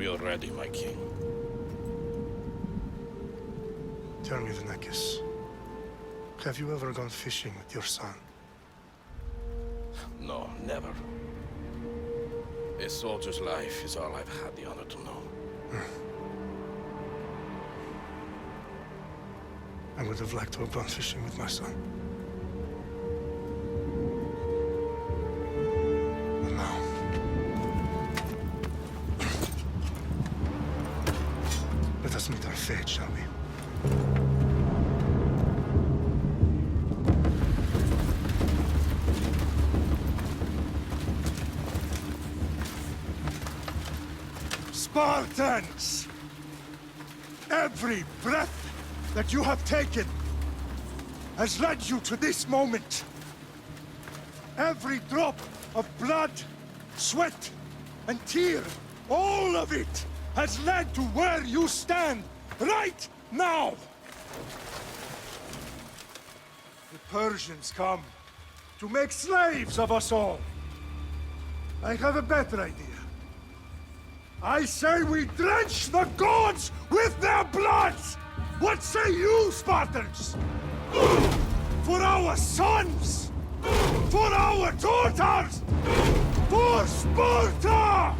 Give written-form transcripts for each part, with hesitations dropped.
We are ready, my king. Tell me, Vinekis, have you ever gone fishing with your son? No, never. A soldier's life is all I've had the honor to know. I would have liked to have gone fishing with my son. But now... let us meet our fate, shall we? Spartans! Every breath that you have taken has led you to this moment. Every drop of blood, sweat, and tear, all of it has led to where you stand right now. The Persians come to make slaves of us all. I have a better idea. I say we drench the gods with their blood! What say you, Spartans? For our sons! For our daughters! For Sparta!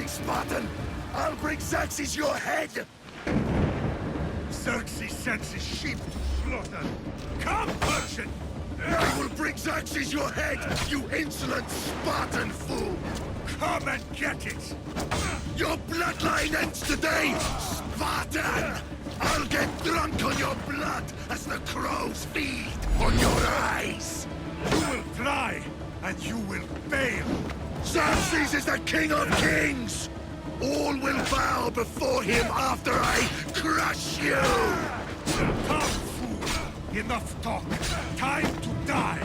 Spartan! I'll bring Xerxes your head! Xerxes sends his sheep to slaughter. Come, Persian! I will bring Xerxes your head, you insolent Spartan fool! Come and get it! Your bloodline ends today, Spartan! I'll get drunk on your blood as the crows feed on your eyes! You will fly, and you will fail! Xerxes is the king of kings! All will bow before him after I crush you! Come, fool! Enough talk! Time to die!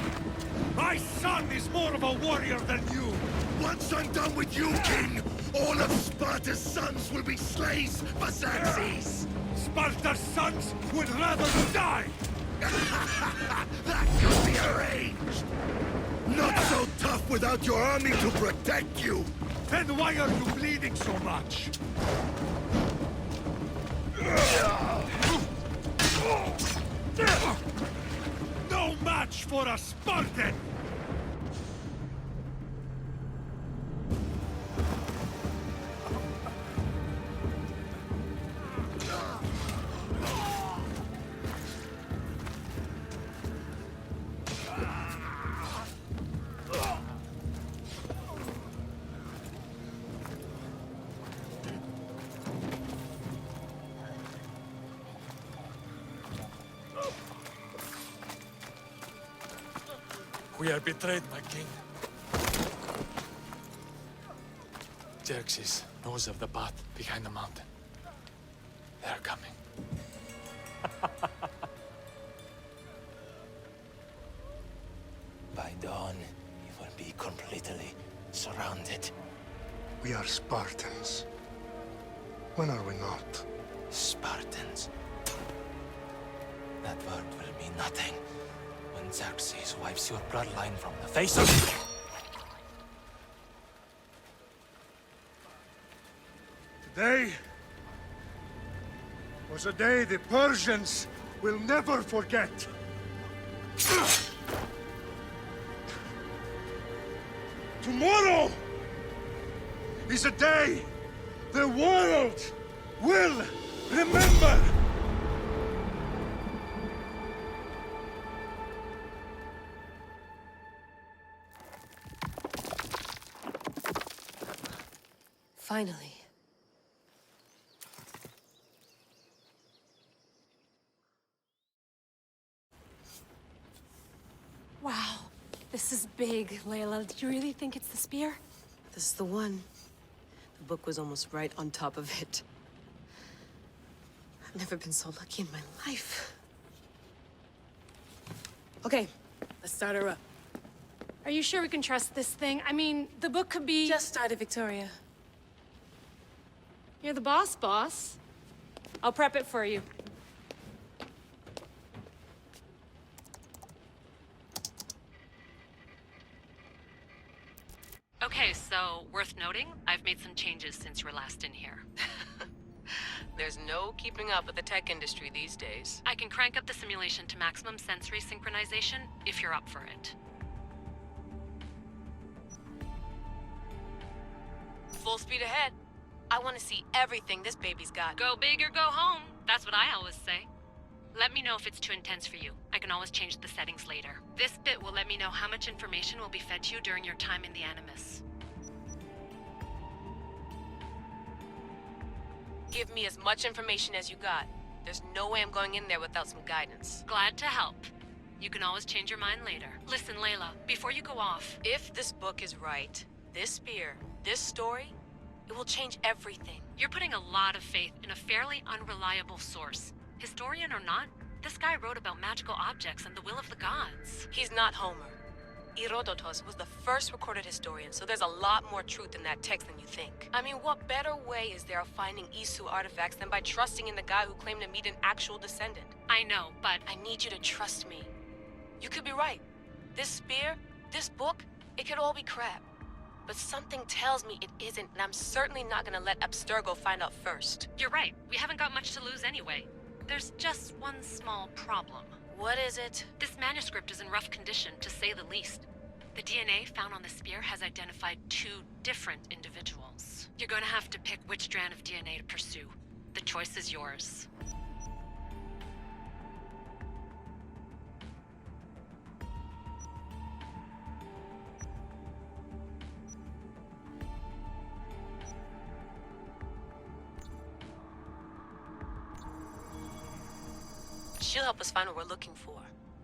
My son is more of a warrior than you! Once I'm done with you, King, all of Sparta's sons will be slaves for Xerxes! Sparta's sons would rather die! That could be arranged! Not so tough without your army to protect you! Then why are you bleeding so much? No match for a Spartan! We are betrayed, my king. Xerxes knows of the path behind the mountain. They are coming. By dawn, you will be completely surrounded. We are Spartans. When are we not? Spartans. That word will mean nothing when Xerxes wipes your bloodline from the face of it. Today was a day the Persians will never forget. Tomorrow is a day the world will remember. Finally. Wow, this is big, Layla. Do you really think it's the spear? This is the one. The book was almost right on top of it. I've never been so lucky in my life. Okay, let's start her up. Are you sure we can trust this thing? I mean, the book could be... Just started, Victoria. You're the boss. I'll prep it for you. Okay, so worth noting, I've made some changes since you were last in here. There's no keeping up with the tech industry these days. I can crank up the simulation to maximum sensory synchronization if you're up for it. Full speed ahead. I want to see everything this baby's got. Go big or go home. That's what I always say. Let me know if it's too intense for you. I can always change the settings later. This bit will let me know how much information will be fed to you during your time in the Animus. Give me as much information as you got. There's no way I'm going in there without some guidance. Glad to help. You can always change your mind later. Listen, Layla, before you go off... If this book is right, this spear, this story, it will change everything. You're putting a lot of faith in a fairly unreliable source. Historian or not, this guy wrote about magical objects and the will of the gods. He's not Homer. Herodotus was the first recorded historian, so there's a lot more truth in that text than you think. I mean, what better way is there of finding Isu artifacts than by trusting in the guy who claimed to meet an actual descendant? I know, but... I need you to trust me. You could be right. This spear, this book, it could all be crap. But something tells me it isn't, and I'm certainly not gonna let Abstergo find out first. You're right. We haven't got much to lose anyway. There's just one small problem. What is it? This manuscript is in rough condition, to say the least. The DNA found on the spear has identified 2 different individuals. You're gonna have to pick which strand of DNA to pursue. The choice is yours. She'll help us find what we're looking for.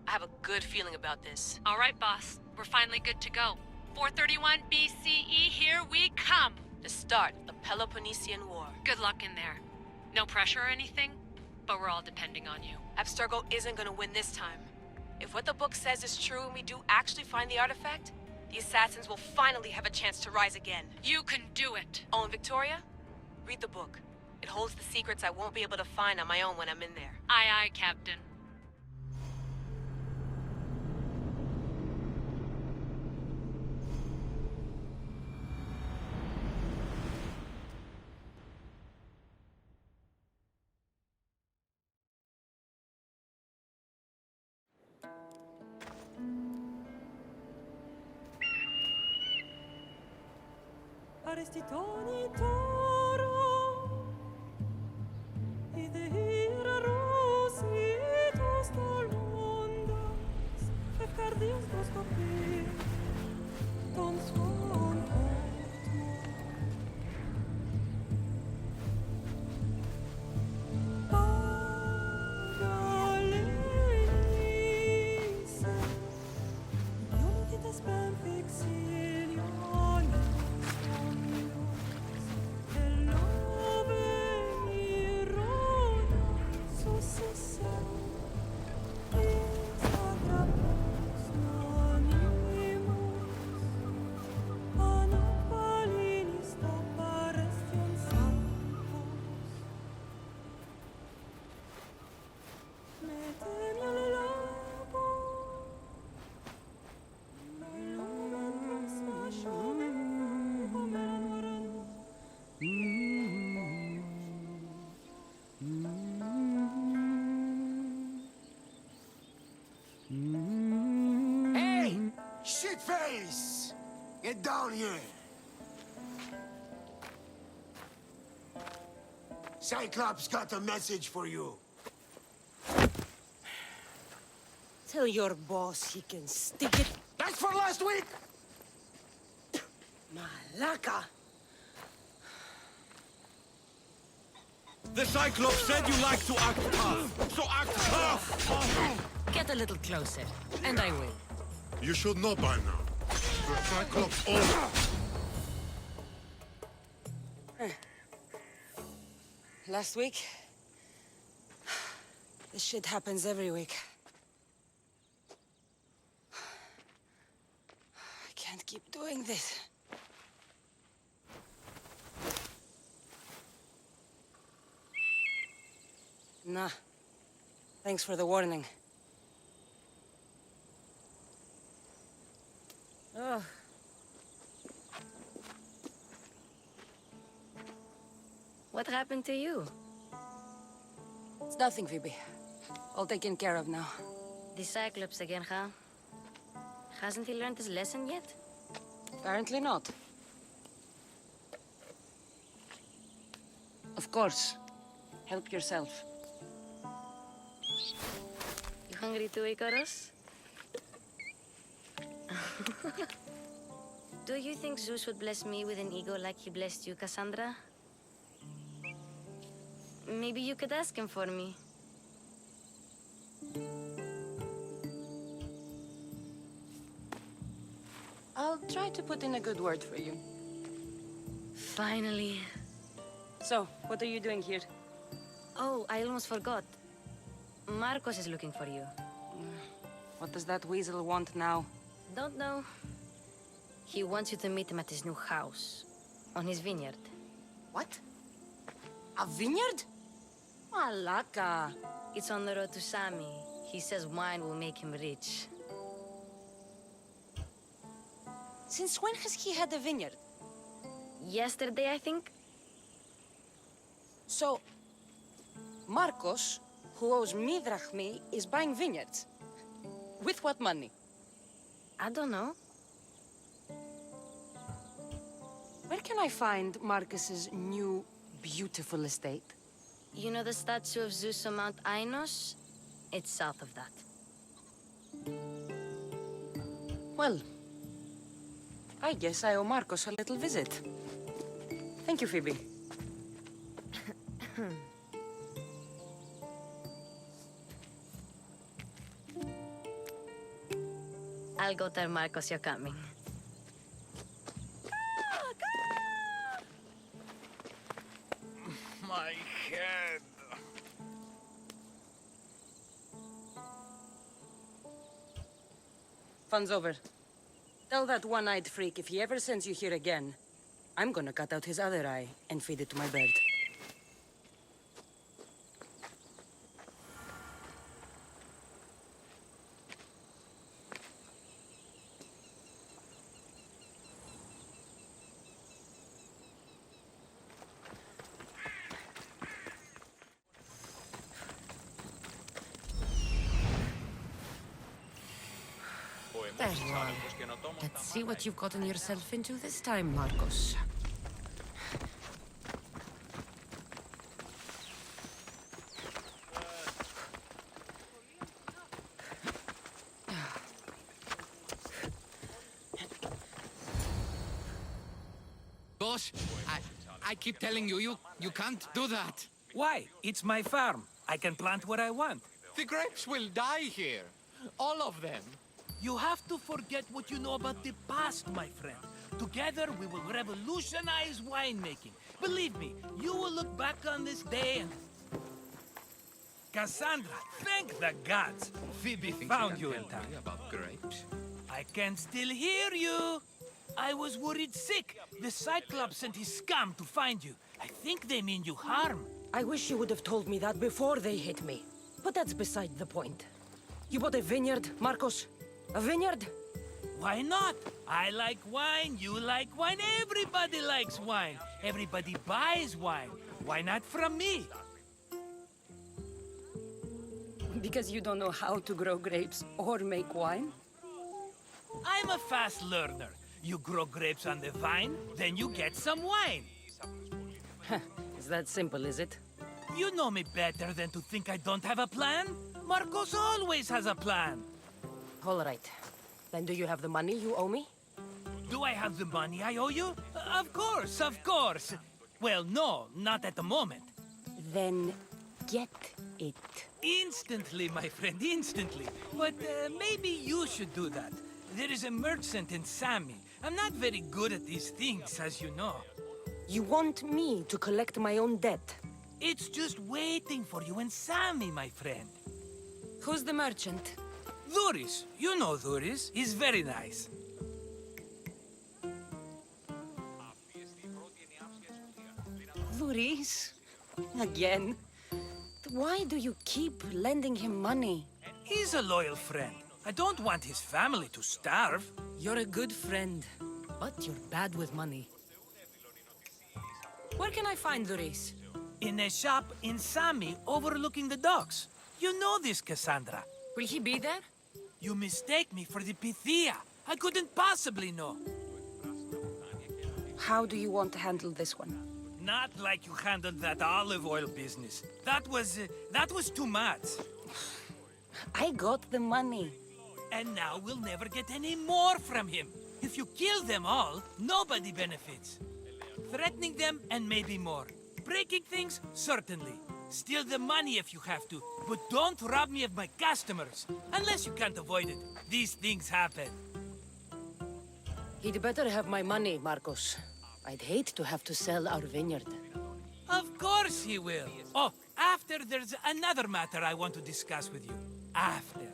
I have a good feeling about this. All right, boss. We're finally good to go. 431 BCE, here we come! The start of the Peloponnesian War. Good luck in there. No pressure or anything, but we're all depending on you. Abstergo isn't gonna win this time. If what the book says is true and we do actually find the artifact, the Assassins will finally have a chance to rise again. You can do it. Oh, and Victoria? Read the book. It holds the secrets I won't be able to find on my own when I'm in there. Aye, aye, Captain. Arrestitoni toro, idehira rositos dolondas, fefcardios dos copir, ton son otmo. Pagalenice, ioniditas ben fixilionis. Hey! Shitface! Get down here! Cyclops got a message for you. Tell your boss he can stick it. That's for last week! Malaka! The Cyclops said you like to act tough, so act tough! Get a little closer, and I will. You should know by now. The Cyclops owner. Last week? This shit happens every week. I can't keep doing this. Nah. Thanks for the warning. Oh. What happened to you? It's nothing, Phoebe. All taken care of now. The Cyclops again, huh? Hasn't he learned his lesson yet? Apparently not. Of course. Help yourself. You hungry too, Icarus? Do you think Zeus would bless me with an ego like he blessed you, Cassandra? Maybe you could ask him for me. I'll try to put in a good word for you. Finally. So, what are you doing here? Oh, I almost forgot. Marcos is looking for you. What does that weasel want now? Don't know. He wants you to meet him at his new house. On his vineyard. What? A vineyard? Malaka. It's on the road to Sami. He says wine will make him rich. Since when has he had a vineyard? Yesterday, I think. So, Marcos, who owes me drachmi, is buying vineyards. With what money? I don't know. Where can I find Marcus's new, beautiful estate? You know the statue of Zeus on Mount Ainos? It's south of that. Well, I guess I owe Marcos a little visit. Thank you, Phoebe. I'll go tell Marcos you're coming. My head. Fun's over. Tell that one-eyed freak if he ever sends you here again, I'm gonna cut out his other eye and feed it to my bird. There you are. Let's see what you've gotten yourself into this time, Marcos. Boss, I keep telling you, you can't do that. Why? It's my farm. I can plant what I want. The grapes will die here. All of them. You have to forget what you know about the past, my friend. Together, we will revolutionize winemaking. Believe me, you will look back on this day and... Cassandra, thank the gods! Phoebe found you in time. About grapes? I can still hear you! I was worried sick. The Cyclops sent his scum to find you. I think they mean you harm. I wish you would have told me that before they hit me. But that's beside the point. You bought a vineyard, Marcos? A vineyard? Why not? I like wine, you like wine, everybody likes wine. Everybody buys wine. Why not from me? Because you don't know how to grow grapes or make wine? I'm a fast learner. You grow grapes on the vine, then you get some wine. Is that simple, is it? You know me better than to think I don't have a plan. Marcos always has a plan. All right. Then do you have the money you owe me? Do I have the money I owe you? Of course, of course. Well, no, not at the moment. Then get it. Instantly, my friend, instantly. But maybe you should do that. There is a merchant in Sami. I'm not very good at these things, as you know. You want me to collect my own debt? It's just waiting for you in Sami, my friend. Who's the merchant? Dhuris. You know Dhuris. He's very nice. Dhuris? Again? Why do you keep lending him money? He's a loyal friend. I don't want his family to starve. You're a good friend, but you're bad with money. Where can I find Dhuris? In a shop in Sami overlooking the docks. You know this, Cassandra. Will he be there? You mistake me for the Pythia. I couldn't possibly know. How do you want to handle this one? Not like you handled that olive oil business. That was too much. I got the money. And now we'll never get any more from him. If you kill them all, nobody benefits. Threatening them, and maybe more. Breaking things, certainly. Steal the money if you have to, but don't rob me of my customers. Unless you can't avoid it. These things happen. He'd better have my money, Marcos. I'd hate to have to sell our vineyard. Of course he will. Oh, after there's another matter I want to discuss with you. After.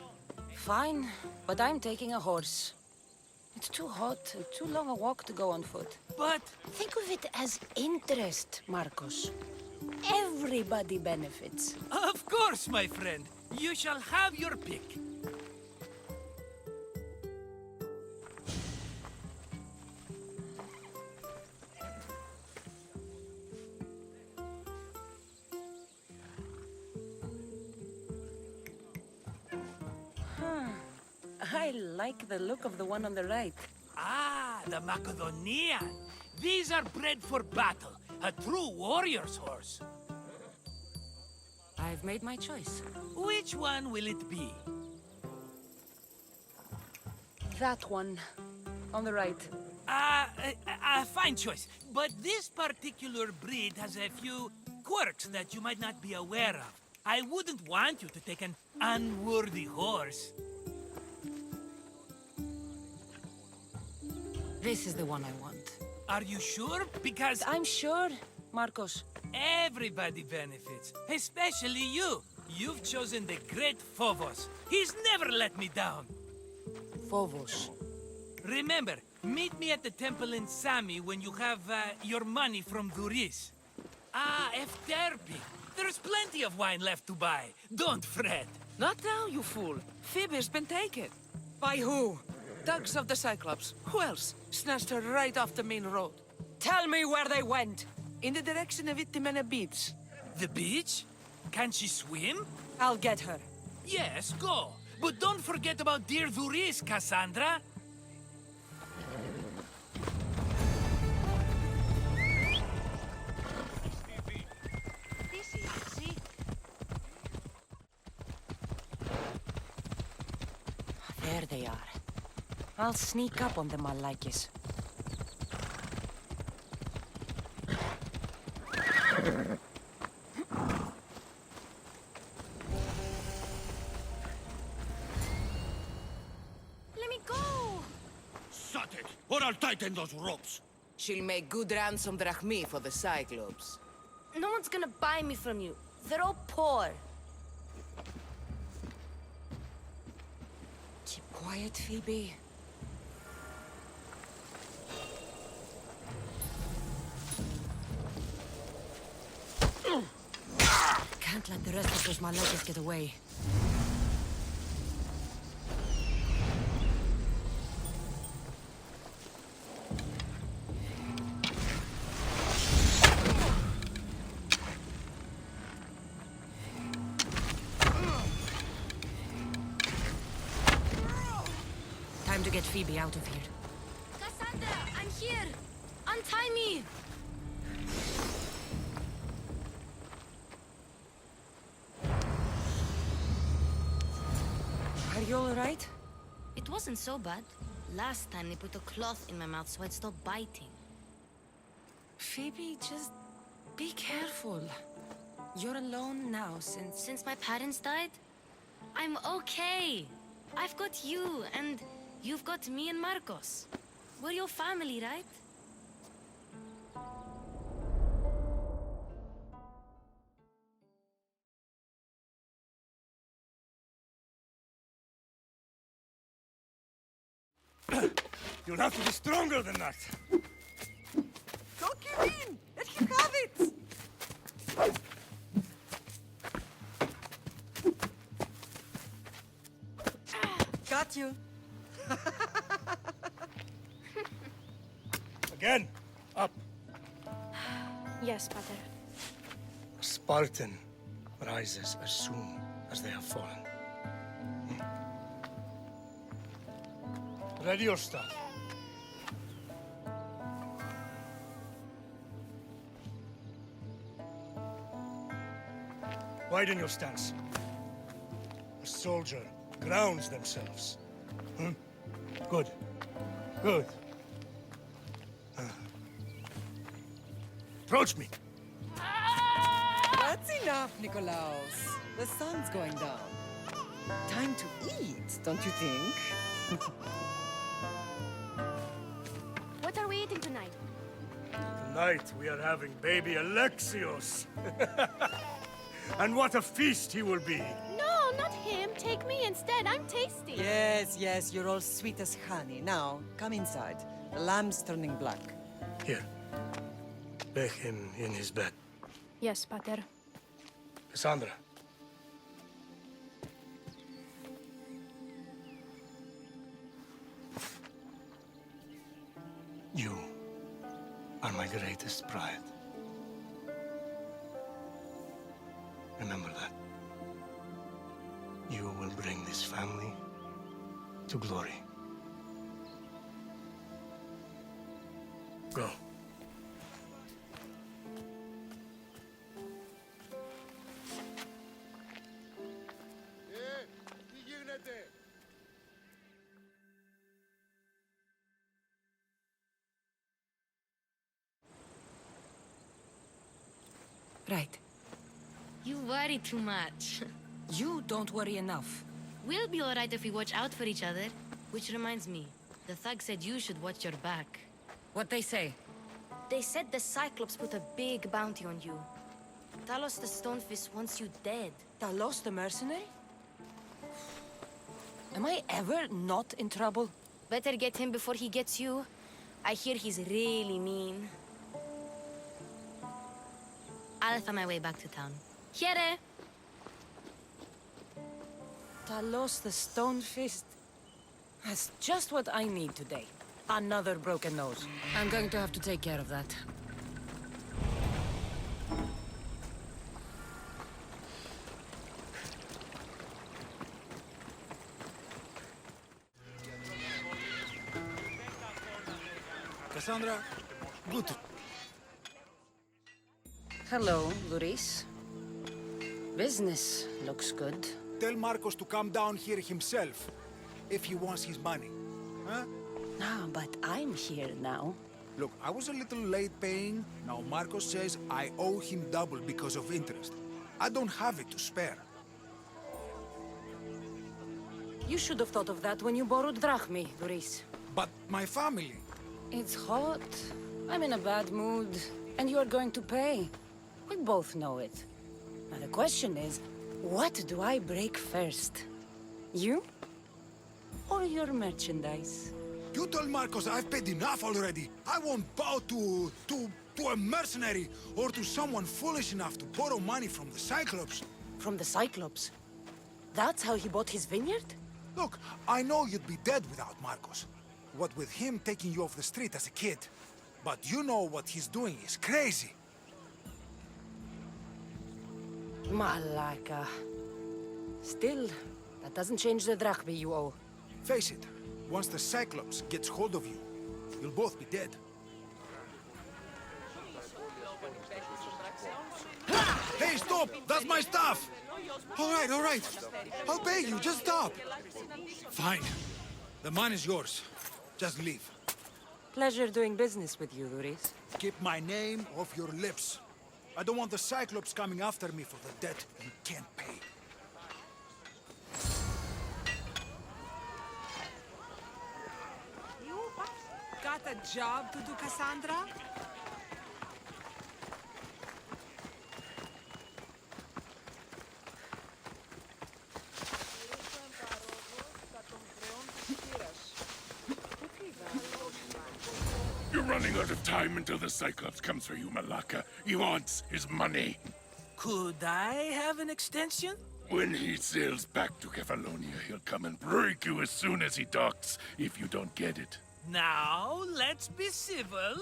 Fine, but I'm taking a horse. It's too hot and too long a walk to go on foot. But... think of it as interest, Marcos. Everybody benefits. Of course, my friend. You shall have your pick. I like the look of the one on the right. Ah, the Macedonian. These are bred for battle. A true warrior's horse. I've made my choice. Which one will it be? That one. On the right. Fine choice. But this particular breed has a few quirks that you might not be aware of. I wouldn't want you to take an unworthy horse. This is the one I want. Are you sure? Because... I'm sure, Marcos. Everybody benefits, especially you. You've chosen the great Phobos. He's never let me down. Phobos. Remember, meet me at the temple in Sami when you have your money from Duris. Ah, Efterpi. There's plenty of wine left to buy. Don't fret. Not now, you fool. Phoebe's been taken. By who? Thugs of the Cyclops. Who else? Snatched her right off the main road. Tell me where they went. In the direction of Itimena Beach. The beach? Can she swim? I'll get her. Yes, go. But don't forget about dear Duris, Cassandra. There they are. I'll sneak up on them, Alkis. Let me go! Shut it, or I'll tighten those ropes. She'll make good ransom drachmi for the Cyclops. No one's gonna buy me from you. They're all poor. Keep quiet, Phoebe. Can't let the rest of those Malekis get away. Time to get Phoebe out of here. Cassandra, I'm here! Untie me! Are you alright? It wasn't so bad. Last time they put a cloth in my mouth so I'd stop biting. Phoebe, just be careful. You're alone now Since my parents died? I'm okay. I've got you, and you've got me and Marcos. We're your family, right? You'll have to be stronger than that. Don't give in! Let him have it! Got you. Again, up. Yes, Pater. A Spartan rises as soon as they have fallen. Ready your stuff. Widen your stance. A soldier grounds themselves. Good. Good. Approach me. That's enough, Nikolaos. The sun's going down. Time to eat, don't you think? What are we eating tonight? Tonight we are having baby Alexios. And what a feast he will be. No, not him. Take me instead. I'm tasty. Yes, yes, you're all sweet as honey. Now, come inside. The lamb's turning black. Here. Lay him in his bed. Yes, Pater. Cassandra. You are my greatest pride. Remember that. You will bring this family to glory. Go. Right. You worry too much. You don't worry enough. We'll be alright if we watch out for each other. Which reminds me, the thug said you should watch your back. What'd they say? They said the Cyclops put a big bounty on you. Talos the Stonefist wants you dead. Talos the mercenary? Am I ever not in trouble? Better get him before he gets you. I hear he's really mean. I'll find my way back to town. Here! Talos the Stone Fist. That's just what I need today. Another broken nose. I'm going to have to take care of that. Cassandra, good. Hello, Luis. Business looks good. Tell Marcos to come down here himself, if he wants his money. Huh? Ah, but I'm here now. Look, I was a little late paying. Now Marcos says I owe him double because of interest. I don't have it to spare. You should have thought of that when you borrowed drachmi, Luis. But my family... It's hot. I'm in a bad mood. And you're going to pay. We both know it. Now the question is, what do I break first? You? Or your merchandise? You told Marcos I've paid enough already. I won't bow to a mercenary or to someone foolish enough to borrow money from the Cyclops. From the Cyclops? That's how he bought his vineyard? Look, I know you'd be dead without Marcos. What with him taking you off the street as a kid. But you know what he's doing is crazy. Malaka. Still, that doesn't change the drachmi you owe. Face it, once the Cyclops gets hold of you, you'll both be dead. Hey, stop! That's my stuff! All right. I'll pay you, just stop! Fine. The money's yours. Just leave. Pleasure doing business with you, Luis. Keep my name off your lips. I don't want the Cyclops coming after me for the debt you can't pay. You got a job to do, Cassandra? You're running out of time until the Cyclops comes for you, Malaka. He wants his money. Could I have an extension? When he sails back to Kefalonia, he'll come and break you as soon as he docks, if you don't get it. Now, let's be civil.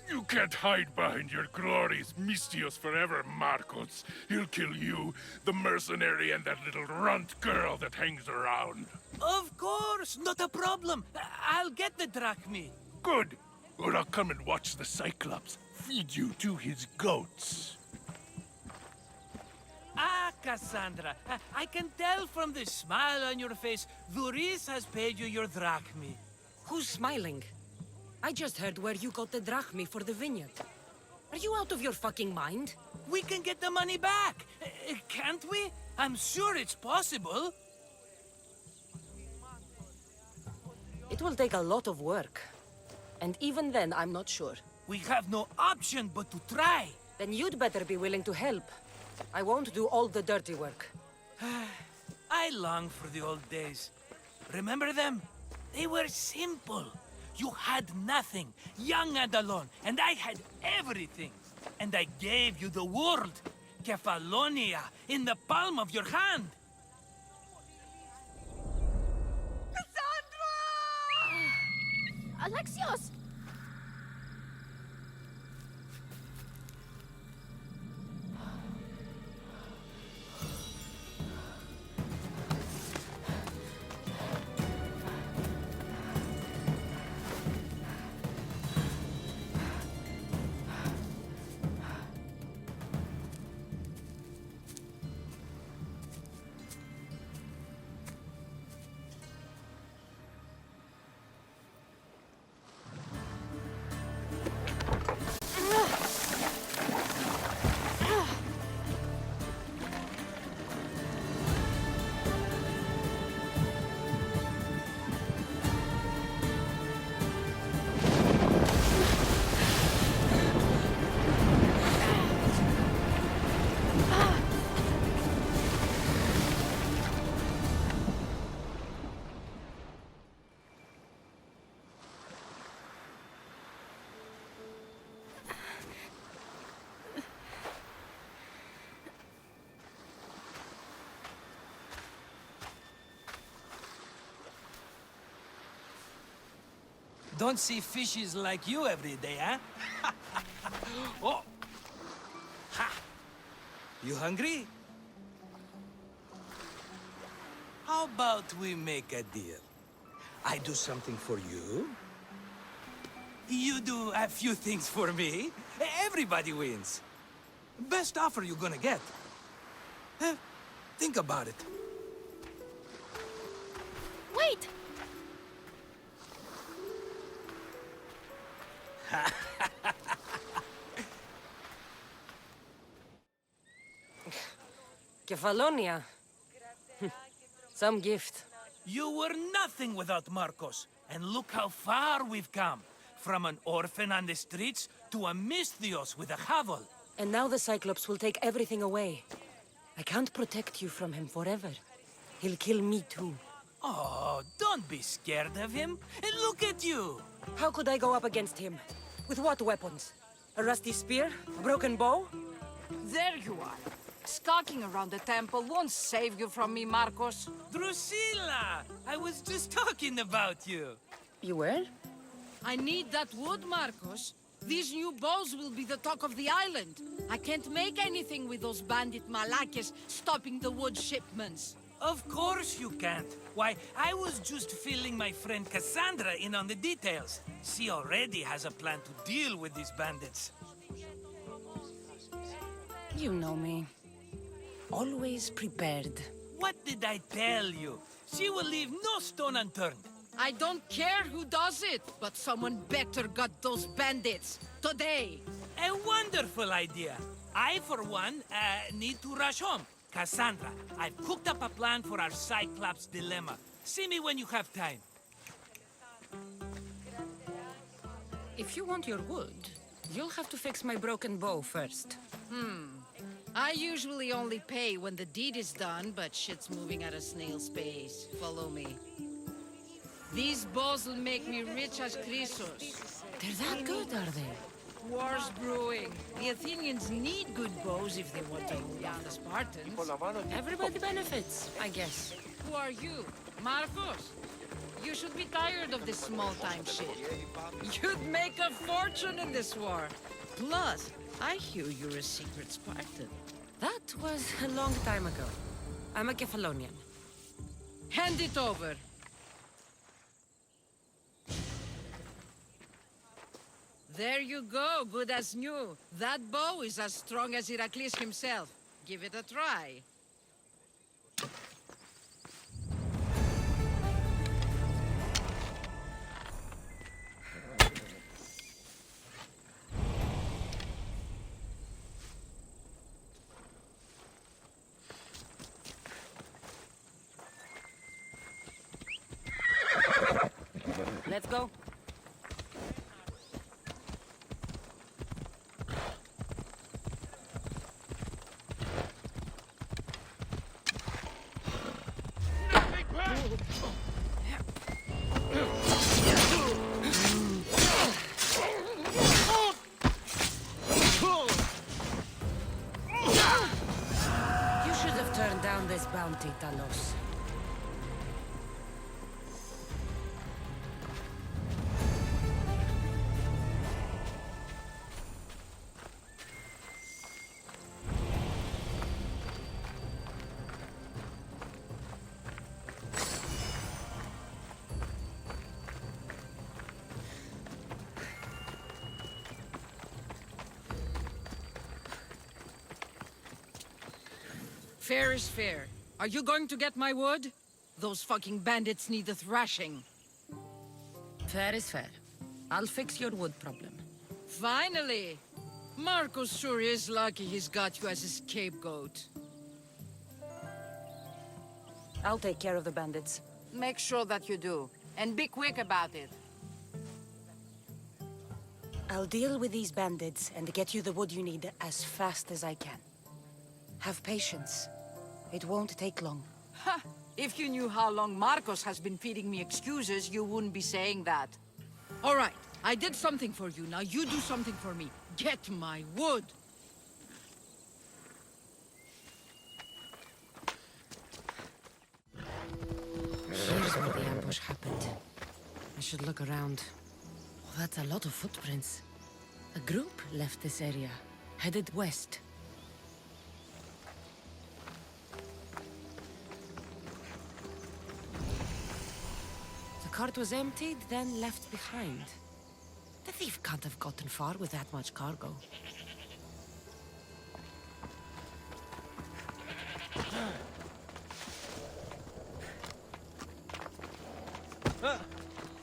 You can't hide behind your glorious Mistios forever, Marcos. He'll kill you, the mercenary, and that little runt girl that hangs around. Of course, not a problem. I'll get the drachmi. Good. Or I'll come and watch the Cyclops feed you to his goats. Ah, Cassandra, I can tell from the smile on your face, Luis has paid you your drachmi. Who's smiling? I just heard where you got the drachmi for the vineyard. Are you out of your fucking mind? We can get the money back, can't we? I'm sure it's possible. It will take a lot of work. And even then, I'm not sure. We have no option but to try. Then you'd better be willing to help. I won't do all the dirty work. I long for the old days. Remember them? They were simple. You had nothing, young and alone, and I had everything. And I gave you the world, Kefalonia, in the palm of your hand. Alexios! Don't see fishes like you every day, huh? Oh! Ha! You hungry? How about we make a deal? I do something for you. You do a few things for me. Everybody wins. Best offer you're gonna get. Think about it. Wait! Kefalonia. Some gift. You were nothing without Marcos. And look how far we've come. From an orphan on the streets to a Misthios with a hovel. And now the Cyclops will take everything away. I can't protect you from him forever. He'll kill me too. Oh, don't be scared of him. And look at you. How could I go up against him? With what weapons? A rusty spear? A broken bow? There you are. Skulking around the temple won't save you from me, Marcos. Drusilla! I was just talking about you. You were? I need that wood, Marcos. These new bows will be the talk of the island. I can't make anything with those bandit malakes stopping the wood shipments. Of course you can't. Why, I was just filling my friend Cassandra in on the details. She already has a plan to deal with these bandits. You know me. Always prepared. What did I tell you? She will leave no stone unturned. I don't care who does it, but someone better got those bandits. Today. A wonderful idea. I, for one, need to rush home. Cassandra, I've cooked up a plan for our Cyclops dilemma. See me when you have time. If you want your wood, you'll have to fix my broken bow first. I usually only pay when the deed is done, but shit's moving at a snail's pace. Follow me. These bows will make me rich as Chrysos. They're that good, are they? War's brewing. The Athenians need good bows if they want to hold off the Spartans. Everybody benefits, I guess. Who are you? Marcos? You should be tired of this small-time shit. You'd make a fortune in this war. Plus, I hear you're a secret Spartan. That was a long time ago. I'm a Kefalonian. Hand it over. There you go, good as new. That bow is as strong as Heracles himself. Give it a try. Let's go. You should have turned down this bounty, Talos. Fair is fair. Are you going to get my wood? Those fucking bandits need a thrashing. Fair is fair. I'll fix your wood problem. Finally! Marcos sure is lucky he's got you as his scapegoat. I'll take care of the bandits. Make sure that you do. And be quick about it. I'll deal with these bandits and get you the wood you need as fast as I can. Have patience. It won't take long. Ha! If you knew how long Marcos has been feeding me excuses, you wouldn't be saying that. All right, I did something for you. Now you do something for me. Get my wood! Here's where the ambush happened. I should look around. That's a lot of footprints. A group left this area, headed west. The cart was emptied, then left behind. The thief can't have gotten far with that much cargo.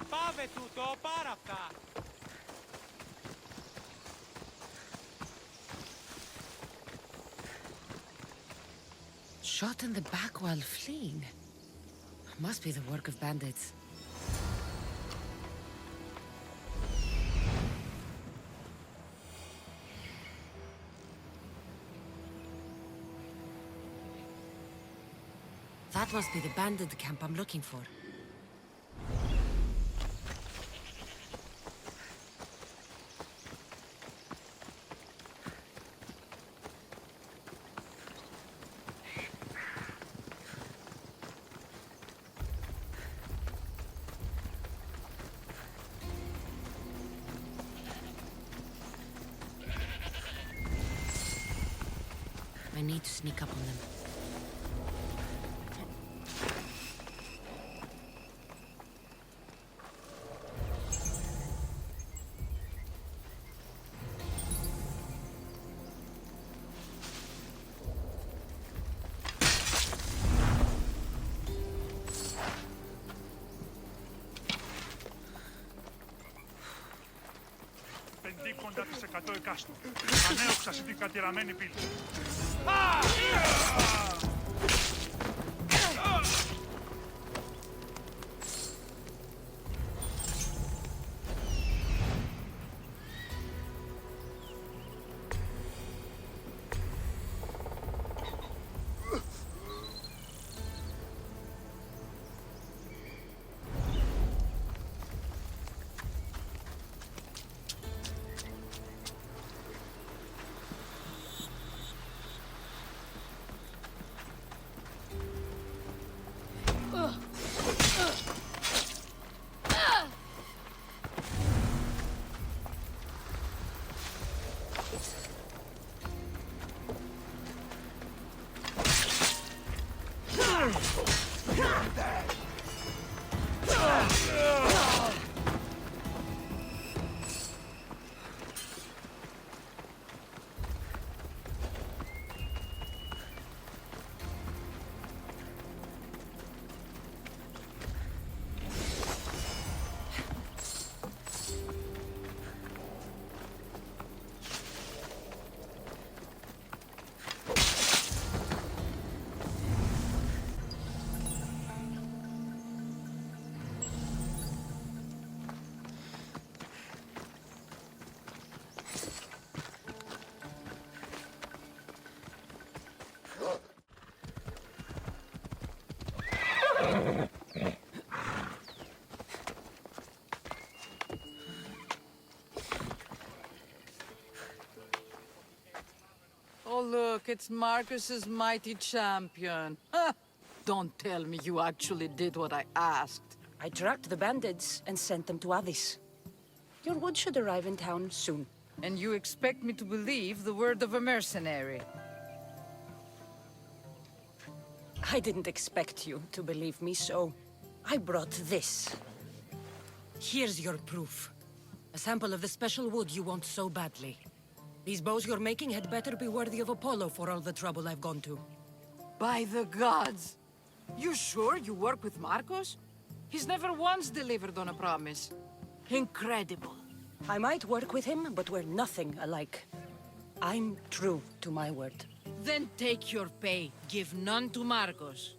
Πάμε τούτο, πάρα αυτά. Shot in the back while fleeing. Must be the work of bandits. That must be the bandit camp I'm looking for. I need to sneak up on them. Κοντά τις 100 εκάστο. Ανέωξα σε την κατηραμένη πύλη. Oh, look, it's Marcus's mighty champion. Don't tell me you actually did what I asked. I tracked the bandits and sent them to Addis. Your wood should arrive in town soon. And you expect me to believe the word of a mercenary? I didn't expect you to believe me, so I brought this. Here's your proof. A sample of the special wood you want so badly. These bows you're making had better be worthy of Apollo for all the trouble I've gone to. By the gods! You sure you work with Marcos? He's never once delivered on a promise. Incredible. I might work with him, but we're nothing alike. I'm true to my word. Then take your pay. Give none to Marcos.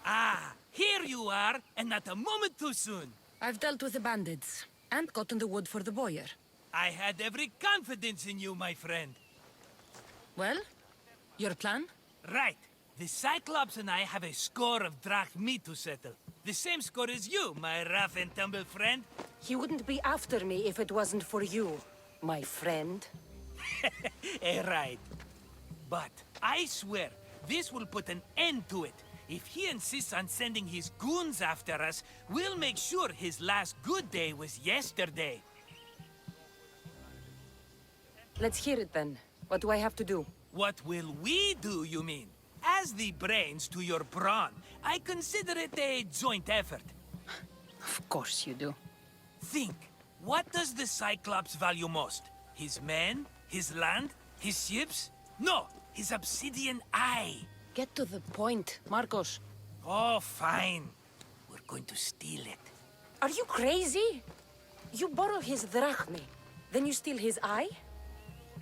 Ah, here you are, and not a moment too soon. I've dealt with the bandits, and gotten the wood for the boyar. I had every confidence in you, my friend. Well, your plan? Right. The Cyclops and I have a score of drachmi to settle. The same score as you, my rough and tumble friend. He wouldn't be after me if it wasn't for you. my friend. Right. But I swear, this will put an end to it. If he insists on sending his goons after us, we'll make sure his last good day was yesterday. Let's hear it then. What do I have to do? What will we do, you mean? As the brains to your brawn, I consider it a joint effort. Of course you do. Think, what does the Cyclops value most? His men? His land? His ships? No, his obsidian eye. Get to the point, Marcos. Oh, fine. We're going to steal it. Are you crazy? You borrow his drachme, then you steal his eye?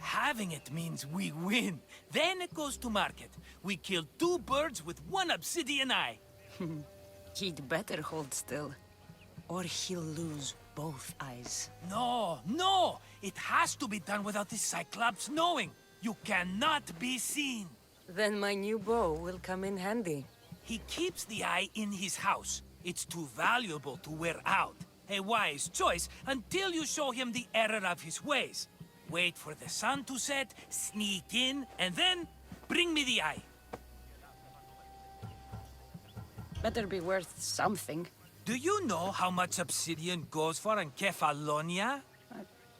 Having it means we win. Then it goes to market. We kill 2 birds with 1 obsidian eye. He'd better hold still, or he'll lose both eyes. No, no! It has to be done without the Cyclops knowing. You cannot be seen. Then my new bow will come in handy. He keeps the eye in his house. It's too valuable to wear out. A wise choice until you show him the error of his ways. Wait for the sun to set, sneak in, and then bring me the eye. Better be worth something. Do you know how much obsidian goes for in Kefalonia?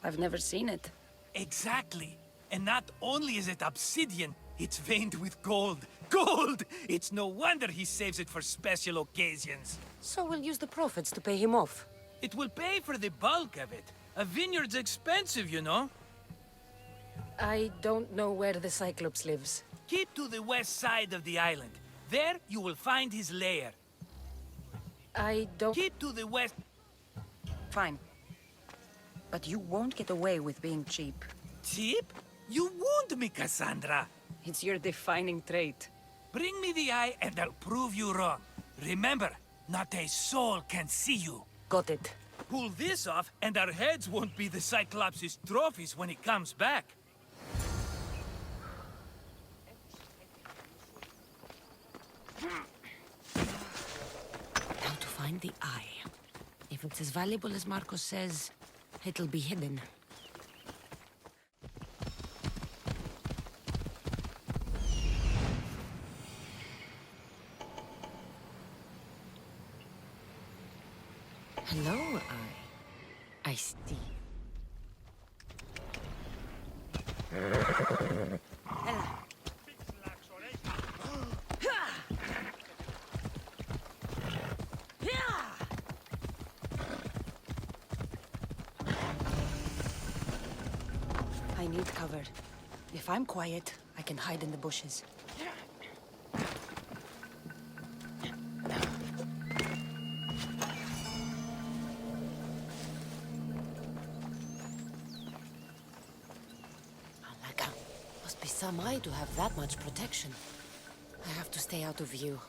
I've never seen it. Exactly. And not only is it obsidian, it's veined with gold. Gold! It's no wonder he saves it for special occasions. So we'll use the profits to pay him off. It will pay for the bulk of it. A vineyard's expensive, you know. I don't know where the Cyclops lives. Keep to the west side of the island. There you will find his lair. I don't... Keep to the west... Fine. But you won't get away with being cheap. Cheap? You wound me, Cassandra. It's your defining trait. Bring me the eye and I'll prove you wrong. Remember, not a soul can see you. Got it. Pull this off and our heads won't be the Cyclops' trophies when he comes back. Now to find the eye. If it's as valuable as Marcos says, it'll be hidden. Hello, eye. I see. Ella. I need cover. If I'm quiet, I can hide in the bushes. Alaka, must be some eye to have that much protection. I have to stay out of view.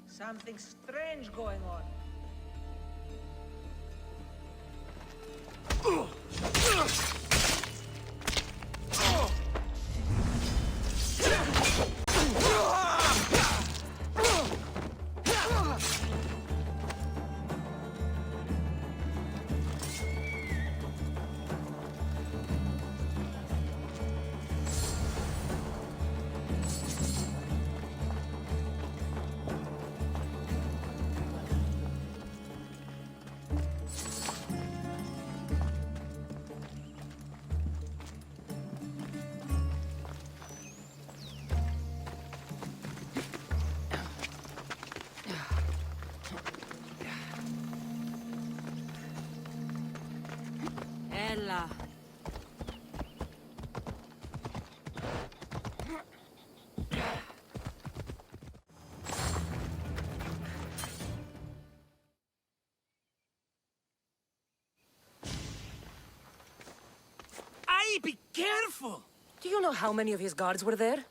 Something strange going on. be careful! Do you know how many of his guards were there?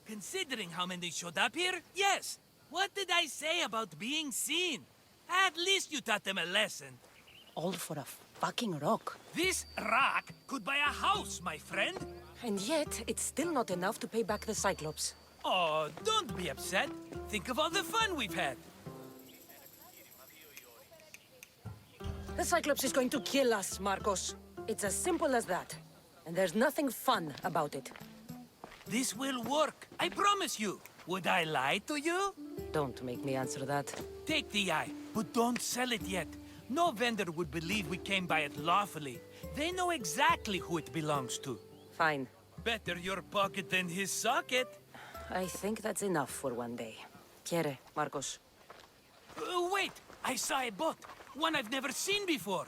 Considering how many showed up here, yes. What did I say about being seen? At least you taught them a lesson. All for a fucking rock. This rock could buy a house, my friend. And yet, it's still not enough to pay back the Cyclops. Oh, don't be upset. Think of all the fun we've had. The Cyclops is going to kill us, Marcos. It's as simple as that. And there's nothing fun about it. This will work, I promise you. Would I lie to you? Don't make me answer that. Take the eye, but don't sell it yet. No vendor would believe we came by it lawfully. They know exactly who it belongs to. Fine. Better your pocket than his socket. I think that's enough for one day. Quiere, Marcos? Wait! I saw a boat. One I've never seen before.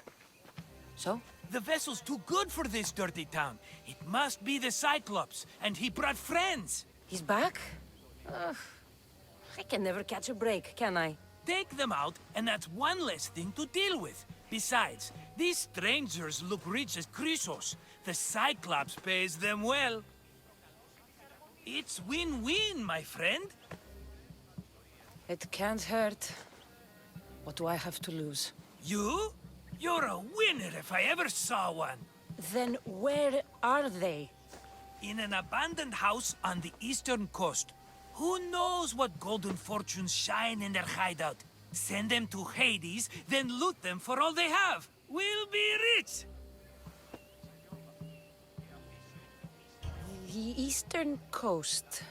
So? The vessel's too good for this dirty town. It must be the Cyclops, and he brought friends. He's back? I can never catch a break, can I? Take them out, and that's one less thing to deal with. Besides, these strangers look rich as Chrysos. The Cyclops pays them well. It's win-win, my friend. It can't hurt. What do I have to lose? You? You're a winner if I ever saw one. Then where are they? In an abandoned house on the eastern coast. Who knows what golden fortunes shine in their hideout? Send them to Hades, then loot them for all they have. We'll be rich! The eastern coast.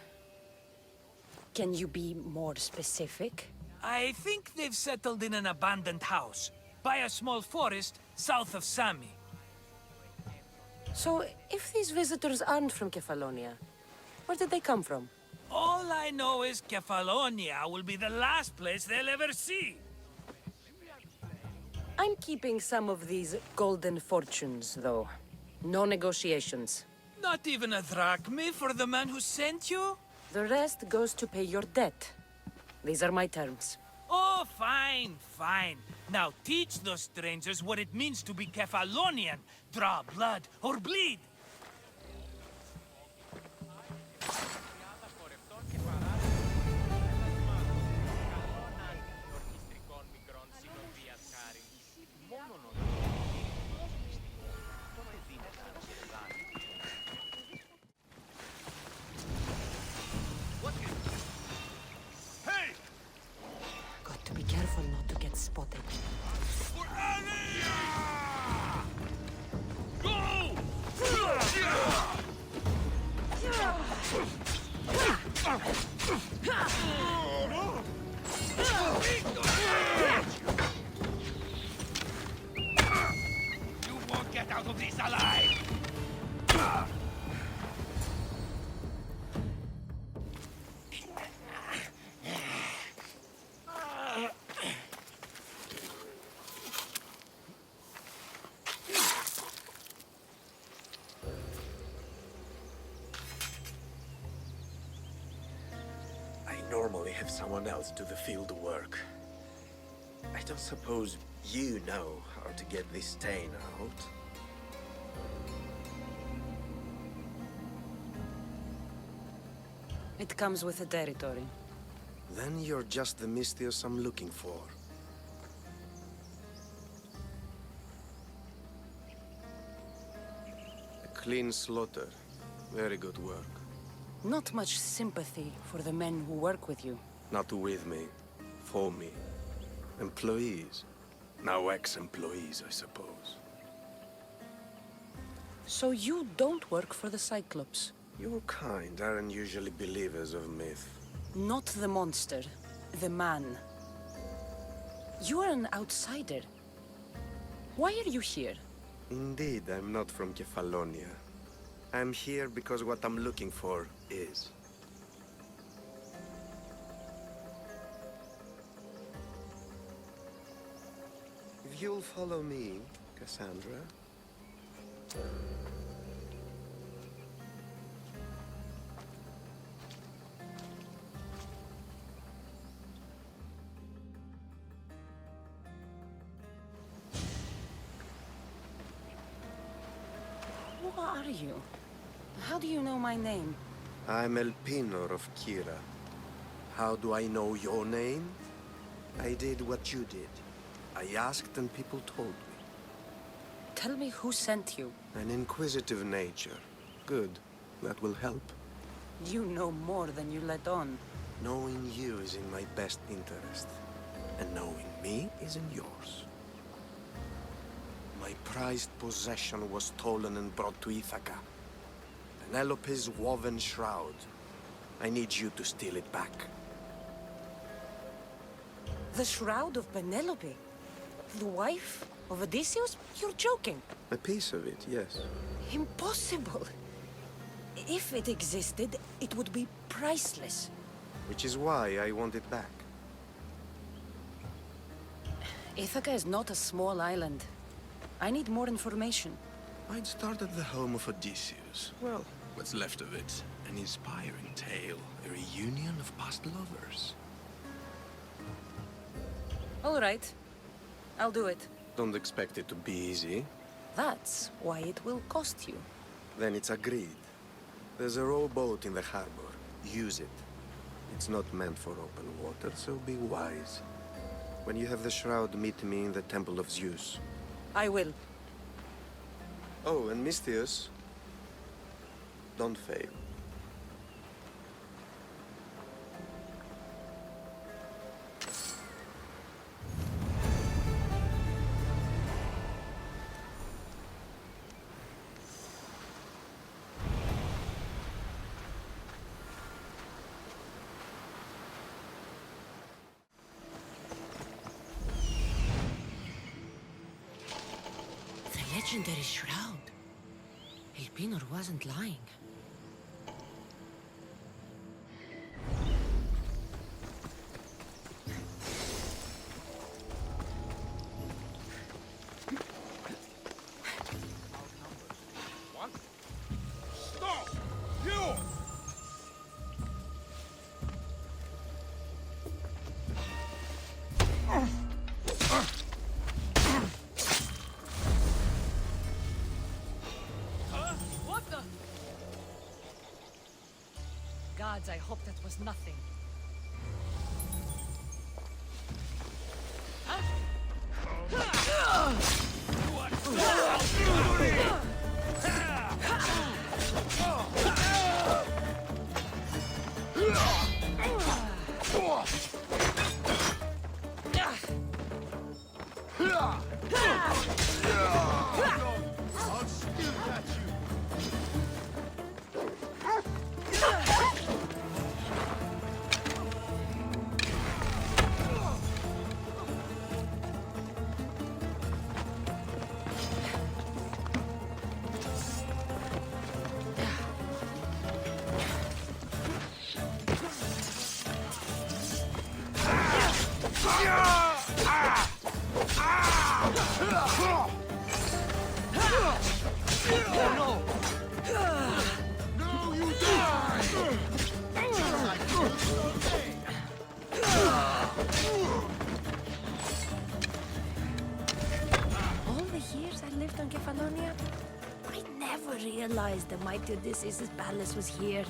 Can you be more specific? I think they've settled in an abandoned house, by a small forest south of Sami. So, if these visitors aren't from Kefalonia, where did they come from? All I know is Kefalonia will be the last place they'll ever see. I'm keeping some of these golden fortunes, though. No negotiations. Not even a drachme for the man who sent you? The rest goes to pay your debt. These are my terms. Oh, fine, fine. Now teach those strangers what it means to be Kefalonian. Draw blood or bleed. Got to be careful not to get spotted. You won't get out of this alive! Normally have someone else do the field work. I don't suppose you know how to get this stain out. It comes with the territory. Then you're just the Mystios I'm looking for. A clean slaughter. Very good work. Not much sympathy for the men who work with you. Not with me. For me. Employees. Now ex-employees, I suppose. So you don't work for the Cyclops? Your kind aren't usually believers of myth. Not the monster. The man. You are an outsider. Why are you here? Indeed, I'm not from Kefalonia. I'm here because what I'm looking for is. If you'll follow me, Cassandra. are you? How do you know my name? I'm El Pinor of Kira. How do I know your name? I did what you did. I asked and people told me. Tell me who sent you. An inquisitive nature. Good. That will help. You know more than you let on. Knowing you is in my best interest. And knowing me is in yours. My prized possession was stolen and brought to Ithaca. Penelope's woven shroud. I need you to steal it back. The shroud of Penelope? The wife of Odysseus? You're joking. A piece of it, yes. Impossible. If it existed, it would be priceless. Which is why I want it back. Ithaca is not a small island. I need more information. I'd start at the home of Odysseus. Well, what's left of it? An inspiring tale. A reunion of past lovers. All right. I'll do it. Don't expect it to be easy. That's why it will cost you. Then it's agreed. There's a rowboat in the harbor. Use it. It's not meant for open water, so be wise. When you have the shroud, meet me in the Temple of Zeus. I will. Oh, and Misthios, don't fail. Legendary shroud. El Pinor wasn't lying. What? Stop! You! Gods, I hope that was nothing. I'll still catch you. All the years I lived on Kefalonia, I never realized the mighty Odysseus' palace was here.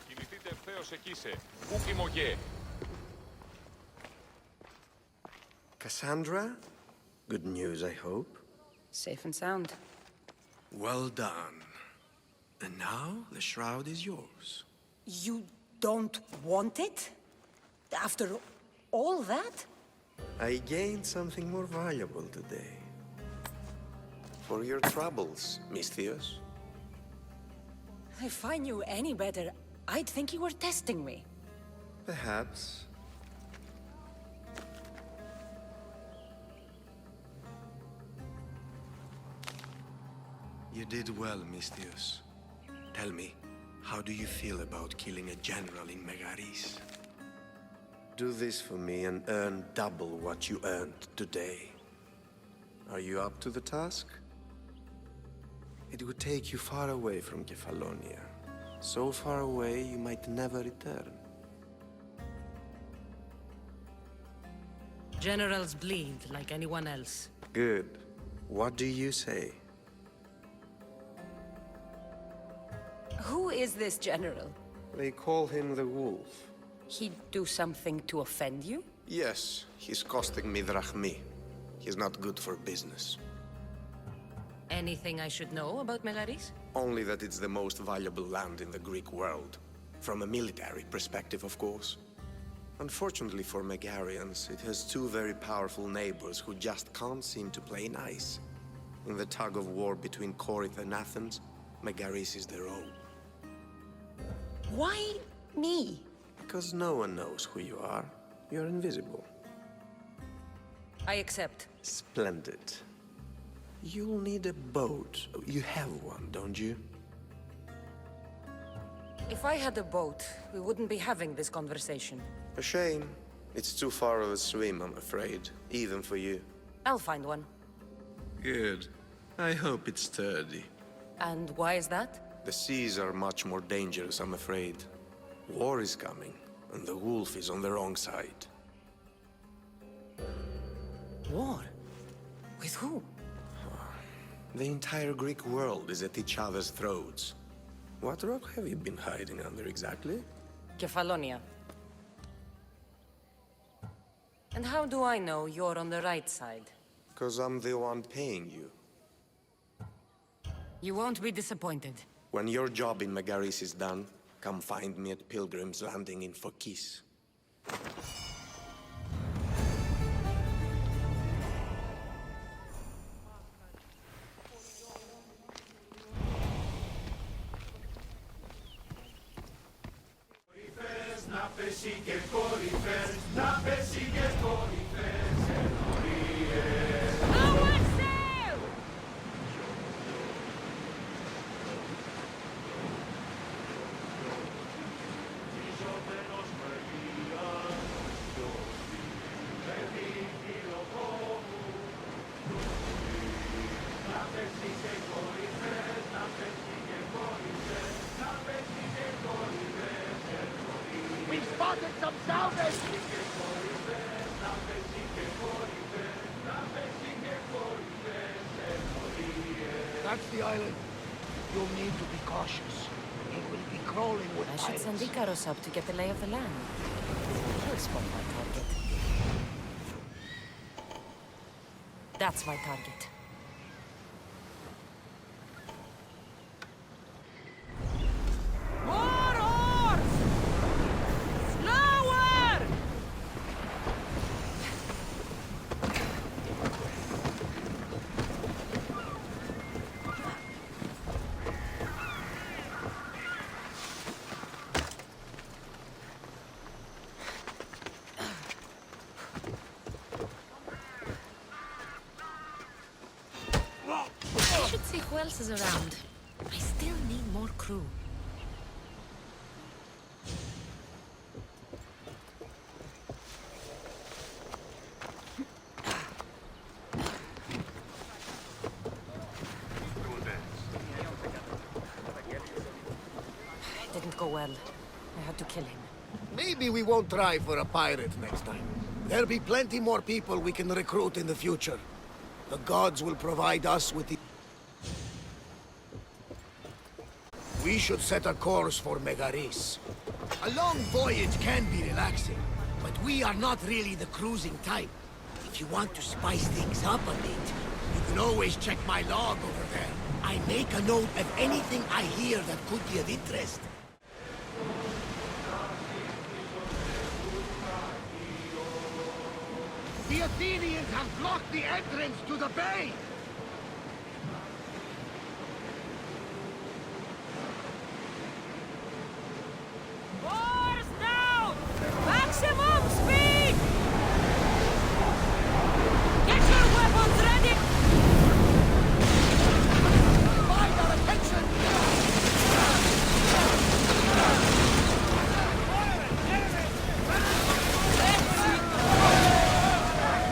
Κινηθείτε ευθέως εκεί σε. Πού κοιμωγέ. Cassandra? Good news, I hope. Safe and sound. Well done. And now the shroud is yours. You don't want it? After all that? I gained something more valuable today. For your troubles, Misthios. If I knew any better, I'd think you were testing me. Perhaps. You did well, Misthios. Tell me, how do you feel about killing a general in Megaris? Do this for me and earn double what you earned today. Are you up to the task? It would take you far away from Kefalonia. So far away you might never return. Generals bleed like anyone else. Good. What do you say? Who is this general? They call him the Wolf. He'd do something to offend you? Yes, he's costing me drachmi. He's not good for business. Anything I should know about Megaris? Only that it's the most valuable land in the Greek world. From a military perspective, of course. Unfortunately for Megarians, it has two very powerful neighbors who just can't seem to play nice. In the tug of war between Corinth and Athens, Megaris is their own. Why me? Because no one knows who you are. You're invisible. I accept. Splendid. You'll need a boat. You have one, don't you? If I had a boat, we wouldn't be having this conversation. A shame. It's too far of a swim, I'm afraid. Even for you. I'll find one. Good. I hope it's sturdy. And why is that? The seas are much more dangerous, I'm afraid. War is coming, and the wolf is on the wrong side. War? With who? The entire Greek world is at each other's throats. What rock have you been hiding under exactly? Kefalonia. And how do I know you're on the right side? Because I'm the one paying you. You won't be disappointed. When your job in Megaris is done, come find me at Pilgrim's Landing in Phokis. We've spotted some salvage! That's the island. You'll need to be cautious. It will be crawling with I should send pirates. Icaros up to get the lay of the land. He'll spot my target. That's my target. More oars! Slower! I should see who else is around. I still need more crew. It didn't go well. I had to kill him. Maybe we won't try for a pirate next time. There'll be plenty more people we can recruit in the future. The gods will provide us with the... We should set a course for Megaris. A long voyage can be relaxing, but we are not really the cruising type. If you want to spice things up a bit, you can always check my log over there. I make a note of anything I hear that could be of interest. The Athenians have blocked the entrance to the bay! Oars down! Maximum speed! Get your weapons ready! Mind our attention!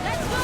Let's go!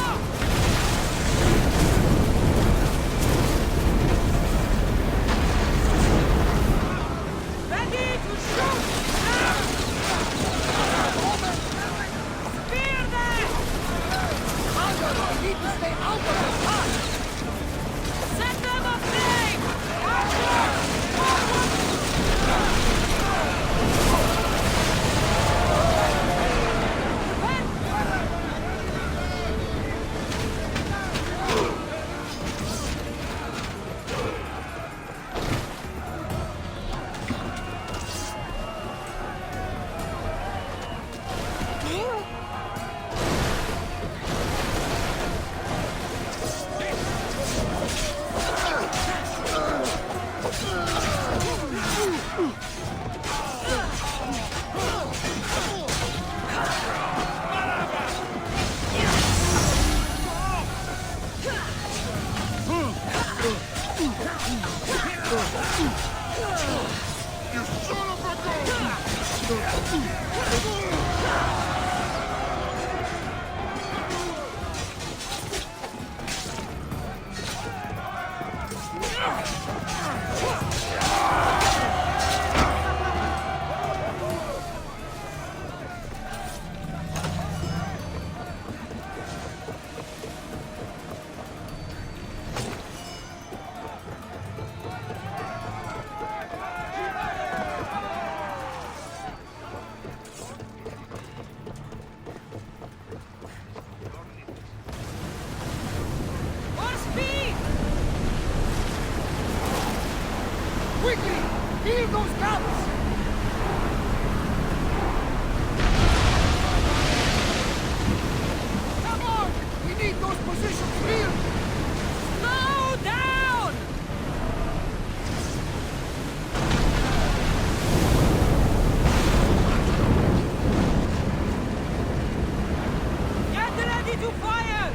More speed! Quickly! Heal those guns! Come on! We need those positions healed! Slow down! Get ready to fire!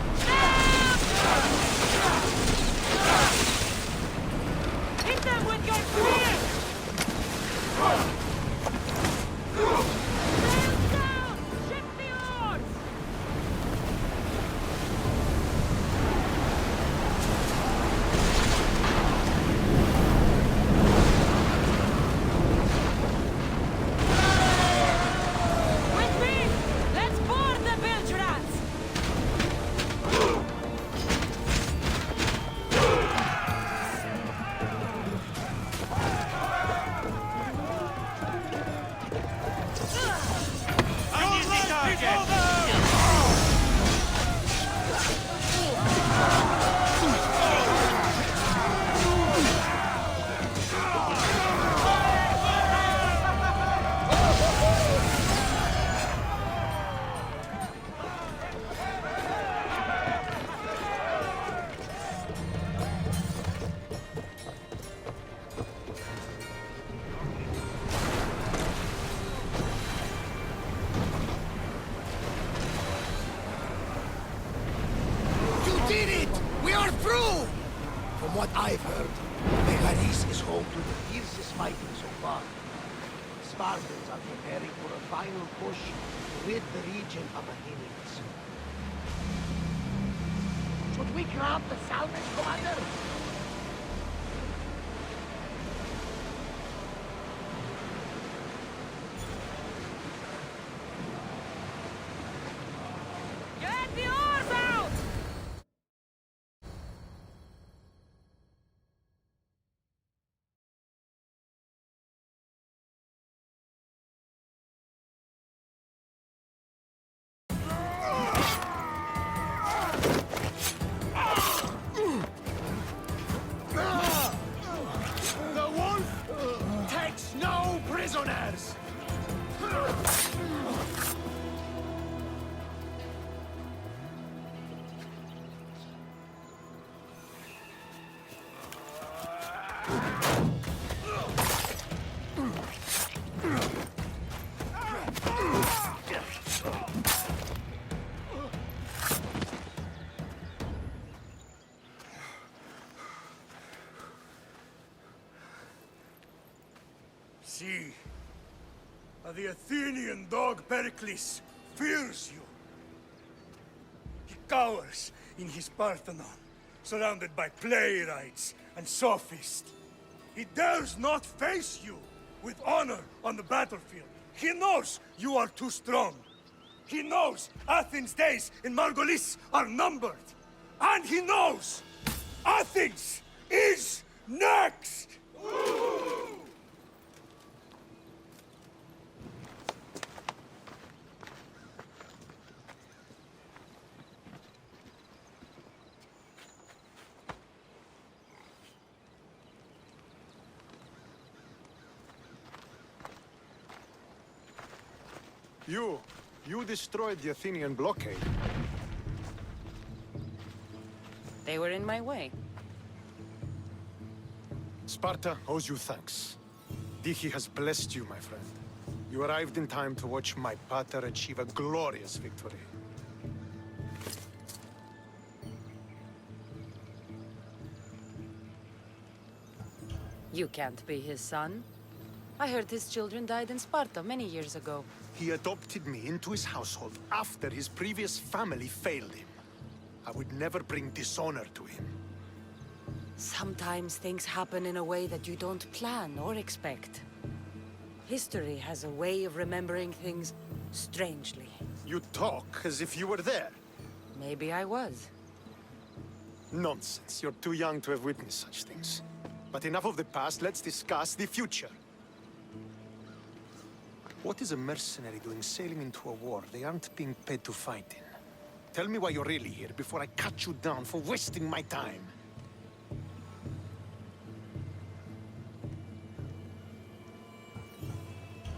Hit them with your spear! Sails down! Shift the oars! With me! Let's board the bilge rats! You did it! We are through! From what I've heard, Megaris is home to the fiercest fighting so far. Spartans are preparing for a final push to rid the region of Athenians. Should we grab the salvage, Commander? Get the oars out! The wolf takes no prisoners! See, the Athenian dog Pericles fears you. He cowers in his Parthenon, surrounded by playwrights and sophists. He dares not face you with honor on the battlefield. He knows you are too strong. He knows Athens' days in Margolis are numbered. And he knows Athens is next! You destroyed the Athenian blockade. They were in my way. Sparta owes you thanks. Diki has blessed you, my friend. You arrived in time to watch my pater achieve a glorious victory. You can't be his son. I heard his children died in Sparta many years ago. He adopted me into his household after his previous family failed him. I would never bring dishonor to him. Sometimes things happen in a way that you don't plan or expect. History has a way of remembering things strangely. You talk as if you were there. Maybe I was. Nonsense. You're too young to have witnessed such things. But enough of the past, let's discuss the future. What is a mercenary doing sailing into a war they aren't being paid to fight in? Tell me why you're really here before I cut you down for wasting my time.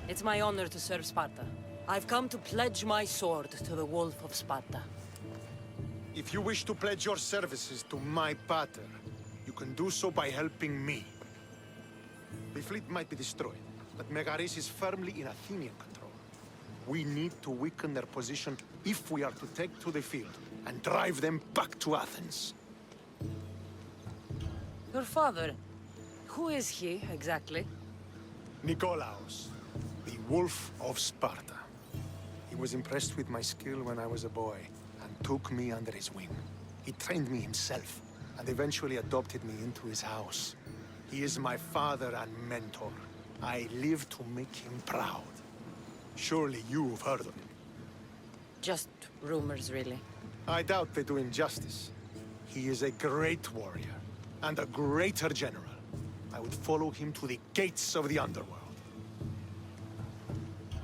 It's my honor to serve Sparta. I've come to pledge my sword to the Wolf of Sparta. If you wish to pledge your services to my pater, you can do so by helping me. The fleet might be destroyed, but Megaris is firmly in Athenian control. We need to weaken their position if we are to take to the field and drive them back to Athens. Your father, who is he, exactly? Nikolaos, the Wolf of Sparta. He was impressed with my skill when I was a boy, and took me under his wing. He trained me himself, and eventually adopted me into his house. He is my father and mentor. I live to make him proud. Surely you've heard of him. Just rumors, really. I doubt they do him justice. He is a great warrior, and a greater general. I would follow him to the gates of the underworld.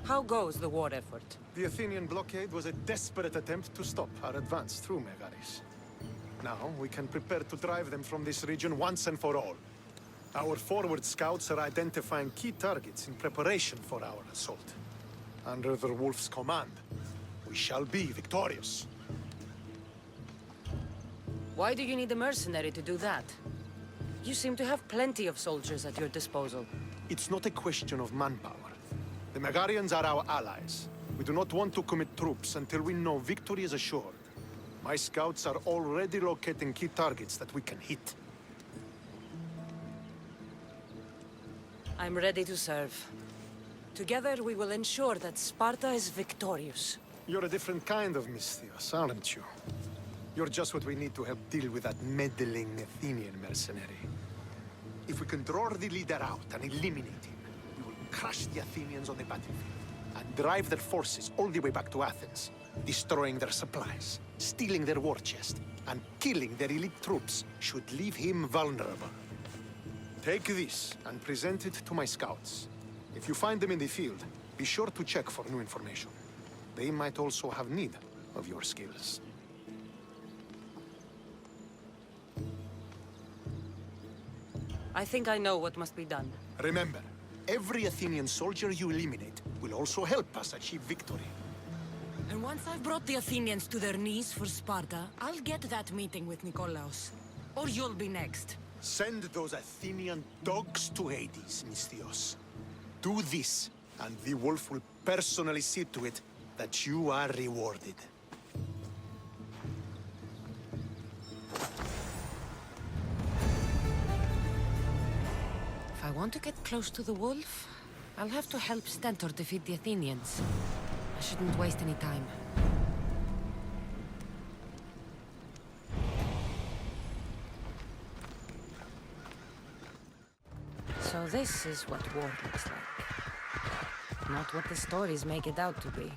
How goes the war effort? The Athenian blockade was a desperate attempt to stop our advance through Megaris. Now, we can prepare to drive them from this region once and for all. Our forward scouts are identifying key targets in preparation for our assault. Under the Wolf's command, we shall be victorious. Why do you need a mercenary to do that? You seem to have plenty of soldiers at your disposal. It's not a question of manpower. The Megarians are our allies. We do not want to commit troops until we know victory is assured. My scouts are already locating key targets that we can hit. I'm ready to serve. Together we will ensure that Sparta is victorious. You're a different kind of Misthios, aren't you? You're just what we need to help deal with that meddling Athenian mercenary. If we can draw the leader out and eliminate him, we will crush the Athenians on the battlefield and drive their forces all the way back to Athens, destroying their supplies, stealing their war chest, and killing their elite troops should leave him vulnerable. Take this and present it to my scouts. If you find them in the field, be sure to check for new information. They might also have need of your skills. I think I know what must be done. Remember, every Athenian soldier you eliminate will also help us achieve victory. And once I've brought the Athenians to their knees for Sparta, I'll get that meeting with Nikolaos. Or you'll be next. Send those Athenian dogs to Hades, Misthios. Do this, and the Wolf will personally see to it that you are rewarded. If I want to get close to the wolf, I'll have to help Stentor defeat the Athenians. I shouldn't waste any time. So this is what war looks like. Not what the stories make it out to be.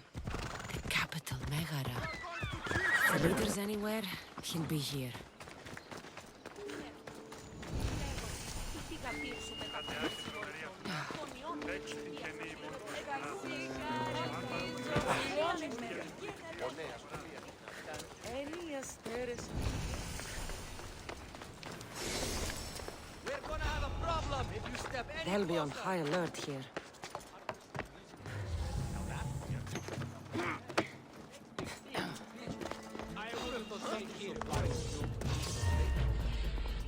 The capital, Megara. If the leader's anywhere, he'll be here. We're gonna have a problem if you step any They'll be on high alert here.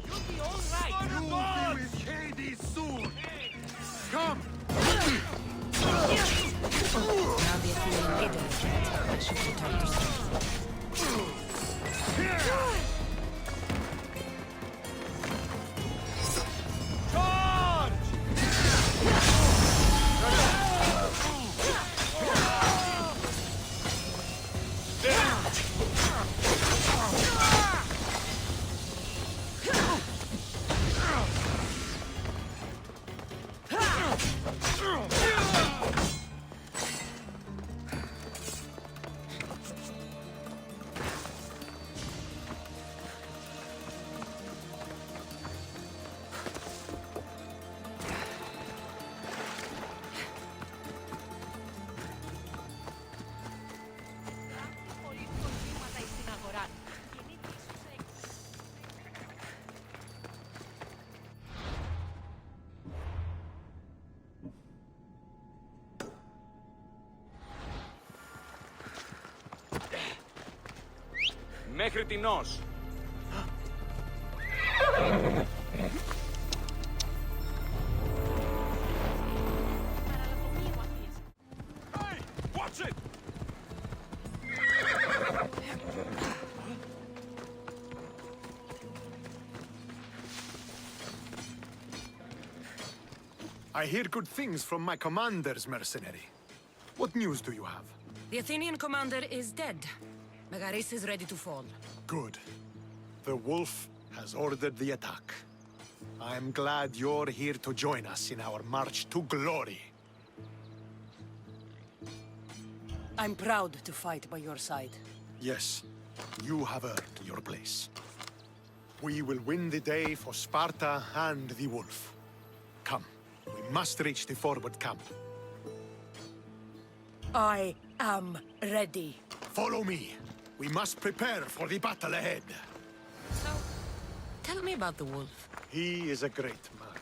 You'll be all right. You'll be with Hades soon! Come! Now the Athenian leader is dead. I should return to strength. Charge! Μέχρι τινός. Hey, watch it! I hear good things from my commanders, mercenary. What news do you have? The Athenian commander is dead. Megaris is ready to fall. Good. The wolf has ordered the attack. I'm glad you're here to join us in our march to glory. I'm proud to fight by your side. Yes, you have earned your place. We will win the day for Sparta and the wolf. Come, we must reach the forward camp. I am ready. Follow me. We must prepare for the battle ahead. So, tell me about the wolf. He is a great man.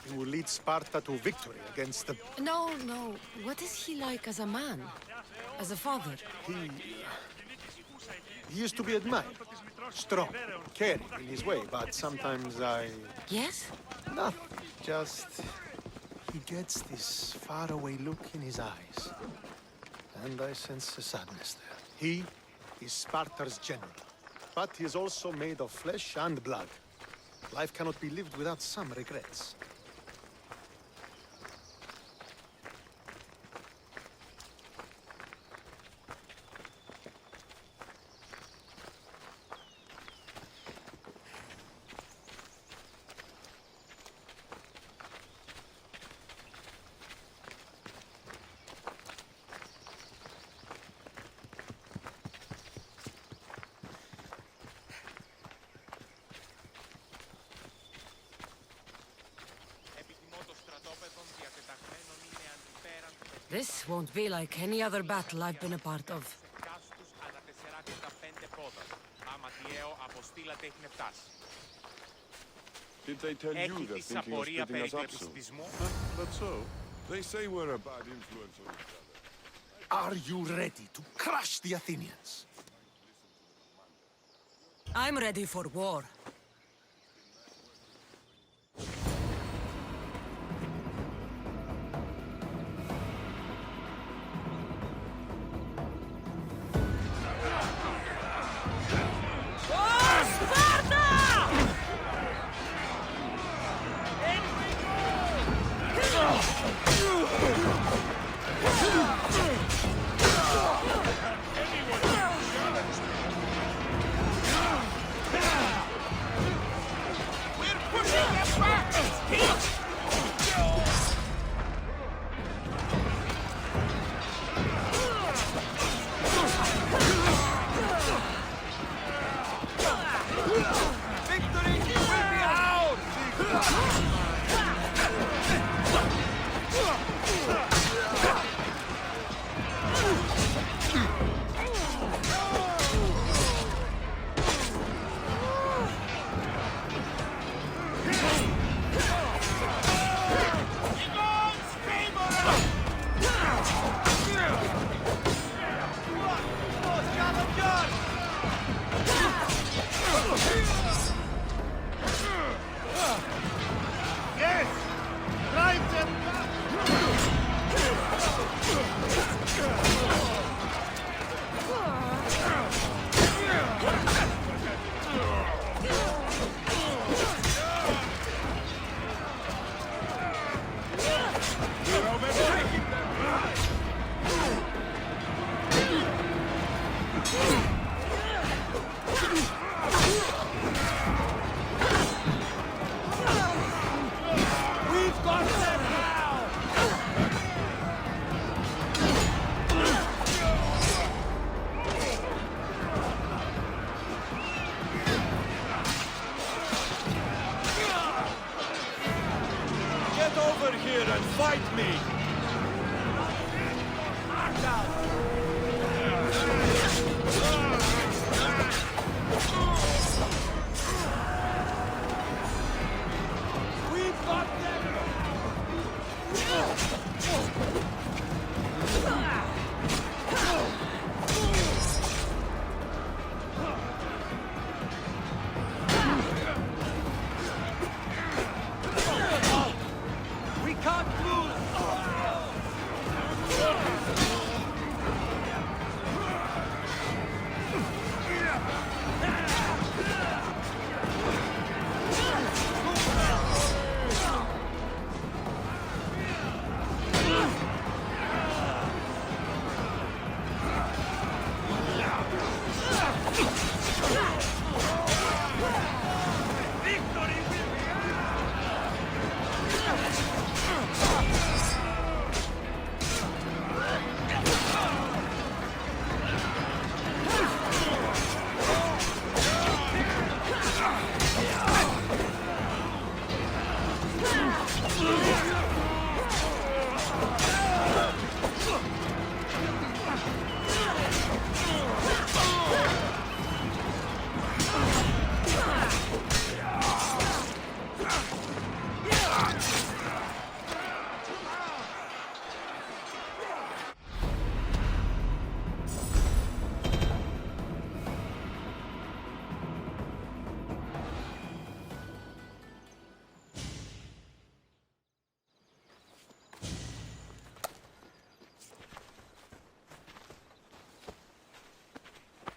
He will lead Sparta to victory against the... No. What is he like as a man? As a father? He used to be admired. Strong, caring in his way, but sometimes I... Yes? Nothing. Just... He gets this faraway look in his eyes. And I sense a sadness there. He is Sparta's general. But he is also made of flesh and blood. Life cannot be lived without some regrets. This won't be like any other battle I've been a part of. Did they tell you they're thinking of splitting us up soon? That's so. They say we're a bad influence on each other. Are you ready to crush the Athenians? I'm ready for war.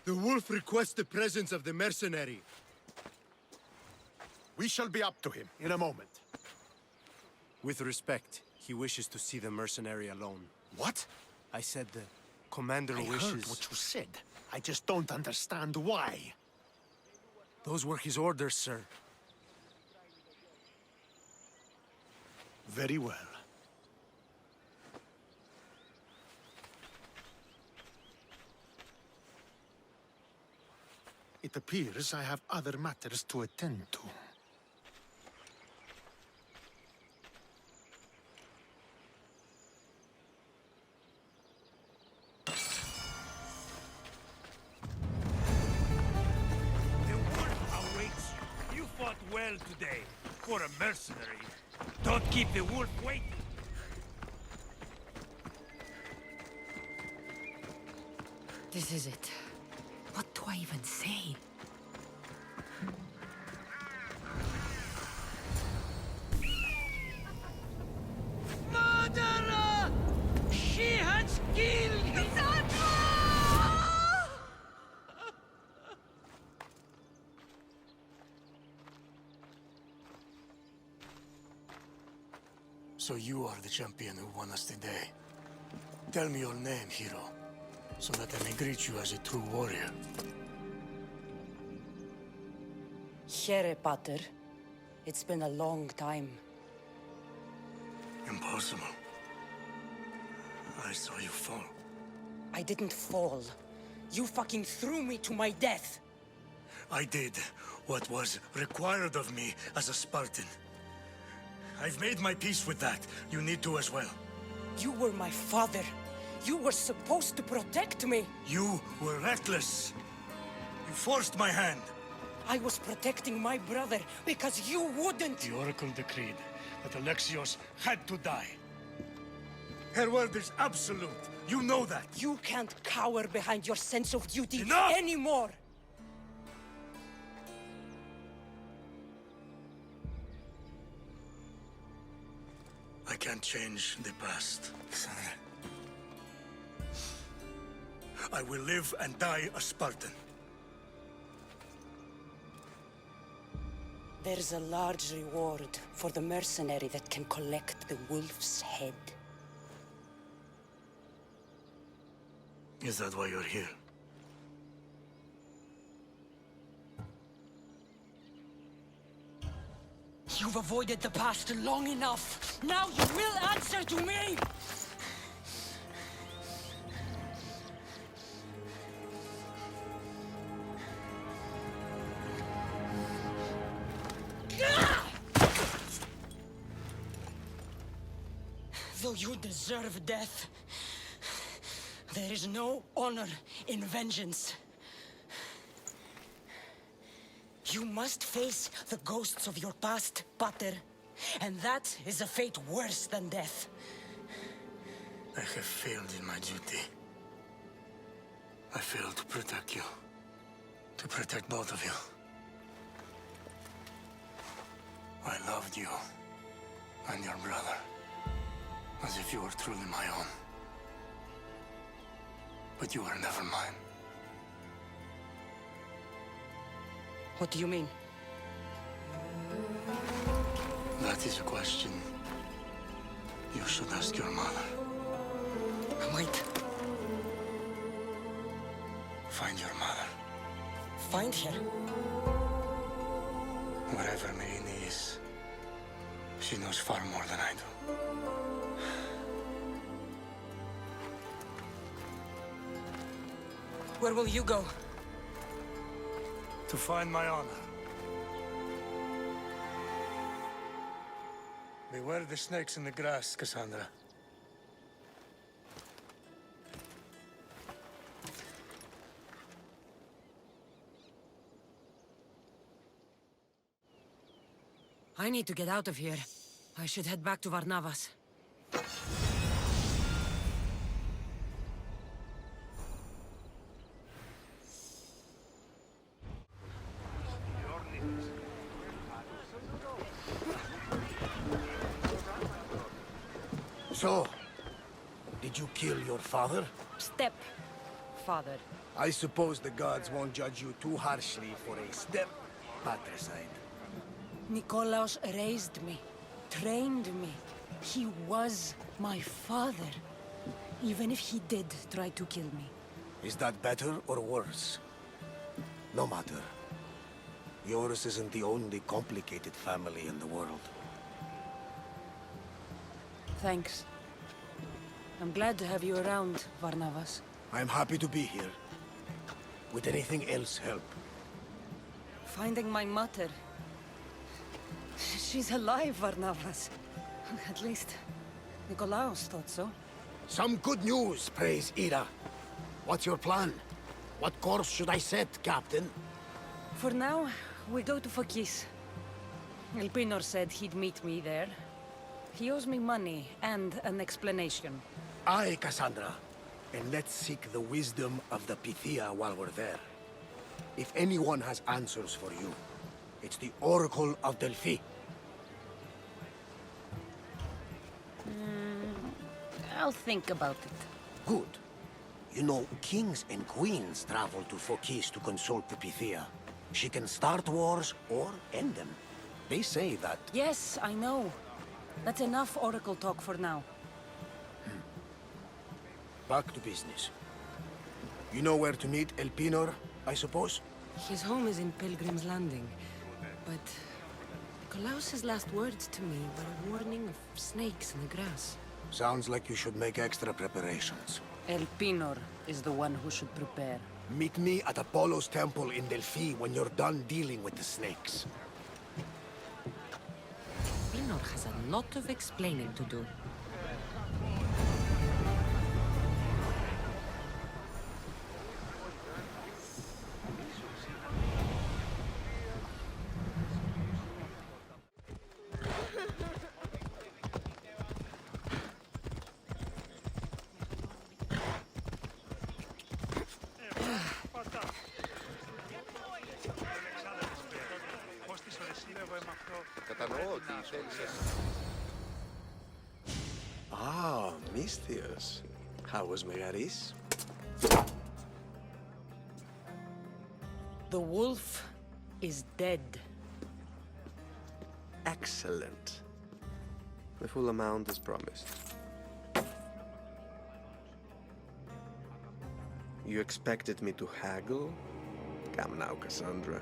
The wolf requests the presence of the mercenary. We shall be up to him in a moment. With respect, he wishes to see the mercenary alone. What? I said the commander I wishes... heard what you said. I just don't understand why. Those were his orders, sir. Very well. It appears I have other matters to attend to. The wolf awaits you. You fought well today. For a mercenary. Don't keep the wolf waiting. This is it. What do I even say? Murderer! She has killed Cassandra! So you are the champion who won us today. Tell me your name, hero, so that I may greet you as a true warrior. Here, Pater. It's been a long time. Impossible. I saw you fall. I didn't fall. You fucking threw me to my death. I did what was required of me as a Spartan. I've made my peace with that. You need to as well. You were my father. You were supposed to protect me. You were reckless. You forced my hand. I was protecting my brother because you wouldn't. The Oracle decreed that Alexios had to die. Her word is absolute. You know that. You can't cower behind your sense of duty anymore. I can't change the past, Sandra. I will live and die a Spartan. There's a large reward for the mercenary that can collect the wolf's head. Is that why you're here? You've avoided the past long enough. Now you will answer to me! Though you deserve death, there is no honor in vengeance. You must face the ghosts of your past, Pater. And that is a fate worse than death. I have failed in my duty. I failed to protect you. To protect both of you. I loved you and your brother. if you were truly my own. But you are never mine. What do you mean? That is a question you should ask your mother. Wait. Find your mother. Find her? Wherever Merini is, she knows far more than I do. Where will you go? To find my honor. Beware the snakes in the grass, Cassandra. I need to get out of here. I should head back to Varnavas. So, did you kill your father? Step, father. I suppose the gods won't judge you too harshly for a step patricide. Nikolaos raised me, trained me. He was my father. Even if he did try to kill me. Is that better or worse? No matter. Yours isn't the only complicated family in the world. Thanks. I'm glad to have you around, Varnavas. I'm happy to be here. Would anything else help? Finding my mother. She's alive, Varnavas. At least, Nikolaos thought so. Some good news, praise Ira. What's your plan? What course should I set, Captain? For now, we go to Phokis. Elpinor said he'd meet me there. He owes me money and an explanation. Aye, Cassandra. And let's seek the wisdom of the Pythia while we're there. If anyone has answers for you, it's the Oracle of Delphi. I'll think about it. Good. You know, kings and queens travel to Phokis to consult the Pythia. She can start wars or end them. They say that... Yes, I know. That's enough oracle talk for now. Back to business. You know where to meet Elpinor, I suppose? His home is in Pilgrim's Landing, but Nikolaos' last words to me were a warning of snakes in the grass. Sounds like you should make extra preparations. Elpinor is the one who should prepare. Meet me at Apollo's temple in Delphi when you're done dealing with the snakes. Elpinor has a lot of explaining to do. Ah, Misthios. How was Megaris? The wolf is dead. Excellent. The full amount is promised. You expected me to haggle? Come now, Cassandra.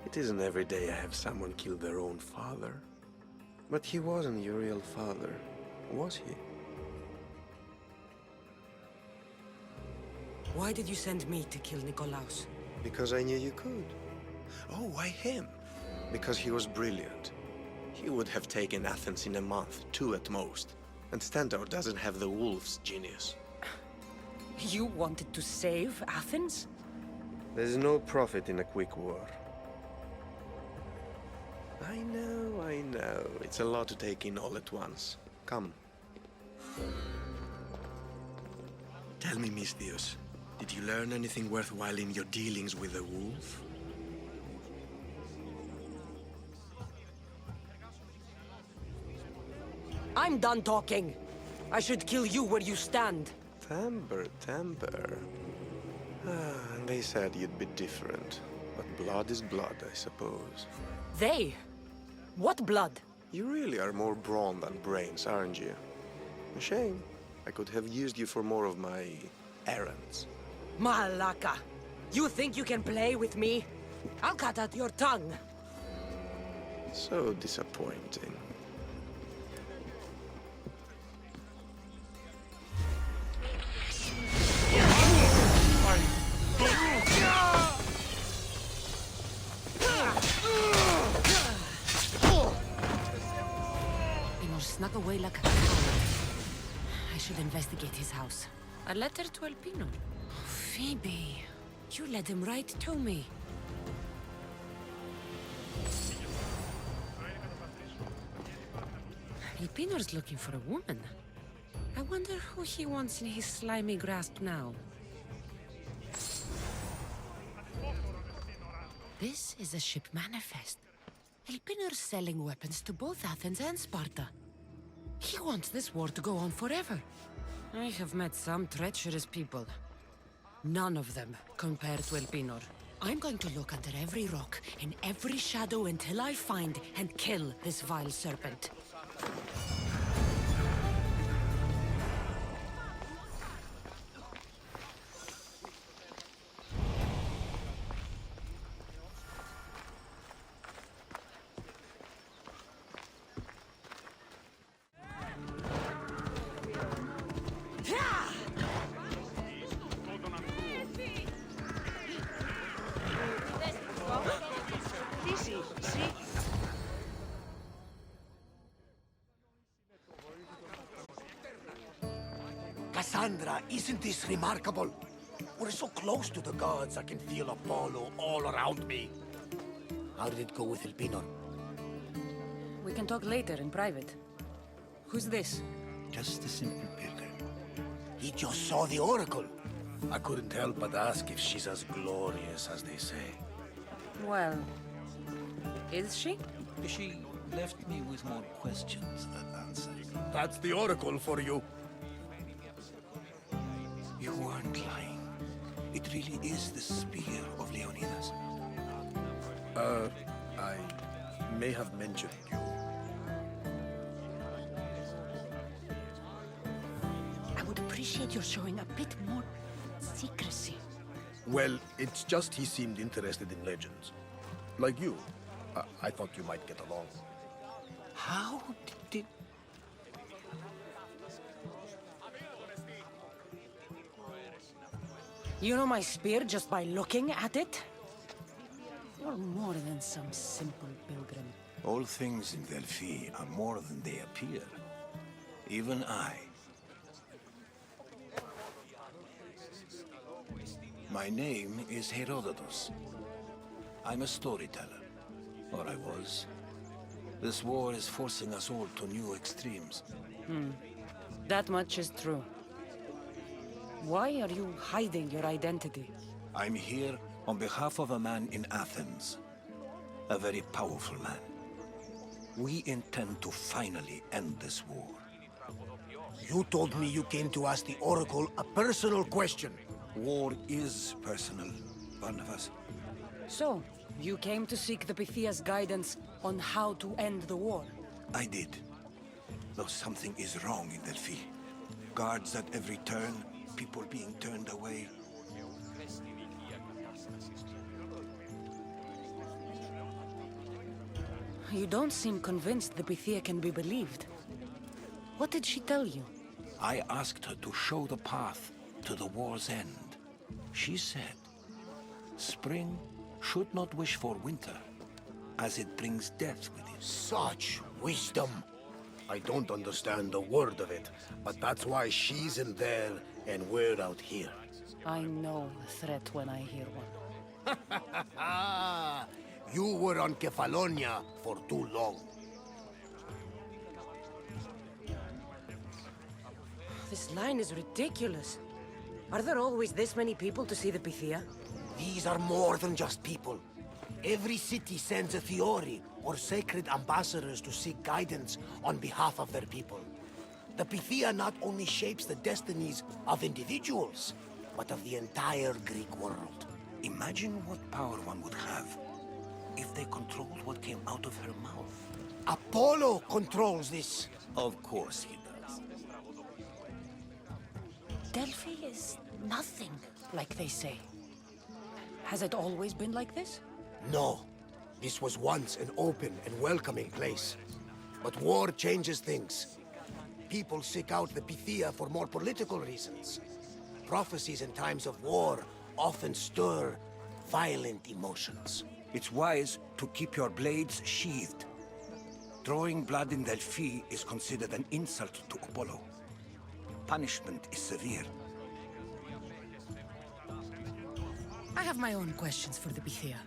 It isn't every day I have someone kill their own father. But he wasn't your real father, was he? Why did you send me to kill Nikolaos? Because I knew you could. Oh, why him? Because he was brilliant. He would have taken Athens in a month, 2 at most. And Stentor doesn't have the wolf's genius. You wanted to save Athens? There's no profit in a quick war. I know. It's a lot to take in all at once. Come. Tell me, Misthios, did you learn anything worthwhile in your dealings with the wolf? I'm done talking. I should kill you where you stand. Temper, temper. They said you'd be different. But blood is blood, I suppose. They? What blood? You really are more brawn than brains, aren't you? A shame. I could have used you for more of my errands. Malaka! You think you can play with me? I'll cut out your tongue. So disappointing. Snuck away like a coward. I should investigate his house. A letter to Alpino. Oh, Phoebe, you led him right to me. Alpino's looking for a woman. I wonder who he wants in his slimy grasp now. This is a ship manifest. Elpinor's selling weapons to both Athens and Sparta. He wants this war to go on forever. I have met some treacherous people. None of them compare to Elpinor. I'm going to look under every rock, in every shadow until I find and kill this vile serpent. Cassandra, isn't this remarkable? We're so close to the gods, I can feel Apollo all around me. How did it go with Elpinor? We can talk later in private. Who's this? Just a simple pilgrim. He just saw the oracle. I couldn't help but ask if she's as glorious as they say. Well, is she? She left me with more questions than answers. That's the oracle for you. You weren't lying. It really is the spear of Leonidas. I may have mentioned you. I would appreciate your showing a bit more secrecy. Well, it's just he seemed interested in legends. Like you. I thought you might get along. How did... You know my spear just by looking at it? You're more than some simple pilgrim. All things in Delphi are more than they appear. Even I. My name is Herodotus. I'm a storyteller. Or I was. This war is forcing us all to new extremes. That much is true. Why are you hiding your identity? I'm here on behalf of a man in Athens. A very powerful man. We intend to finally end this war. You told me you came to ask the oracle a personal question. War is personal, Barnabas. So, you came to seek the Pythia's guidance on how to end the war? I did. Though something is wrong in Delphi. Guards at every turn, people being turned away. You don't seem convinced the Pythia can be believed. What did she tell you? I asked her to show the path to the war's end. She said, spring should not wish for winter, as it brings death with it. Such wisdom! I don't understand a word of it, but that's why she's in there and we're out here. I know a threat when I hear one. You were on Kefalonia for too long. This line is ridiculous. Are there always this many people to see the Pythia? These are more than just people. Every city sends a Fiori or sacred ambassadors to seek guidance on behalf of their people. The Pythia not only shapes the destinies of individuals, but of the entire Greek world. Imagine what power one would have if they controlled what came out of her mouth. Apollo controls this. Of course he does. Delphi is nothing, like they say. Has it always been like this? No. This was once an open and welcoming place. But war changes things. People seek out the Pythia for more political reasons. Prophecies in times of war often stir violent emotions. It's wise to keep your blades sheathed. Drawing blood in Delphi is considered an insult to Apollo. Punishment is severe. I have my own questions for the Pythia.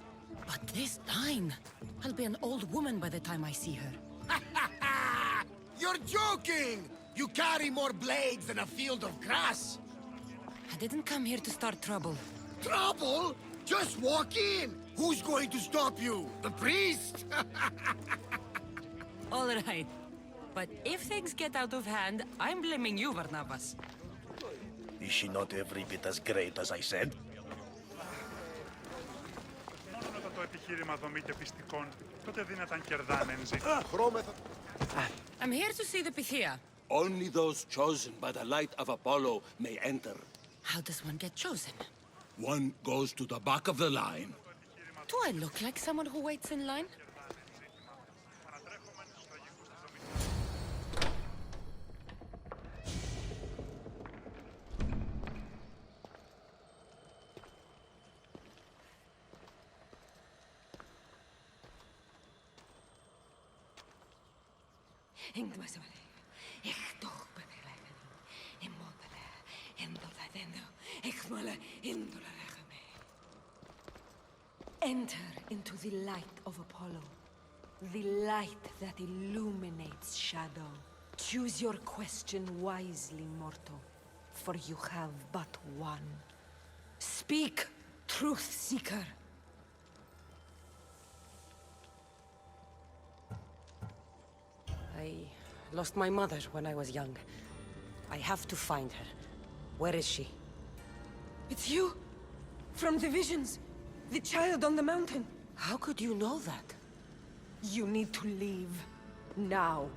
But this line, I'll be an old woman by the time I see her. You're joking! You carry more blades than a field of grass! I didn't come here to start trouble. Trouble? Just walk in! Who's going to stop you? The priest? All right. But if things get out of hand, I'm blaming you, Barnabas. Is she not every bit as great as I said? Το επιχείρημα δομή και πιστικών, τότε δυνατάν κερδάνε εν ζήτη. I'm here to see the Pythia. Only those chosen by the light of Apollo may enter. How does one get chosen? One goes to the back of the line. Do I look like someone who waits in line? Enter into the light of Apollo, the light that illuminates shadow. Choose your question wisely, mortal, for you have but one. Speak, truth seeker. I lost my mother when I was young. I have to find her. Where is she? It's you! From the visions! The child on the mountain! How could you know that? You need to leave. Now.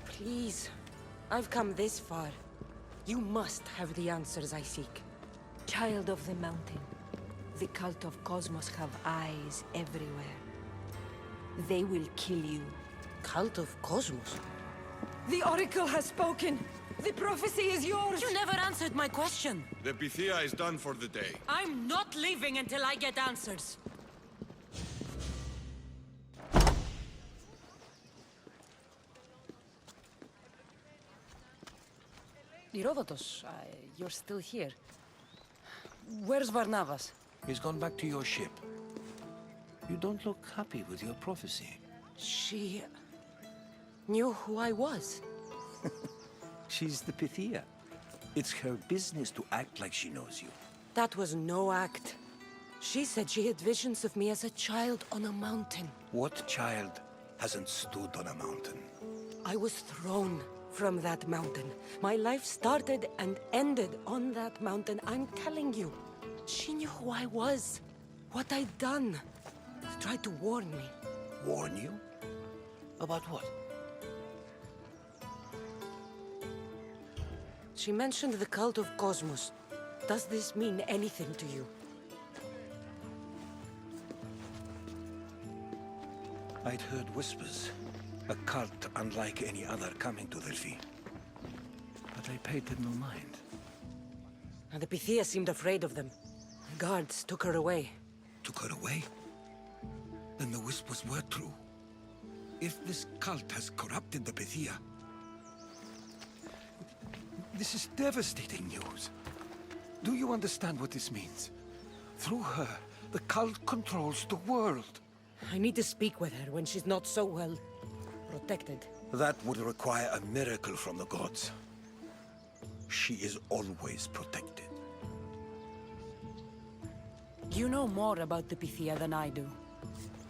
Please. I've come this far. You must have the answers I seek. Child of the mountain. The cult of Cosmos have eyes everywhere. They will kill you. Cult of Cosmos? The Oracle has spoken! The prophecy is yours! You never answered my question! The Pythia is done for the day. I'm not leaving until I get answers! Herodotus, you're still here. Where's Barnabas? He's gone back to your ship. You don't look happy with your prophecy. She knew who I was. She's the Pythia. It's her business to act like she knows you. That was no act. She said she had visions of me as a child on a mountain. What child hasn't stood on a mountain? I was thrown from that mountain. My life started and ended on that mountain. I'm telling you. She knew who I was. What I'd done. She tried to warn me. Warn you? About what? She mentioned the cult of Cosmos. Does this mean anything to you? I'd heard whispers. A cult unlike any other coming to Delphi. But I paid them no mind. And the Pythia seemed afraid of them. Guards took her away. Took her away? Then the whispers were true. If this cult has corrupted the Pythia... This is devastating news. Do you understand what this means? Through her, the cult controls the world. I need to speak with her when she's not so well protected. That would require a miracle from the gods. She is always protected. You know more about the Pythia than I do.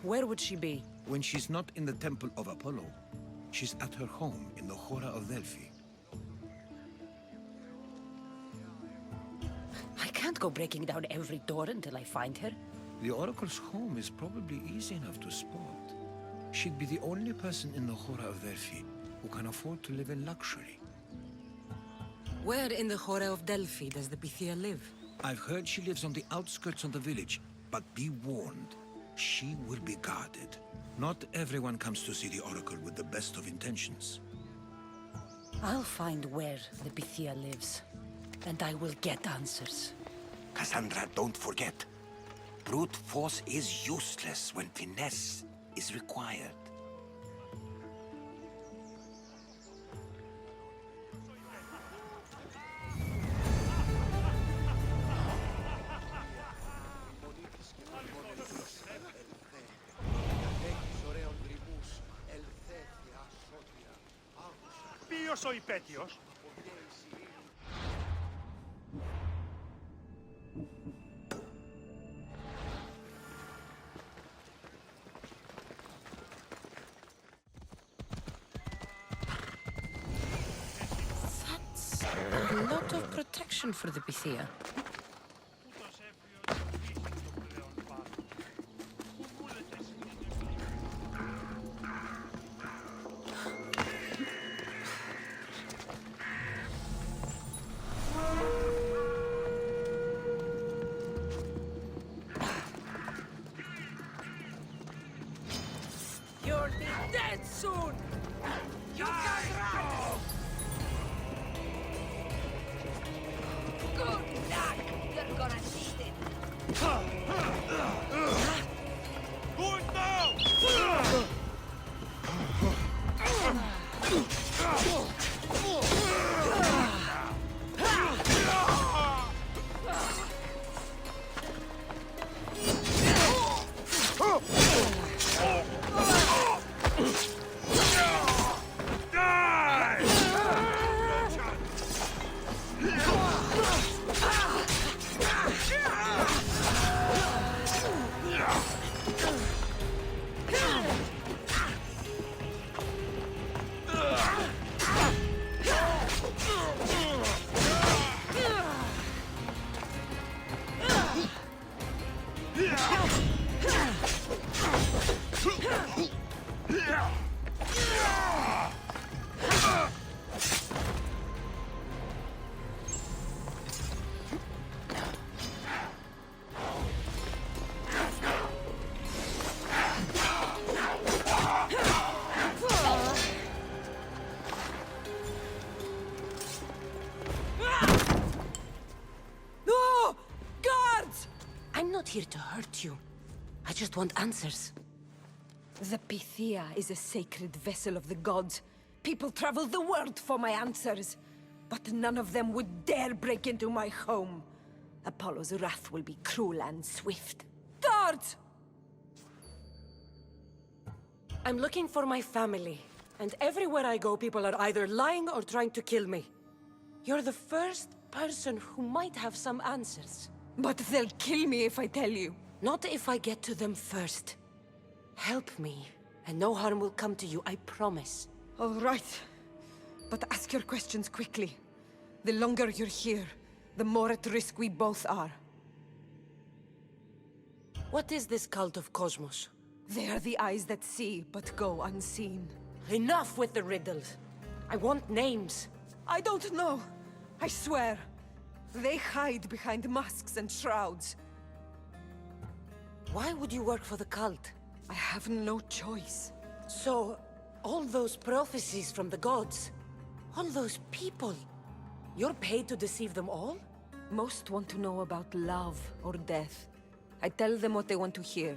Where would she be? When she's not in the temple of Apollo, she's at her home in the Hora of Delphi. I can't go breaking down every door until I find her. The Oracle's home is probably easy enough to spot. She'd be the only person in the Hora of Delphi who can afford to live in luxury. Where in the Hora of Delphi does the Pythia live? I've heard she lives on the outskirts of the village, but be warned, she will be guarded. Not everyone comes to see the Oracle with the best of intentions. I'll find where the Pythia lives, and I will get answers. Cassandra, don't forget. Brute force is useless when finesse is required. Ποιος ο υπέτειος? That's a lot of protection for the Pythia. You'll be dead soon! You can run! Good luck! You're gonna need it! Going down! No! Guards! I'm not here to hurt you. I just want answers. The Pythia is a sacred vessel of the gods. People travel the world for my answers. But none of them would dare break into my home. Apollo's wrath will be cruel and swift. Guards! I'm looking for my family. And everywhere I go, people are either lying or trying to kill me. You're the first person who might have some answers. But they'll kill me if I tell you. Not if I get to them first. Help me, and no harm will come to you, I promise. All right. But ask your questions quickly. The longer you're here, the more at risk we both are. What is this cult of Cosmos? They are the eyes that see, but go unseen. Enough with the riddles. I want names. I don't know. I swear. They hide behind masks and shrouds. Why would you work for the cult? I have no choice. So, all those prophecies from the gods, all those people, you're paid to deceive them all? Most want to know about love or death. I tell them what they want to hear.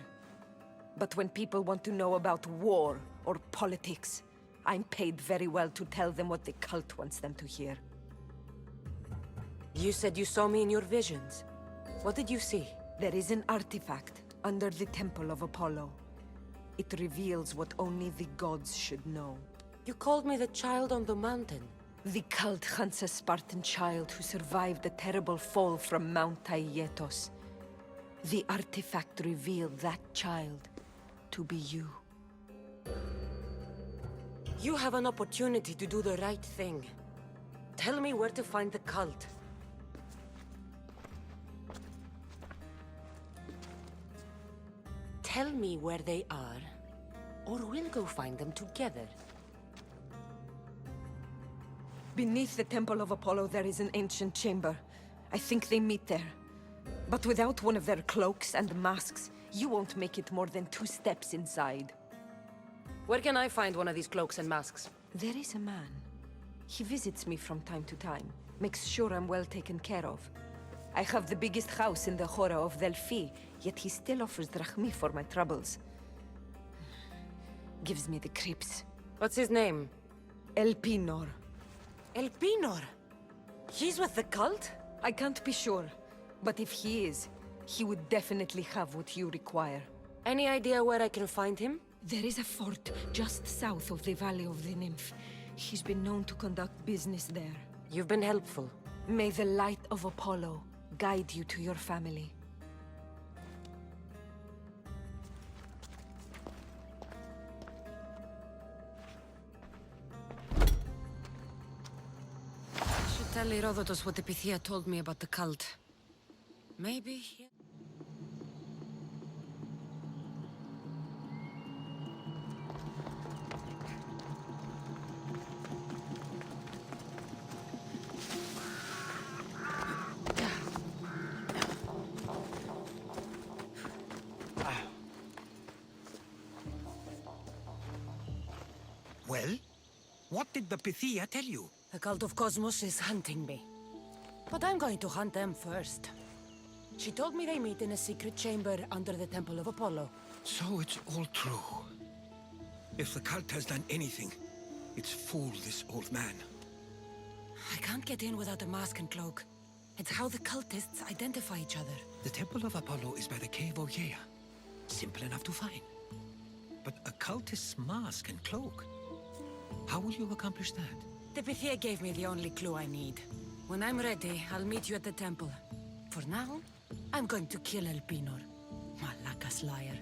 But when people want to know about war or politics, I'm paid very well to tell them what the cult wants them to hear. You said you saw me in your visions. What did you see? There is an artifact under the Temple of Apollo. It reveals what only the gods should know. You called me the child on the mountain. The cult hunts a Spartan child who survived the terrible fall from Mount Aietos. The artifact revealed that child to be you. You have an opportunity to do the right thing. Tell me where to find the cult. tell me where they are, or we'll go find them together. Beneath the Temple of Apollo, there is an ancient chamber. I think they meet there. But without one of their cloaks and masks, you won't make it more than 2 steps inside. Where can I find one of these cloaks and masks? There is a man. He visits me from time to time, makes sure I'm well taken care of. I have the biggest house in the Hora of Delphi, yet he still offers drachmi for my troubles. Gives me the creeps. What's his name? Elpinor. Elpinor? He's with the cult? I can't be sure, but if he is, he would definitely have what you require. Any idea where I can find him? There is a fort just south of the Valley of the Nymph. He's been known to conduct business there. You've been helpful. May the light of Apollo guide you to your family. I should tell Herodotus what the Pythia told me about the cult. Maybe he... Well? What did the Pythia tell you? The cult of Cosmos is hunting me. But I'm going to hunt them first. She told me they meet in a secret chamber under the Temple of Apollo. So it's all true. If the cult has done anything, it's fooled this old man. I can't get in without a mask and cloak. It's how the cultists identify each other. The Temple of Apollo is by the Cave of Yea. Simple enough to find. But a cultist's mask and cloak? How will you accomplish that? The Pythia gave me the only clue I need. When I'm ready, I'll meet you at the temple. For now, I'm going to kill Elpinor. Malakas liar.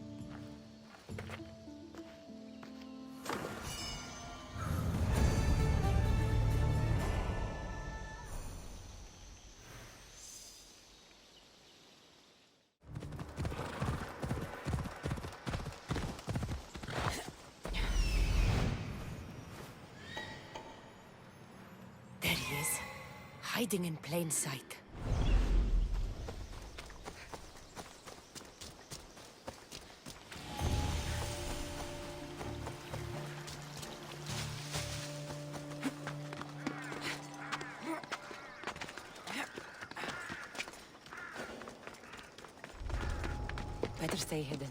There he is, hiding in plain sight. Better stay hidden.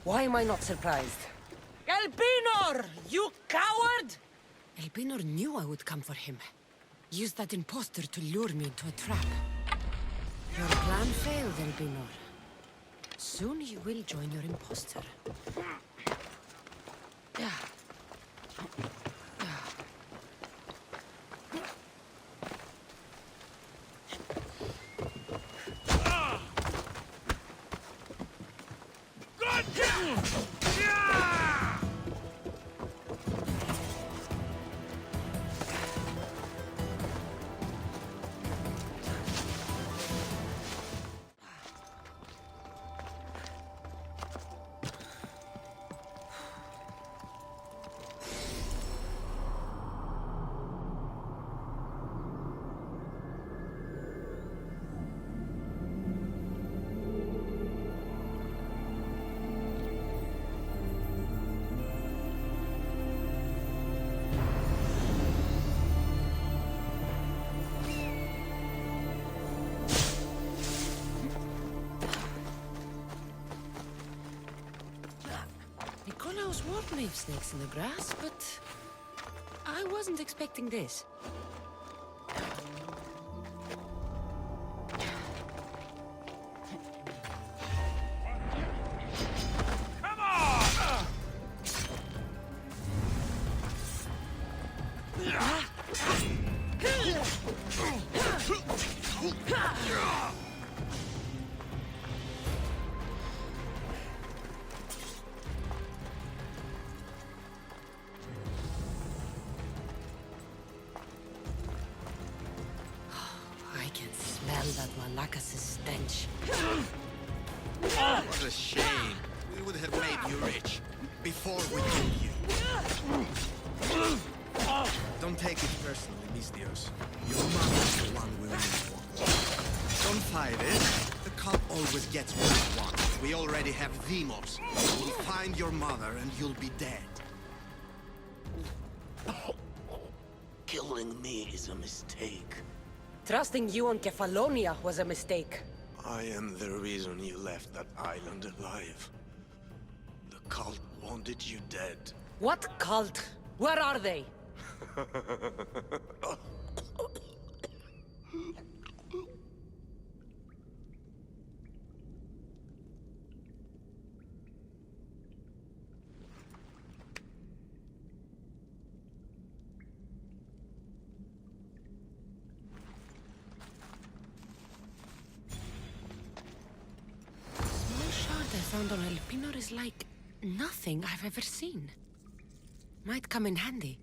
Why am I not surprised? Elpinor! You coward! Elpinor knew I would come for him. Used that imposter to lure me into a trap. Your plan failed, Elpinor. Soon you will join your imposter. those wart-leaf snakes in the grass, but I wasn't expecting this. I can smell that Malakas's stench. What a shame. We would have made you rich before we killed you. Don't take it personally, Mistios. Your mother's the one we really want. Don't fight it. The cult always gets what it wants. We already have Demos. We'll find your mother and you'll be dead. Killing me is a mistake. Trusting you on Kefalonia was a mistake. I am the reason you left that island alive. The cult wanted you dead. What cult? Where are they? Small shard I found on Elpinor is like nothing I've ever seen. Might come in handy.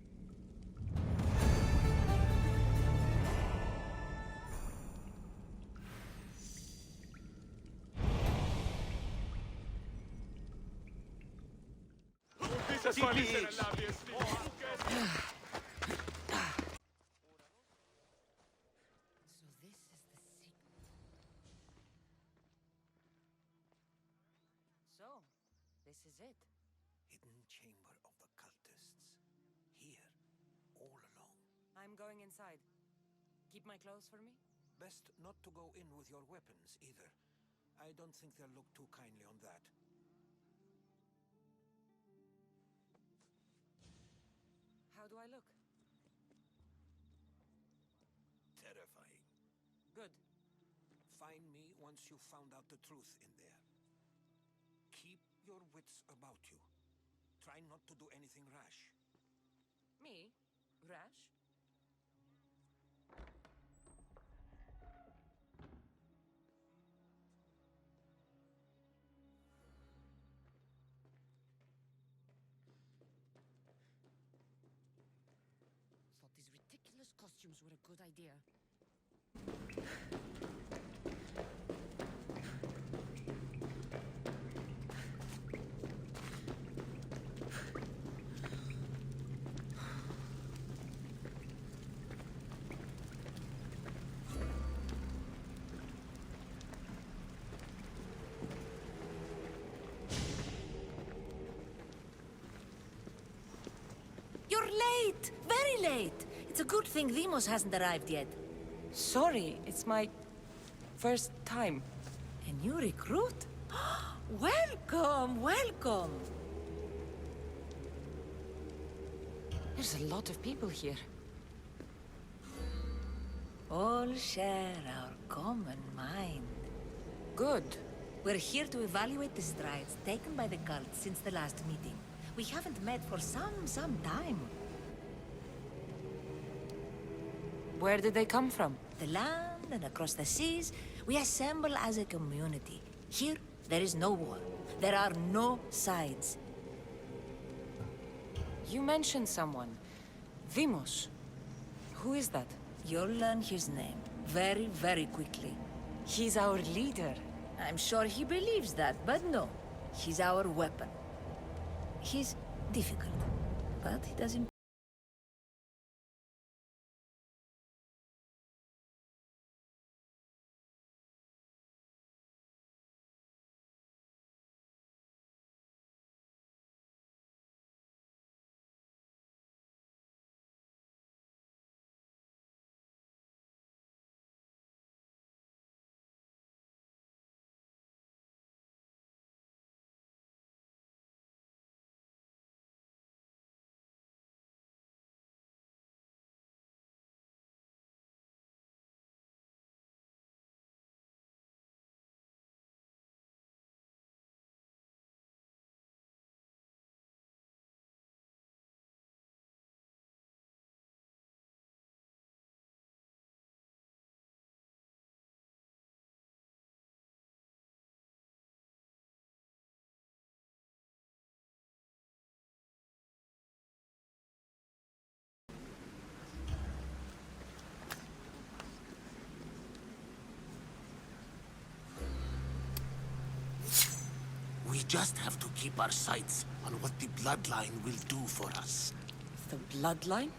So, this is it. Hidden chamber of the cultists. Here, all alone. I'm going inside. Keep my clothes for me? Best not to go in with your weapons, either. I don't think they'll look too kindly on that. How do I look? Terrifying. Good. Find me once you've found out the truth in there. Keep your wits about you. Try not to do anything rash. Me? Rash? Thought these ridiculous costumes were a good idea. You're late! Very late! It's a good thing Demos hasn't arrived yet. Sorry, it's my first time. A new recruit? Welcome, welcome! There's a lot of people here. All share our common mind. Good. We're here to evaluate the strides taken by the cult since the last meeting. We haven't met for some time. Where did they come from? The land and across the seas, we assemble as a community. Here, there is no war. There are no sides. You mentioned someone. Demos. Who is that? You'll learn his name very, very quickly. He's our leader. I'm sure he believes that, but no. He's our weapon. He's difficult, but he doesn't just have to keep our sights on what the bloodline will do for us. The bloodline?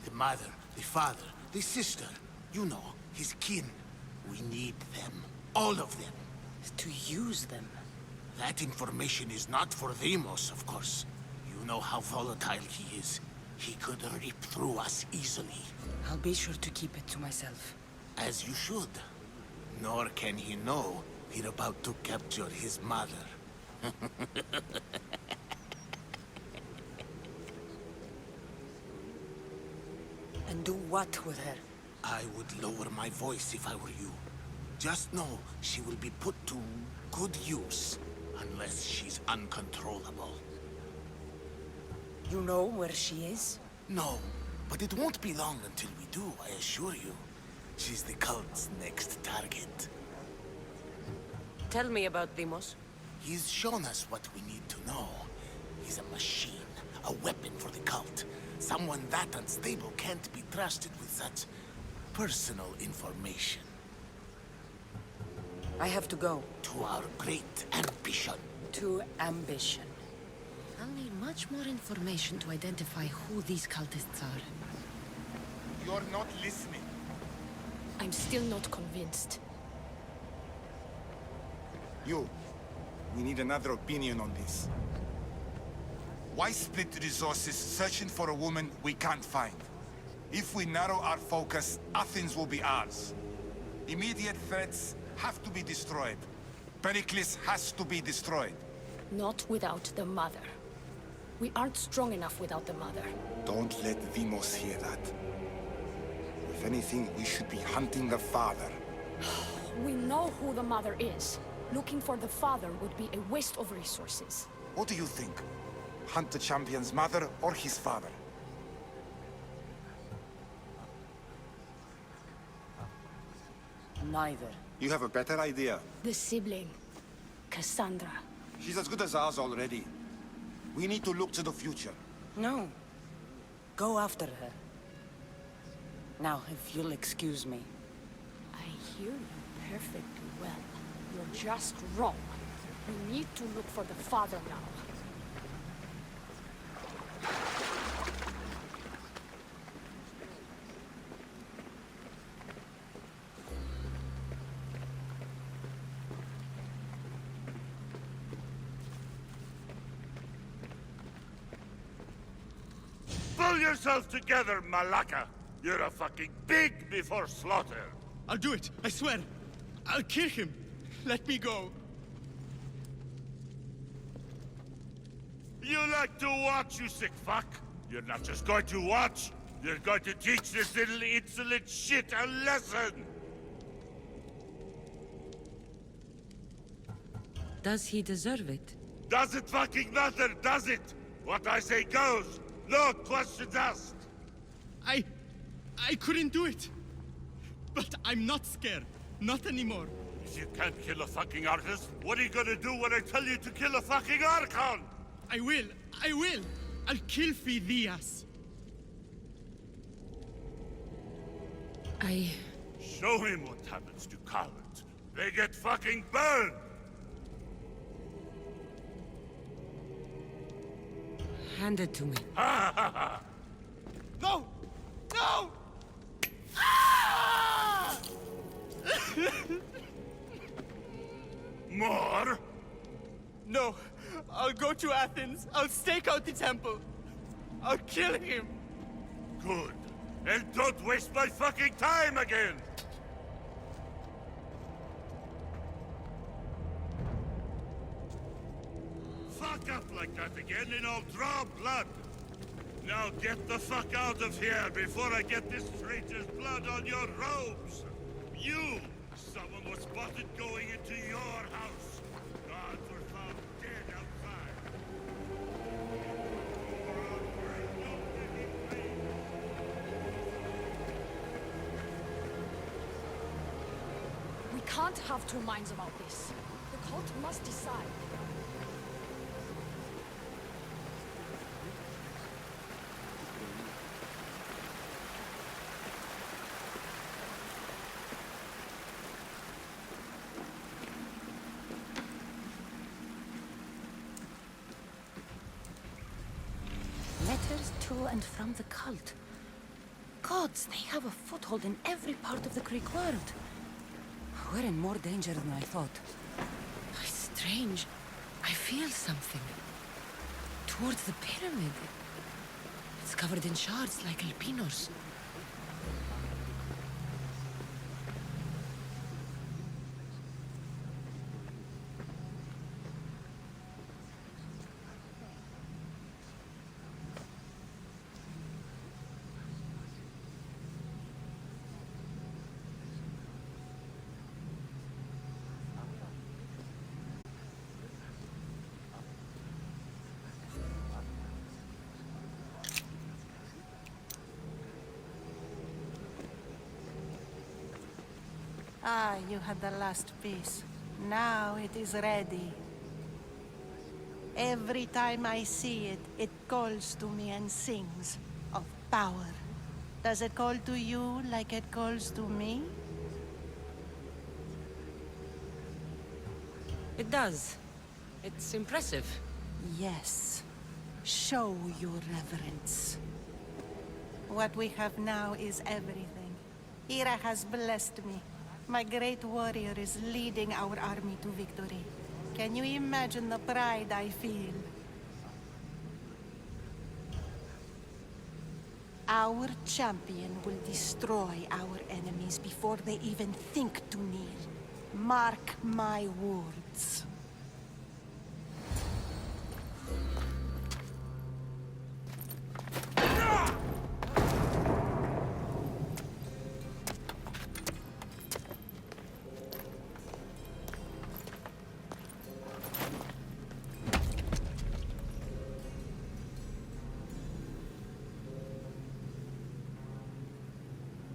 The mother, the father, the sister. You know, his kin. We need them. All of them. To use them? That information is not for Demos, of course. You know how volatile he is. He could rip through us easily. I'll be sure to keep it to myself. As you should. Nor can he know we're about to capture his mother. And do what with her? I would lower my voice if I were you. Just know she will be put to good use, unless she's uncontrollable. You know where she is? No, but it won't be long until we do, I assure you. She's the cult's next target. Tell me about Demos. He's shown us what we need to know. He's a machine, a weapon for the cult. Someone that unstable can't be trusted with such personal information. I have to go. To our great ambition. To ambition. I'll need much more information to identify who these cultists are. You're not listening. I'm still not convinced. You. We need another opinion on this. Why split resources searching for a woman we can't find? If we narrow our focus, Athens will be ours. Immediate threats have to be destroyed. Pericles has to be destroyed. Not without the mother. We aren't strong enough without the mother. Don't let Demos hear that. If anything, we should be hunting the father. We know who the mother is. Looking for the father would be a waste of resources. What do you think? Hunt the champion's mother or his father? Neither. You have a better idea. The sibling, Cassandra. She's as good as ours already. We need to look to the future. No. Go after her. Now, if you'll excuse me. I hear you perfectly well. You're just wrong. We need to look for the father now. Pull yourself together, Malaka! You're a fucking pig before slaughter! I'll do it, I swear! I'll kill him! Let me go! You like to watch, you sick fuck? You're not just going to watch, you're going to teach this little insolent shit a lesson! Does he deserve it? Does it fucking matter, does it? What I say goes! No questions asked! I couldn't do it! But I'm not scared. Not anymore. If you can't kill a fucking artist, what are you gonna do when I tell you to kill a fucking Archon? I will! I will! I'll kill Phidias! Show him what happens to cowards. They get fucking burned! Hand it to me. Ha ha ha! No! No! Ah! More? No. I'll go to Athens. I'll stake out the temple. I'll kill him. Good. And don't waste my fucking time again! Fuck up like that again and I'll draw blood! Now get the fuck out of here before I get this traitor's blood on your robes! You! Someone was spotted going into your house! Guards were found dead outside! We can't have two minds about this. The cult must decide. to and from the cult. Gods, they have a foothold in every part of the Greek world. We're in more danger than I thought. It's strange. I feel something. Towards the pyramid. It's covered in shards like alpinos. Ah, you had the last piece. Now it is ready. Every time I see it, it calls to me and sings of power. Does it call to you like it calls to me? It does. It's impressive. Yes. Show your reverence. What we have now is everything. Hira has blessed me. My great warrior is leading our army to victory. Can you imagine the pride I feel? Our champion will destroy our enemies before they even think to kneel. Mark my words.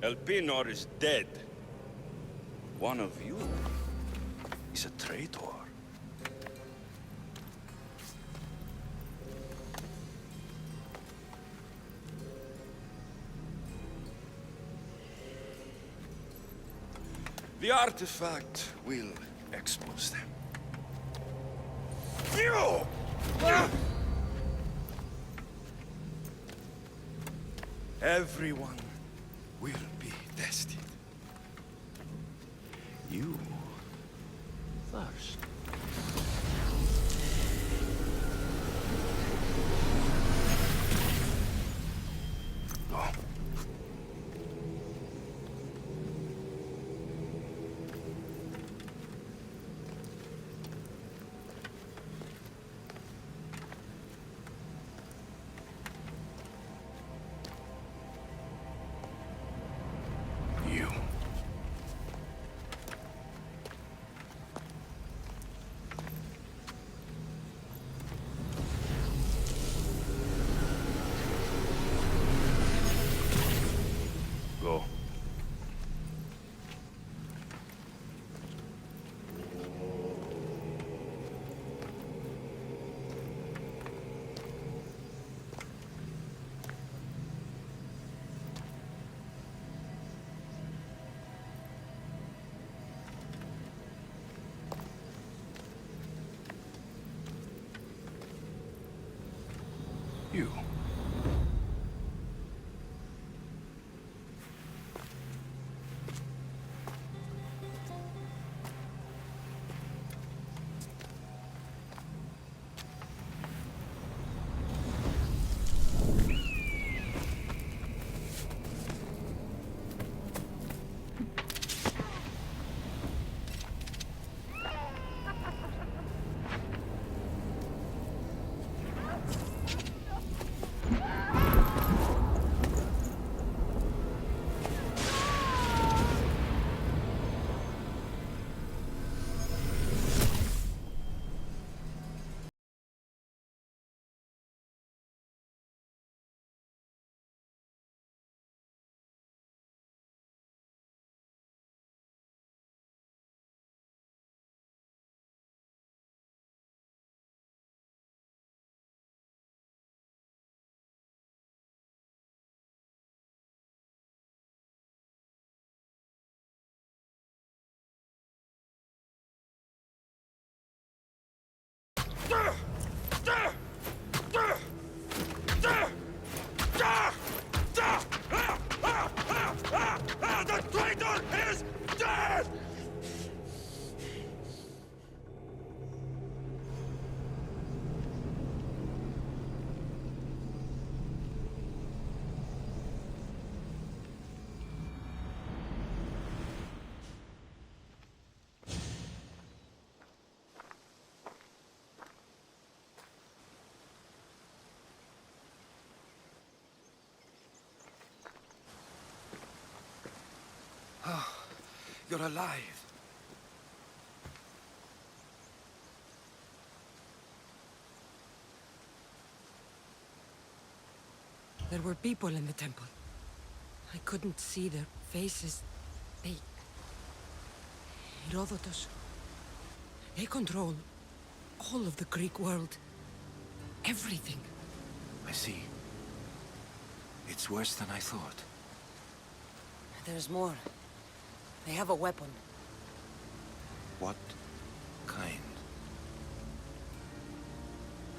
Elpinor is dead. One of you is a traitor. The artifact will expose them. You! Everyone will be tested. You first. Go. You. Go. You. You're alive. There were people in the temple. I couldn't see their faces. They... Herodotus. They control all of the Greek world. Everything. I see. It's worse than I thought. There's more. They have a weapon. What kind?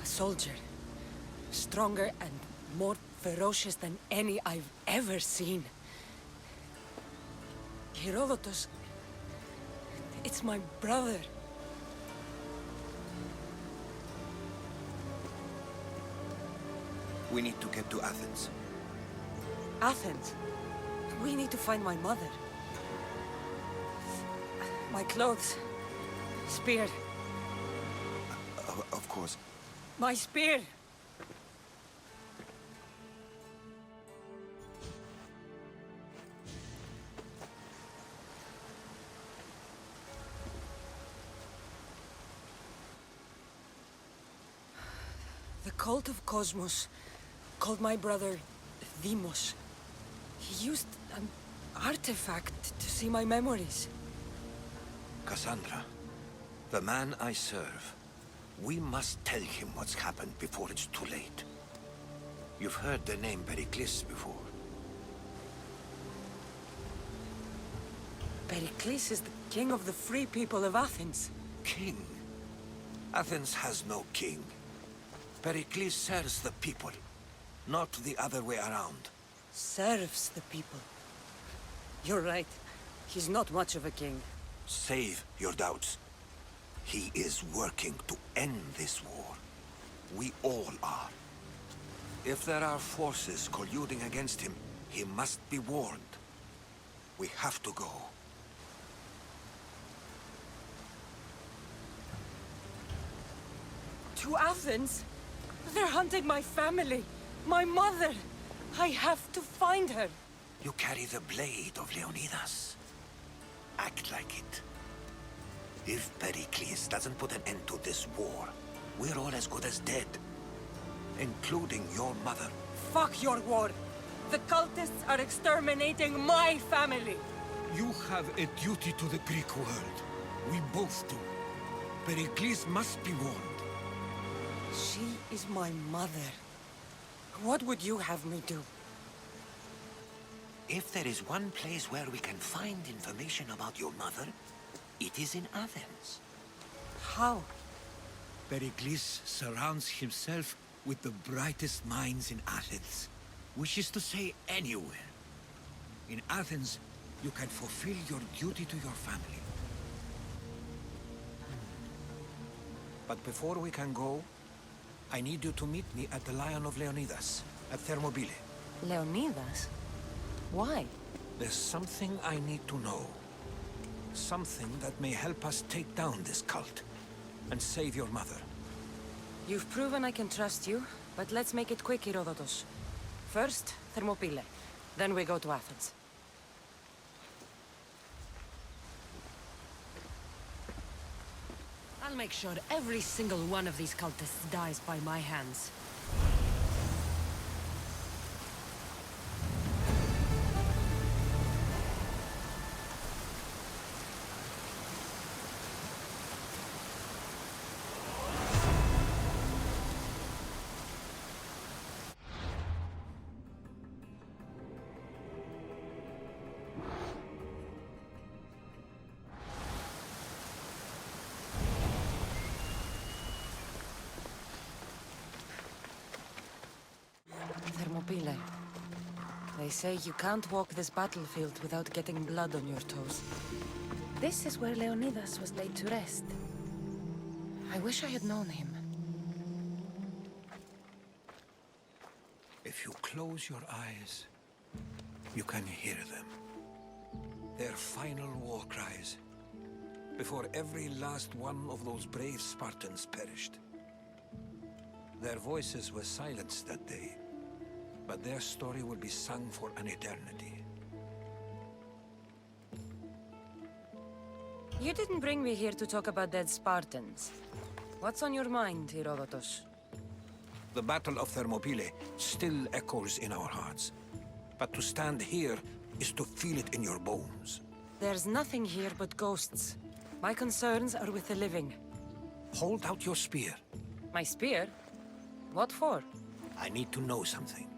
A soldier. Stronger and more ferocious than any I've ever seen. Herodotus... It's my brother. We need to get to Athens. Athens? We need to find my mother. My clothes. Spear. Of course. My spear! The cult of Cosmos called my brother Deimos. He used an artifact to see my memories. Cassandra, the man I serve. We must tell him what's happened before it's too late. You've heard the name Pericles before. Pericles is the king of the free people of Athens. King? Athens has no king. Pericles serves the people, not the other way around. Serves the people. You're right. He's not much of a king. Save your doubts. He is working to end this war. We all are. If there are forces colluding against him, he must be warned. We have to go. To Athens? They're hunting my family. My mother. I have to find her. You carry the blade of Leonidas. Act like it. If Pericles doesn't put an end to this war, we're all as good as dead. Including your mother. Fuck your war. The cultists are exterminating my family. You have a duty to the Greek world. We both do. Pericles must be warned. She is my mother. What would you have me do? If there is one place where we can find information about your mother, it is in Athens. How? Pericles surrounds himself with the brightest minds in Athens. Which is to say, anywhere. In Athens, you can fulfill your duty to your family. But before we can go, I need you to meet me at the Lion of Leonidas, at Thermopylae. Leonidas? Why? There's something I need to know. Something that may help us take down this cult and save your mother. You've proven I can trust you, but let's make it quick, Herodotus. First, Thermopylae. Then we go to Athens. I'll make sure every single one of these cultists dies by my hands. Thermopylae. They say you can't walk this battlefield without getting blood on your toes. This is where Leonidas was laid to rest. I wish I had known him. If you close your eyes, you can hear them. Their final war cries, before every last one of those brave Spartans perished. Their voices were silenced that day, but their story will be sung for an eternity. You didn't bring me here to talk about dead Spartans. What's on your mind, Herodotus? The Battle of Thermopylae still echoes in our hearts. But to stand here is to feel it in your bones. There's nothing here but ghosts. My concerns are with the living. Hold out your spear. My spear? What for? I need to know something.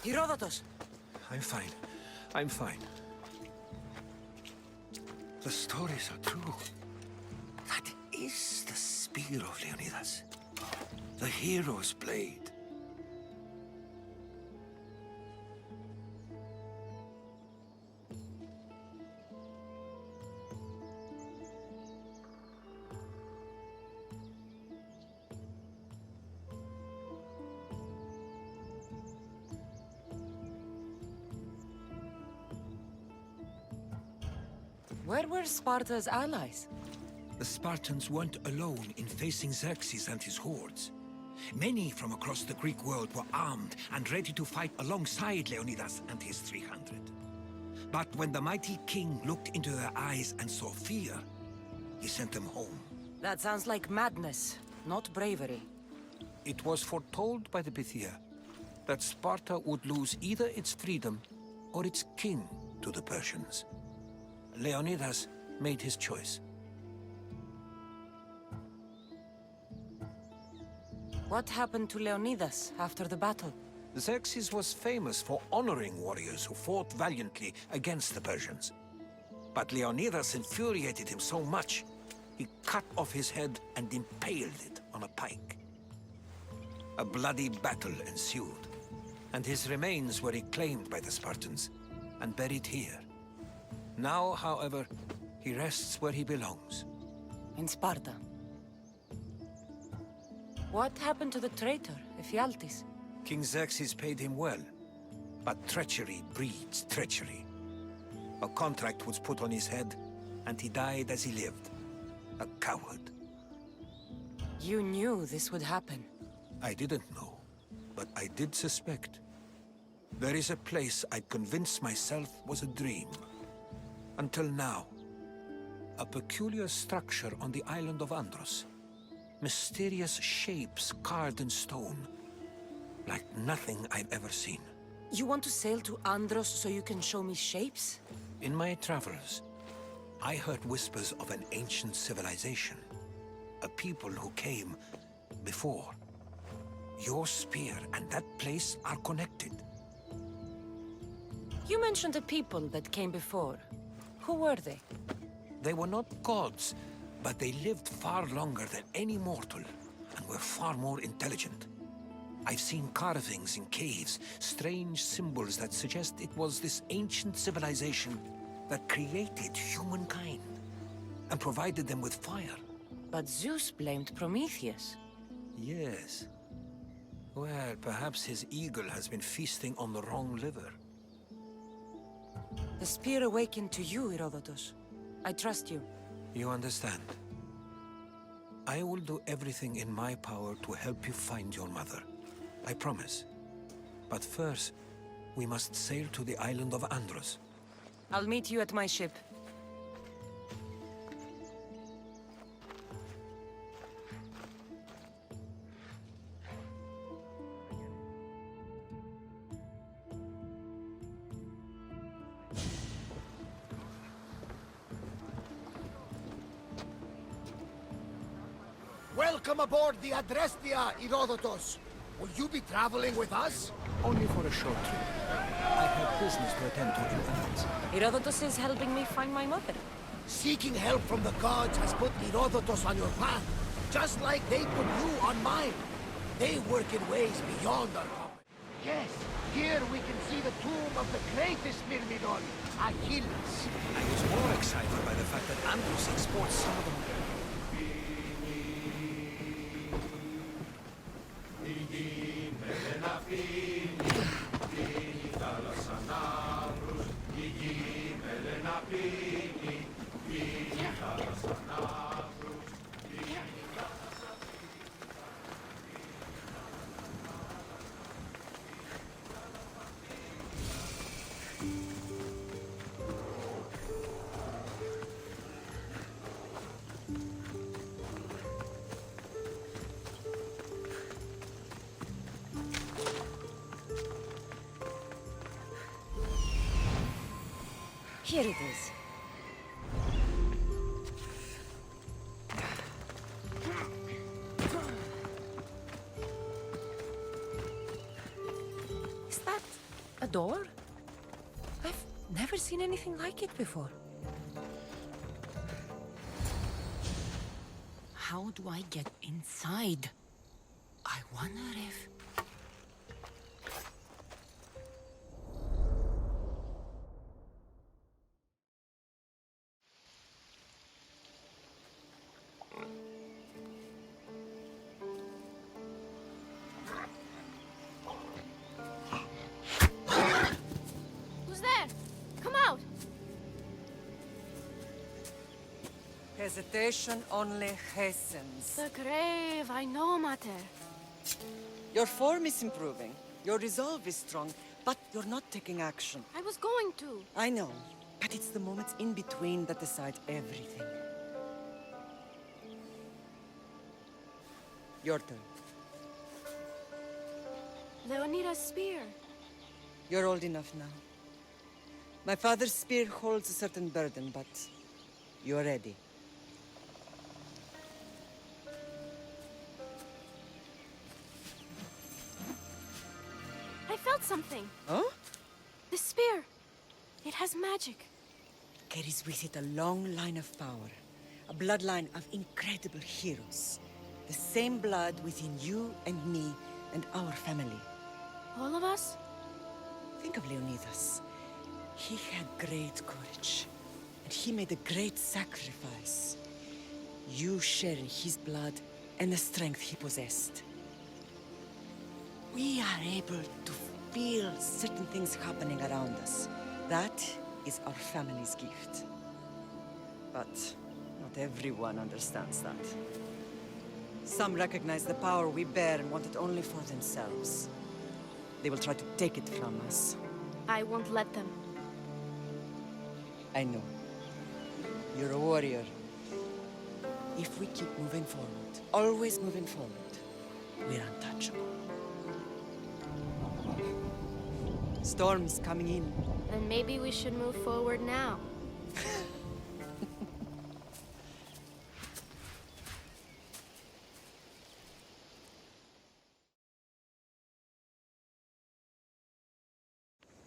Herodotus! I'm fine. I'm fine. The stories are true. That is the spear of Leonidas. The hero's blade. Where were Sparta's allies? The Spartans weren't alone in facing Xerxes and his hordes. Many from across the Greek world were armed and ready to fight alongside Leonidas and his 300. But when the mighty king looked into their eyes and saw fear, he sent them home. That sounds like madness, not bravery. It was foretold by the Pythia that Sparta would lose either its freedom or its king to the Persians. Leonidas made his choice. What happened to Leonidas after the battle? Xerxes was famous for honoring warriors who fought valiantly against the Persians. But Leonidas infuriated him so much, he cut off his head and impaled it on a pike. A bloody battle ensued, and his remains were reclaimed by the Spartans and buried here. Now, however, he rests where he belongs. In Sparta. What happened to the traitor, Ephialtes? King Xerxes paid him well, but treachery breeds treachery. A contract was put on his head, and he died as he lived. A coward. You knew this would happen. I didn't know, but I did suspect. There is a place I'd convinced myself was a dream. Until now. A peculiar structure on the island of Andros. Mysterious shapes carved in stone. Like nothing I've ever seen. You want to sail to Andros so you can show me shapes? In my travels, I heard whispers of an ancient civilization. A people who came before. Your spear and that place are connected. You mentioned a people that came before. Who were they? They were not gods, but they lived far longer than any mortal, and were far more intelligent. I've seen carvings in caves, strange symbols that suggest it was this ancient civilization that created humankind, and provided them with fire. But Zeus blamed Prometheus. Yes. Well, perhaps his eagle has been feasting on the wrong liver. The spear awakened to you, Herodotus. I trust you. You understand. I will do everything in my power to help you find your mother. I promise. But first, we must sail to the island of Andros. I'll meet you at my ship. Welcome aboard the Adrestia, Herodotus. Will you be traveling with us? Only for a short trip. I have business to attend to in Athens. Herodotus is helping me find my mother. Seeking help from the gods has put Herodotus on your path, just like they put you on mine. They work in ways beyond our knowledge. Yes, here we can see the tomb of the greatest Myrmidon, Achilles. I was more excited by the fact that Andros exports some of them. Here it is. Is that a door? I've never seen anything like it before. How do I get inside? I wonder if... Hesitation only hastens. The grave, I know, Mater. Your form is improving. Your resolve is strong, but you're not taking action. I was going to. I know, but it's the moments in between that decide everything. Your turn. Leonida's spear. You're old enough now. My father's spear holds a certain burden, but you're ready. I felt something. Huh? The spear. It has magic. Carries with it a long line of power. A bloodline of incredible heroes. The same blood within you and me and our family. All of us? Think of Leonidas. He had great courage. And he made a great sacrifice. You share in his blood and the strength he possessed. We are able to feel certain things happening around us. That is our family's gift. But not everyone understands that. Some recognize the power we bear and want it only for themselves. They will try to take it from us. I won't let them. I know. You're a warrior. If we keep moving forward, always moving forward, we're untouchable. Storm's coming in. Then maybe we should move forward now.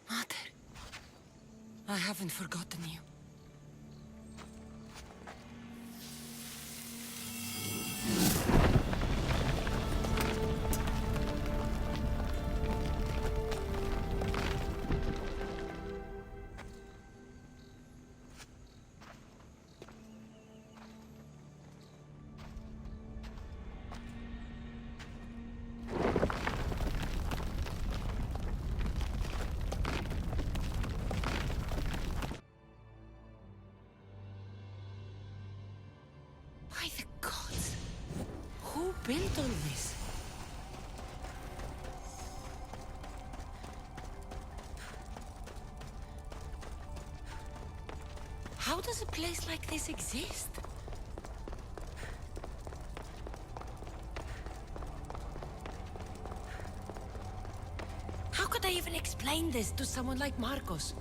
Mother, I haven't forgotten you. By the gods! Who built all this? How does a place like this exist? How could I even explain this to someone like Marcos?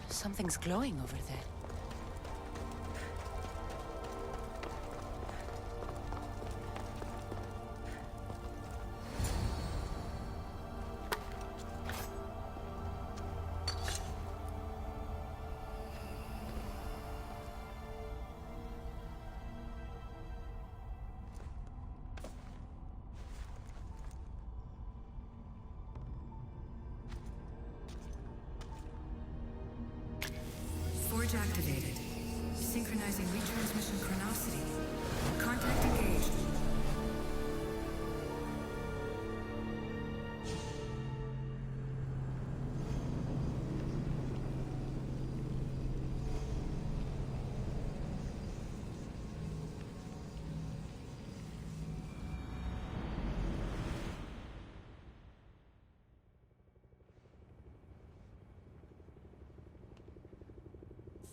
Something's glowing over there. Forge activated. Synchronizing retransmission chronicity. Contact engaged.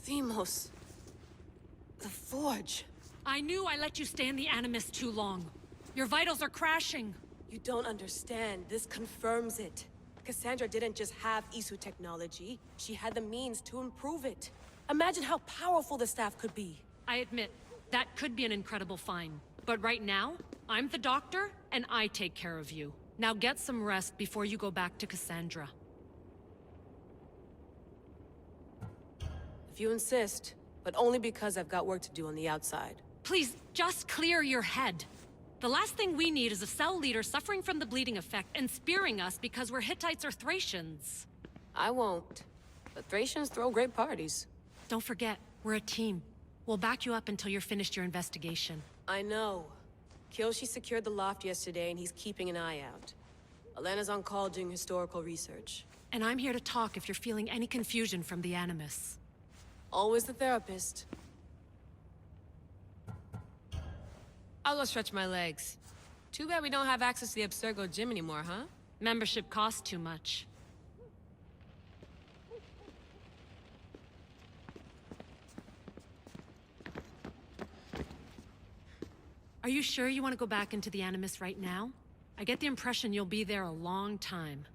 Themos. The Forge. I knew I let you stay in the Animus too long. Your vitals are crashing. You don't understand. This confirms it. Cassandra didn't just have Isu technology. She had the means to improve it. Imagine how powerful the staff could be. I admit, that could be an incredible find. But right now, I'm the doctor, and I take care of you. Now get some rest before you go back to Cassandra. If you insist, but only because I've got work to do on the outside. Please, just clear your head. The last thing we need is a cell leader suffering from the bleeding effect and spearing us because we're Hittites or Thracians. I won't. But Thracians throw great parties. Don't forget, we're a team. We'll back you up until you're finished your investigation. I know. Kiyoshi secured the loft yesterday and he's keeping an eye out. Elena's on call doing historical research. And I'm here to talk if you're feeling any confusion from the Animus. Always the therapist. I'll go stretch my legs. Too bad we don't have access to the Abstergo gym anymore, huh? Membership costs too much. Are you sure you want to go back into the Animus right now? I get the impression you'll be there a long time.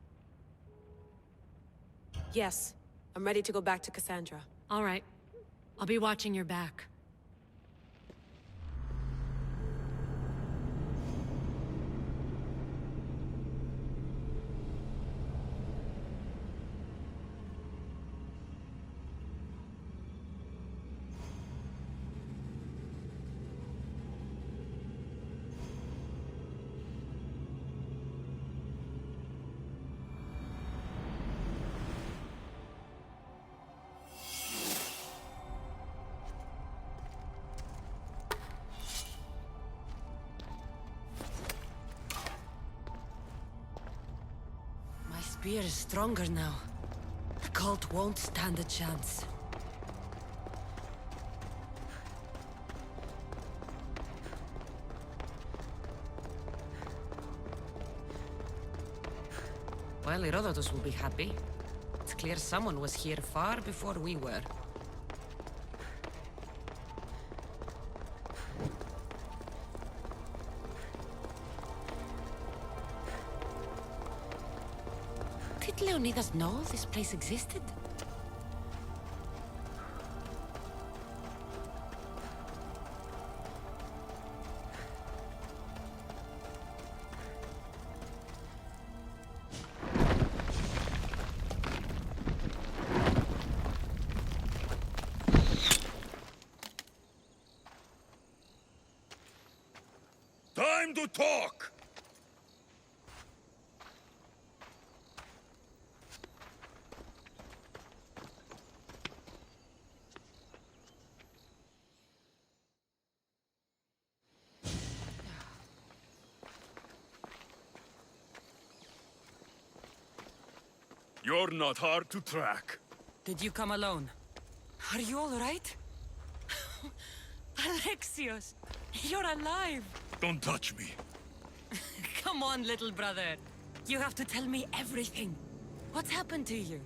Yes. I'm ready to go back to Cassandra. All right. I'll be watching your back. My spear is stronger now. The cult won't stand a chance. Well, Herodotus will be happy. It's clear someone was here far before we were. Did Leonidas know this place existed? Time to talk! You're not hard to track. Did you come alone? Are you all right? Alexios, you're alive! Don't touch me. Come on, little brother. You have to tell me everything. What's happened to you?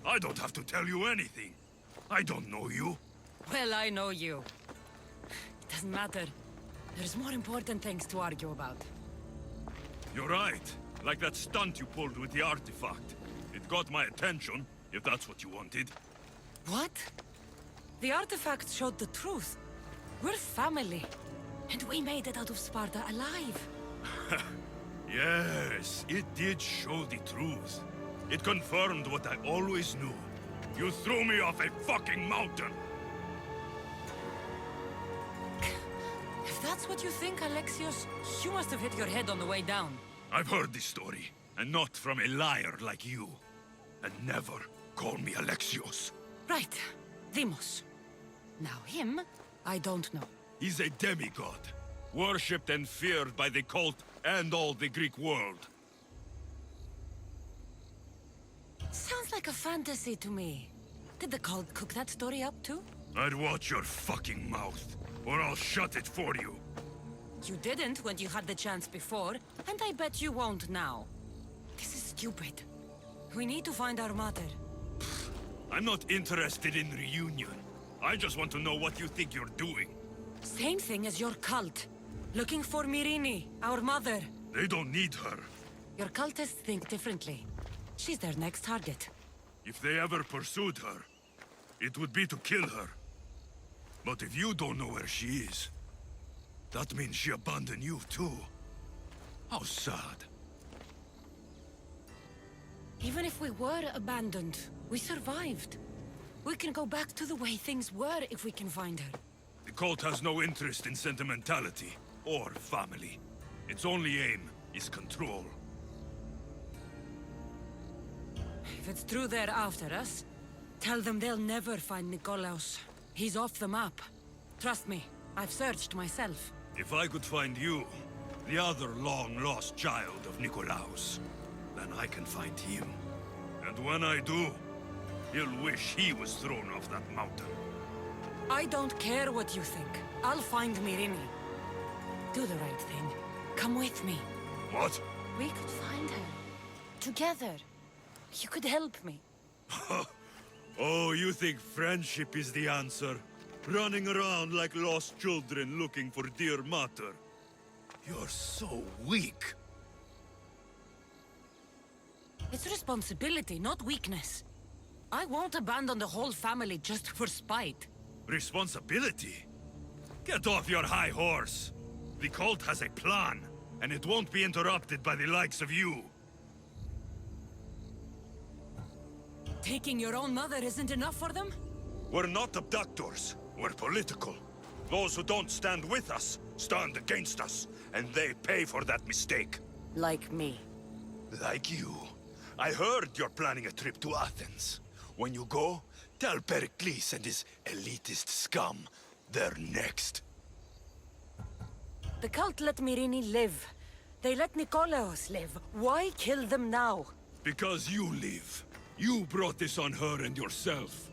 I don't have to tell you anything. I don't know you. Well, I know you. It doesn't matter. There's more important things to argue about. You're right. Like that stunt you pulled with the artifact. It got my attention, if that's what you wanted. What? The artifact showed the truth. We're family. And we made it out of Sparta alive. Yes, it did show the truth. It confirmed what I always knew. You threw me off a fucking mountain! If that's what you think, Alexios, you must have hit your head on the way down. I've heard this story, and not from a liar like you. And never call me Alexios. Right. Demos. Now him, I don't know. He's a demigod, worshipped and feared by the cult and all the Greek world. Sounds like a fantasy to me. Did the cult cook that story up too? I'd watch your fucking mouth, or I'll shut it for you. You didn't when you had the chance before, and I bet you won't now. This is stupid. We need to find our mother. I'm not interested in reunion. I just want to know what you think you're doing. Same thing as your cult. Looking for Myrrine, our mother. They don't need her. Your cultists think differently. She's their next target. If they ever pursued her, it would be to kill her. But if you don't know where she is, that means she abandoned you too. How sad. Even if we were abandoned, we survived. We can go back to the way things were if we can find her. The cult has no interest in sentimentality or family. Its only aim is control. If it's true they're after us, tell them they'll never find Nikolaos. He's off the map. Trust me, I've searched myself. If I could find you, the other long-lost child of Nikolaos, then I can find him. And when I do, he'll wish he was thrown off that mountain. I don't care what you think. I'll find Myrrine. Do the right thing. Come with me. What? We could find her. Together. You could help me. Oh, you think friendship is the answer? Running around like lost children looking for dear mother. You're so weak. It's responsibility, not weakness. I won't abandon the whole family just for spite. Responsibility? Get off your high horse. The cult has a plan, and it won't be interrupted by the likes of you. Taking your own mother isn't enough for them? We're not abductors. We're political. Those who don't stand with us, stand against us, and they pay for that mistake. Like me. Like you. I heard you're planning a trip to Athens. When you go, tell Pericles and his elitist scum they're next. The cult let Myrrine live. They let Nikolaos live. Why kill them now? Because you live. You brought this on her and yourself.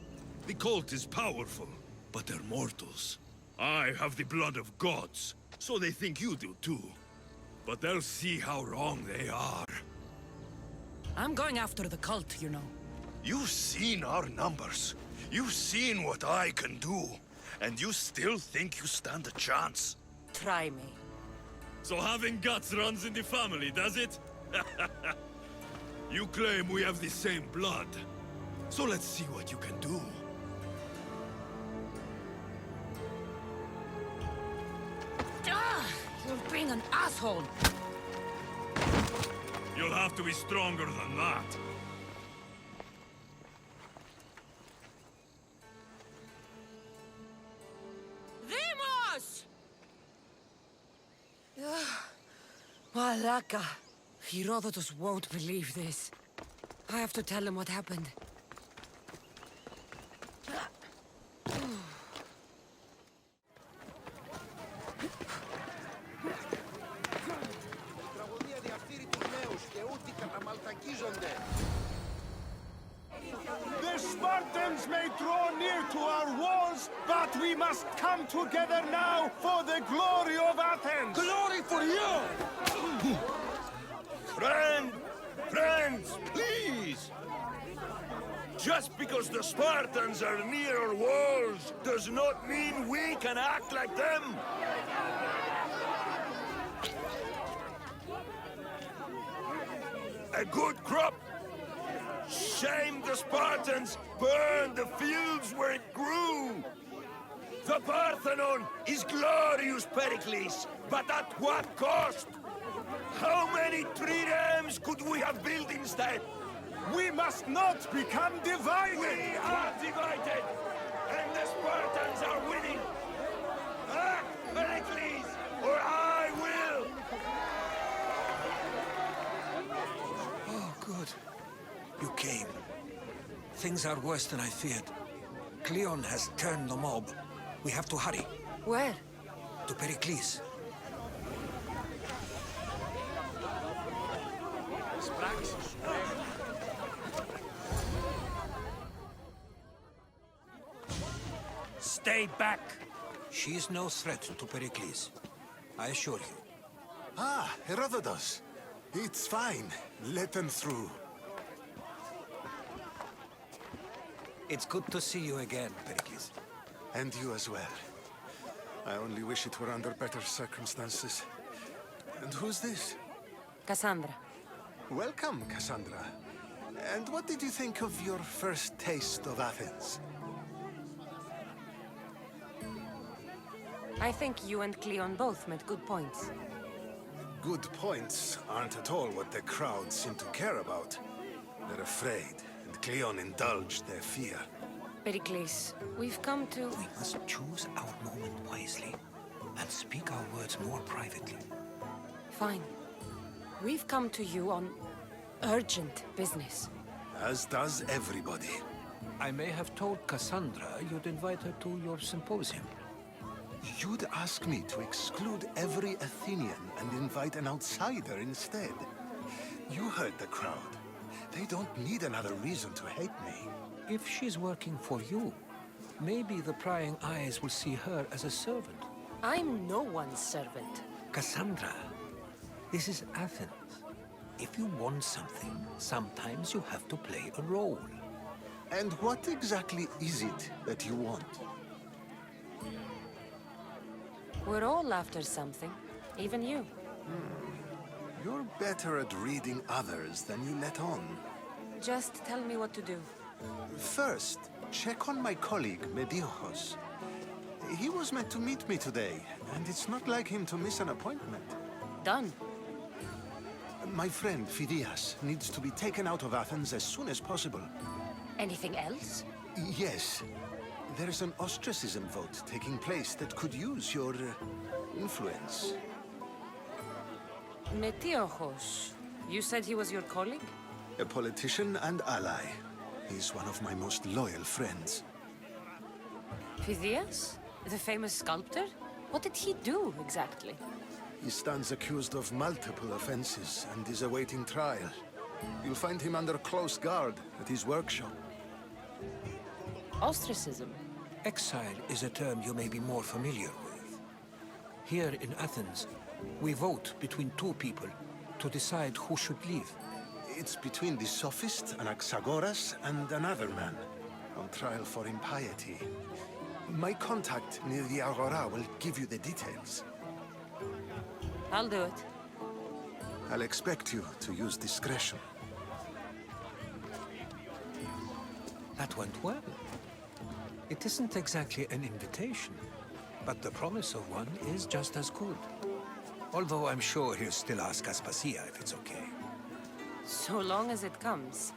The cult is powerful, but they're mortals. I have the blood of gods, so they think you do too. But they'll see how wrong they are. I'm going after the cult, you know. You've seen our numbers. You've seen what I can do. And you still think you stand a chance? Try me. So having guts runs in the family, does it? You claim we have the same blood. So let's see what you can do. Ah! You're being an asshole! You'll have to be stronger than that. Vimos! Malaka. Herodotus won't believe this. I have to tell him what happened. The Spartans may draw near to our walls, but we must come together now for the glory of Athens! Glory for you! Friends, please! Just because the Spartans are near our walls does not mean we can act like them! A good crop! Shame the Spartans burned the fields where it grew! The Parthenon is glorious, Pericles, but at what cost? How many triremes could we have built instead? We must not become divided! We are divided! And the Spartans are winning! Act, Pericles, or I will! Oh, good. You came. Things are worse than I feared. Cleon has turned the mob. We have to hurry. Where? To Pericles. Stay back! She is no threat to Pericles. I assure you. Ah, Herodotus. It's fine. Let them through. It's good to see you again, Pericles. And you as well. I only wish it were under better circumstances. And who's this? Cassandra. Welcome, Cassandra. And what did you think of your first taste of Athens? I think you and Cleon both made good points. Good points aren't at all what the crowd seem to care about. They're afraid, and Cleon indulged their fear. Pericles, we've come to... We must choose our moment wisely, and speak our words more privately. Fine. We've come to you on urgent business. As does everybody. I may have told Cassandra you'd invite her to your symposium. You'd ask me to exclude every Athenian and invite an outsider instead. You heard the crowd. They don't need another reason to hate me. If she's working for you, maybe the prying eyes will see her as a servant. I'm no one's servant. Cassandra, this is Athens. If you want something, sometimes you have to play a role. And what exactly is it that you want? We're all after something, even you. You're better at reading others than you let on. Just tell me what to do. First, check on my colleague, Mediochos. He was meant to meet me today, and it's not like him to miss an appointment. Done. My friend, Phidias, needs to be taken out of Athens as soon as possible. Anything else? Yes. There's an ostracism vote taking place that could use your influence. Metiochos. You said he was your colleague? A politician and ally. He's one of my most loyal friends. Phidias? The famous sculptor? What did he do, exactly? He stands accused of multiple offenses and is awaiting trial. You'll find him under close guard at his workshop. Ostracism? Exile is a term you may be more familiar with. Here in Athens, we vote between two people to decide who should leave. It's between the sophist, Anaxagoras, and another man, on trial for impiety. My contact near the Agora will give you the details. I'll do it. I'll expect you to use discretion. That went well. It isn't exactly an invitation, but the promise of one is just as good. Although I'm sure he'll still ask Aspasia if it's okay. So long as it comes.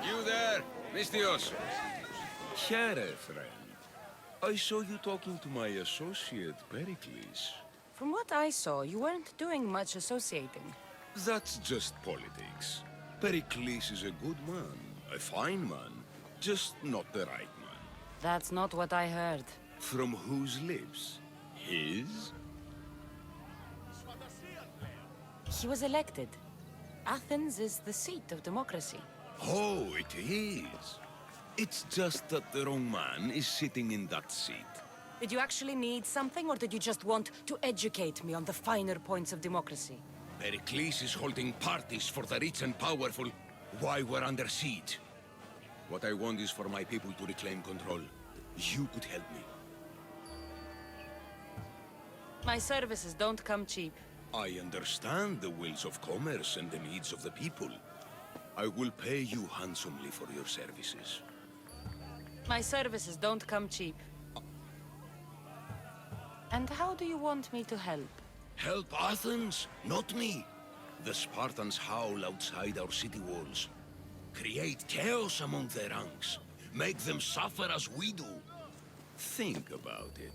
You there, Mistios. Here, friend. I saw you talking to my associate, Pericles. From what I saw, you weren't doing much associating. That's just politics. Pericles is a good man, a fine man, just not the right man. That's not what I heard. From whose lips? His? He was elected. Athens is the seat of democracy. Oh, it is. It's just that the wrong man is sitting in that seat. Did you actually need something, or did you just want to educate me on the finer points of democracy? Pericles is holding parties for the rich and powerful while we're under siege. What I want is for my people to reclaim control. You could help me. My services don't come cheap. I understand the wills of commerce and the needs of the people. I will pay you handsomely for your services. My services don't come cheap. And how do you want me to help? Help Athens, not me. The Spartans howl outside our city walls. Create chaos among their ranks. Make them suffer as we do. Think about it.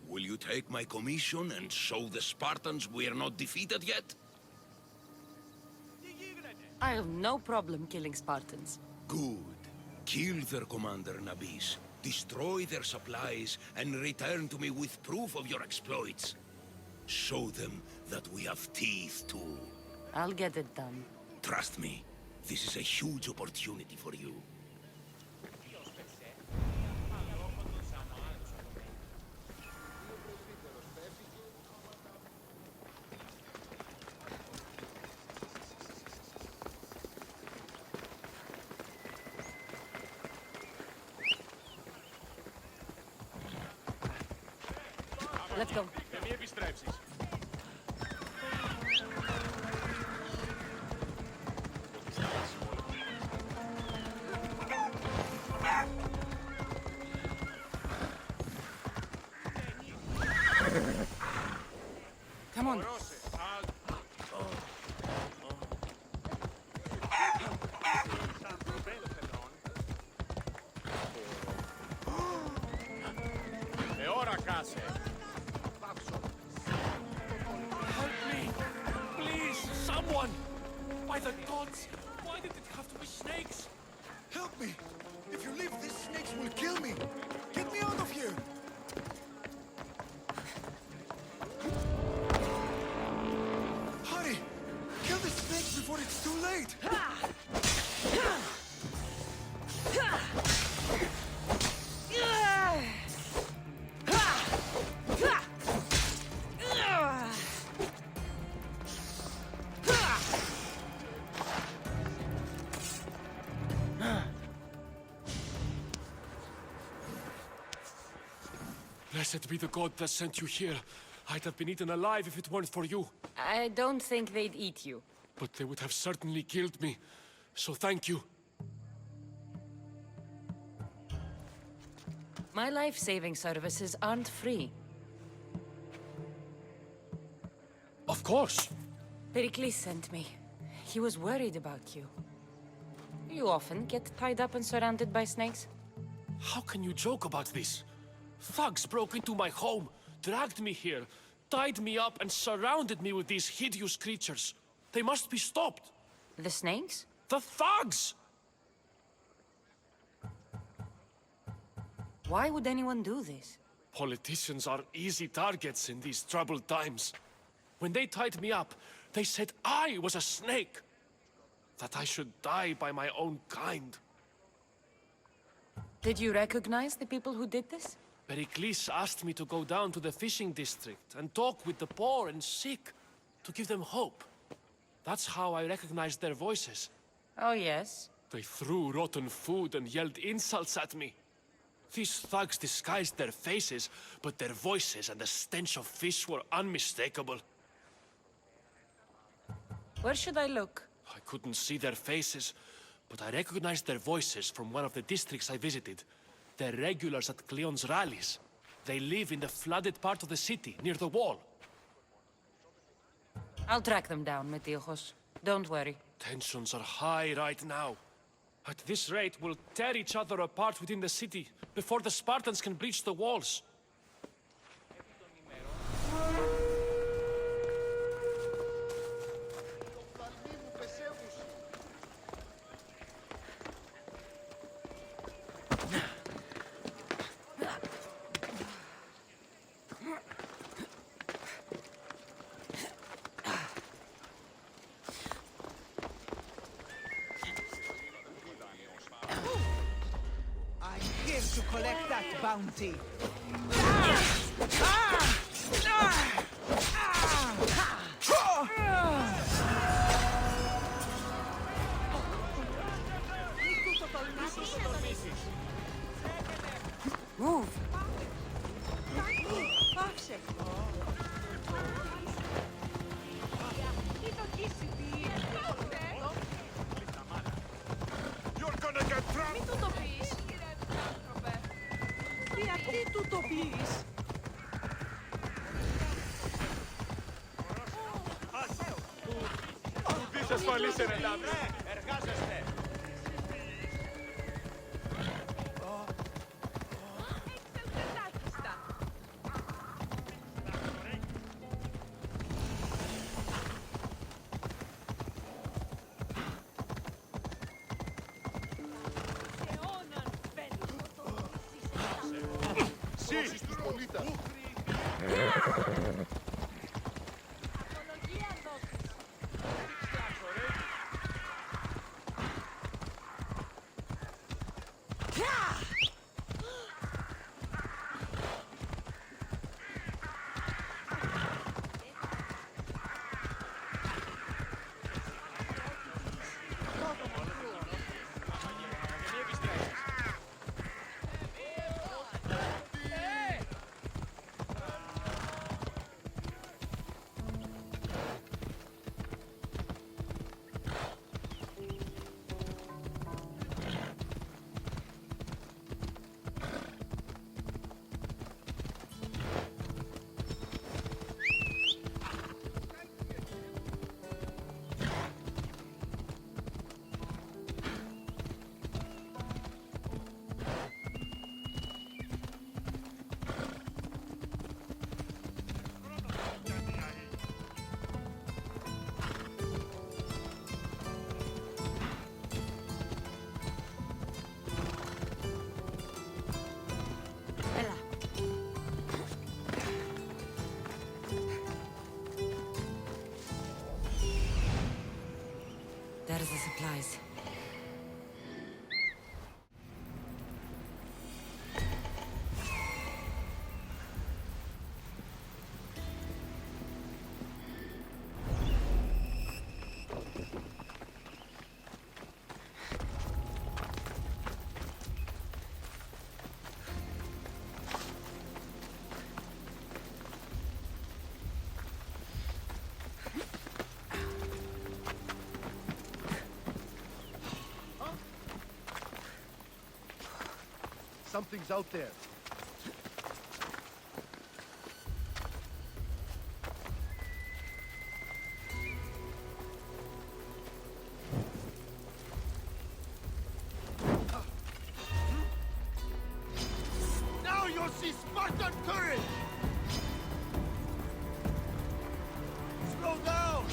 Will you take my commission and show the Spartans we are not defeated yet? I have no problem killing Spartans. Good. Kill their commander Nabis, destroy their supplies, and return to me with proof of your exploits. Show them that we have teeth too. I'll get it done. Trust me, this is a huge opportunity for you. Let's go. Come on. E ora case. Help me! Please, someone! By the gods, why did it have to be snakes? Help me! If you leave, these snakes will kill me! Get me out of here! Hurry! Kill the snakes before it's too late! Blessed be the god that sent you here. I'd have been eaten alive if it weren't for you. I don't think they'd eat you. But they would have certainly killed me. So thank you. My life-saving services aren't free. Of course. Pericles sent me. He was worried about you. You often get tied up and surrounded by snakes? How can you joke about this? Thugs broke into my home, dragged me here, tied me up and surrounded me with these hideous creatures. They must be stopped. The snakes? The thugs! Why would anyone do this? Politicians are easy targets in these troubled times. When they tied me up, they said I was a snake. That I should die by my own kind. Did you recognize the people who did this? Pericles asked me to go down to the fishing district and talk with the poor and sick, to give them hope. That's how I recognized their voices. Oh, yes? They threw rotten food and yelled insults at me. These thugs disguised their faces, but their voices and the stench of fish were unmistakable. Where should I look? I couldn't see their faces, but I recognized their voices from one of the districts I visited. They're regulars at Cleon's rallies. They live in the flooded part of the city, near the wall. I'll track them down, Metiojos. Don't worry. Tensions are high right now. At this rate, we'll tear each other apart within the city before the Spartans can breach the walls. To collect that bounty. Move! You're gonna get trapped! Γιατί του το πεις? Είσαι ασφαλής, Ερελάδε. Εργάζεστε. There's the supplies. Something's out there. Now you'll see Spartan courage! Slow down!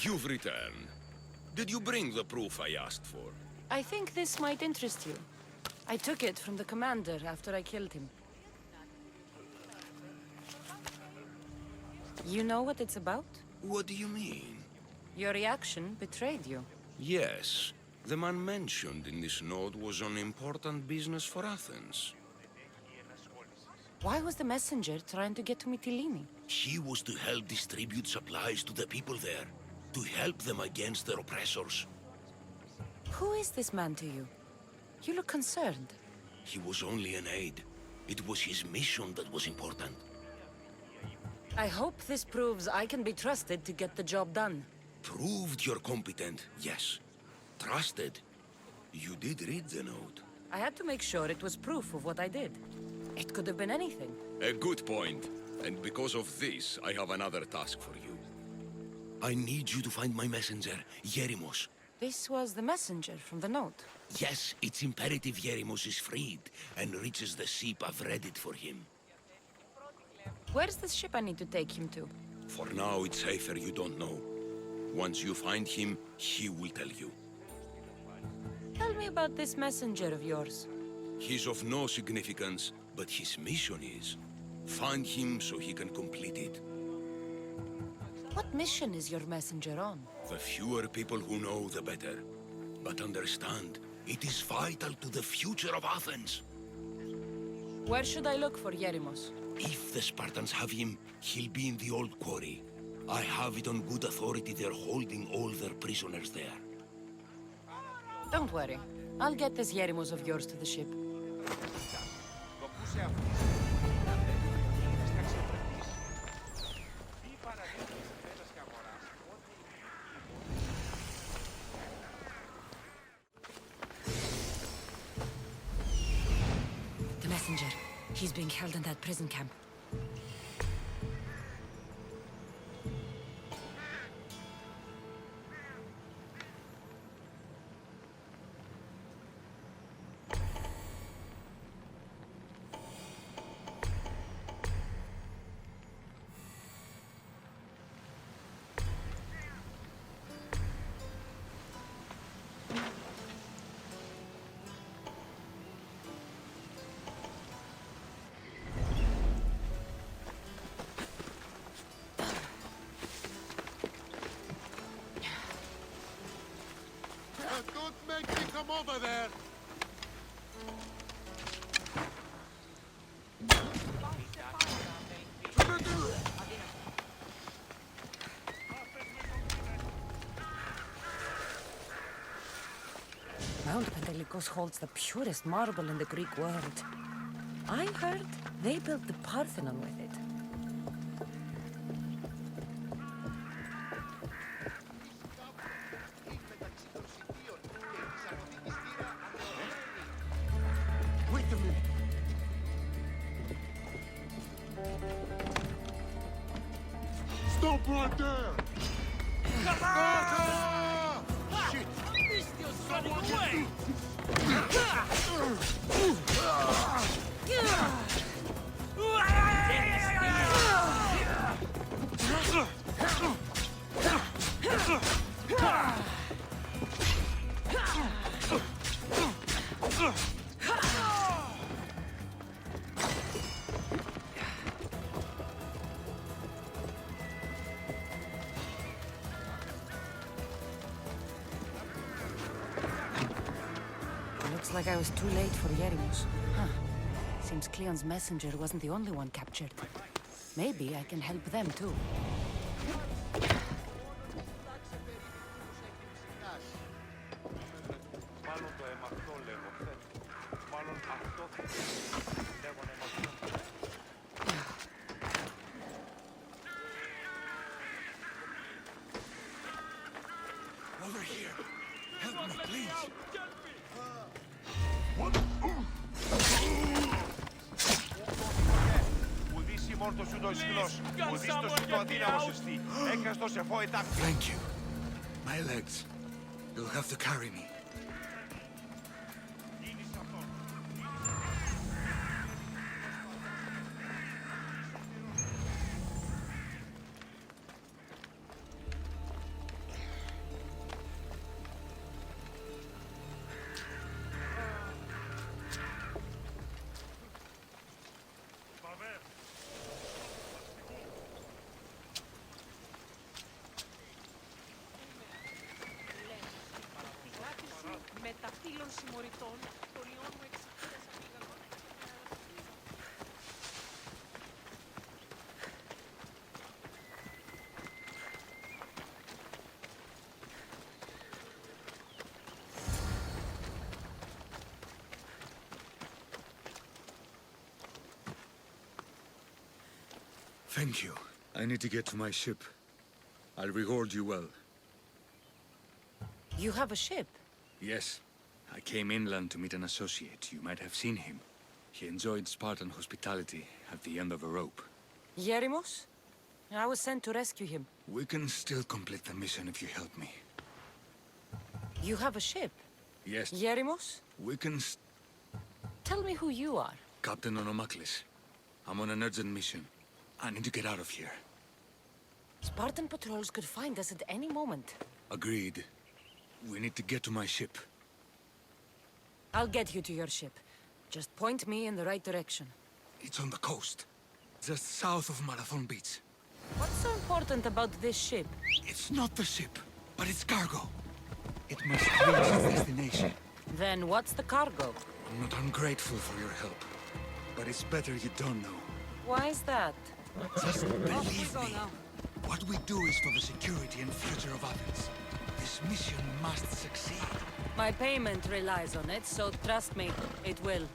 You've returned. Did you bring the proof I asked for? I think this might interest you. I took it from the commander after I killed him. You know what it's about? What do you mean? Your reaction betrayed you. Yes. The man mentioned in this note was on important business for Athens. Why was the messenger trying to get to Mytilene? He was to help distribute supplies to the people there, to help them against their oppressors. Who is this man to you? You look concerned. He was only an aide. It was his mission that was important. I hope this proves I can be trusted to get the job done. Proved you're competent, yes. Trusted. You did read the note. I had to make sure it was proof of what I did. It could have been anything. A good point. And because of this, I have another task for you. I need you to find my messenger, Yerimos. This was the messenger from the note. Yes, it's imperative Yerimos is freed and reaches the ship. I've read it for him. Where's the ship I need to take him to? For now, it's safer you don't know. Once you find him, he will tell you. Tell me about this messenger of yours. He's of no significance, but his mission is. Find him so he can complete it. What mission is your messenger on? The fewer people who know, the better. But understand, it is vital to the future of Athens. Where should I look for Yerimos? If the Spartans have him, he'll be in the old quarry. I have it on good authority they're holding all their prisoners there. Don't worry. I'll get this Yerimos of yours to the ship. The messenger. He's being held in that prison camp. Don't make me come over there! Mount Pentelicos holds the purest marble in the Greek world. I heard they built the Parthenon with it. Wait a minute! Stop right there! Shit! Mistio's running away! Looks like I was too late for Yerimos. Huh. Seems Cleon's messenger wasn't the only one captured. Maybe I can help them too. Over here. Help me, please. Ουδής ημών σου το ισχυρός, ουδής το σου το αδύναμος εστί. Έκαστος εφό ετάχθη. Thank you. My legs. You'll have to carry me. Thank you. I need to get to my ship. I'll reward you well. You have a ship? Yes. I came inland to meet an associate. You might have seen him. He enjoyed Spartan hospitality at the end of a rope. Yerimos? I was sent to rescue him. We can still complete the mission if you help me. You have a ship? Yes. Yerimos? We can Tell me who you are. Captain Onomaklis. I'm on an urgent mission. I need to get out of here. Spartan patrols could find us at any moment. Agreed. We need to get to my ship. I'll get you to your ship. Just point me in the right direction. It's on the coast. Just south of Marathon Beach. What's so important about this ship? It's not the ship, but it's cargo. It must reach its destination. Then what's the cargo? I'm not ungrateful for your help, but it's better you don't know. Why is that? Just believe me. What we do is for the security and future of Athens. This mission must succeed. My payment relies on it, so trust me, it will.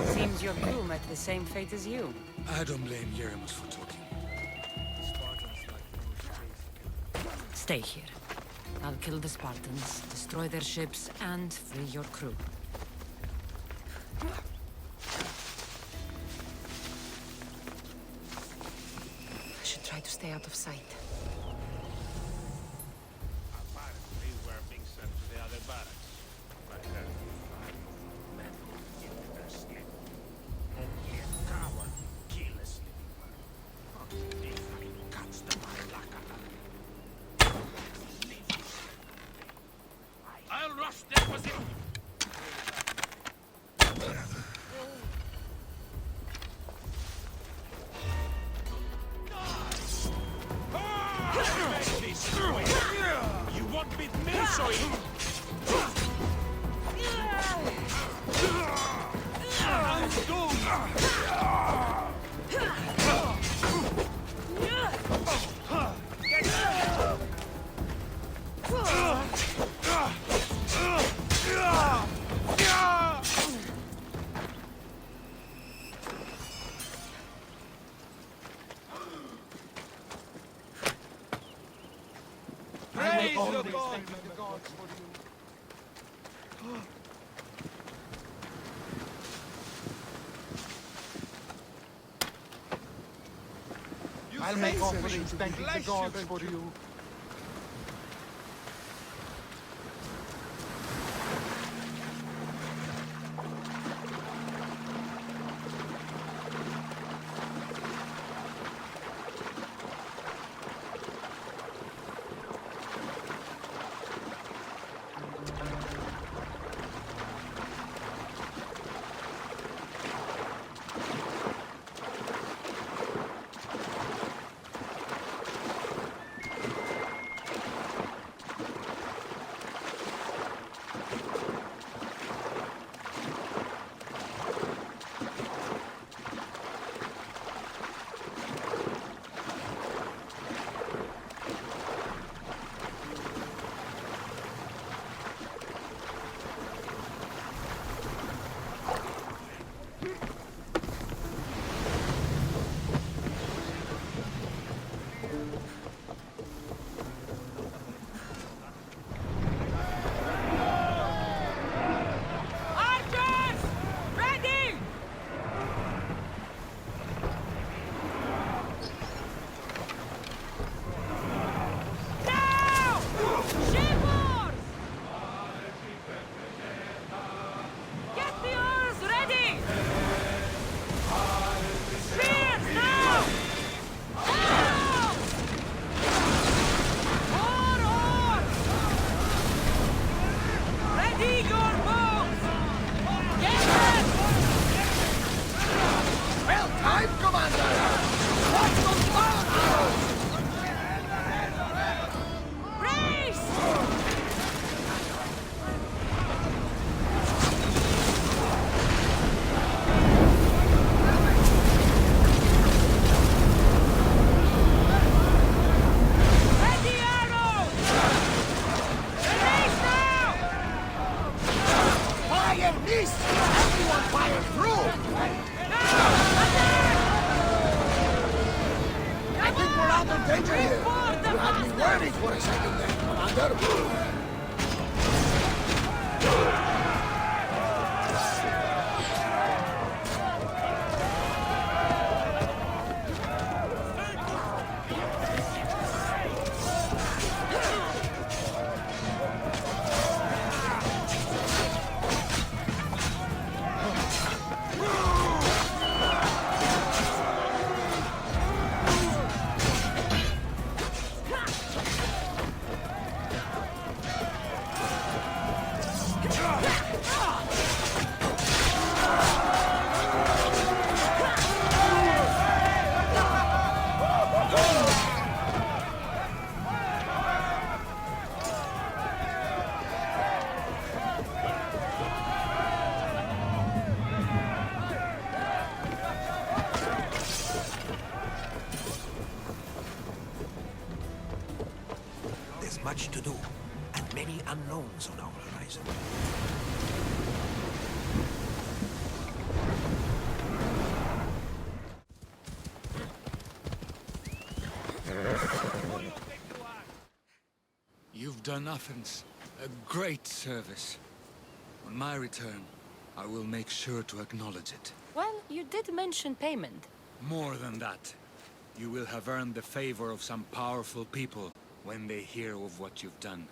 Seems your crew met the same fate as you. I don't blame Yeremus for talking. Stay here. I'll kill the Spartans, destroy their ships, and free your crew. I should try to stay out of sight. Apparently, we're being sent to the other barracks. But men will get their skin. Only a coward will kill a sleeper. If I catch the malaka. I'll rush their position. You won't beat me, so I'm Praise the gods for you. I'll make offerings thanking the gods for you. funny for a second there, Commander. There's much to do, and many unknowns on our horizon. You've done Athens a great service. On my return, I will make sure to acknowledge it. Well, you did mention payment. More than that, you will have earned the favor of some powerful people when they hear of what you've done.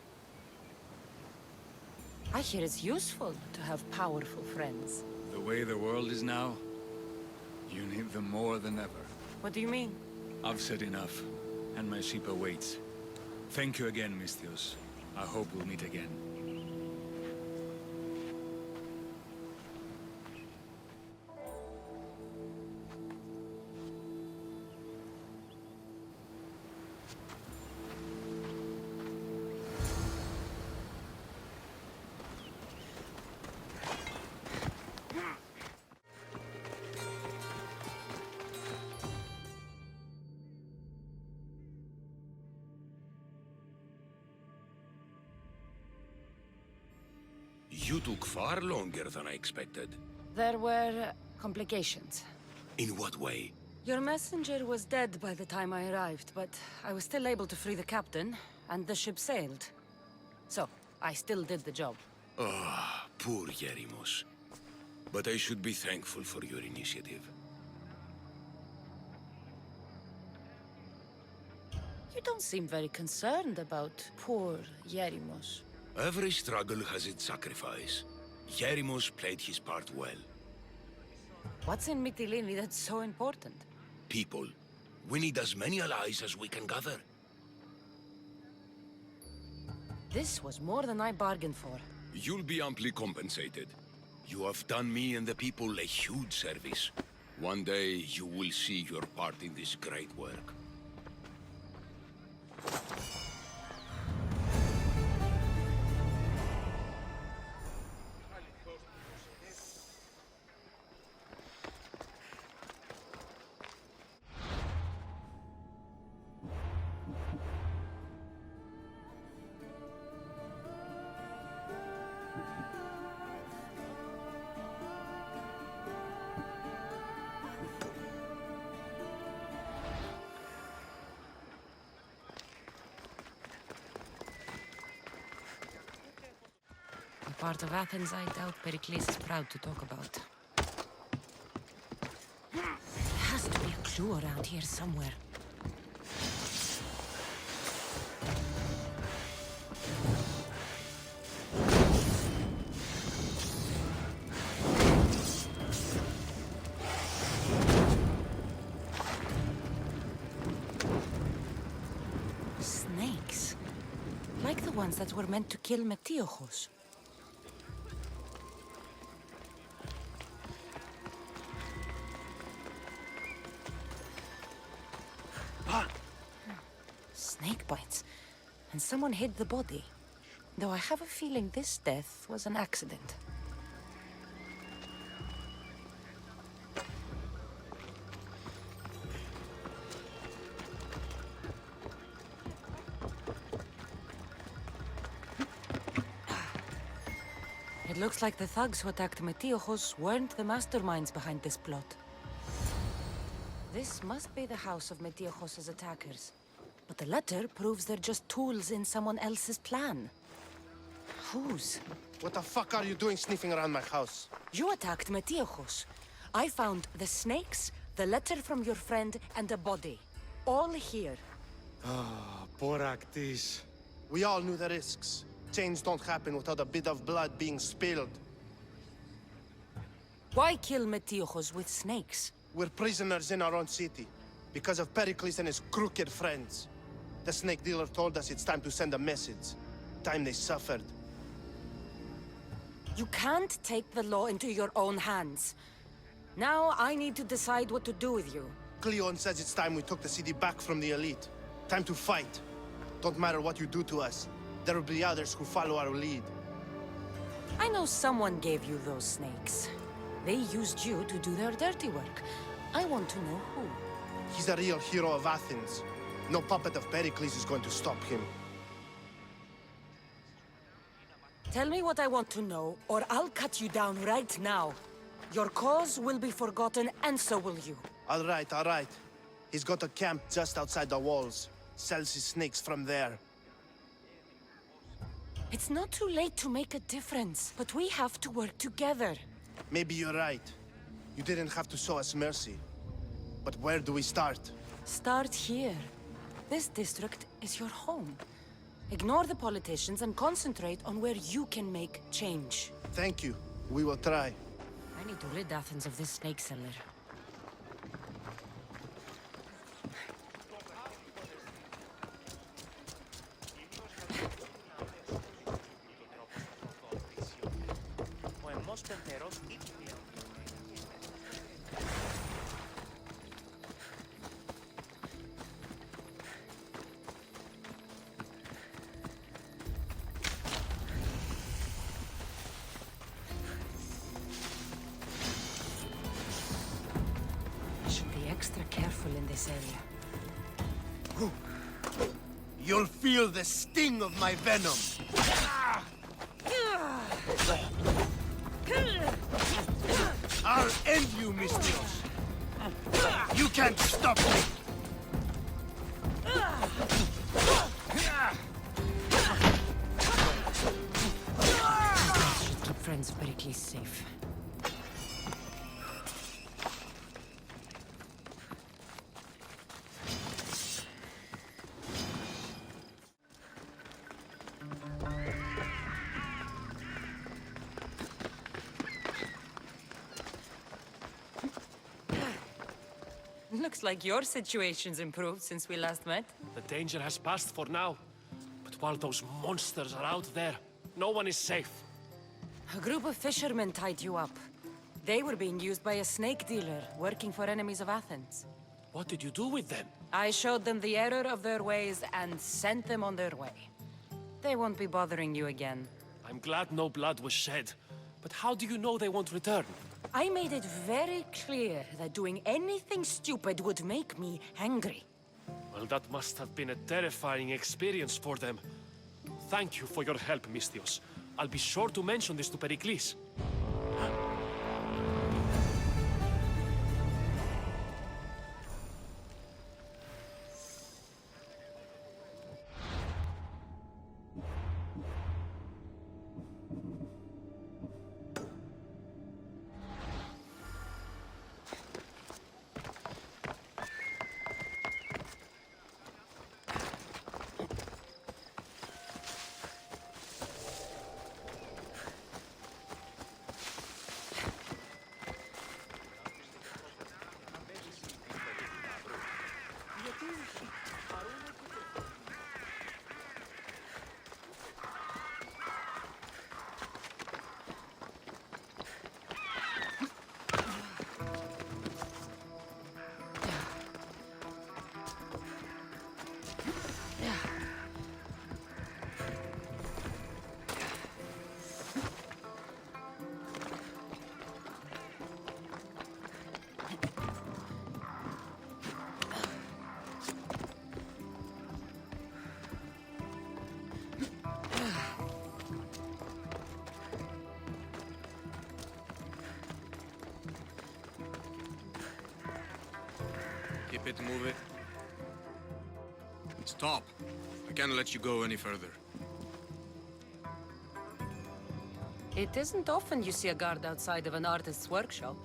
I hear it's useful to have powerful friends. The way the world is now, you need them more than ever. What do you mean? I've said enough, and my ship awaits. Thank you again, Misthios. I hope we'll meet again. You took far longer than I expected. There were complications. In what way? Your messenger was dead by the time I arrived, but I was still able to free the captain, and the ship sailed. So, I still did the job. Ah, poor Yerimos. But I should be thankful for your initiative. You don't seem very concerned about poor Yerimos. Every struggle has its sacrifice. Yerimos played his part well. What's in Mytilene that's so important? People. We need as many allies as we can gather. This was more than I bargained for. You'll be amply compensated. You have done me and the people a huge service. One day, you will see your part in this great work. A part of Athens I doubt Pericles is proud to talk about. There has to be a clue around here somewhere. Snakes. Like the ones that were meant to kill Metiochos. Snake bites. And someone hid the body. Though I have a feeling this death was an accident. It looks like the thugs who attacked Metiochos weren't the masterminds behind this plot. This must be the house of Metiochos' attackers. But the letter proves they're just tools in someone else's plan. Whose? What the fuck are you doing sniffing around my house? You attacked Metiochos. I found the snakes, the letter from your friend, and a body. All here. Ah, poor Actis. We all knew the risks. Change don't happen without a bit of blood being spilled. Why kill Metiochos with snakes? We're prisoners in our own city, because of Pericles and his crooked friends. The snake dealer told us it's time to send a message. Time they suffered. You can't take the law into your own hands. Now I need to decide what to do with you. Cleon says it's time we took the city back from the elite. Time to fight. Don't matter what you do to us. There will be others who follow our lead. I know someone gave you those snakes. They used you to do their dirty work. I want to know who. He's a real hero of Athens. No puppet of Pericles is going to stop him. Tell me what I want to know, or I'll cut you down right now. Your cause will be forgotten, and so will you. All right. He's got a camp just outside the walls. Sells his snakes from there. It's not too late to make a difference, but we have to work together. Maybe you're right. You didn't have to show us mercy. But where do we start? Start here. This district is your home. Ignore the politicians and concentrate on where you can make change. Thank you. We will try. I need to rid Athens of this snake seller. Extra careful in this area. You'll feel the sting of my venom. I'll end you, Mystios. You can't stop me. Should keep friends of Pericles safe. Looks like your situation's improved since we last met. The danger has passed for now. But while those monsters are out there, no one is safe. A group of fishermen tied you up. They were being used by a snake dealer, working for enemies of Athens. What did you do with them? I showed them the error of their ways and sent them on their way. They won't be bothering you again. I'm glad no blood was shed. But how do you know they won't return? I made it very clear that doing anything stupid would make me angry. Well, that must have been a terrifying experience for them. Thank you for your help, Mystios. I'll be sure to mention this to Pericles. Keep it moving. It's Stop. I can't let you go any further. It isn't often you see a guard outside of an artist's workshop.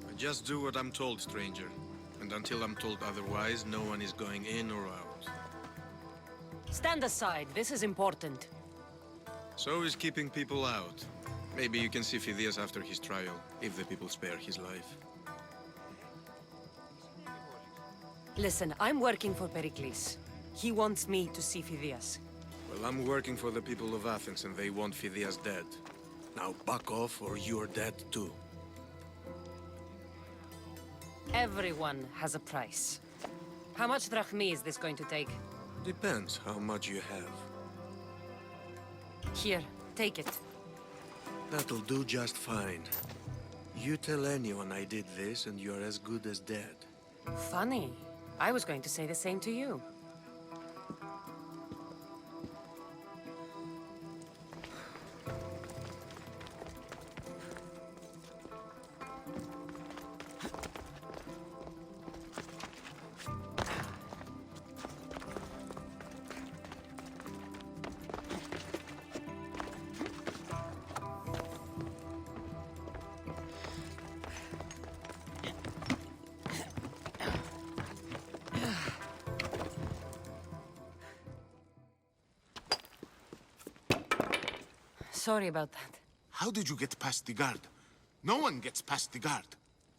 I just do what I'm told, stranger. And until I'm told otherwise, no one is going in or out. Stand aside, this is important. So is keeping people out. Maybe you can see Phidias after his trial, if the people spare his life. Listen, I'm working for Pericles. He wants me to see Phidias. Well, I'm working for the people of Athens, and they want Phidias dead. Now back off, or you're dead too. Everyone has a price. How much drachmi is this going to take? Depends how much you have. Here, take it. That'll do just fine. You tell anyone I did this, and you're as good as dead. Funny. I was going to say the same to you. Sorry about that. How did you get past the guard? No one gets past the guard.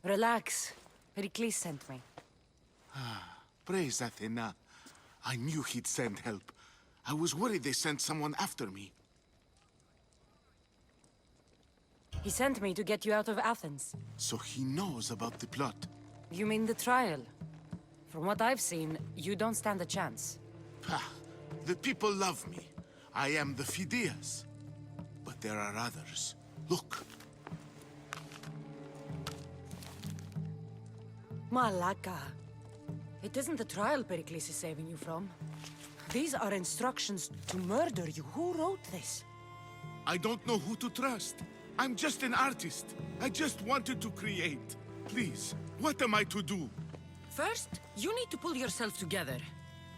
Relax. Pericles sent me. Praise Athena. I knew he'd send help. I was worried they sent someone after me. He sent me to get you out of Athens. So he knows about the plot. You mean the trial? From what I've seen, you don't stand a chance. The people love me. I am the Phidias. But there are others. Look. Malaka. It isn't the trial Pericles is saving you from. These are instructions to murder you. Who wrote this? I don't know who to trust. I'm just an artist. I just wanted to create. Please, what am I to do? First, you need to pull yourself together.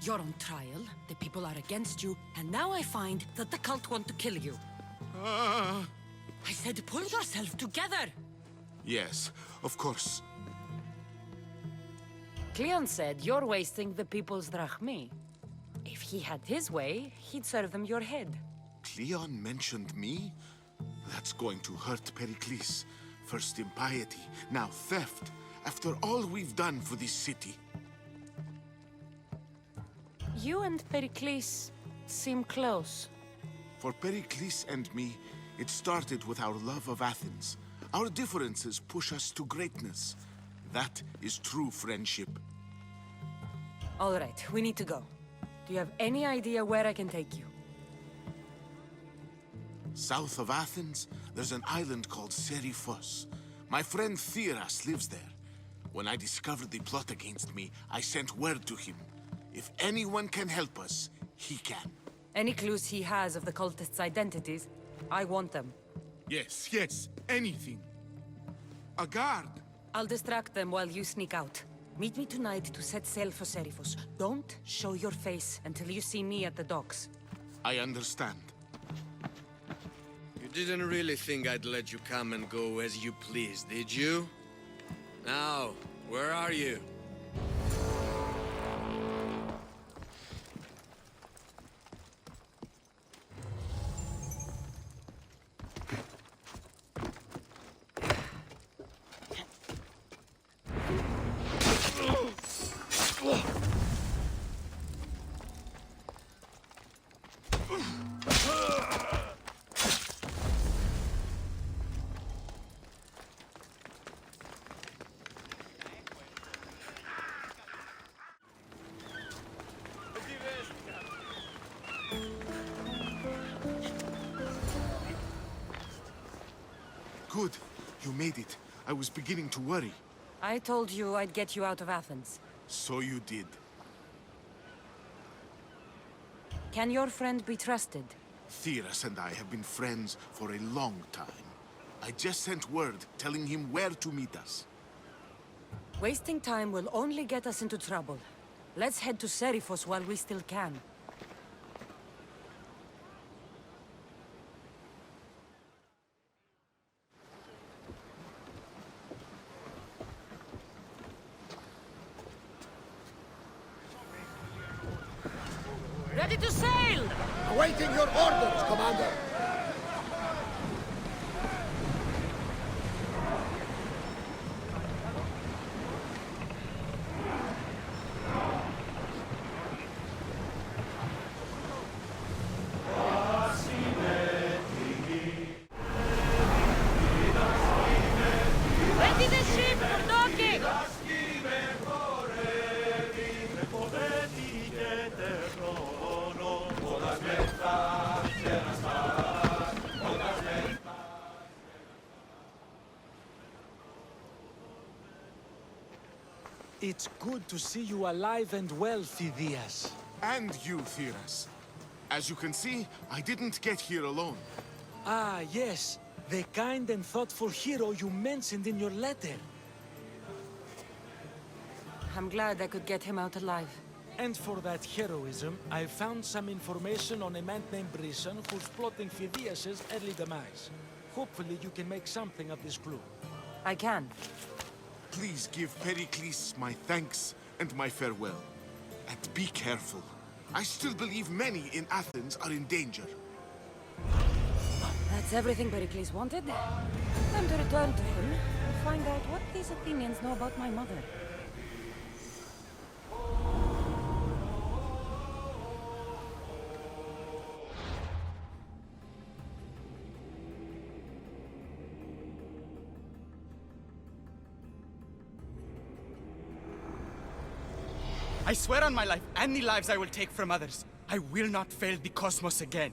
You're on trial, the people are against you, and now I find that the cult want to kill you. I said pull yourself together! Yes, of course. Cleon said you're wasting the people's drachmi. If he had his way, he'd serve them your head. Cleon mentioned me? That's going to hurt Pericles. First impiety, now theft. After all we've done for this city. You and Pericles seem close. For Pericles and me, it started with our love of Athens. Our differences push us to greatness. That is true friendship. All right, we need to go. Do you have any idea where I can take you? South of Athens, there's an island called Seriphos. My friend Theras lives there. When I discovered the plot against me, I sent word to him. If anyone can help us, he can. Any clues he has of the cultists' identities, I want them. Yes, anything. A guard. I'll distract them while you sneak out. Meet me tonight to set sail for Seriphos. Don't show your face until you see me at the docks. I understand. You didn't really think I'd let you come and go as you please, did you? Now, where are you? Good. You made it. I was beginning to worry. I told you I'd get you out of Athens. So you did. Can your friend be trusted? Theras and I have been friends for a long time. I just sent word telling him where to meet us. Wasting time will only get us into trouble. Let's head to Serifos while we still can. Ready to sail! Awaiting your orders, Commander! Ready the ship for docking! It's good to see you alive and well, Phidias. And you, Theras. As you can see, I didn't get here alone. Ah, yes. The kind and thoughtful hero you mentioned in your letter. I'm glad I could get him out alive. And for that heroism, I found some information on a man named Brisson who's plotting Phidias' early demise. Hopefully you can make something of this clue. I can. Please give Pericles my thanks and my farewell. And be careful. I still believe many in Athens are in danger. That's everything Pericles wanted. Time to return to him and find out what these Athenians know about my mother. I swear on my life and the lives I will take from others, I will not fail the cosmos again.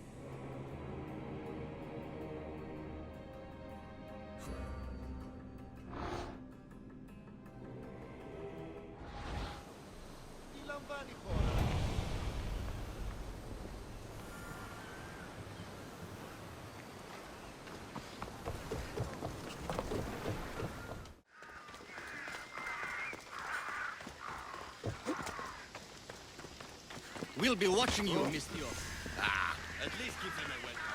We'll be watching you, Mistios. At least give them a welcome.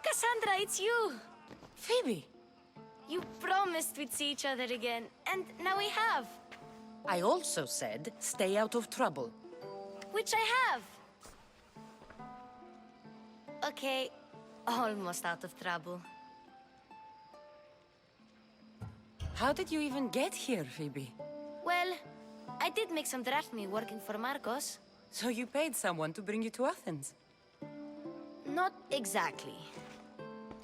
Cassandra, it's you! Phoebe! You promised we'd see each other again, and now we have. I also said, stay out of trouble. Which I have. Okay, almost out of trouble. How did you even get here, Phoebe? Well, I did make some drachmi working for Marcos. So you paid someone to bring you to Athens? Not exactly.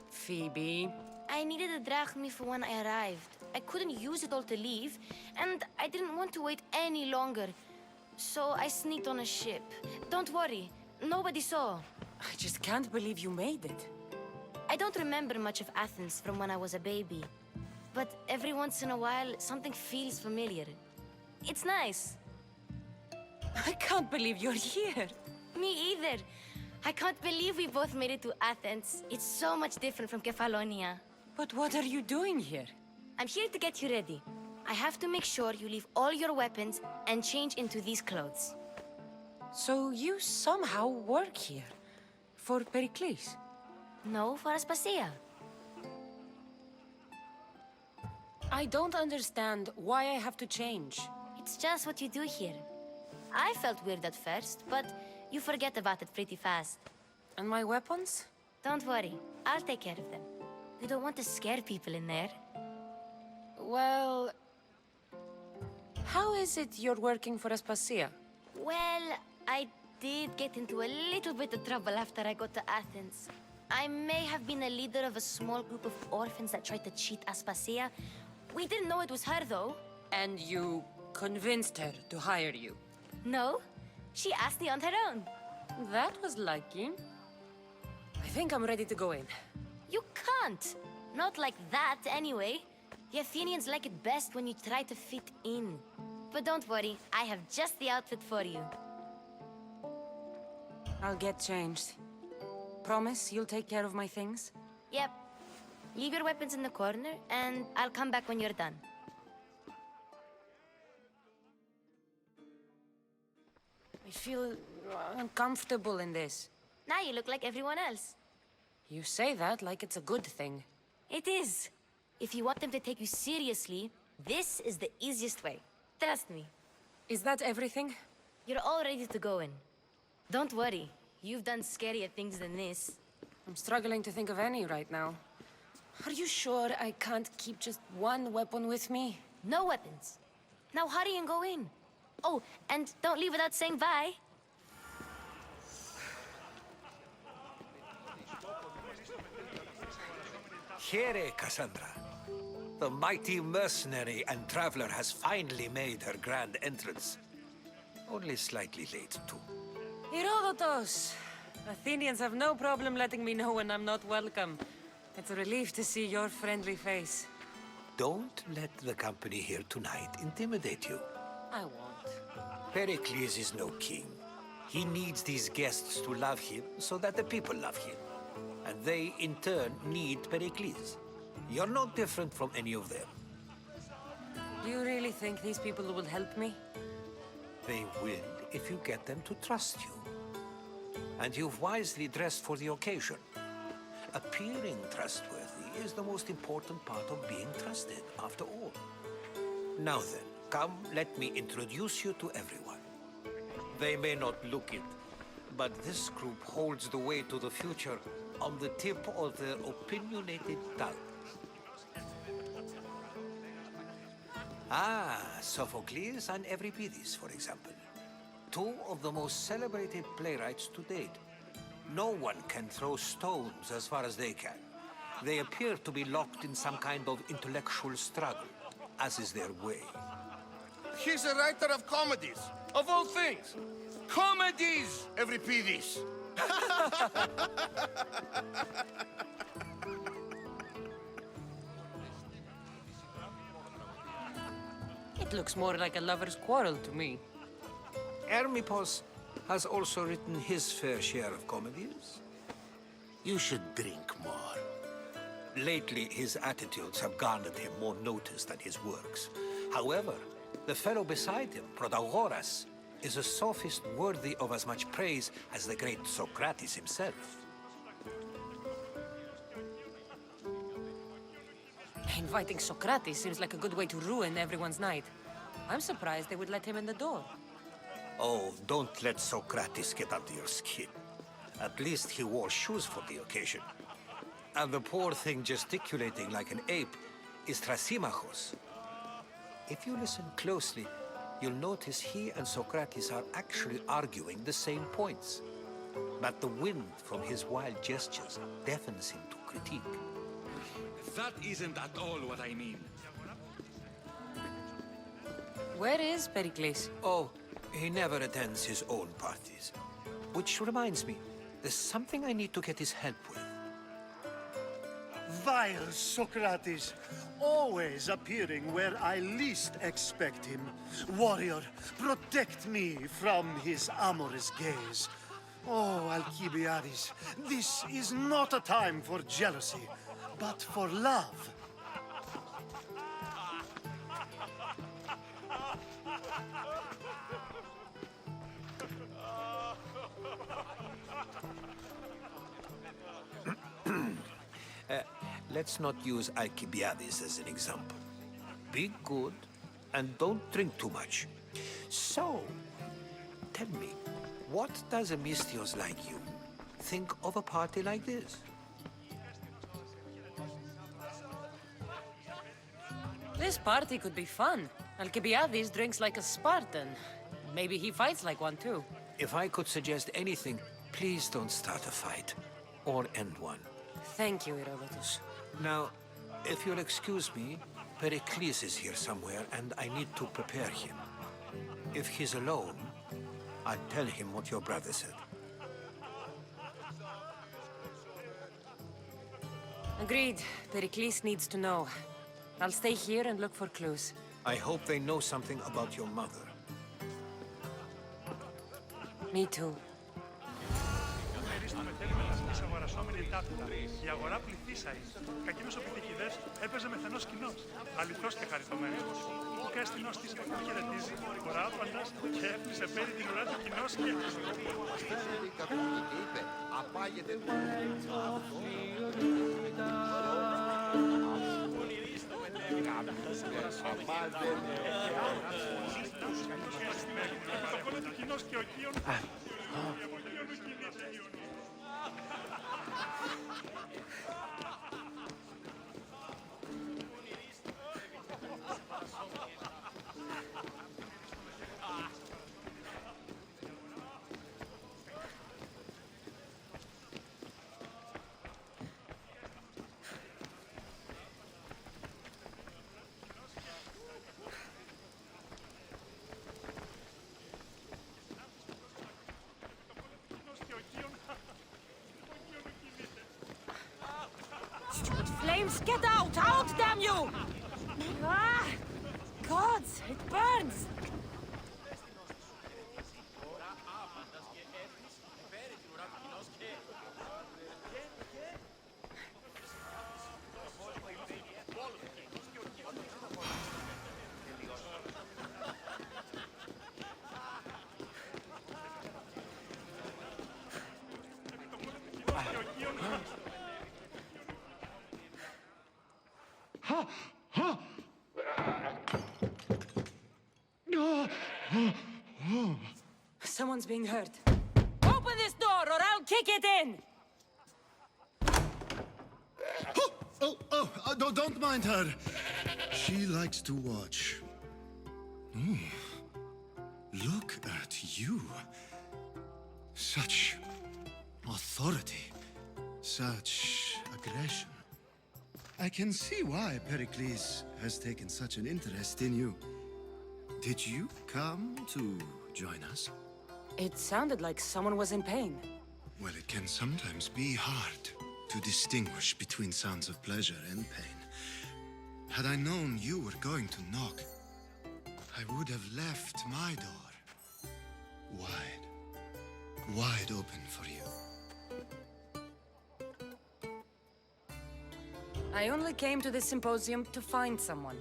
Phoebe... I needed a drachmi for when I arrived. I couldn't use it all to leave, and I didn't want to wait any longer. So I sneaked on a ship. Don't worry, nobody saw. I just can't believe you made it. I don't remember much of Athens from when I was a baby. But every once in a while, something feels familiar. It's nice. I can't believe you're here. Me either. I can't believe we both made it to Athens. It's so much different from Kefalonia. But what are you doing here? I'm here to get you ready. I have to make sure you leave all your weapons and change into these clothes. So you somehow work here? For Pericles? No, for Aspasia. I don't understand why I have to change. It's just what you do here. I felt weird at first, but you forget about it pretty fast. And my weapons? Don't worry, I'll take care of them. We don't want to scare people in there. Well... How is it you're working for Aspasia? Well, I did get into a little bit of trouble after I got to Athens. I may have been a leader of a small group of orphans that tried to cheat Aspasia. We didn't know it was her, though. And you convinced her to hire you? No, she asked me on her own. That was lucky. I think I'm ready to go in. You can't. Not like that, anyway. The Athenians like it best when you try to fit in. But don't worry, I have just the outfit for you. I'll get changed. Promise you'll take care of my things? Yep. Leave your weapons in the corner, and I'll come back when you're done. I feel uncomfortable in this. Now you look like everyone else. You say that like it's a good thing. It is. If you want them to take you seriously, this is the easiest way. Trust me. Is that everything? You're all ready to go in. Don't worry. You've done scarier things than this. I'm struggling to think of any right now. Are you sure I can't keep just one weapon with me? No weapons. Now hurry and go in. Oh, and don't leave without saying bye. Here, Cassandra. The mighty mercenary and traveler has finally made her grand entrance. Only slightly late, too. Herodotus! Athenians have no problem letting me know when I'm not welcome. It's a relief to see your friendly face. Don't let the company here tonight intimidate you. I won't. Pericles is no king. He needs these guests to love him so that the people love him. And they, in turn, need Pericles. You're no different from any of them. Do you really think these people will help me? They will if you get them to trust you. And you've wisely dressed for the occasion. Appearing trustworthy is the most important part of being trusted, after all. Now then, come, let me introduce you to everyone. They may not look it, but this group holds the way to the future on the tip of their opinionated tongue. Sophocles and Euripides, for example. Two of the most celebrated playwrights to date. No one can throw stones as far as they can. They appear to be locked in some kind of intellectual struggle, as is their way. He's a writer of comedies, of all things. Comedies, Euripides. It looks more like a lover's quarrel to me. Hermippos has also written his fair share of comedies. You should drink more. Lately, his attitudes have garnered him more notice than his works. However, the fellow beside him, Protagoras, is a sophist worthy of as much praise as the great Socrates himself. Inviting Socrates seems like a good way to ruin everyone's night. I'm surprised they would let him in the door. Oh, don't let Socrates get under your skin. At least he wore shoes for the occasion. And the poor thing gesticulating like an ape is Thrasymachos. If you listen closely, you'll notice he and Socrates are actually arguing the same points. But the wind from his wild gestures deafens him to critique. That isn't at all what I mean. Where is Pericles? Oh, he never attends his own parties. Which reminds me, there's something I need to get his help with. Vile Socrates, always appearing where I least expect him. Warrior, protect me from his amorous gaze. Oh, Alkibiades, this is not a time for jealousy, but for love. Let's not use Alkibiades as an example. Be good, and don't drink too much. So, tell me, what does a Mystios like you think of a party like this? This party could be fun. Alkibiades drinks like a Spartan. Maybe he fights like one too. If I could suggest anything, please don't start a fight, or end one. Thank you, Herodotus. Now, if you'll excuse me, Pericles is here somewhere, and I need to prepare him. If he's alone, I'll tell him what your brother said. Agreed. Pericles needs to know. I'll stay here and look for clues. I hope they know something about your mother. Me too. αναπτυσσόμενη τάπητα. Η αγορά πληθύσαει. Κακίνος ο πηδηχηδές έπαιζε μεθανός κοινός. Αληθώς και χαριτωμένος. Ο κάστινος της που χαιρετίζει, κοράπαντας και έφνησε πέρι την ουρά του κοινός και... Απάγεται Stupid flames, get out! Out, damn you! Ah! Gods, it burns! Someone's being hurt. Open this door or I'll kick it in! Don't mind her. She likes to watch. Look at you. Such authority. Such aggression. I can see why Pericles has taken such an interest in you. Did you come to join us? It sounded like someone was in pain. Well, it can sometimes be hard to distinguish between sounds of pleasure and pain. Had I known you were going to knock, I would have left my door wide open for you. I only came to this symposium to find someone.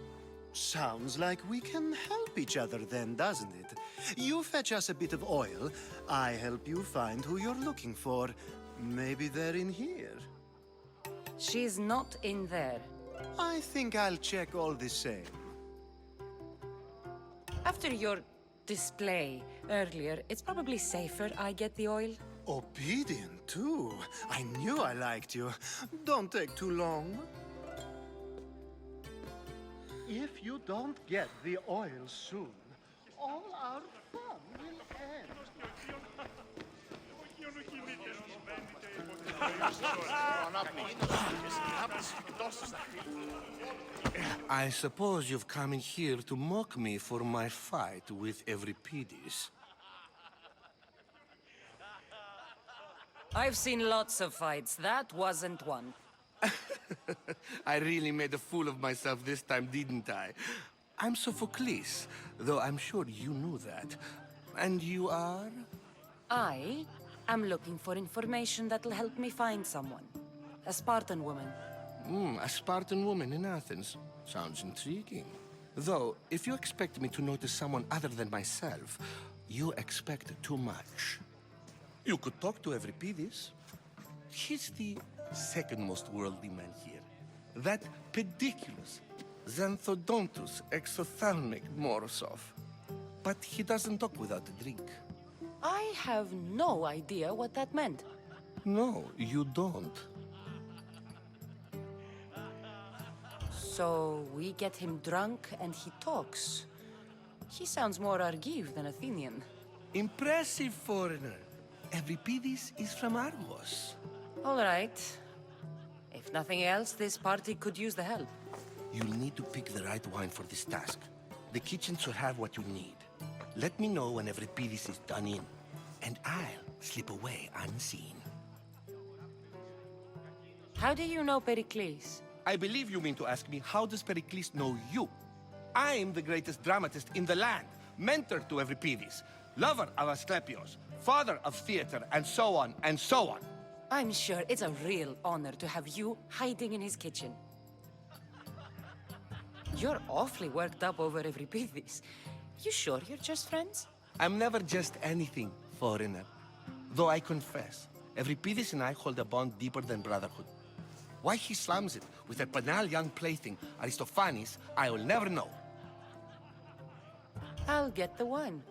Sounds like we can help each other then, doesn't it? You fetch us a bit of oil, I help you find who you're looking for. Maybe they're in here. She's not in there. I think I'll check all the same. After your display earlier, it's probably safer I get the oil. Obedient, too. I knew I liked you. Don't take too long. If you don't get the oil soon, all our fun will end. I suppose you've come in here to mock me for my fight with Euripides. I've seen lots of fights. That wasn't one. I really made a fool of myself this time, didn't I? I'm Sophocles, though I'm sure you knew that. And you are? I am looking for information that'll help me find someone. A Spartan woman. A Spartan woman in Athens. Sounds intriguing. Though, if you expect me to notice someone other than myself, you expect too much. You could talk to Euripides. He's the second most worldly man here. That pediculous, xanthodontus exophthalmic Morosov. But he doesn't talk without a drink. I have no idea what that meant. No, you don't. So we get him drunk and he talks. He sounds more Argive than Athenian. Impressive foreigner. Euripides is from Argos. All right. If nothing else, this party could use the help. You'll need to pick the right wine for this task. The kitchen should have what you need. Let me know when Euripides is done in, and I'll slip away unseen. How do you know Pericles? I believe you mean to ask me, how does Pericles know you? I'm the greatest dramatist in the land, mentor to Euripides, lover of Asclepios, father of theater, and so on, and so on. I'm sure it's a real honor to have you hiding in his kitchen. You're awfully worked up over every piece of this. You sure you're just friends? I'm never just anything, foreigner. Though I confess, Euripides and I hold a bond deeper than brotherhood. Why he slams it with a banal young plaything, Aristophanes, I will never know. I'll get the one.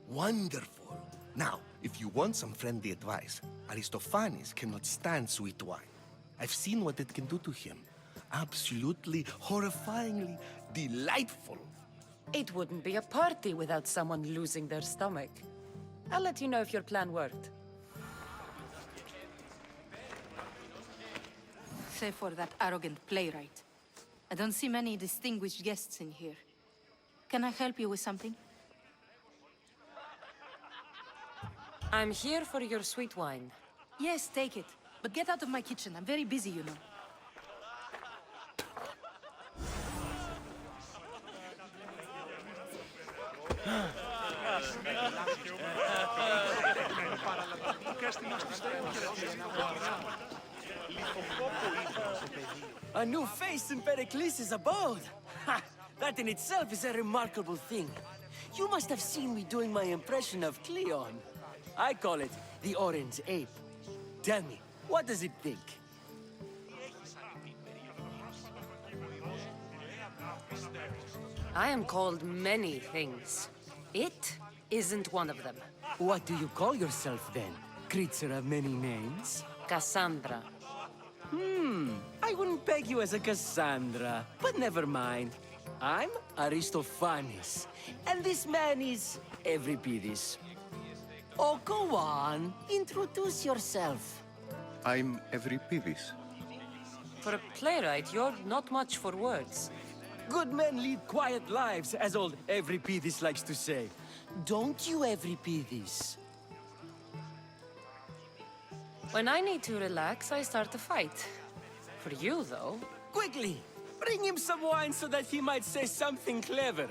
Wonderful. Now, if you want some friendly advice, Aristophanes cannot stand sweet wine. I've seen what it can do to him. Absolutely, horrifyingly delightful. It wouldn't be a party without someone losing their stomach. I'll let you know if your plan worked. Save for that arrogant playwright. I don't see many distinguished guests in here. Can I help you with something? I'm here for your sweet wine. Yes, take it. But get out of my kitchen. I'm very busy, you know. A new face in Pericles' abode! Ha! That in itself is a remarkable thing. You must have seen me doing my impression of Cleon. I call it the Orange Ape. Tell me, what does it think? I am called many things. It isn't one of them. What do you call yourself then? Creature of many names? Cassandra. I wouldn't peg you as a Cassandra, but never mind. I'm Aristophanes, and this man is Euripides. Oh, go on. Introduce yourself. I'm Euripides. For a playwright, you're not much for words. Good men lead quiet lives, as old Euripides likes to say. Don't you, Euripides? When I need to relax, I start a fight. For you, though... Quickly! Bring him some wine so that he might say something clever.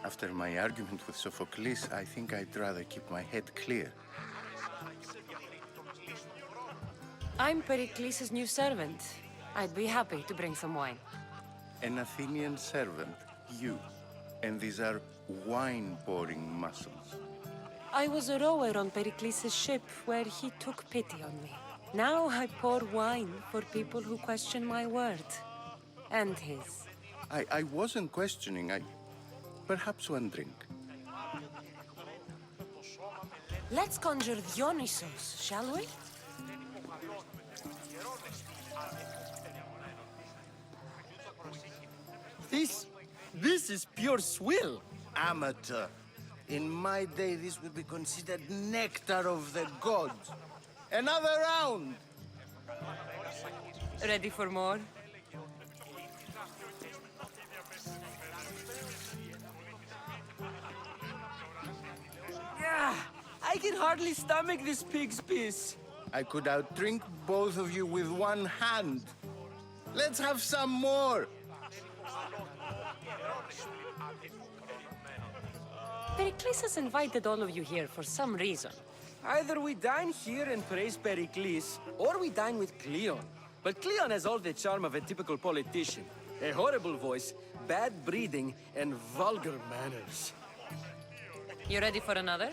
After my argument with Sophocles, I think I'd rather keep my head clear. I'm Pericles' new servant. I'd be happy to bring some wine. An Athenian servant, you. And these are wine-pouring muscles. I was a rower on Pericles' ship where he took pity on me. Now I pour wine for people who question my word. And his. I wasn't questioning, perhaps one drink. Let's conjure Dionysos, shall we? This is pure swill. Amateur. In my day, this would be considered nectar of the gods. Another round! Ready for more? Yeah, I can hardly stomach this pig's piss. I could outdrink both of you with one hand. Let's have some more! Pericles has invited all of you here for some reason. Either we dine here and praise Pericles, or we dine with Cleon. But Cleon has all the charm of a typical politician. A horrible voice, bad breeding, and vulgar manners. You ready for another?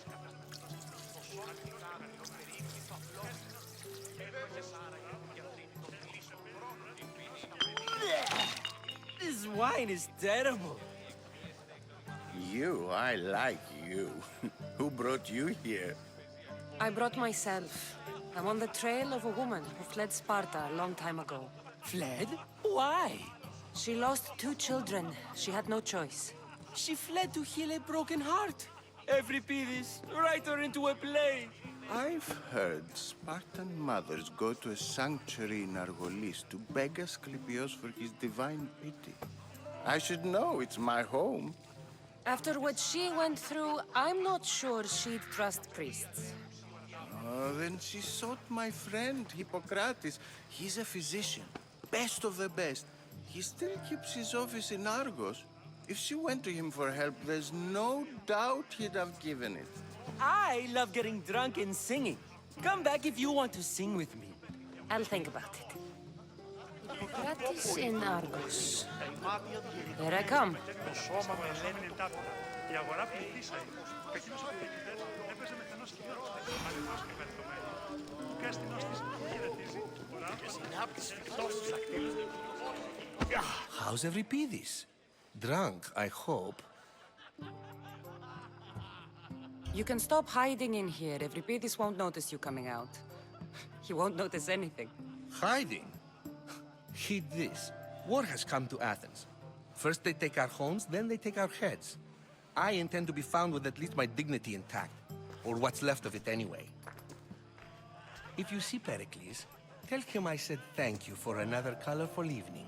This wine is terrible. You, I like you. Who brought you here? I brought myself. I'm on the trail of a woman who fled Sparta a long time ago. Fled? Why? She lost 2 children. She had no choice. She fled to heal a broken heart. Euripides, write her into a play. I've heard Spartan mothers go to a sanctuary in Argolis to beg Asclepios for his divine pity. I should know, it's my home. After what she went through, I'm not sure she'd trust priests. Oh, then she sought my friend, Hippocrates. He's a physician, best of the best. He still keeps his office in Argos. If she went to him for help, there's no doubt he'd have given it. I love getting drunk and singing. Come back if you want to sing with me. I'll think about it. Hippocrates in Argos. Here I come. How's Euripides? Drunk, I hope. You can stop hiding in here. Euripides won't notice you coming out. He won't notice anything. Hiding? Heed this. War has come to Athens. First they take our homes, then they take our heads. I intend to be found with at least my dignity intact. Or what's left of it anyway. If you see Pericles, tell him I said thank you for another colorful evening.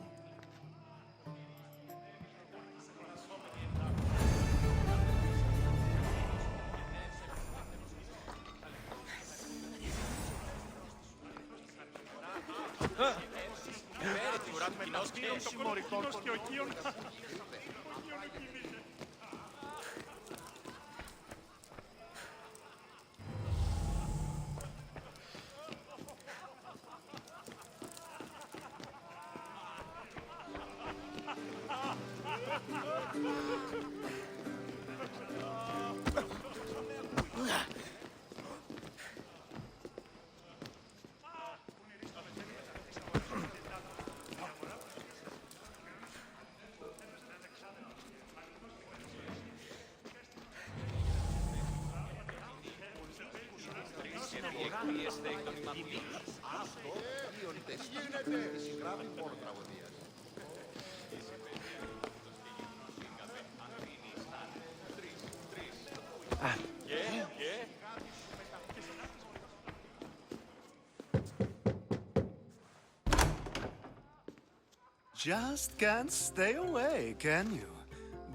Just can't stay away, can you?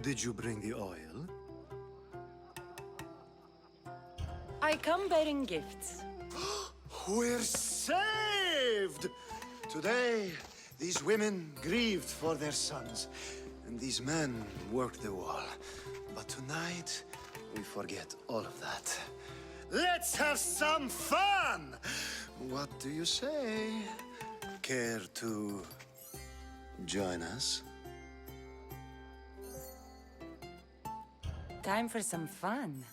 Did you bring the oil? I come bearing gifts. We're saved! Today, these women grieved for their sons, and these men worked the wall. But tonight, we forget all of that. Let's have some fun! What do you say? Care to join us? Time for some fun.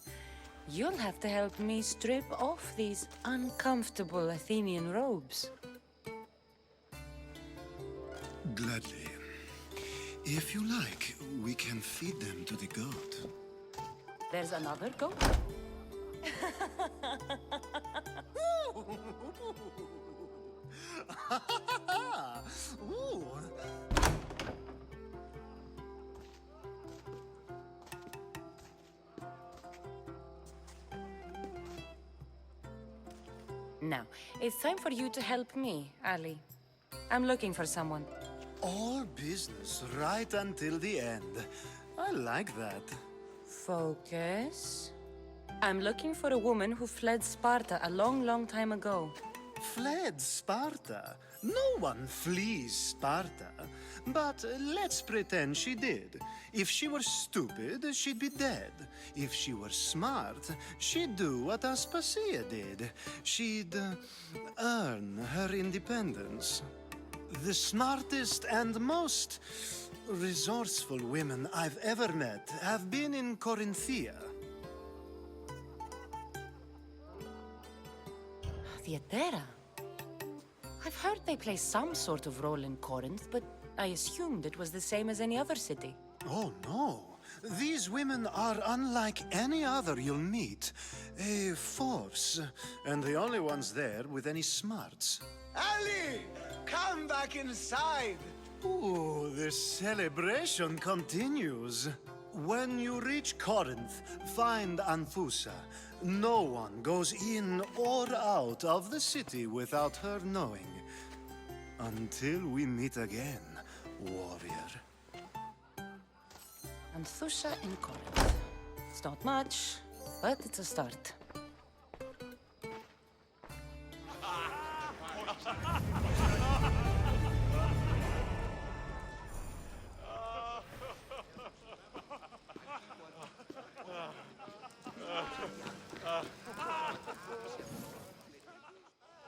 You'll have to help me strip off these uncomfortable Athenian robes. Gladly. If you like, we can feed them to the goat. There's another goat? Ooh. Now, it's time for you to help me, Ali. I'm looking for someone. All business right until the end. I like that. Focus. I'm looking for a woman who fled Sparta a long, long time ago. Fled Sparta? No one flees Sparta. But let's pretend she did. If she were stupid, she'd be dead. If she were smart, she'd do what Aspasia did. She'd earn her independence. The smartest and most resourceful women I've ever met have been in Corinthia. Theatera? I've heard they play some sort of role in Corinth, but I assumed it was the same as any other city. Oh, no. These women are unlike any other you'll meet. A force, and the only ones there with any smarts. Ali! Come back inside! Ooh, the celebration continues. When you reach Corinth, find Anfusa. No one goes in or out of the city without her knowing. Until we meet again, warrior. Anthusha in Corinth. It's not much, but it's a start.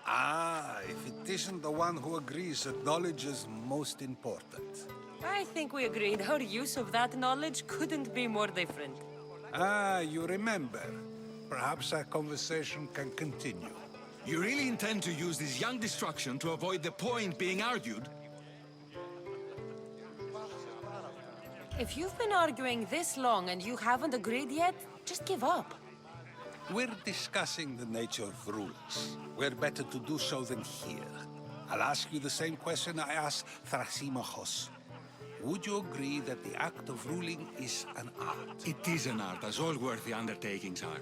Ah, if it isn't the one who agrees that knowledge is most important. I think we agreed our use of that knowledge couldn't be more different. Ah, you remember. Perhaps our conversation can continue. You really intend to use this young destruction to avoid the point being argued? If you've been arguing this long and you haven't agreed yet, just give up. We're discussing the nature of rulers. Where better to do so than here? I'll ask you the same question I asked Thrasimachos. Would you agree that the act of ruling is an art? It is an art, as all worthy undertakings are.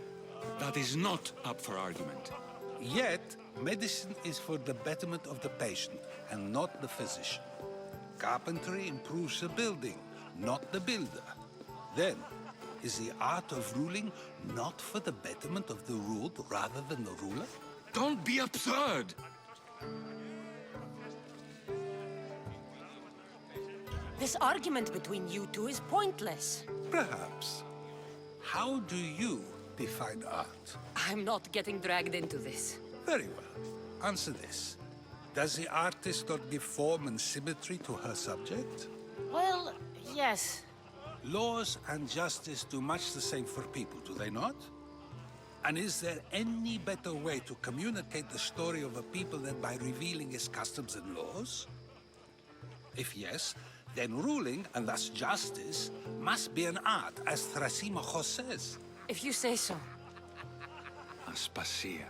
That is not up for argument. Yet, medicine is for the betterment of the patient, and not the physician. Carpentry improves the building, not the builder. Then, is the art of ruling not for the betterment of the ruled rather than the ruler? Don't be absurd! This argument between you two is pointless. Perhaps. How do you define art? I'm not getting dragged into this. Very well. Answer this. Does the artist not give form and symmetry to her subject? Well, yes. Laws and justice do much the same for people, do they not? And is there any better way to communicate the story of a people than by revealing its customs and laws? If yes, then ruling, and thus justice, must be an art, as Thrasimachos says. If you say so. Aspasia.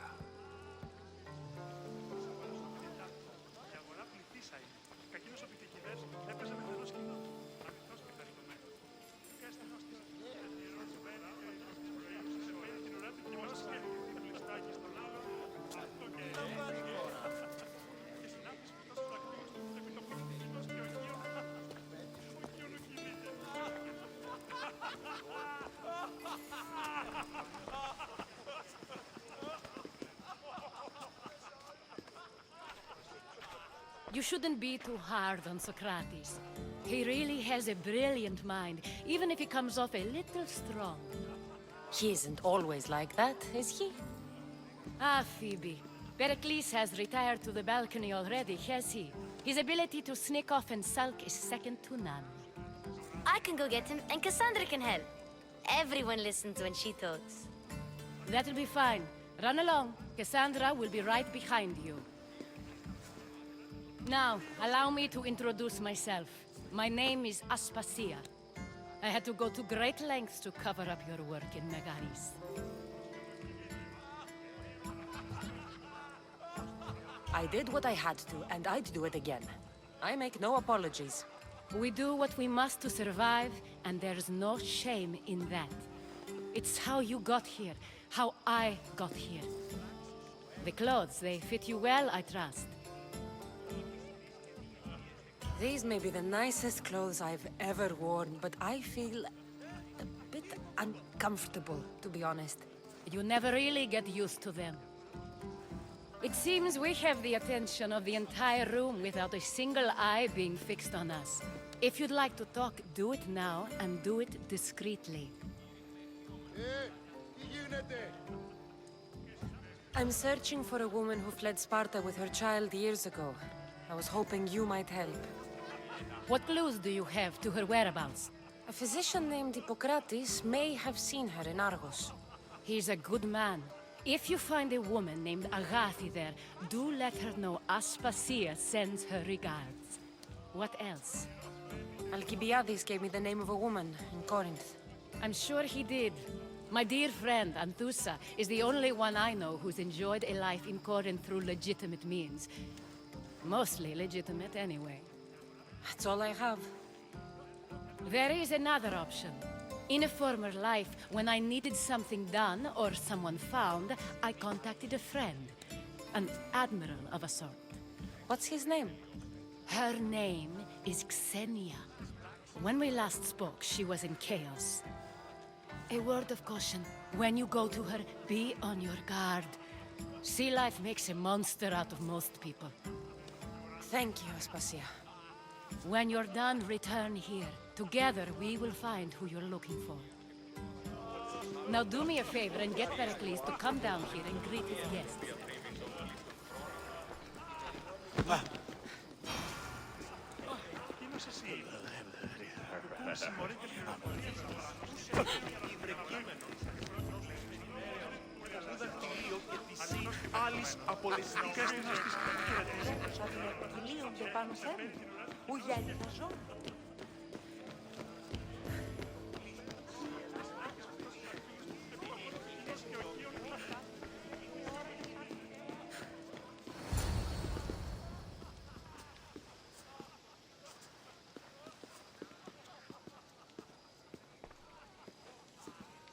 You shouldn't be too hard on Socrates. He really has a brilliant mind, even if he comes off a little strong. He isn't always like that, is he? Ah, Phoebe. Pericles has retired to the balcony already, has he? His ability to sneak off and sulk is second to none. I can go get him, and Cassandra can help. Everyone listens when she talks. That'll be fine. Run along. Cassandra will be right behind you. Now, allow me to introduce myself. My name is Aspasia. I had to go to great lengths to cover up your work in Megaris. I did what I had to, and I'd do it again. I make no apologies. We do what we must to survive, and there's no shame in that. It's how you got here, how I got here. The clothes, they fit you well, I trust. These may be the nicest clothes I've ever worn, but I feel a bit uncomfortable, to be honest. You never really get used to them. It seems we have the attention of the entire room without a single eye being fixed on us. If you'd like to talk, do it now, and do it discreetly. I'm searching for a woman who fled Sparta with her child years ago. I was hoping you might help. What clues do you have to her whereabouts? A physician named Hippocrates may have seen her in Argos. He's a good man. If you find a woman named Agathi there, do let her know Aspasia sends her regards. What else? Alkibiades gave me the name of a woman in Corinth. I'm sure he did. My dear friend, Anthusa, is the only one I know who's enjoyed a life in Corinth through legitimate means. Mostly legitimate, anyway. That's all I have. There is another option. In a former life, when I needed something done or someone found, I contacted a friend. An admiral of a sort. What's his name? Her name is Xenia. When we last spoke, she was in chaos. A word of caution. When you go to her, be on your guard. Sea life makes a monster out of most people. Thank you, Aspasia. When you're done, return here. Together, we will find who you're looking for. Now do me a favor and get Pericles to come down here and greet his guests. Άλλης απολυστικές δυναστικές κυλίονται πάνω σε μου. Ουγέννητα ζώα.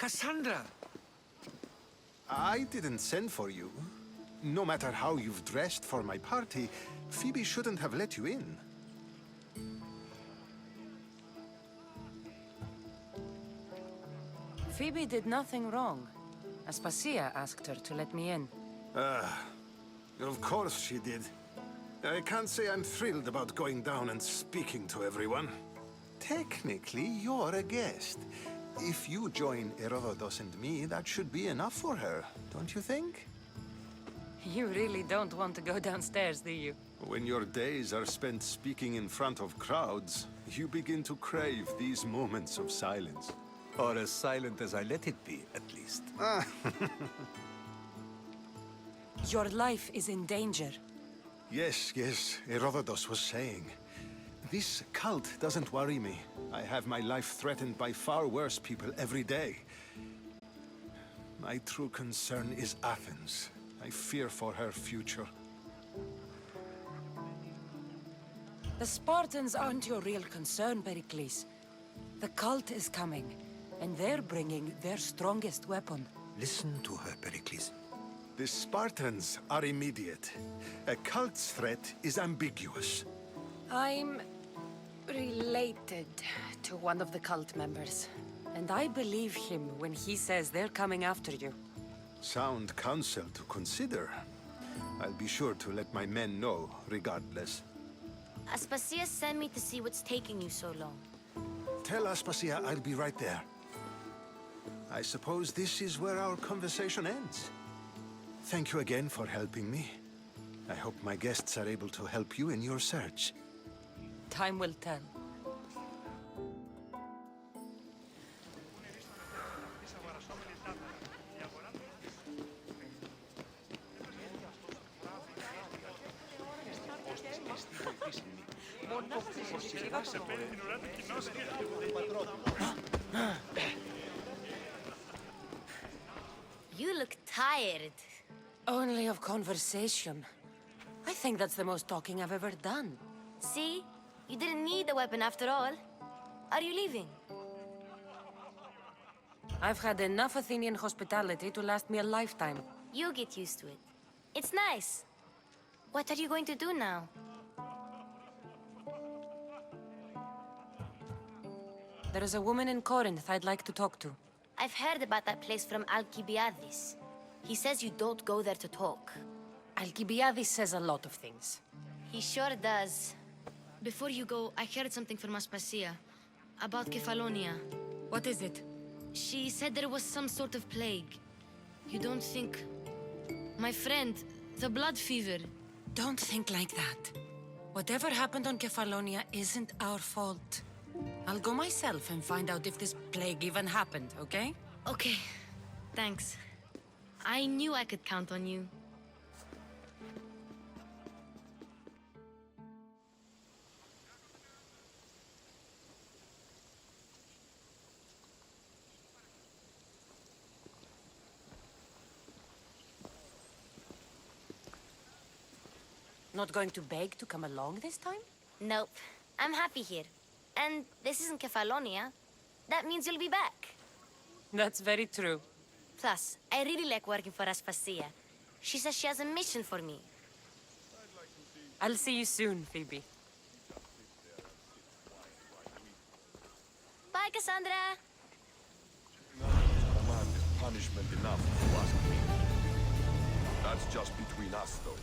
Cassandra! I didn't send for you. No matter how you've dressed for my party, Phoebe shouldn't have let you in. Phoebe did nothing wrong. Aspasia asked her to let me in. Of course she did. I can't say I'm thrilled about going down and speaking to everyone. Technically, you're a guest. If you join Herodotus and me, that should be enough for her, don't you think? You really don't want to go downstairs, do you? When your days are spent speaking in front of crowds, you begin to crave these moments of silence. Or as silent as I let it be, at least. Your life is in danger. Yes, Herodotus was saying. This cult doesn't worry me. I have my life threatened by far worse people every day. My true concern is Athens. I fear for her future. The Spartans aren't your real concern, Pericles. The cult is coming, and they're bringing their strongest weapon. Listen to her, Pericles. The Spartans are immediate. A cult's threat is ambiguous. I'm related to one of the cult members, and I believe him when he says they're coming after you. Sound counsel to consider. I'll be sure to let my men know, regardless. Aspasia sent me to see what's taking you so long. Tell Aspasia I'll be right there. I suppose this is where our conversation ends. Thank you again for helping me. I hope my guests are able to help you in your search. Time will tell. You look tired. Only of conversation. I think that's the most talking I've ever done. See? You didn't need the weapon after all. Are you leaving? I've had enough Athenian hospitality to last me a lifetime. You get used to it. It's nice. What are you going to do now? There is a woman in Corinth I'd like to talk to. I've heard about that place from Alkibiades. He says you don't go there to talk. Alkibiades says a lot of things. He sure does. Before you go, I heard something from Aspasia. About Kefalonia. What is it? She said there was some sort of plague. You don't think... My friend, the blood fever. Don't think like that. Whatever happened on Kefalonia isn't our fault. I'll go myself and find out if this plague even happened, okay? Okay. Thanks. I knew I could count on you. Not going to beg to come along this time? Nope. I'm happy here. And this isn't Kefalonia. That means you'll be back. That's very true. Plus, I really like working for Aspasia. She says she has a mission for me. I'll see you soon, Phoebe. Bye, Cassandra! Command is punishment enough, if you ask me. That's just between us, though.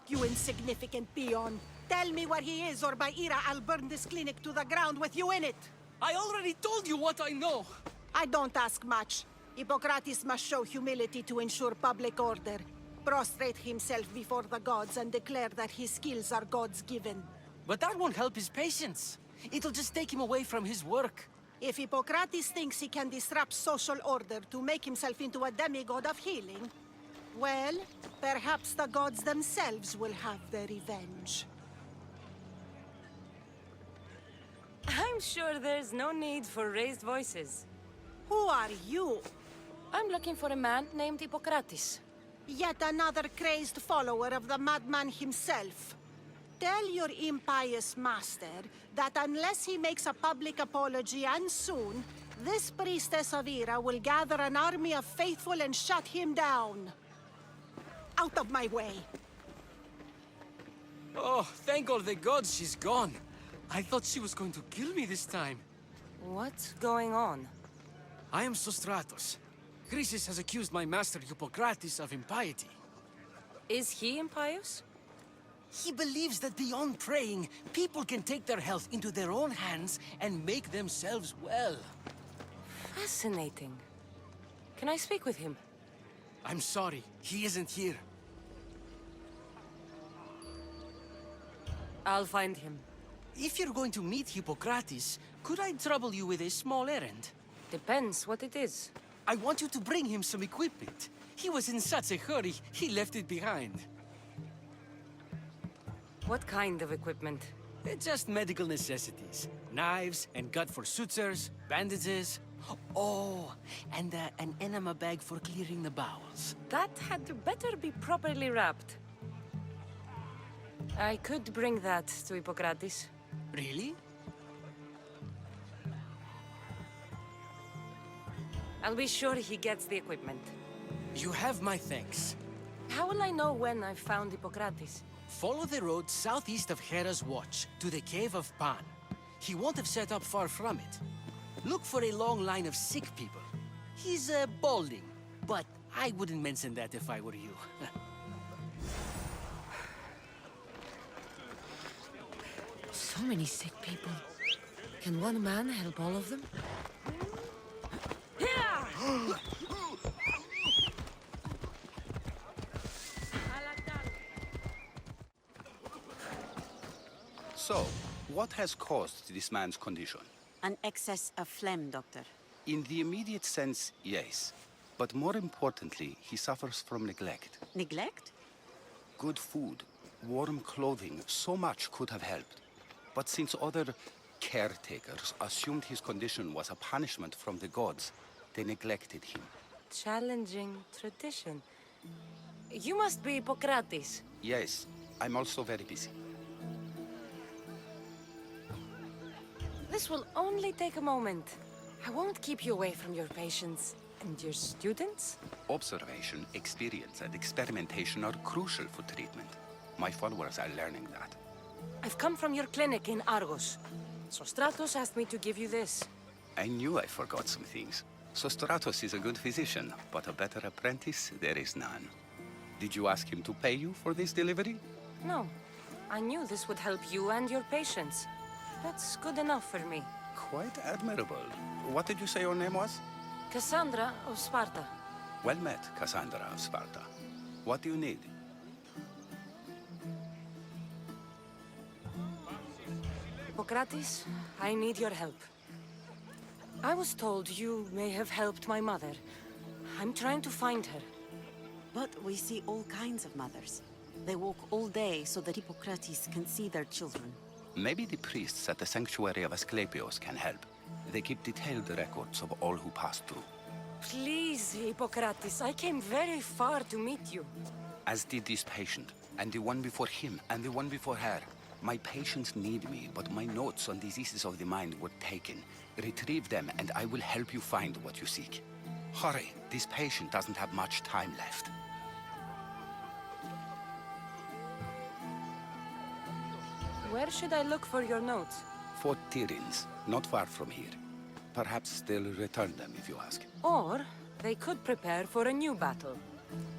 you insignificant peon. Tell me where he is, or by Ira, I'll burn this clinic to the ground with you in it. I already told you what I know. I don't ask much. Hippocrates must show humility to ensure public order. Prostrate himself before the gods and declare that his skills are gods given. But that won't help his patients. It'll just take him away from his work. If Hippocrates thinks he can disrupt social order to make himself into a demigod of healing, well, perhaps the gods themselves will have their revenge. I'm sure there's no need for raised voices. Who are you? I'm looking for a man named Hippocrates. Yet another crazed follower of the madman himself. Tell your impious master that unless he makes a public apology, and soon, this priestess of Ira will gather an army of faithful and shut him down. Out of my way! Oh, thank all the gods she's gone. I thought she was going to kill me this time. What's going on? I am Sostratos. Chrysis has accused my master Hippocrates of impiety. Is he impious? He believes that beyond praying, people can take their health into their own hands and make themselves well. Fascinating. Can I speak with him? I'm sorry, he isn't here. I'll find him. If you're going to meet Hippocrates, could I trouble you with a small errand? Depends what it is. I want you to bring him some equipment. He was in such a hurry, he left it behind. What kind of equipment? Just medical necessities. Knives and gut for sutures, bandages. Oh, and an enema bag for clearing the bowels. That had better be properly wrapped. I could bring that to Hippocrates. Really? I'll be sure he gets the equipment. You have my thanks. How will I know when I've found Hippocrates? Follow the road southeast of Hera's Watch to the Cave of Pan. He won't have set up far from it. Look for a long line of sick people. He's balding, but I wouldn't mention that if I were you. So many sick people. Can one man help all of them? So, what has caused this man's condition? An excess of phlegm, Doctor. In the immediate sense, yes. But more importantly, he suffers from neglect. Neglect? Good food, warm clothing, so much could have helped. But since other caretakers assumed his condition was a punishment from the gods, they neglected him. Challenging tradition. You must be Hippocrates. Yes, I'm also very busy. This will only take a moment. I won't keep you away from your patients. And your students? Observation, experience, and experimentation are crucial for treatment. My followers are learning that. I've come from your clinic in Argos. Sostratos asked me to give you this. I knew I forgot some things. Sostratos is a good physician, but a better apprentice there is none. Did you ask him to pay you for this delivery? No. I knew this would help you and your patients. That's good enough for me. Quite admirable. What did you say your name was? Cassandra of Sparta. Well met, Cassandra of Sparta. What do you need? Hippocrates, I need your help. I was told you may have helped my mother. I'm trying to find her. But we see all kinds of mothers. They walk all day so that Hippocrates can see their children. Maybe the priests at the sanctuary of Asclepios can help. They keep detailed records of all who pass through. Please, Hippocrates, I came very far to meet you. As did this patient, and the one before him, and the one before her. My patients need me, but my notes on diseases of the mind were taken. Retrieve them, and I will help you find what you seek. Hurry, this patient doesn't have much time left. Where should I look for your notes? Fort Tirins, not far from here. Perhaps they'll return them if you ask. Or they could prepare for a new battle.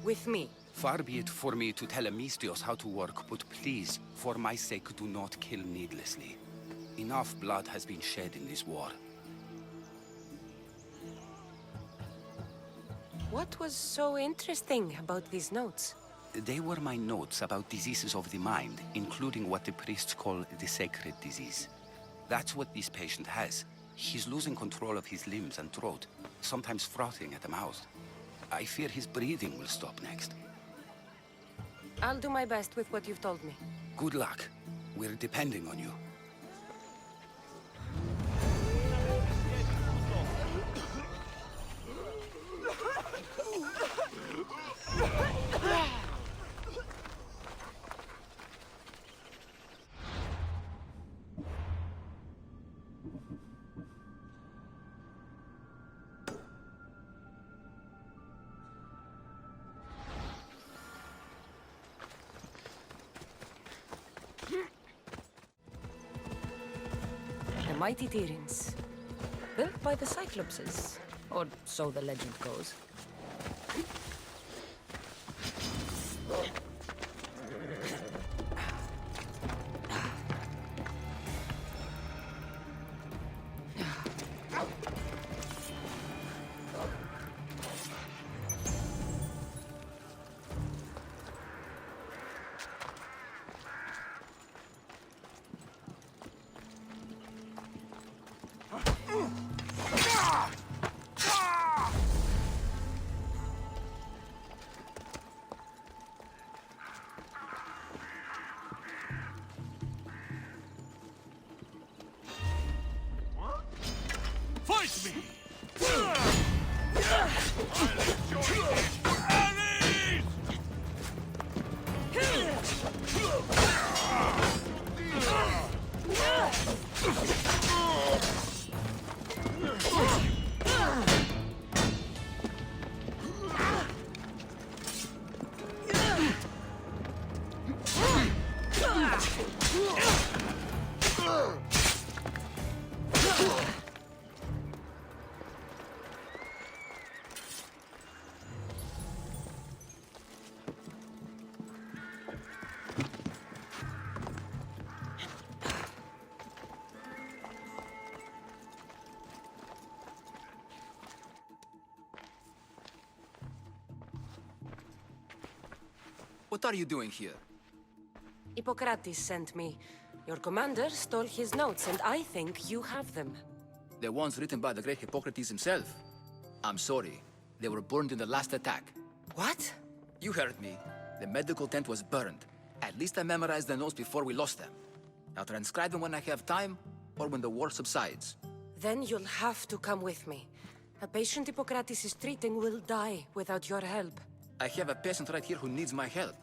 With me, Far be it for me to tell Amistios how to work, but please, for my sake, do not kill needlessly. Enough blood has been shed in this war. What was so interesting about these notes? They were my notes about diseases of the mind, including what the priests call the sacred disease. That's what this patient has. He's losing control of his limbs and throat, sometimes frothing at the mouth. I fear his breathing will stop next. I'll do my best with what you've told me. Good luck. We're depending on you. The mighty Tyrins. Built by the Cyclopses. Or so the legend goes. Fight me! I'll enjoy this for allies! What are you doing here? Hippocrates sent me. Your commander stole his notes, and I think you have them. The ones written by the great Hippocrates himself. I'm sorry. They were burned in the last attack. What? You heard me. The medical tent was burned. At least I memorized the notes before we lost them. I'll transcribe them when I have time, or when the war subsides. Then you'll have to come with me. A patient Hippocrates is treating will die without your help. I have a patient right here who needs my help.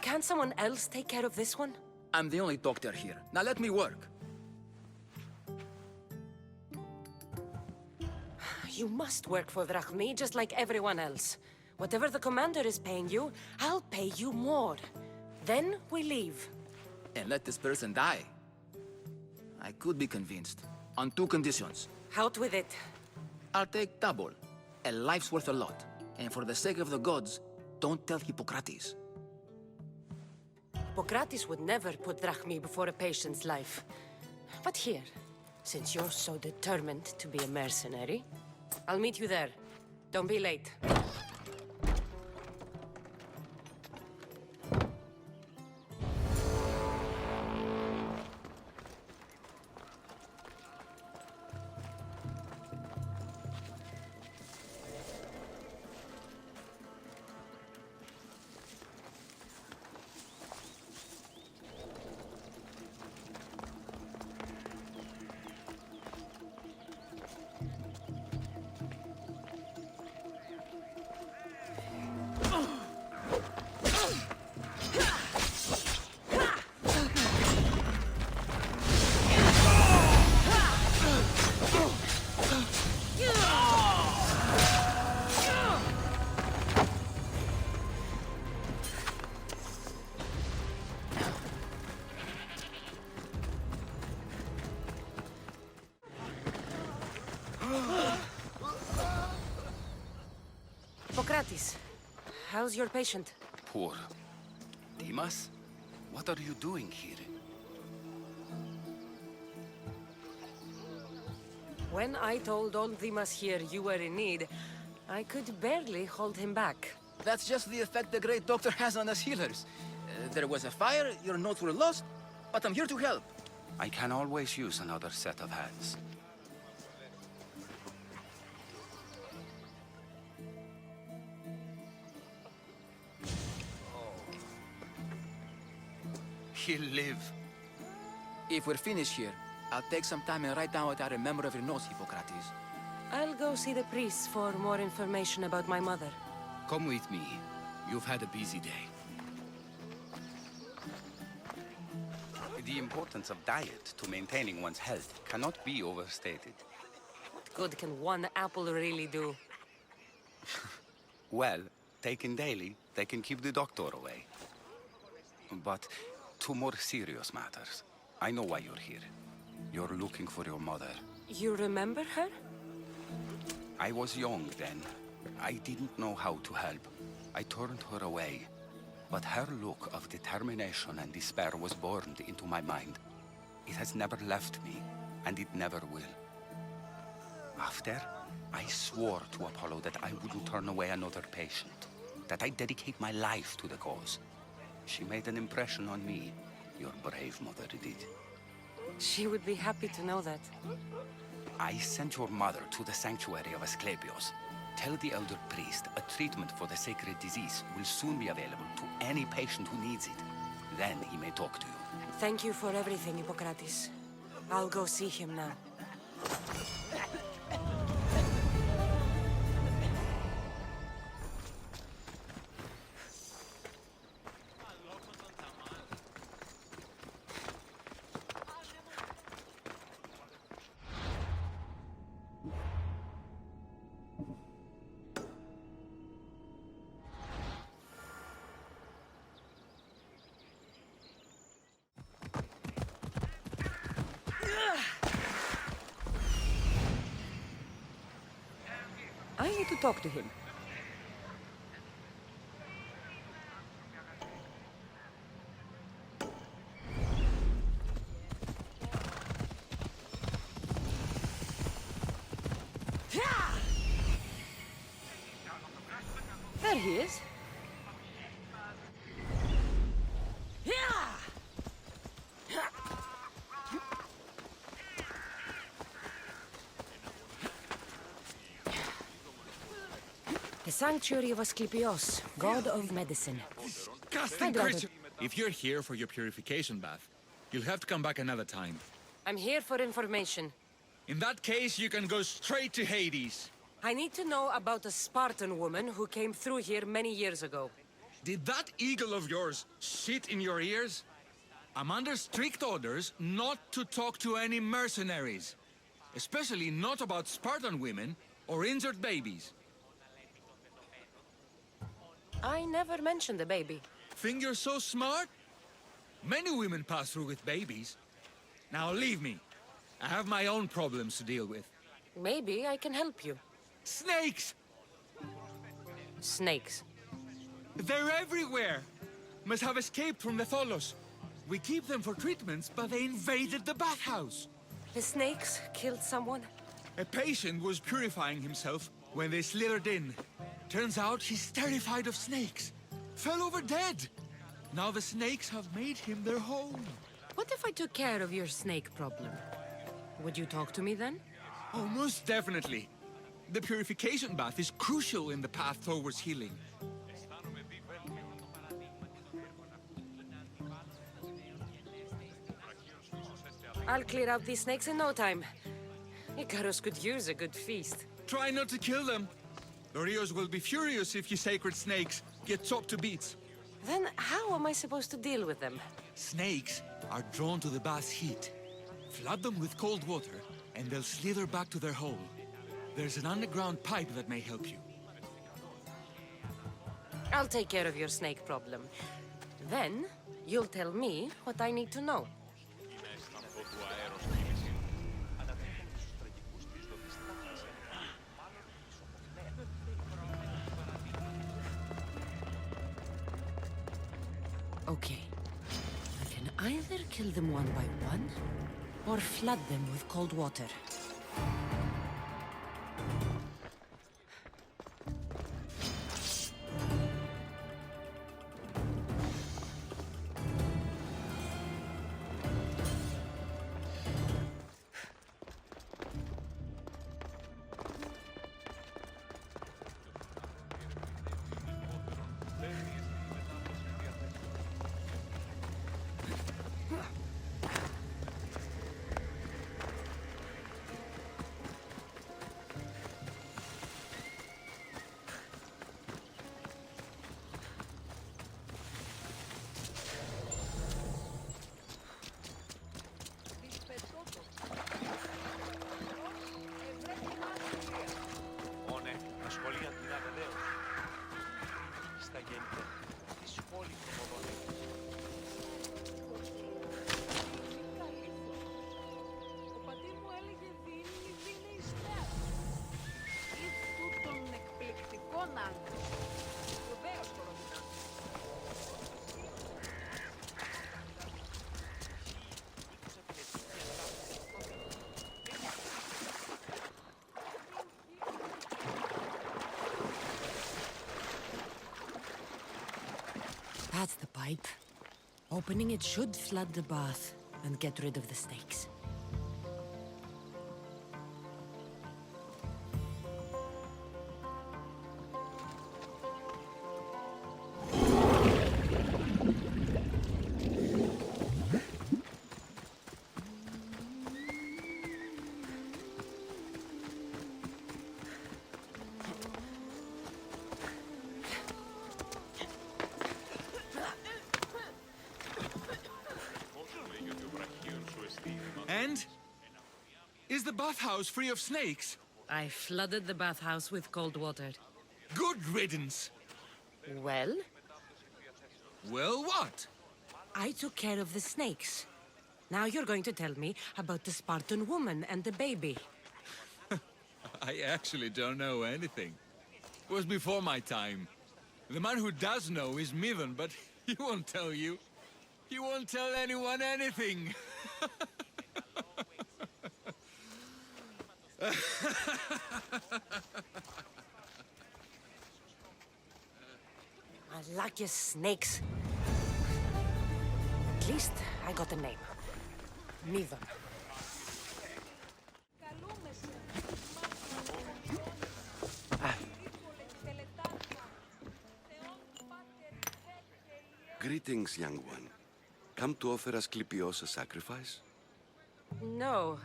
Can't someone else take care of this one? I'm the only doctor here. Now let me work. You must work for Drachmi, just like everyone else. Whatever the commander is paying you, I'll pay you more. Then we leave. And let this person die. I could be convinced. On two conditions. Out with it. I'll take double. A life's worth a lot. And for the sake of the gods, don't tell Hippocrates. Hippocrates would never put Drachmi before a patient's life. But here, since you're so determined to be a mercenary, I'll meet you there. Don't be late. Hippocrates, how's your patient? Poor. Dimas? What are you doing here? When I told old Dimas here you were in need, I could barely hold him back. That's just the effect the great doctor has on us healers. There was a fire, your notes were lost, but I'm here to help. I can always use another set of hands. He'll live. If we're finished here, I'll take some time and write down what I remember of your notes, Hippocrates. I'll go see the priest for more information about my mother. Come with me. You've had a busy day. The importance of diet to maintaining one's health cannot be overstated. What good can one apple really do? Well, taken daily, they can keep the doctor away. But to more serious matters. I know why you're here. You're looking for your mother. You remember her? I was young then. I didn't know how to help. I turned her away. But her look of determination and despair was burned into my mind. It has never left me, and it never will. After, I swore to Apollo that I wouldn't turn away another patient, that I'd dedicate my life to the cause. She made an impression on me. Your brave mother did. She would be happy to know that. I sent your mother to the sanctuary of Asclepios. Tell the elder priest a treatment for the sacred disease will soon be available to any patient who needs it. Then he may talk to you. Thank you for everything, Hippocrates. I'll go see him now. I need to talk to him. There he is. The Sanctuary of Asclepios, god of medicine. Disgusting creature! If you're here for your purification bath, you'll have to come back another time. I'm here for information. In that case, you can go straight to Hades. I need to know about a Spartan woman who came through here many years ago. Did that eagle of yours shit in your ears? I'm under strict orders not to talk to any mercenaries. Especially not about Spartan women or injured babies. I never mentioned the baby. Think you're so smart? Many women pass through with babies. Now leave me. I have my own problems to deal with. Maybe I can help you. Snakes! Snakes? They're everywhere! Must have escaped from the Tholos. We keep them for treatments, but they invaded the bathhouse. The snakes killed someone? A patient was purifying himself when they slithered in. Turns out he's terrified of snakes. Fell over dead. Now the snakes have made him their home. What if I took care of your snake problem? Would you talk to me then? Oh, most definitely. The purification bath is crucial in the path towards healing. I'll clear out these snakes in no time. Icarus could use a good feast. Try not to kill them. The Rios will be furious if you sacred snakes get chopped to bits. Then how am I supposed to deal with them? Snakes are drawn to the bath's heat. Flood them with cold water, and they'll slither back to their hole. There's an underground pipe that may help you. I'll take care of your snake problem. Then, you'll tell me what I need to know. Okay. I can either kill them one by one, or flood them with cold water. That's the pipe. Opening it should flood the bath and get rid of the snakes. And? Is the bathhouse free of snakes? I flooded the bathhouse with cold water. Good riddance. Well? Well, what? I took care of the snakes. Now you're going to tell me about the Spartan woman and the baby. I actually don't know anything. It was before my time. The man who does know is Midon, but he won't tell you. He won't tell anyone anything. I like your snakes. At least I got a name. Midon. Greetings, young one. Come to offer Asclepios a sacrifice? No.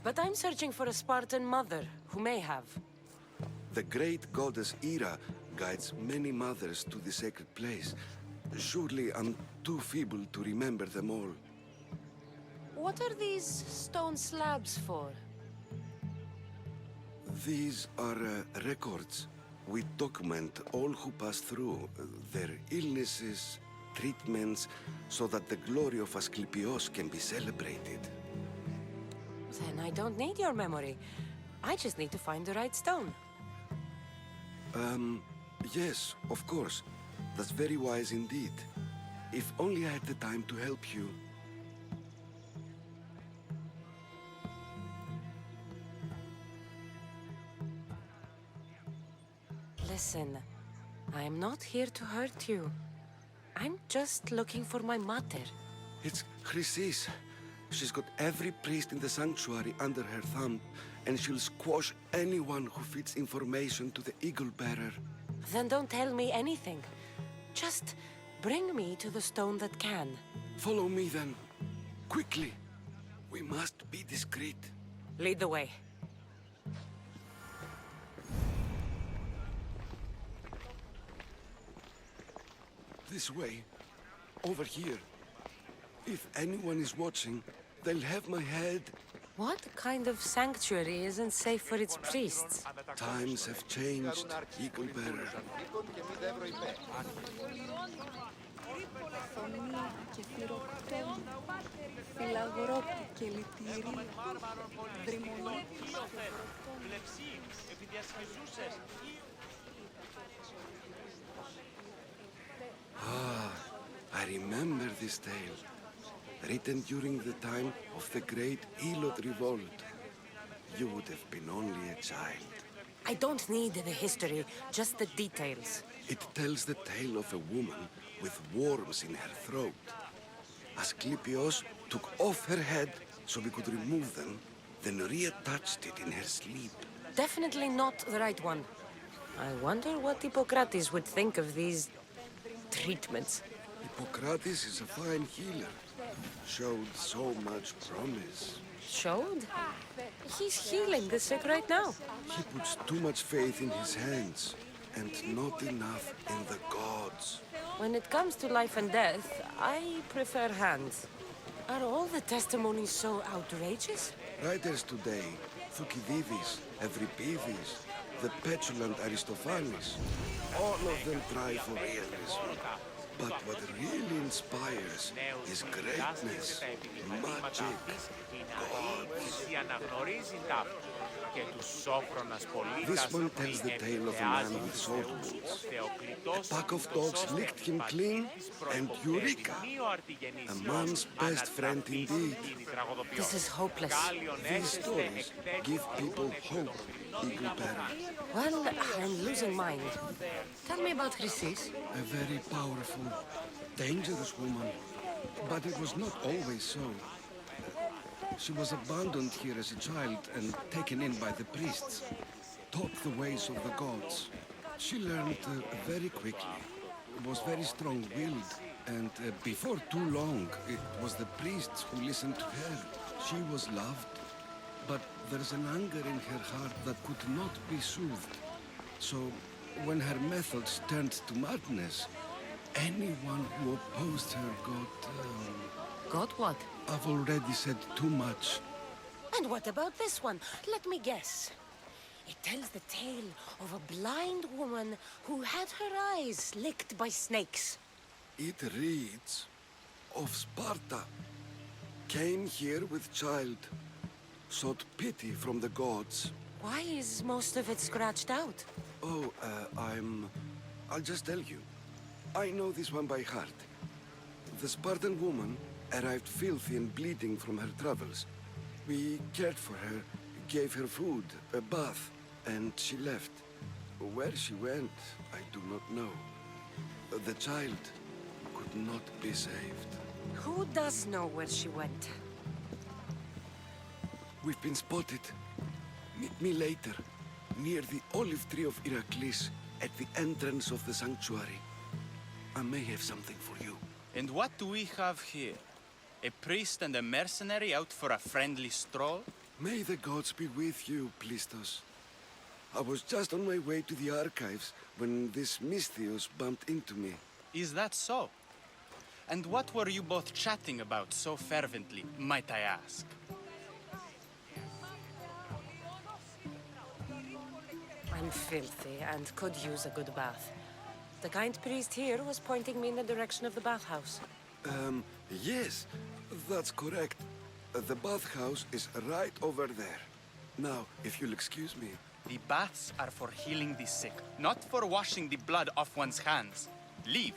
But I'm searching for a Spartan mother who may have. The great goddess Hera guides many mothers to the sacred place. Surely I'm too feeble to remember them all. What are these stone slabs for? These are records. We document all who pass through, their illnesses, treatments, so that the glory of Asclepios can be celebrated. Then I don't need your memory. I just need to find the right stone. Yes, of course. That's very wise indeed. If only I had the time to help you. Listen, I'm not here to hurt you. I'm just looking for my mater. It's Chrysis. She's got every priest in the sanctuary under her thumb, and she'll squash anyone who feeds information to the Eagle Bearer. Then don't tell me anything. Just bring me to the stone that can. Follow me then. Quickly. We must be discreet. Lead the way. This way. Over here. If anyone is watching, they'll have my head. What kind of sanctuary isn't safe for its priests? Times have changed, Eagle Bearer. Ah, I remember this tale, written during the time of the Great Elot Revolt. You would have been only a child. I don't need the history, just the details. It tells the tale of a woman with worms in her throat. Asclepios took off her head so we could remove them, then reattached it in her sleep. Definitely not the right one. I wonder what Hippocrates would think of these treatments. Hippocrates is a fine healer. Showed so much promise. Showed? He's healing the sick right now. He puts too much faith in his hands, and not enough in the gods. When it comes to life and death, I prefer hands. Are all the testimonies so outrageous? Writers today, Thucydides, Euripides, the petulant Aristophanes, all of them try for realism. But what really inspires is greatness, magic, gods. This one tells the tale of a man with sword wounds. A pack of dogs licked him clean, and Eureka! A man's best friend indeed. This is hopeless. These stories give people hope, Eaglebearer. Well, I'm losing mine. Tell me about Chrysis. A very powerful, dangerous woman. But it was not always so. She was abandoned here as a child and taken in by the priests. Taught the ways of the gods. She learned very quickly. Was very strong-willed. And before too long, it was the priests who listened to her. She was loved. But there's an anger in her heart that could not be soothed. So, when her methods turned to madness, anyone who opposed her got... Got what? I've already said too much. And what about this one? Let me guess. It tells the tale of a blind woman who had her eyes licked by snakes. It reads of Sparta. Came here with child. Sought pity from the gods. Why is most of it scratched out? Oh, I'll just tell you. I know this one by heart. The Spartan woman arrived filthy and bleeding from her travels. We cared for her, gave her food, a bath, and she left. Where she went, I do not know. The child could not be saved. Who does know where she went? We've been spotted. Meet me later, near the olive tree of Heracles, at the entrance of the sanctuary. I may have something for you. And what do we have here? A priest and a mercenary out for a friendly stroll? May the gods be with you, Plistos. I was just on my way to the archives when this Misthios bumped into me. Is that so? And what were you both chatting about so fervently, might I ask? I'm filthy and could use a good bath. The kind priest here was pointing me in the direction of the bathhouse. Yes, that's correct. The bathhouse is right over there. Now, if you'll excuse me. The baths are for healing the sick, not for washing the blood off one's hands. Leave.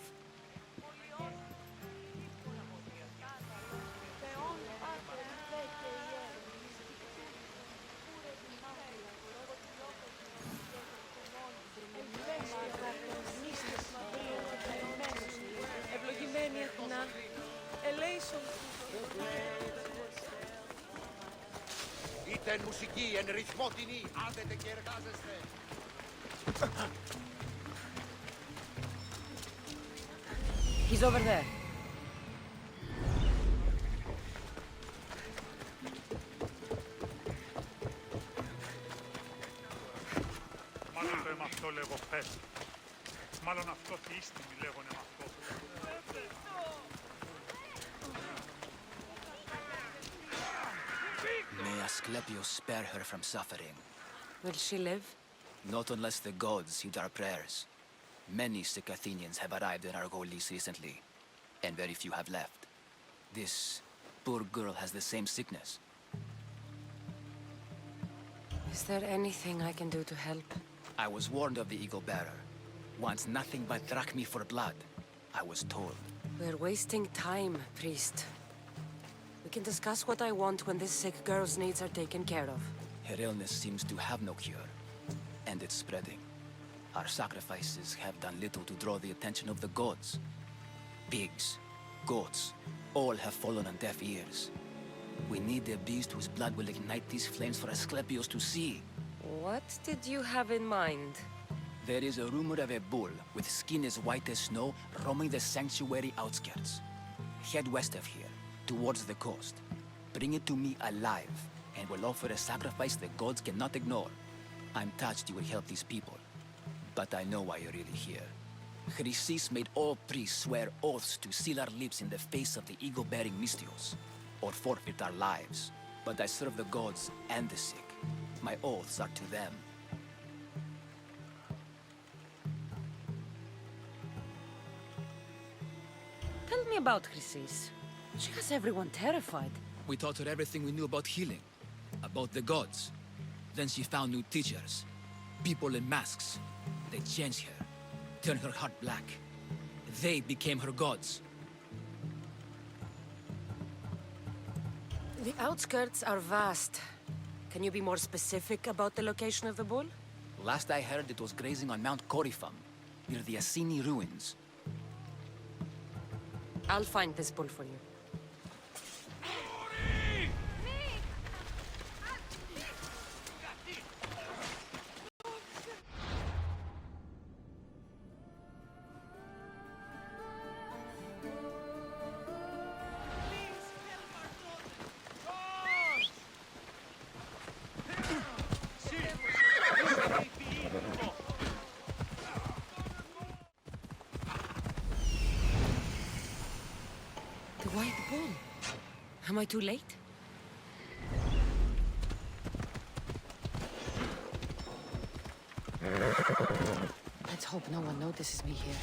Είτε εν μουσική, εν ρυθμότινη, άδετε και εργάζεστε. He's over there. Μάλλον το αυτό λέγω πες. Μάλλον αυτό τι ίστιμη λέγονε με αυτό. May Asclepius spare her from suffering. Will she live? Not unless the gods heed our prayers. Many sick Athenians have arrived in Argolis recently, and very few have left. This poor girl has the same sickness. Is there anything I can do to help? I was warned of the Eagle Bearer. Wants nothing but drachmi for blood. I was told. We're wasting time, priest. We can discuss what I want when this sick girl's needs are taken care of. Her illness seems to have no cure, and it's spreading. Our sacrifices have done little to draw the attention of the gods. Pigs, goats, all have fallen on deaf ears. We need a beast whose blood will ignite these flames for Asclepios to see. What did you have in mind? There is a rumor of a bull with skin as white as snow roaming the sanctuary outskirts. Head west of here, towards the coast. Bring it to me alive, and we'll offer a sacrifice the gods cannot ignore. I'm touched you will help these people, but I know why you're really here. Chrysis made all priests swear oaths to seal our lips in the face of the eagle-bearing Mystios, or forfeit our lives. But I serve the gods and the sick. My oaths are to them. Tell me about Chrysis. She has everyone terrified. We taught her everything we knew about healing, about the gods. Then she found new teachers, people in masks. They changed her, turned her heart black. They became her gods. The outskirts are vast. Can you be more specific about the location of the bull? Last I heard, it was grazing on Mount Corifam, near the Assini ruins. I'll find this bull for you. The white bull. Am I too late? Let's hope no one notices me here.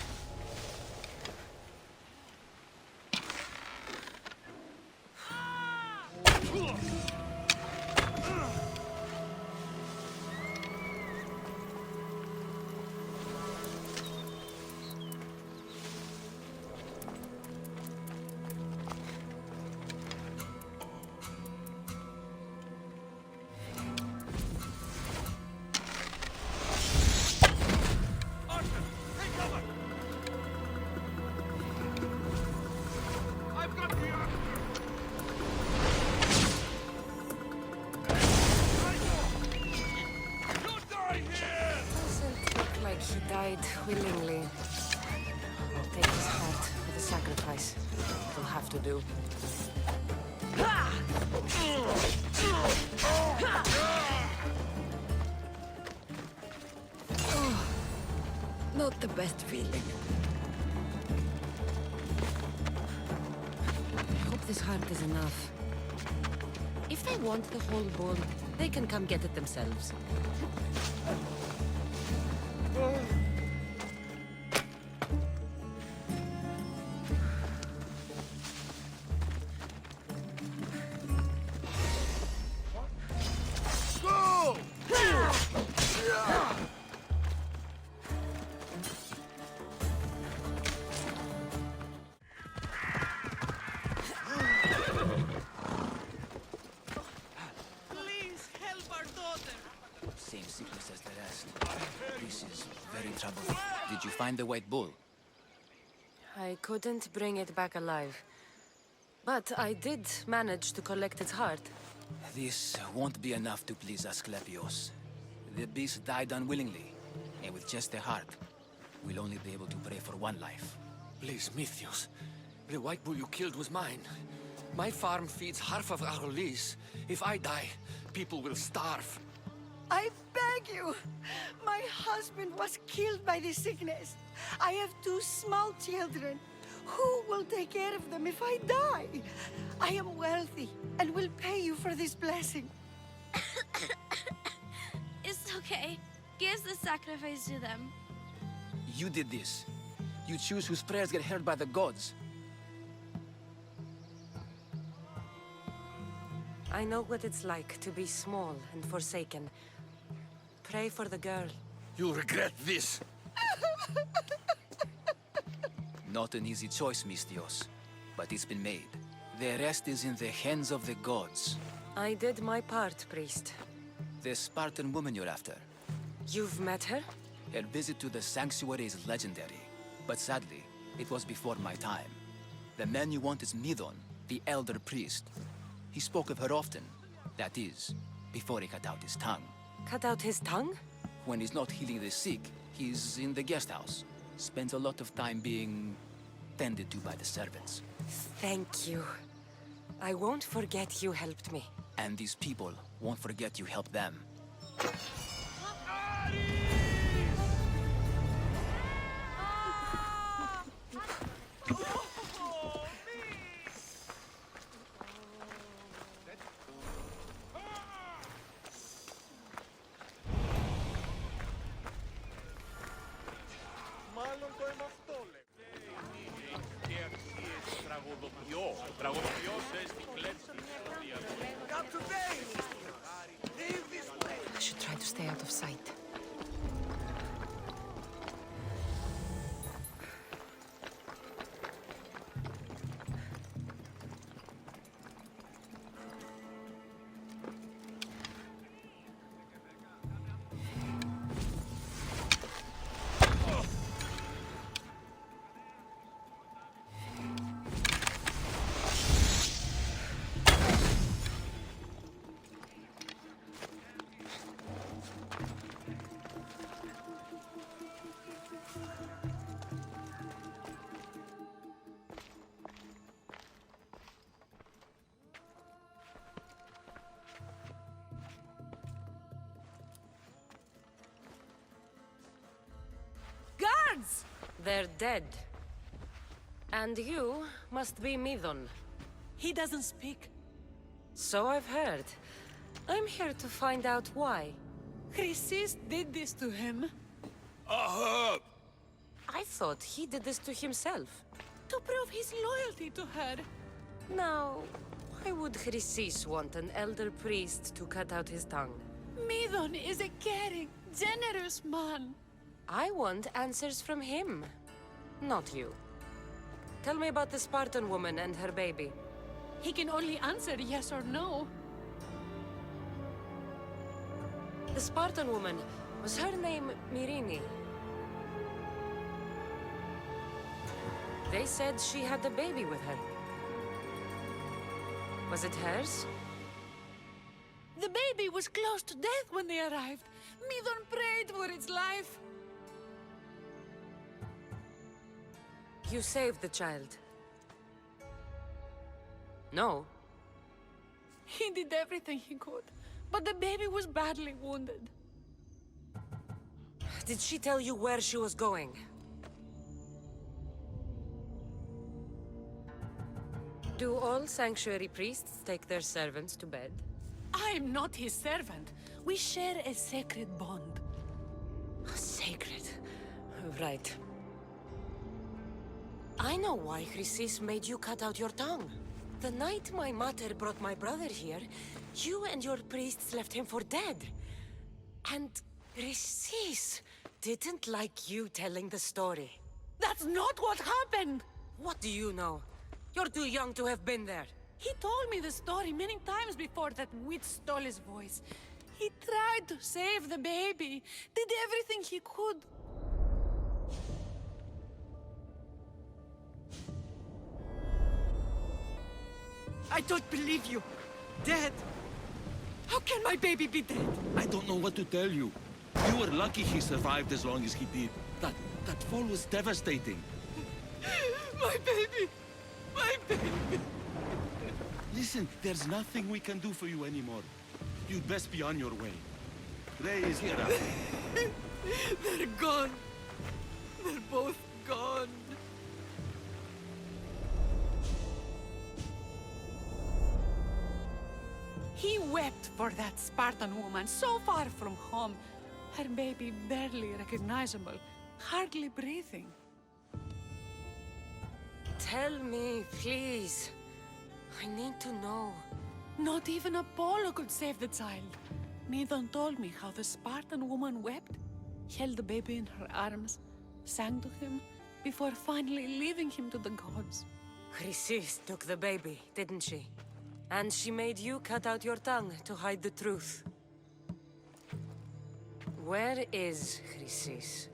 He died willingly. I'll take his heart for the sacrifice. It'll have to do. Oh, not the best feeling. I hope this heart is enough. If they want the whole bull, they can come get it themselves. Same sickness as the rest. This is very troubling. Did you find the white bull? I couldn't bring it back alive. But I did manage to collect its heart. This won't be enough to please Asclepios. The beast died unwillingly, and with just a heart, we'll only be able to pray for one life. Please, Mythios. The white bull you killed was mine. My farm feeds half of our lease. If I die, people will starve. I beg you! My husband was killed by this sickness. I have 2 small children. Who will take care of them if I die? I am wealthy and will pay you for this blessing. It's okay. Give the sacrifice to them. You did this. You choose whose prayers get heard by the gods. I know what it's like to be small and forsaken. Pray for the girl. You'll regret this. Not an easy choice, Mistios, but it's been made. The rest is in the hands of the gods. I did my part, priest. The Spartan woman you're after. You've met her? Her visit to the sanctuary is legendary, but sadly, it was before my time. The man you want is Midon, the elder priest. He spoke of her often. That is, before he cut out his tongue. Cut out his tongue? When he's not healing the sick, he's in the guest house. Spends a lot of time being tended to by the servants. Thank you. I won't forget you helped me. And these people won't forget you helped them. Μάλλον το αίμα αυτό λέει. Και αξίες τραγωδοποιώ. Τραγωδοποιώ σε στην κλέψη της ιστορίας. Come today! Leave this place! I should try to stay out of sight. Guards! They're dead. And you must be Midon. He doesn't speak. So I've heard. I'm here to find out why. Chrysis did this to him. I thought he did this to himself. To prove his loyalty to her. Now, why would Chrysis want an elder priest to cut out his tongue? Midon is a caring, generous man. I want answers from him, not you. Tell me about the Spartan woman and her baby. He can only answer yes or no. The Spartan woman, was her name Myrine? They said she had a baby with her. Was it hers? The baby was close to death when they arrived. Midon prayed for its life. You saved the child. No. He did everything he could, but the baby was badly wounded. Did she tell you where she was going? Do all sanctuary priests take their servants to bed? I am not his servant. We share a sacred bond. Sacred. Right. I know why Chrysis made you cut out your tongue. The night my mater brought my brother here, you and your priests left him for dead. And Chrysis didn't like you telling the story. That's not what happened! What do you know? You're too young to have been there. He told me the story many times before that witch stole his voice. He tried to save the baby, did everything he could. I don't believe you. Dead? How can my baby be dead? I don't know what to tell you. You were lucky he survived as long as he did. That fall was devastating. My baby! My baby! Listen, there's nothing we can do for you anymore. You'd best be on your way. Ray is here. They're gone. They're both gone. He wept for that Spartan woman, so far from home. Her baby barely recognizable, hardly breathing. Tell me, please. I need to know. Not even Apollo could save the child. Midon told me how the Spartan woman wept, held the baby in her arms, sang to him, before finally leaving him to the gods. Chrysis took the baby, didn't she? And she made you cut out your tongue to hide the truth. Where is Chrysis?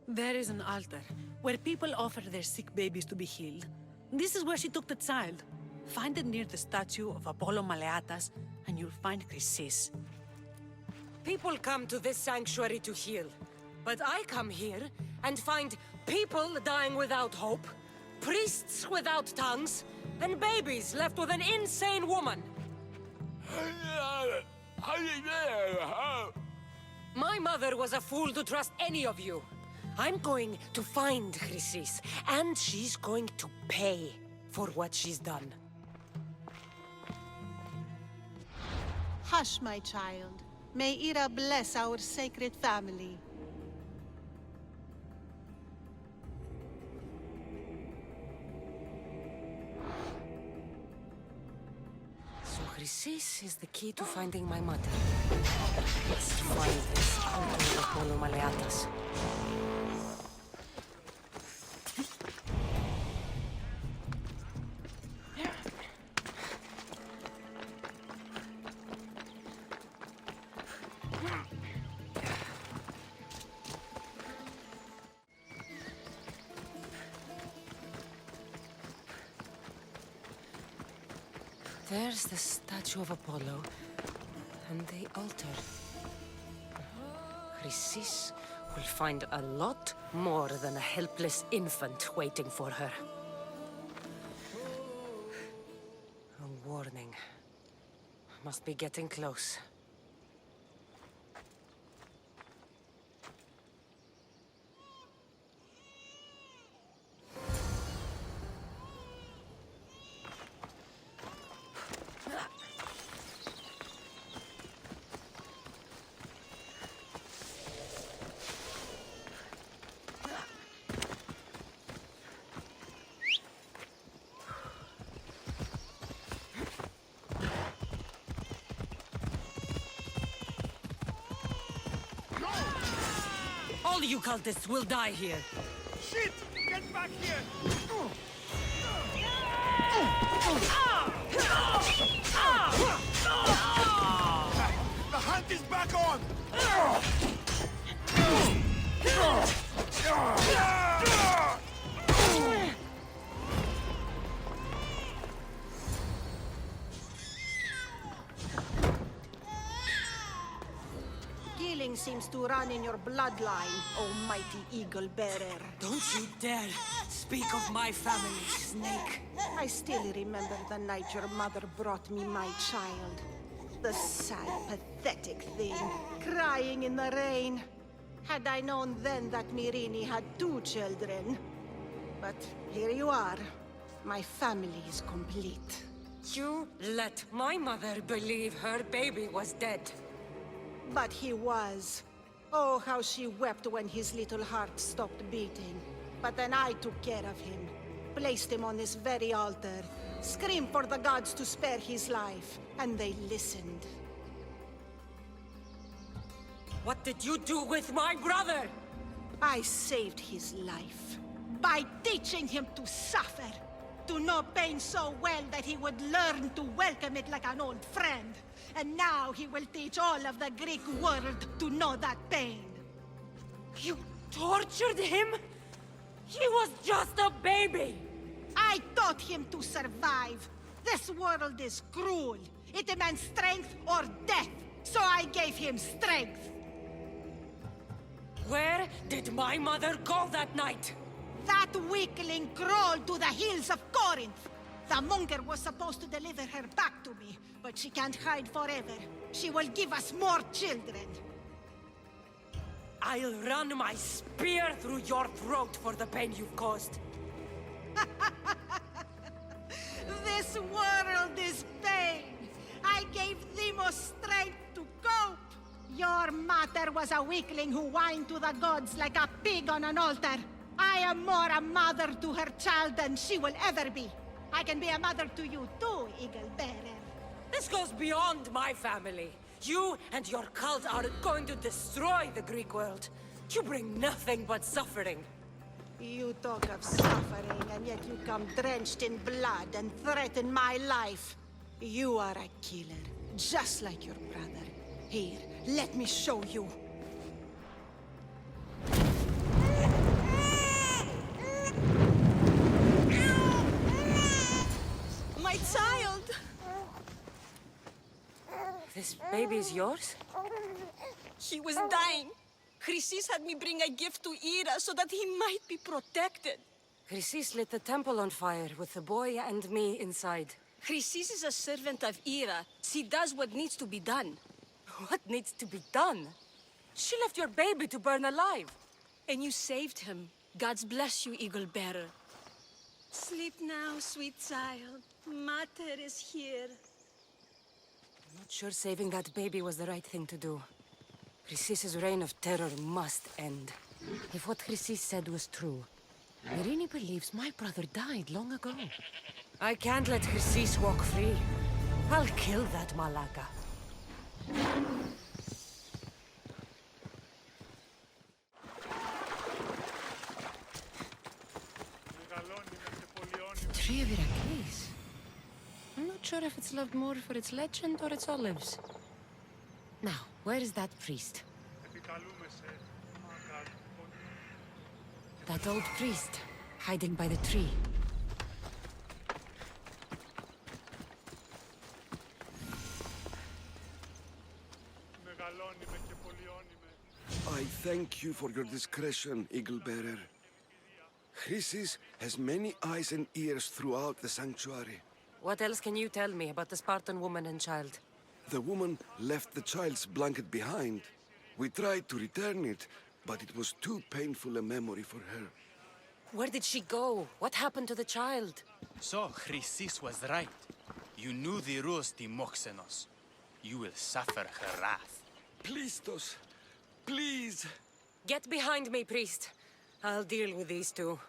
There is an altar where people offer their sick babies to be healed. This is where she took the child. Find it near the statue of Apollo Maleatas, and you'll find Chrysis. People come to this sanctuary to heal. But I come here and find people dying without hope, priests without tongues, and babies left with an insane woman. My mother was a fool to trust any of you. I'm going to find Chrysis, and she's going to pay for what she's done. Hush, my child. May Ira bless our sacred family. So Chrysis is the key to finding my mother. Let's find this altar of Apollo Maleatas. There's the statue of Apollo, and the altar. Chrysis will find a lot more than a helpless infant waiting for her. A warning. Must be getting close. All you cultists will die here. Shit! Get back here! The hunt is back on! Killing seems to run in your bloodline, almighty eagle bearer. Don't you dare speak of my family, Snake. I still remember the night your mother brought me my child. The sad, pathetic thing, crying in the rain. Had I known then that Myrini had 2 children. But here you are. My family is complete. You let my mother believe her baby was dead. But he was. Oh, how she wept when his little heart stopped beating. But then I took care of him. Placed him on this very altar. Screamed for the gods to spare his life. And they listened. What did you do with my brother? I saved his life. By teaching him to suffer. To know pain so well that he would learn to welcome it like an old friend. And now he will teach all of the Greek world to know that pain. You tortured him? He was just a baby! I taught him to survive. This world is cruel. It demands strength or death. So I gave him strength. Where did my mother go that night? That weakling crawled to the hills of Corinth. The monger was supposed to deliver her back to me, but she can't hide forever. She will give us more children. I'll run my spear through your throat for the pain you've caused. This world is pain. I gave Demos strength to cope. Your mother was a weakling who whined to the gods like a pig on an altar. I am more a mother to her child than she will ever be. I can be a mother to you too, Eagle Bearer. This goes beyond my family. You and your cult are going to destroy the Greek world. You bring nothing but suffering. You talk of suffering, and yet you come drenched in blood and threaten my life. You are a killer, just like your brother. Here, let me show you. My child! This baby is yours? He was dying. Chrysis had me bring a gift to Ira so that he might be protected. Chrysis lit the temple on fire with the boy and me inside. Chrysis is a servant of Ira. She does what needs to be done. What needs to be done? She left your baby to burn alive. And you saved him. God's bless you, Eagle Bearer. Sleep now, sweet child. Mater is here. I'm not sure saving that baby was the right thing to do. Chrysis' reign of terror must end. If what Chrysis said was true, Irini believes my brother died long ago. I can't let Chrysis walk free. I'll kill that Malaka. The Tree of Iraklis. I'm not sure if it's loved more for its legend or its olives. Now, where is that priest? That old priest, hiding by the tree. I thank you for your discretion, Eagle Bearer. Chrysis has many eyes and ears throughout the sanctuary. What else can you tell me about the Spartan woman and child? The woman left the child's blanket behind. We tried to return it, but it was too painful a memory for her. Where did she go? What happened to the child? So, Chrysis was right. You knew the rules, Timoxenos. You will suffer her wrath. Plistos, please. Get behind me, priest. I'll deal with these two.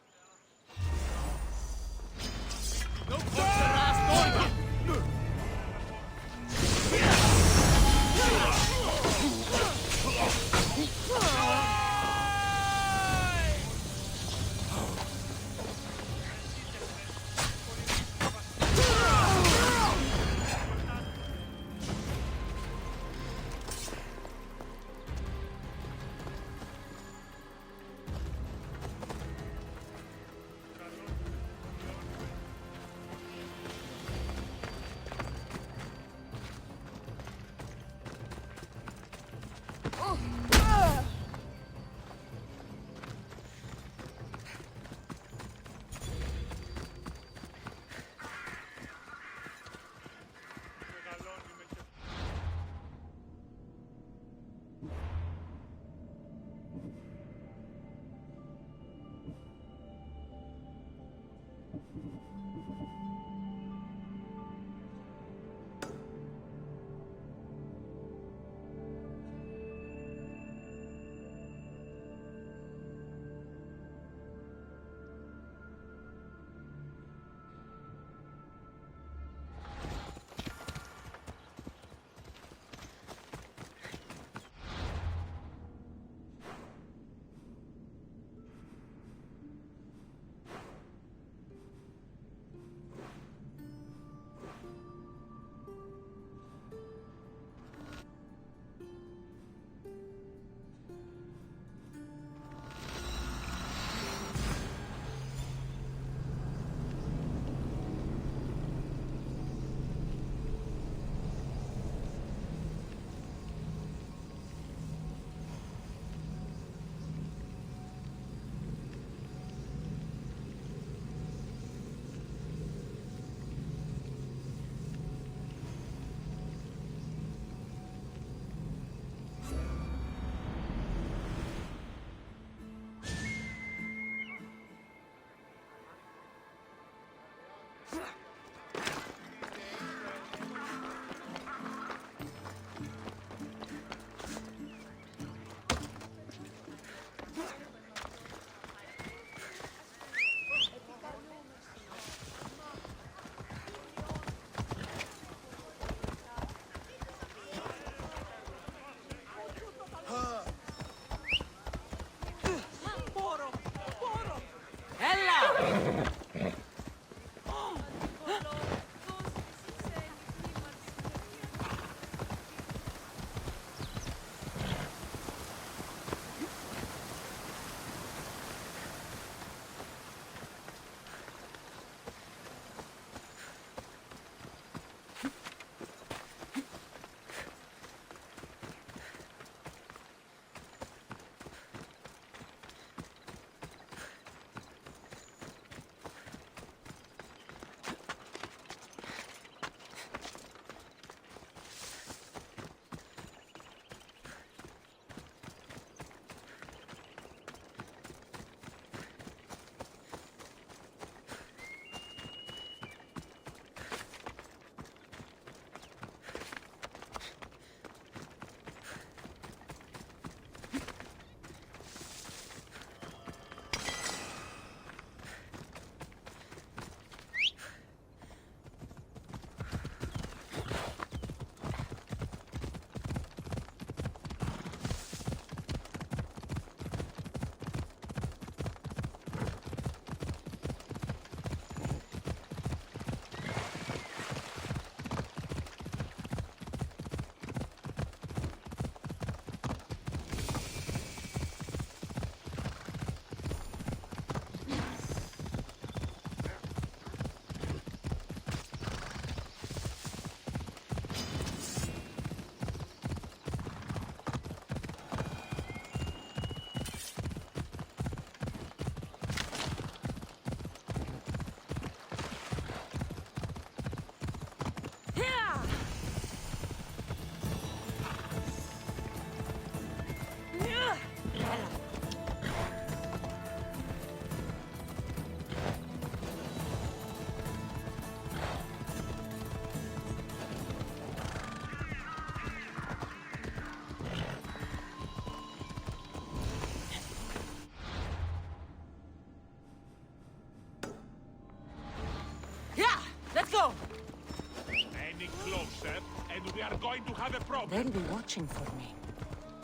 going to have a problem. They'll be watching for me.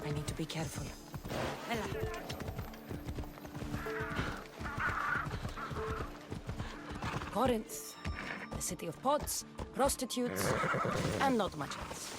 I need to be careful. Ella. Corinth, the city of pots, prostitutes, and not much else.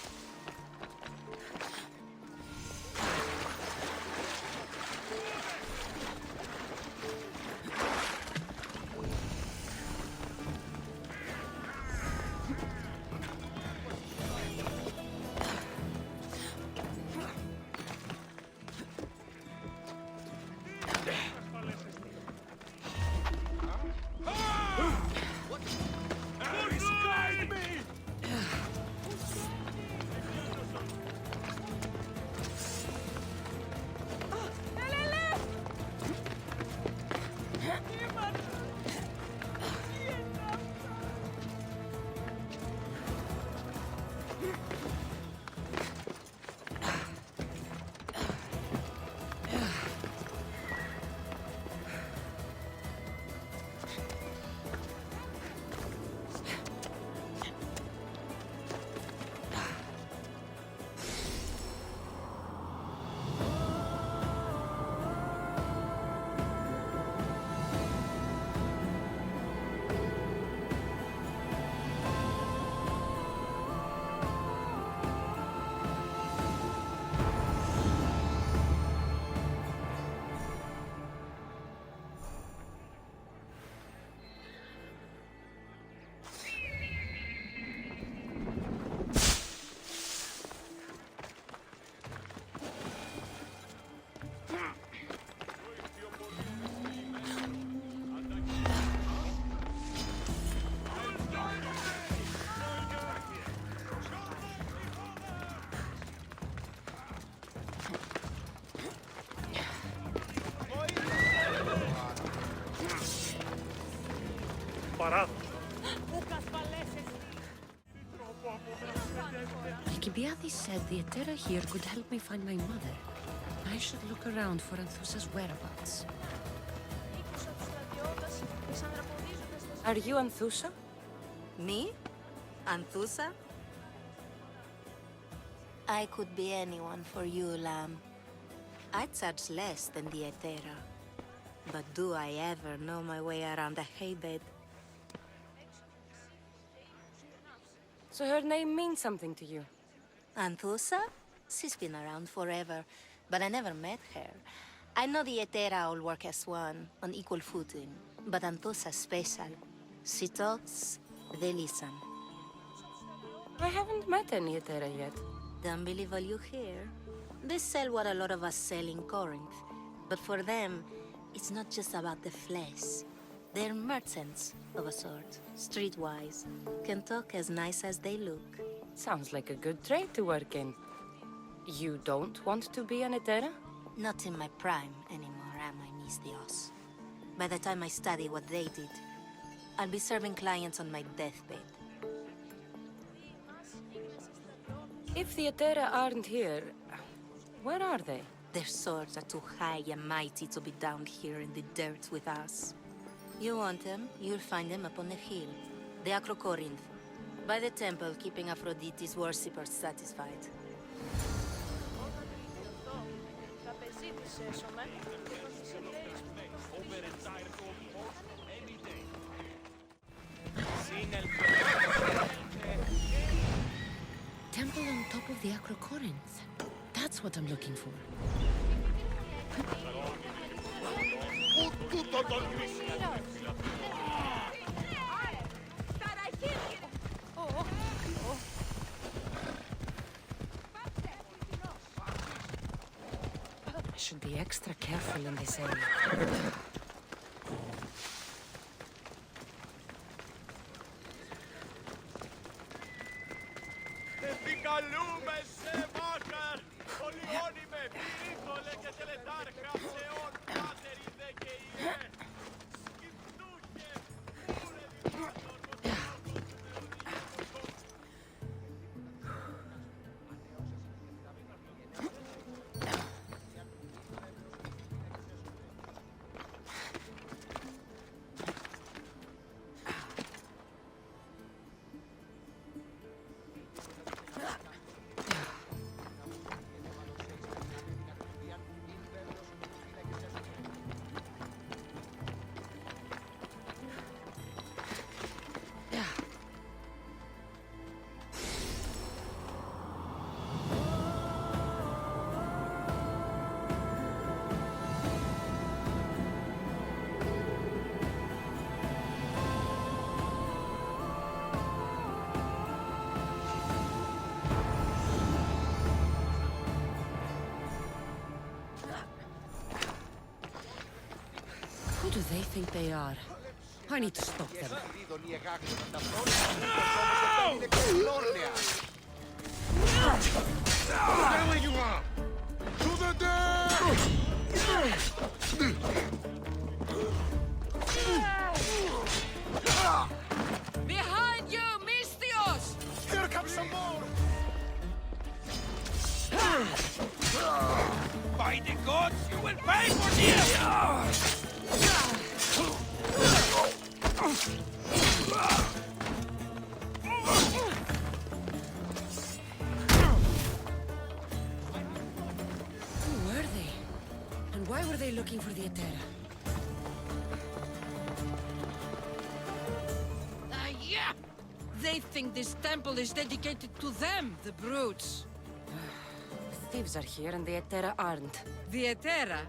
Alkibiades said the Etera here could help me find my mother. I should look around for Anthusa's whereabouts. Are you Anthusa? Me? Anthusa? I could be anyone for you, Lamb. I charge less than the Etera. But do I ever know my way around a haybed? So her name means something to you? Anthusa? She's been around forever, but I never met her. I know the Etera all work as one, on equal footing, but Anthusa's special. She talks, they listen. I haven't met any Etera yet. Don't believe all you hear. They sell what a lot of us sell in Corinth, but for them, it's not just about the flesh. They're merchants, of a sort, streetwise. Can talk as nice as they look. Sounds like a good trade to work in. You don't want to be an Etera? Not in my prime anymore, am I, Miss Dios? By the time I study what they did, I'll be serving clients on my deathbed. If the Etera aren't here, where are they? Their swords are too high and mighty to be down here in the dirt with us. You want them, you'll find them up on the hill. The Acrocorinth. By the temple, keeping Aphrodite's worshippers satisfied. Temple on top of the Acrocorinth. That's what I'm looking for. I should be extra careful in this area. do they think they are? I need to stop them. Stay where you are! To the death! Behind you, Mistios! Here comes some more! By the gods, you will pay for this! Who were they? And why were they looking for the Etera? Yeah! They think this temple is dedicated to them, the brutes. Thieves are here and the Etera aren't. The Etera?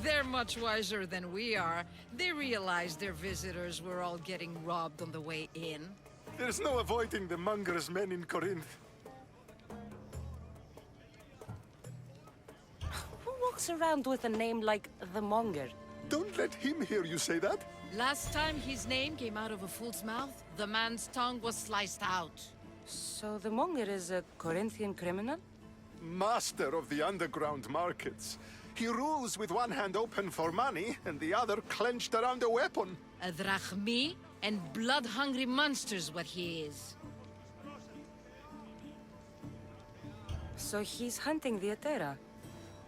They're much wiser than we are. They realized their visitors were all getting robbed on the way in. There's no avoiding the monger's men in Corinth. Who walks around with a name like the Monger? Don't let him hear you say that. Last time his name came out of a fool's mouth, the man's tongue was sliced out. So the Monger is a Corinthian criminal? Master of the underground markets. He rules with one hand open for money and the other clenched around a weapon. A drachmi and blood-hungry monster's what he is. So he's hunting the Etera?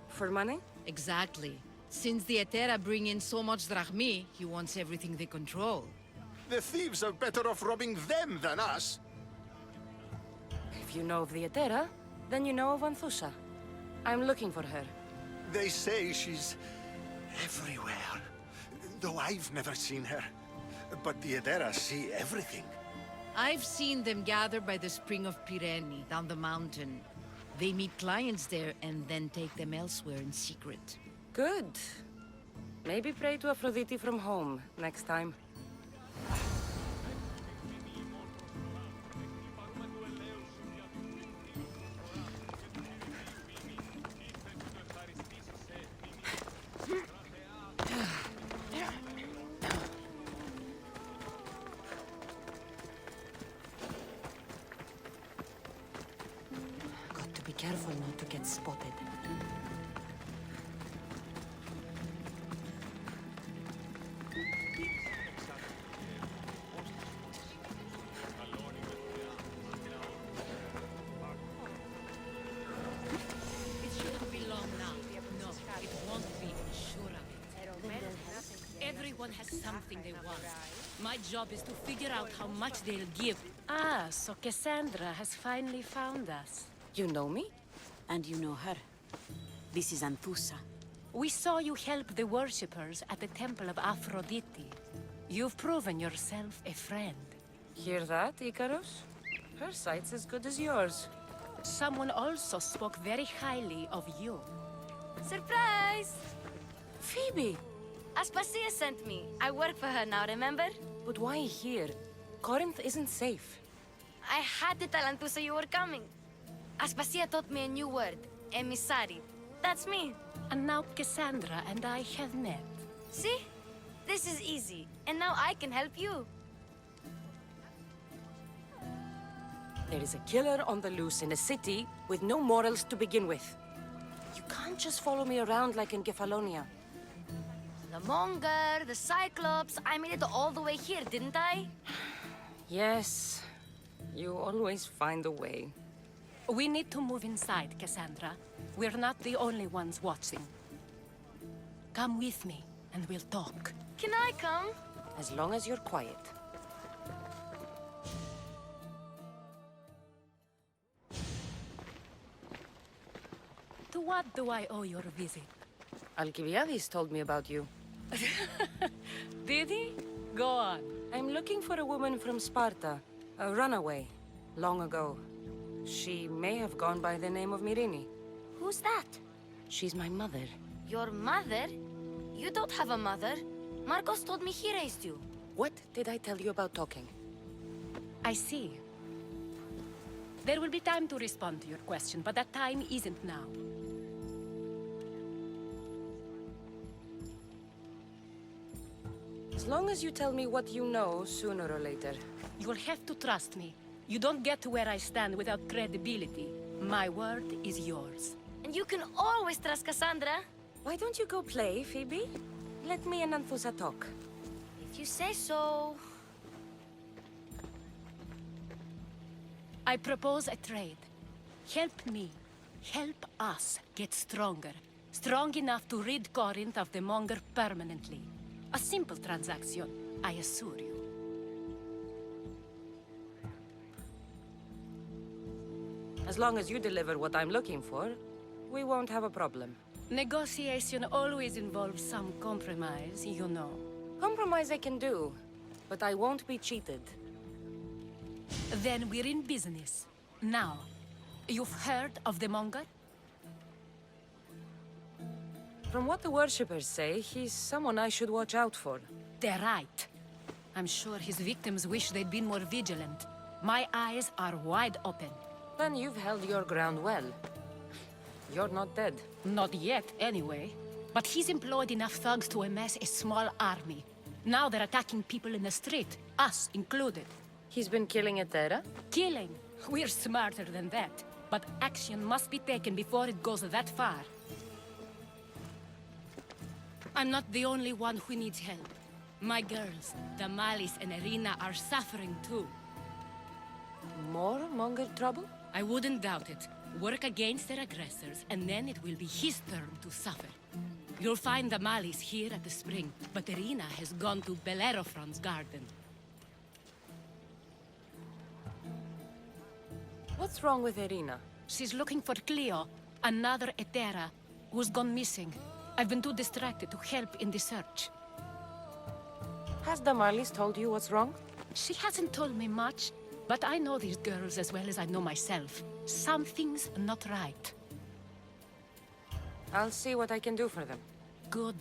For money? Exactly. Since the Etera bring in so much drachmi, he wants everything they control. The thieves are better off robbing them than us. If you know of the Etera, then you know of Anthusa. I'm looking for her. They say she's everywhere, though I've never seen her. But the Etera see everything. I've seen them gather by the spring of Pirene, down the mountain. They meet clients there and then take them elsewhere in secret. Good. Maybe pray to Aphrodite from home next time. Got to be careful not to get spotted. It shouldn't be long now. No, it won't be. Sure of it. Everyone has something they want. My job is to figure out how much they'll give. Ah, so Cassandra has finally found us. You know me? And you know her. This is Anthusa. We saw you help the worshippers at the Temple of Aphrodite. You've proven yourself a friend. Hear that, Icarus? Her sight's as good as yours. Someone also spoke very highly of you. Surprise! Phoebe! Aspasia sent me. I work for her now, remember? But why here? Corinth isn't safe. I had to tell Anthusa you were coming. Aspasia taught me a new word. Emissary. That's me. And now Cassandra and I have met. See? This is easy. And now I can help you. There is a killer on the loose in a city with no morals to begin with. You can't just follow me around like in Kefalonia. The Monger, the Cyclops. I made it all the way here, didn't I? Yes. You always find a way. We need to move inside, Cassandra. We're not the only ones watching. Come with me, and we'll talk. Can I come? As long as you're quiet. To what do I owe your visit? Alkibiades told me about you. Did he? Go on. I'm looking for a woman from Sparta. A runaway. Long ago. She may have gone by the name of Myrine. Who's that? She's my mother. Your mother? You don't have a mother. Marcos told me he raised you. What did I tell you about talking? I see. There will be time to respond to your question, but that time isn't now. As long as you tell me what you know, sooner or later. You will have to trust me. You don't get to where I stand without credibility. My word is yours. And you can always trust Cassandra. Why don't you go play, Phoebe? Let me and Anthusa talk. If you say so. I propose a trade. Help me. Help us get stronger. Strong enough to rid Corinth of the Monger permanently. A simple transaction, I assure you. As long as you deliver what I'm looking for, we won't have a problem. Negotiation always involves some compromise, you know. Compromise I can do, but I won't be cheated. Then we're in business. Now, you've heard of the Monger? From what the worshippers say, he's someone I should watch out for. They're right. I'm sure his victims wish they'd been more vigilant. My eyes are wide open. Then you've held your ground well. You're not dead. Not yet, anyway. But he's employed enough thugs to amass a small army. Now they're attacking people in the street, us included. He's been killing at Terra? Killing? We're smarter than that. But action must be taken before it goes that far. I'm not the only one who needs help. My girls, Damalis and Irina, are suffering too. More Monger trouble? I wouldn't doubt it. Work against their aggressors, and then it will be his turn to suffer. You'll find Damalis here at the spring, but Irina has gone to Bellerophon's garden. What's wrong with Irina? She's looking for Cleo, another Etera, who's gone missing. I've been too distracted to help in the search. Has Damalis told you what's wrong? She hasn't told me much, but I know these girls as well as I know myself. Something's not right. I'll see what I can do for them. Good.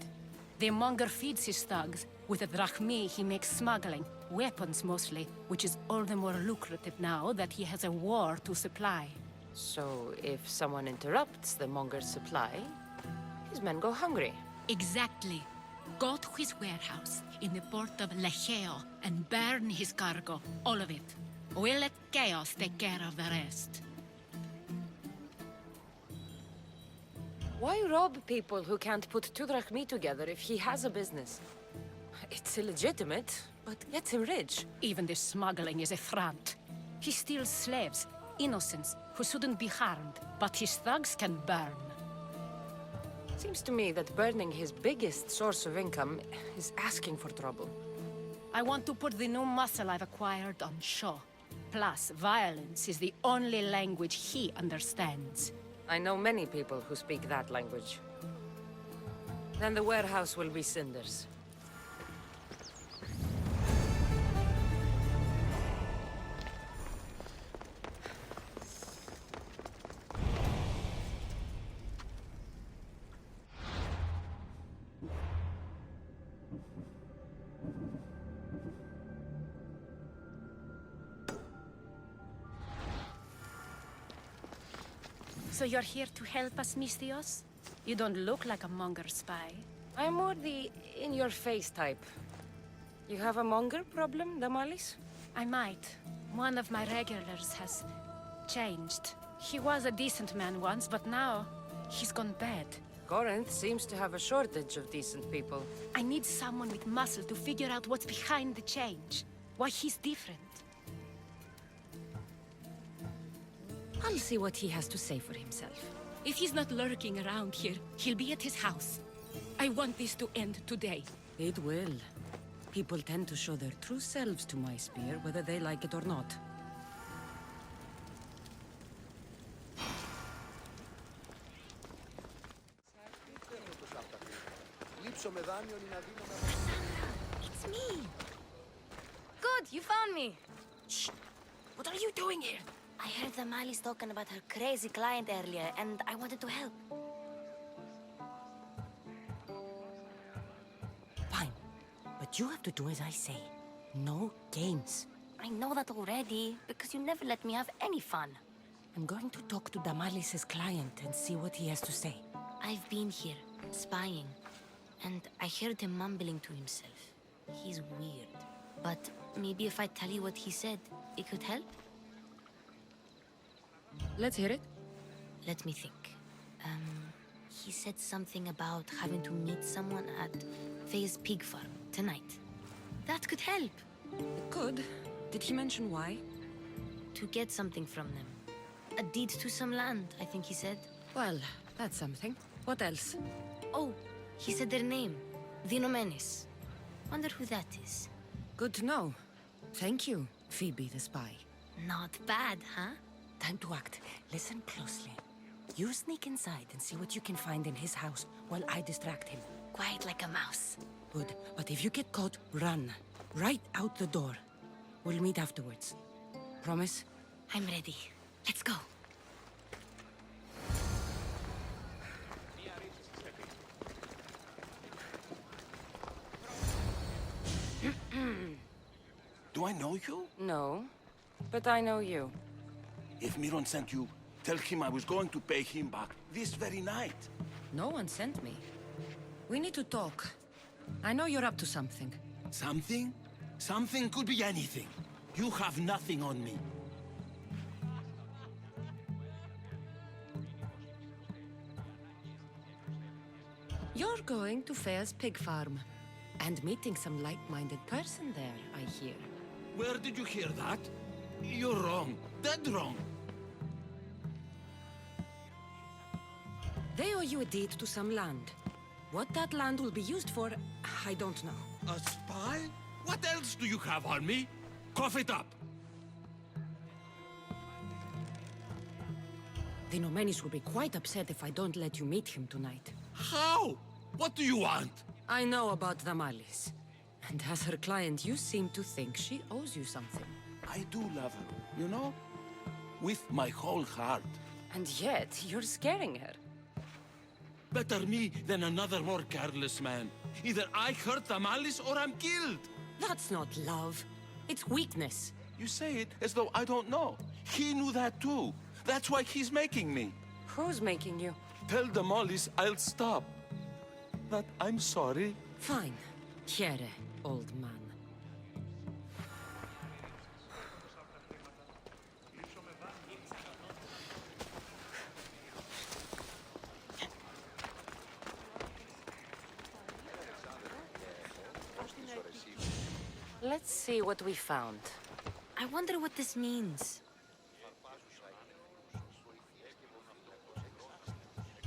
The Monger feeds his thugs. With the drachmi, he makes smuggling. Weapons, mostly, which is all the more lucrative now that he has a war to supply. So, if someone interrupts the Monger's supply, his men go hungry. Exactly. Go to his warehouse in the port of Lecheo and burn his cargo, all of it. We'll let chaos take care of the rest. Why rob people who can't put 2 drachmi together if he has a business? It's illegitimate, but gets him rich. Even the smuggling is a front. He steals slaves, innocents, who shouldn't be harmed, but his thugs can burn. Seems to me that burning his biggest source of income is asking for trouble. I want to put the new muscle I've acquired on show. Plus, violence is the only language he understands. I know many people who speak that language. Then the warehouse will be cinders. So you're here to help us, Mystios? You don't look like a Monger spy. I'm more the in-your-face type. You have a Monger problem, Damalis? I might. One of my regulars has changed. He was a decent man once, but now he's gone bad. Corinth seems to have a shortage of decent people. I need someone with muscle to figure out what's behind the change. Why he's different. I'll see what he has to say for himself. If he's not lurking around here, he'll be at his house. I want this to end today. It will. People tend to show their true selves to my spear, whether they like it or not. It's me! Good, you found me! Shh! What are you doing here? I heard the Mali's talking about her crazy client earlier, and I wanted to help. Fine. But you have to do as I say. No games. I know that already, because you never let me have any fun. I'm going to talk to Damalis' client and see what he has to say. I've been here, spying, and I heard him mumbling to himself. He's weird. But maybe if I tell you what he said, it could help? Let's hear it. Let me think. He said something about having to meet someone at Faye's pig farm tonight. That could help. It could. Did he mention why? To get something from them. A deed to some land, I think he said. Well, that's something. What else? Oh, he said their name. The Nomenes. Wonder who that is. Good to know. Thank you, Phoebe the spy. Not bad, huh? Time to act. Listen closely. You sneak inside and see what you can find in his house while I distract him. Quiet like a mouse. Good. But if you get caught, run. Right out the door. We'll meet afterwards. Promise? I'm ready. Let's go. Do I know you? No, but I know you. If Miron sent you, tell him I was going to pay him back this very night. No one sent me. We need to talk. I know you're up to something. Something? Something could be anything. You have nothing on me. You're going to Faye's pig farm. And meeting some like-minded person there, I hear. Where did you hear that? You're wrong. Dead wrong. They owe you a deed to some land. What that land will be used for, I don't know. A spy? What else do you have on me? Cough it up. The Nomenis will be quite upset if I don't let you meet him tonight. How? What do you want? I know about the Malis. And as her client, you seem to think she owes you something. I do love her, you know? With my whole heart. And yet, you're scaring her. Better me than another more careless man. Either I hurt the Malis or I'm killed. That's not love. It's weakness. You say it as though I don't know. He knew that too. That's why he's making me. Who's making you? Tell the Mollies I'll stop. That I'm sorry. Fine. Here, old man. Let's see what we found. I wonder what this means.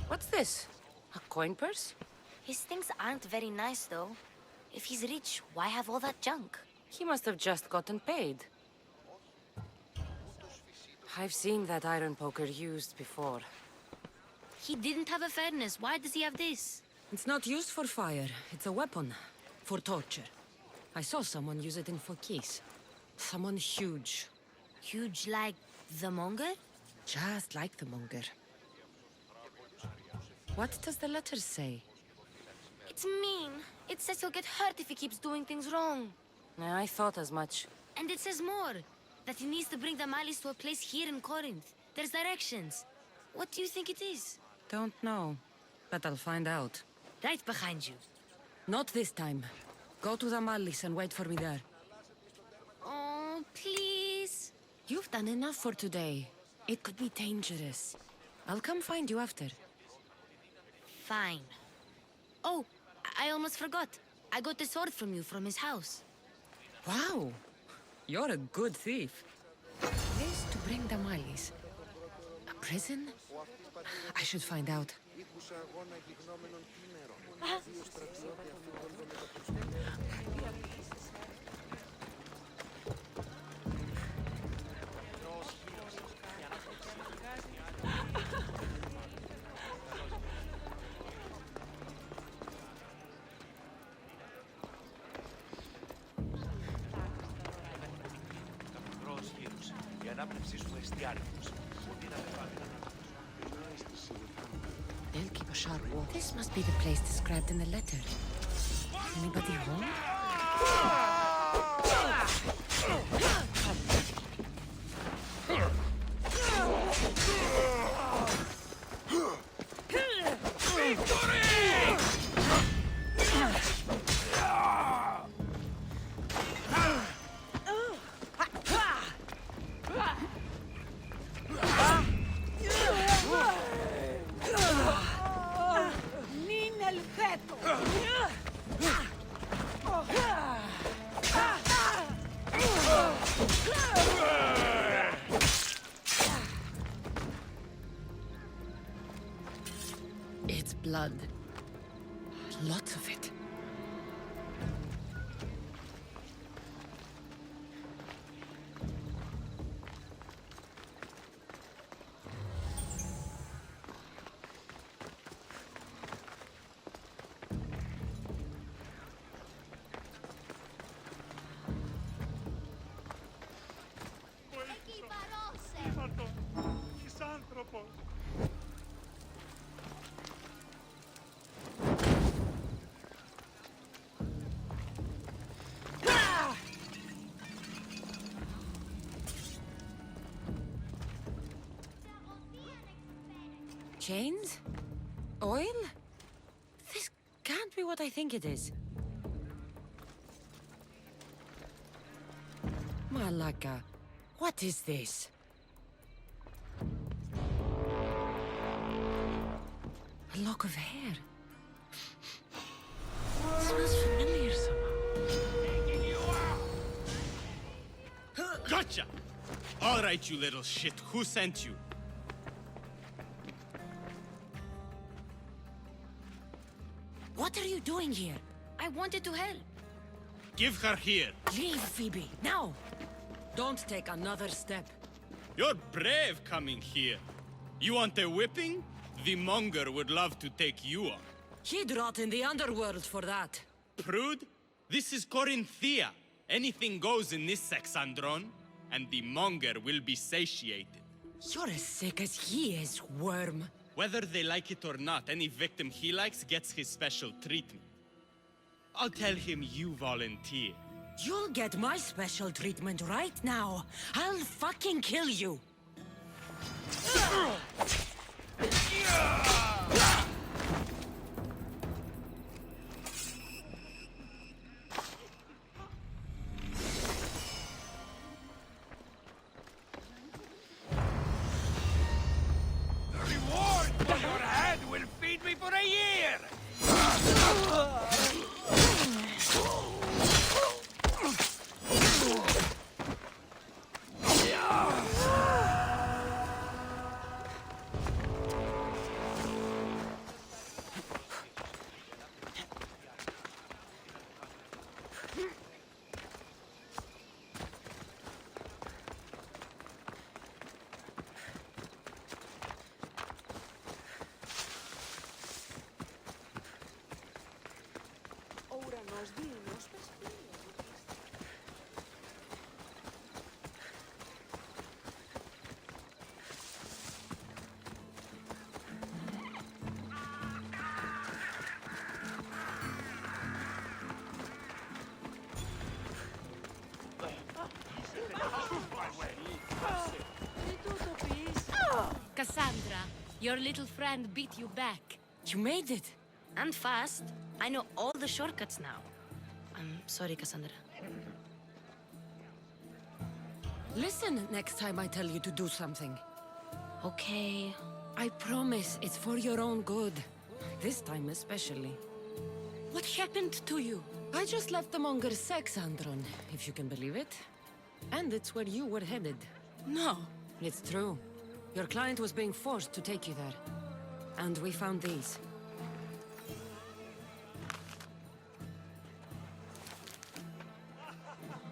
What's this? A coin purse? His things aren't very nice, though. If he's rich, why have all that junk? He must have just gotten paid. I've seen that iron poker used before. He didn't have a furnace. Why does he have this? It's not used for fire. It's a weapon. For torture. I saw someone use it in Fokis. Someone huge. Huge like the monger? Just like the monger. What does the letter say? It's mean. It says he'll get hurt if he keeps doing things wrong. I thought as much. And it says more. That he needs to bring the Malis to a place here in Corinth. There's directions. What do you think it is? Don't know. But I'll find out. Right behind you. Not this time. Go to the Malis and wait for me there. Oh, please. You've done enough for today. It could be dangerous. I'll come find you after. Fine. Oh, I almost forgot. I got the sword from you from his house. Wow. You're a good thief. Place to bring the Malis. A prison? I should find out. They'll keep a sharp watch. This must be the place described in the letter. Anybody home? It's blood. Lots of it. Misánthropos. Chains? Oil? This can't be what I think it is. Malaka, what is this? A lock of hair. It smells familiar somehow. Gotcha! All right, you little shit. Who sent you? What are you doing here? I wanted to help. Give her here. Leave, Phoebe, now! Don't take another step. You're brave coming here. You want a whipping? The monger would love to take you on. He'd rot in the underworld for that. Prude, this is Corinthia. Anything goes in this Sexandron, and the monger will be satiated. You're as sick as he is, worm. Whether they like it or not, any victim he likes gets his special treatment. I'll tell him you volunteer. You'll get my special treatment right now. I'll fucking kill you. Reward for your head will feed me for a year! Cassandra, your little friend beat you back. You made it. And fast. I know all the shortcuts now. I'm sorry, Cassandra. Listen next time I tell you to do something. Okay. I promise it's for your own good. This time especially. What happened to you? I just left the monger's Sexandron, if you can believe it. And it's where you were headed. No. It's true. Your client was being forced to take you there. And we found these.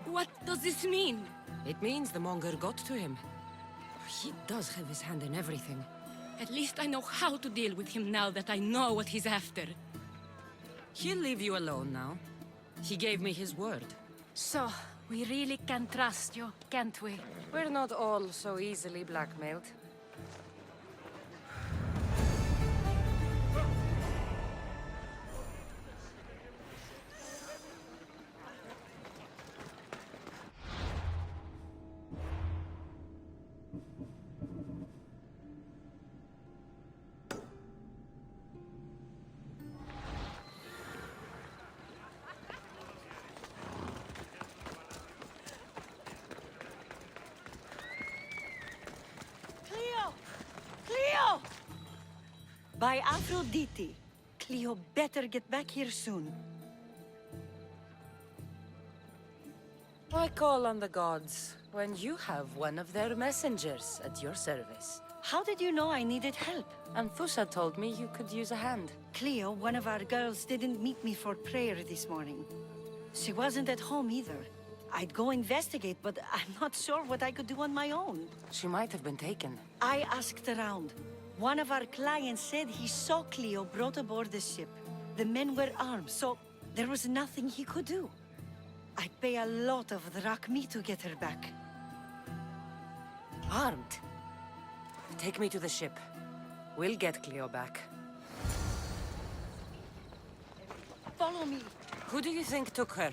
What does this mean? It means the monger got to him. He does have his hand in everything. At least I know how to deal with him now that I know what he's after. He'll leave you alone now. He gave me his word. So, we really can trust you, can't we? We're not all so easily blackmailed. By Aphrodite, Cleo better get back here soon. Why call on the gods when you have one of their messengers at your service? How did you know I needed help? Anthusa told me you could use a hand. Cleo, one of our girls, didn't meet me for prayer this morning. She wasn't at home either. I'd go investigate, but I'm not sure what I could do on my own. She might have been taken. I asked around. One of our clients said he saw Cleo brought aboard the ship. The men were armed, so there was nothing he could do. I'd pay a lot of drachmi to get her back. Armed? Take me to the ship. We'll get Cleo back. Follow me. Who do you think took her?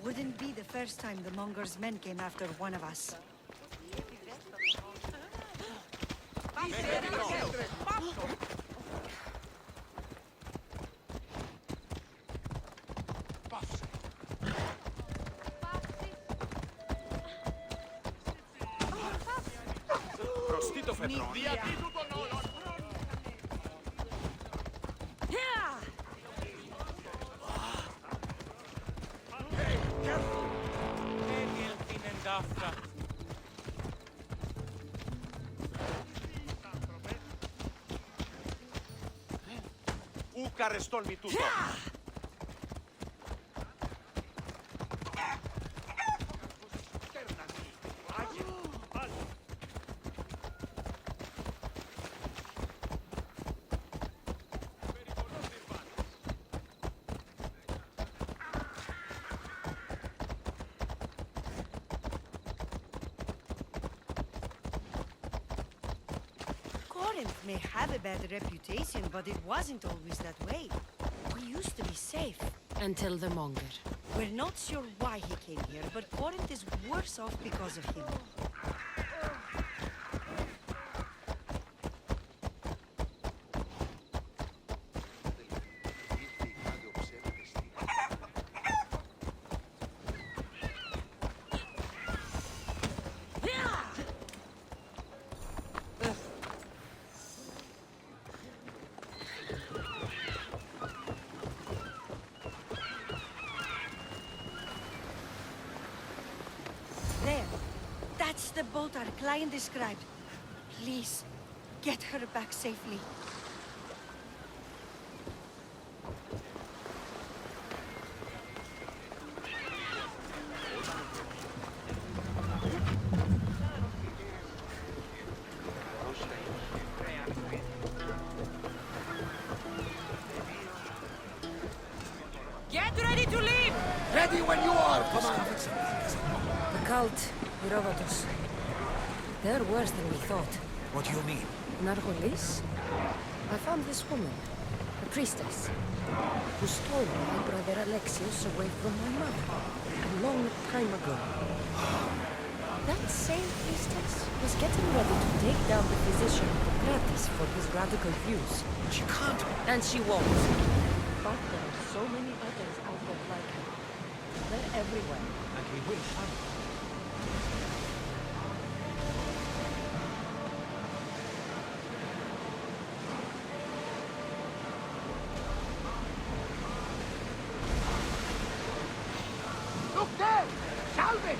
Wouldn't be the first time the Monger's men came after one of us. Προστίτω φετρών. Ούκα ρεστόλ μη τούτο. Corinth may have a bad reputation, but it wasn't always that way. We used to be safe. Until the Monger. We're not sure why he came here, but Corinth is worse off because of him. There. That's the boat our client described. Please, get her back safely. Get ready to leave! Ready when you are, Commander. The cult, Herodotus. They're worse than we thought. What do you mean? Nargolis? I found this woman, a priestess, who stole my brother Alexios away from my mother a long time ago. That same priestess was getting ready to take down the physician Hippocrates for his radical views. She can't. And she won't. But there are so many others out there like her. They're everywhere. And we will find them. Look there! Salve!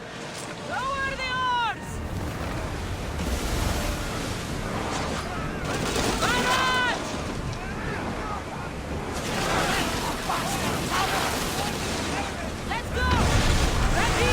Lower the oars! Let's go! Ready,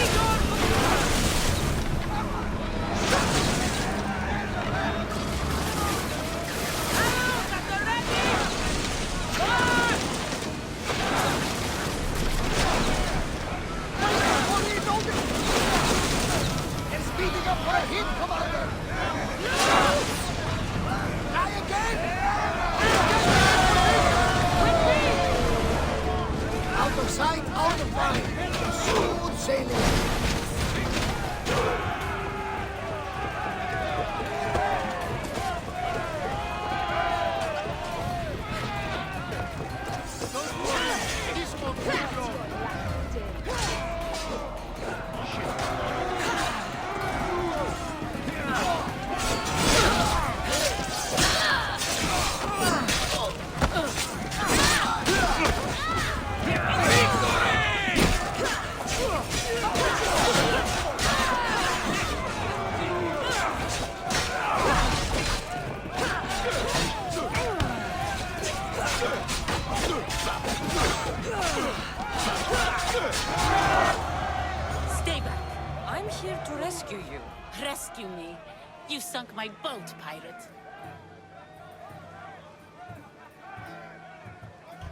They're speeding up for a hit, Commander! Try again! Out of sight, out of mind! Smooth sailing! rescue you. Rescue me. You sunk my boat, pirate.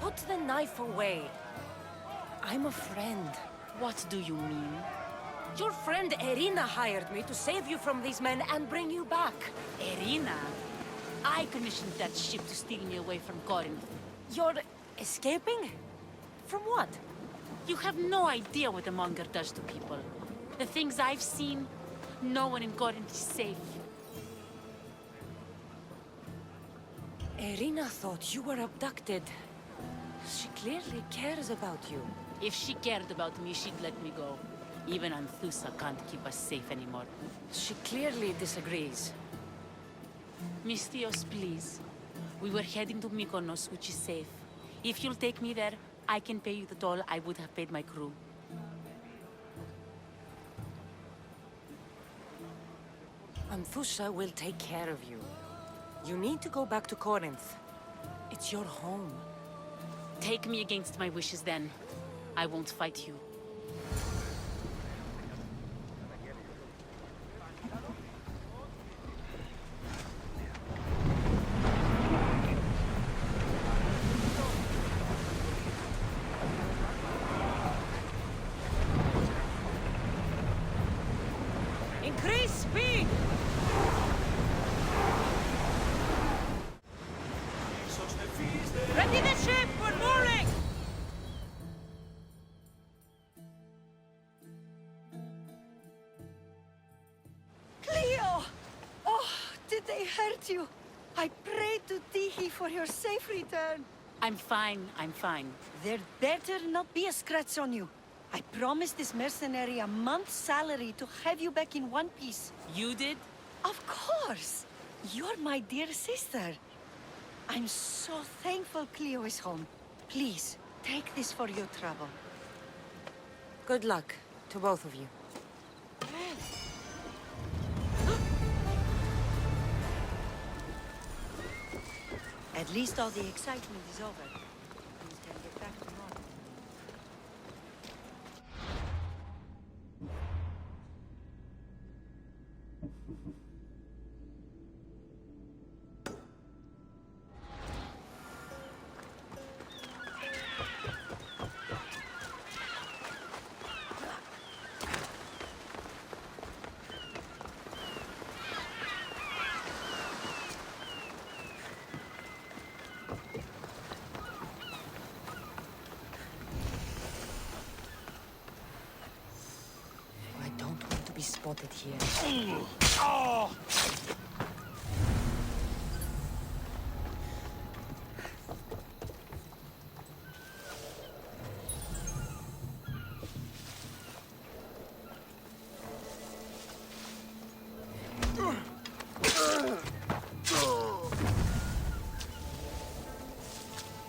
Put the knife away. I'm a friend. What do you mean? Your friend Irina hired me to save you from these men and bring you back. Irina? I commissioned that ship to steal me away from Corinth. You're escaping? From what? You have no idea what the monger does to people. The things I've seen, no one in Corinth is safe. Irina thought you were abducted. She clearly cares about you. If she cared about me, she'd let me go. Even Anthusa can't keep us safe anymore. She clearly disagrees. Mystios, please. We were heading to Mykonos, which is safe. If you'll take me there, I can pay you the toll I would have paid my crew. Anthusa will take care of you. You need to go back to Corinth. It's your home. Take me against my wishes then. I won't fight you. Increase speed! Ready the ship! We're mooring! Cleo! Oh, did they hurt you? I prayed to Tihi for your safe return. I'm fine, I'm fine. There better not be a scratch on you. I promised this mercenary a month's salary to have you back in one piece. You did? Of course! You're my dear sister. I'm so thankful Cleo is home. Please, take this for your trouble. Good luck to both of you. At least all the excitement is over. Things can get back to normal. I don't want to be spotted here. Oh!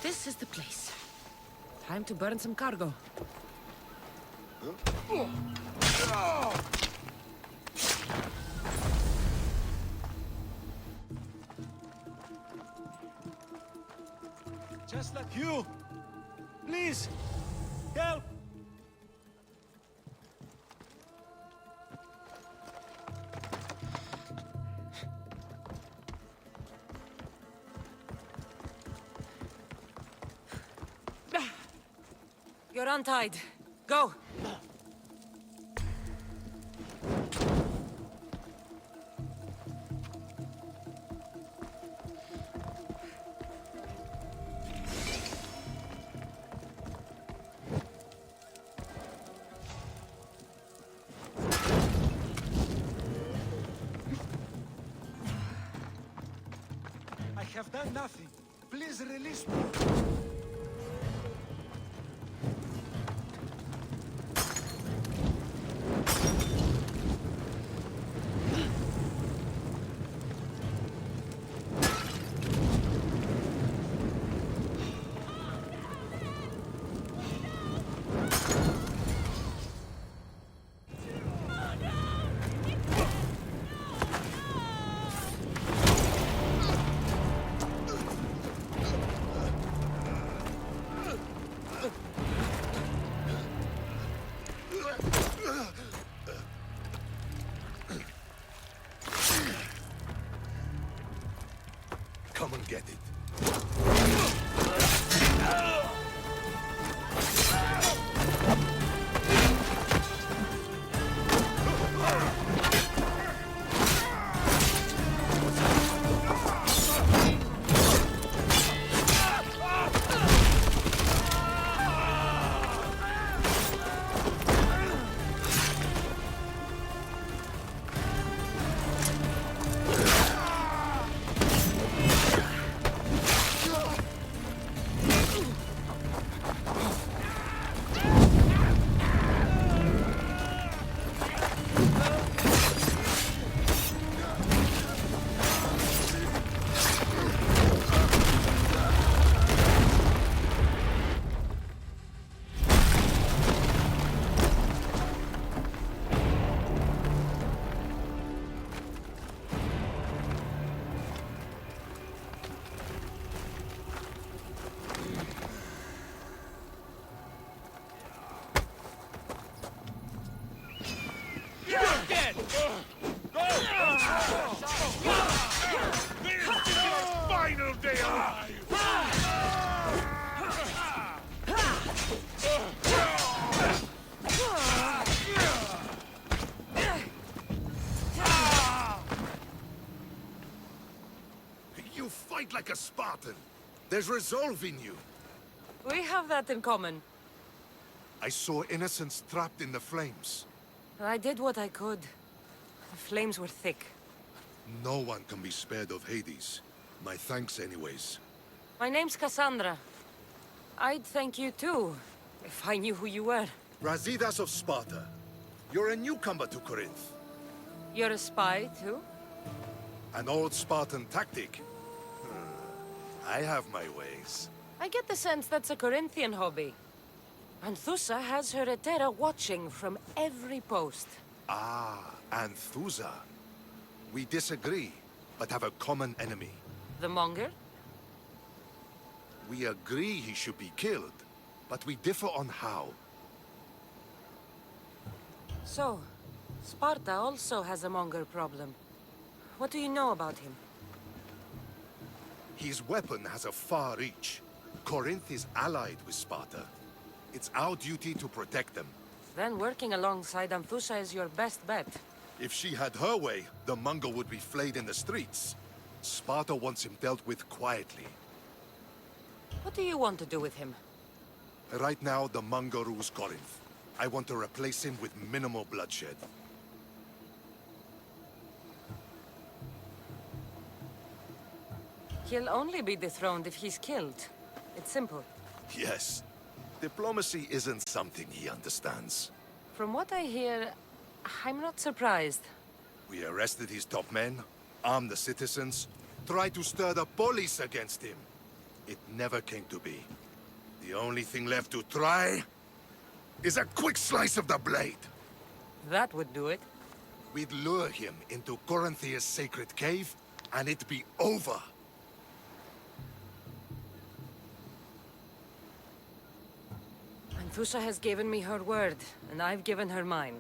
This is the place. Time to burn some cargo. Just like you! Please! Help! You're untied. Go! I have done nothing. Please release me. get it. Final day alive! You fight like a Spartan. There's resolve in you. We have that in common. I saw innocents trapped in the flames. I did what I could. The flames were thick. No one can be spared of Hades. My thanks anyways. My name's Cassandra. I'd thank you too, if I knew who you were. Brasidas of Sparta. You're a newcomer to Corinth. You're a spy too? An old Spartan tactic. I have my ways. I get the sense that's a Corinthian hobby. Anthusa has her Etera watching from every post. Ah, Anthusa. We disagree, but have a common enemy. The Monger? We agree he should be killed, but we differ on how. So, Sparta also has a Monger problem. What do you know about him? His weapon has a far reach. Corinth is allied with Sparta. It's our duty to protect them. Then working alongside Anthusa is your best bet. If she had her way, the Mongol would be flayed in the streets. Sparta wants him dealt with quietly. What do you want to do with him? Right now, the Mongol rules Corinth. I want to replace him with minimal bloodshed. He'll only be dethroned if he's killed. It's simple. Yes. Diplomacy isn't something he understands. From what I hear, I'm not surprised. We arrested his top men, armed the citizens, tried to stir the police against him. It never came to be. The only thing left to try is a quick slice of the blade. That would do it. We'd lure him into Corinthia's sacred cave, and it'd be over. Anthusa has given me her word, and I've given her mine.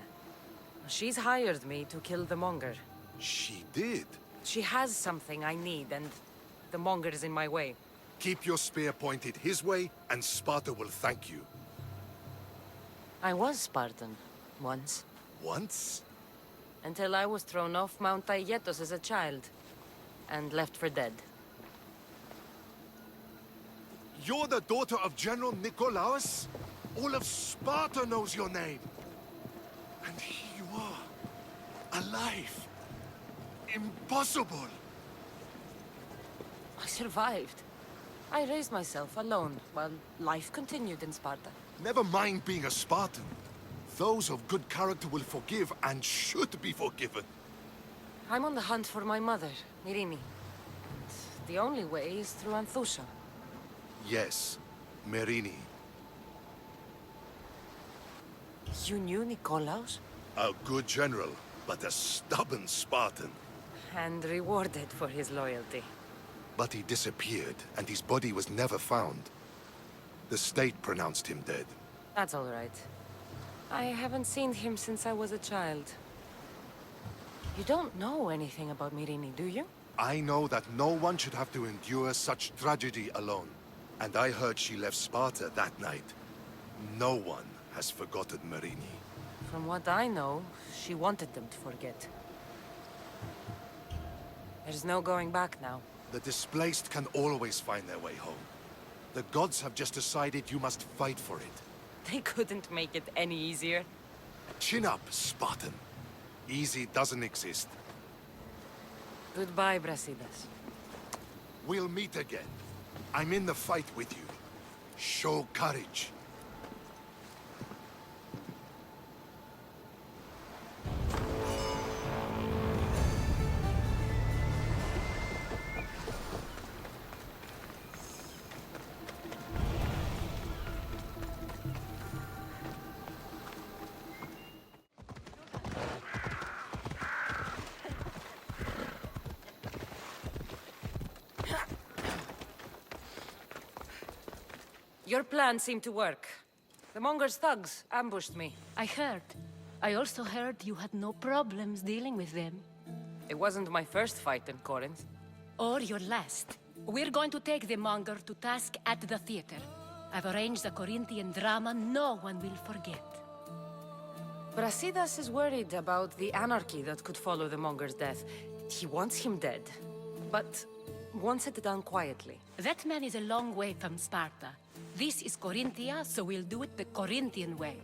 She's hired me to kill the Monger. She did? She has something I need, and the Monger is in my way. Keep your spear pointed his way, and Sparta will thank you. I was Spartan, once. Once? Until I was thrown off Mount Aietos as a child, and left for dead. You're the daughter of General Nikolaos? All of Sparta knows your name. And here you are, alive. Impossible. I survived. I raised myself alone, while life continued in Sparta. Never mind being a Spartan. Those of good character will forgive and should be forgiven. I'm on the hunt for my mother, Myrini. The only way is through Anthusa. Yes, Myrini. You knew Nikolaos? A good general, but a stubborn Spartan. And rewarded for his loyalty. But he disappeared, and his body was never found. The state pronounced him dead. That's all right. I haven't seen him since I was a child. You don't know anything about Myrini, do you? I know that no one should have to endure such tragedy alone. And I heard she left Sparta that night. No one has forgotten Marini. From what I know, she wanted them to forget. There's no going back now. The displaced can always find their way home. The gods have just decided you must fight for it. They couldn't make it any easier. Chin up, Spartan. Easy doesn't exist. Goodbye, Brasidas. We'll meet again. I'm in the fight with you. Show courage. Your plan seemed to work. The Monger's thugs ambushed me. I heard. I also heard you had no problems dealing with them. It wasn't my first fight in Corinth. Or your last. We're going to take the Monger to task at the theater. I've arranged a Corinthian drama no one will forget. Brasidas is worried about the anarchy that could follow the Monger's death. He wants him dead, but wants it done quietly. That man is a long way from Sparta. This is Corinthia, so we'll do it the Corinthian way.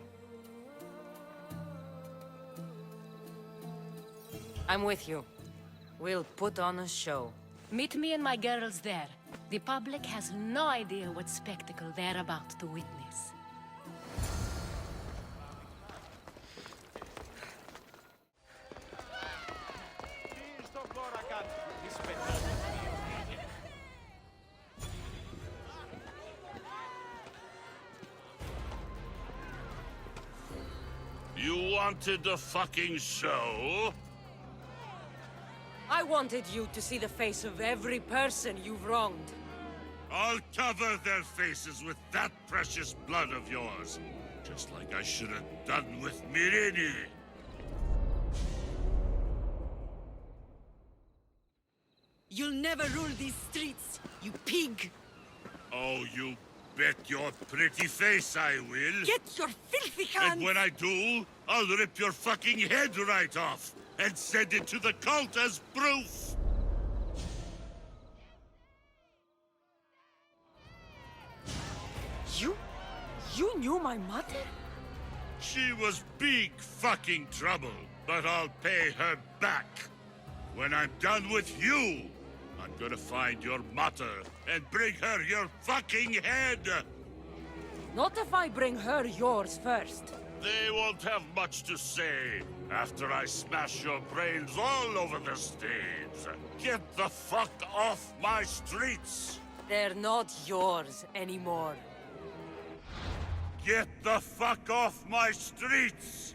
I'm with you. We'll put on a show. Meet me and my girls there. The public has no idea what spectacle they're about to witness. You wanted a fucking show? I wanted you to see the face of every person you've wronged. I'll cover their faces with that precious blood of yours. Just like I should have done with Mirini. You'll never rule these streets, you pig! Oh, you bet your pretty face I will. Get your filthy hands! And when I do, I'll rip your fucking head right off and send it to the cult as proof. You knew my mother? She was big fucking trouble, but I'll pay her back. When I'm done with you, I'm gonna find your mother and bring her your fucking head. Not if I bring her yours first. They won't have much to say after I smash your brains all over the stage. Get the fuck off my streets! They're not yours anymore. Get the fuck off my streets!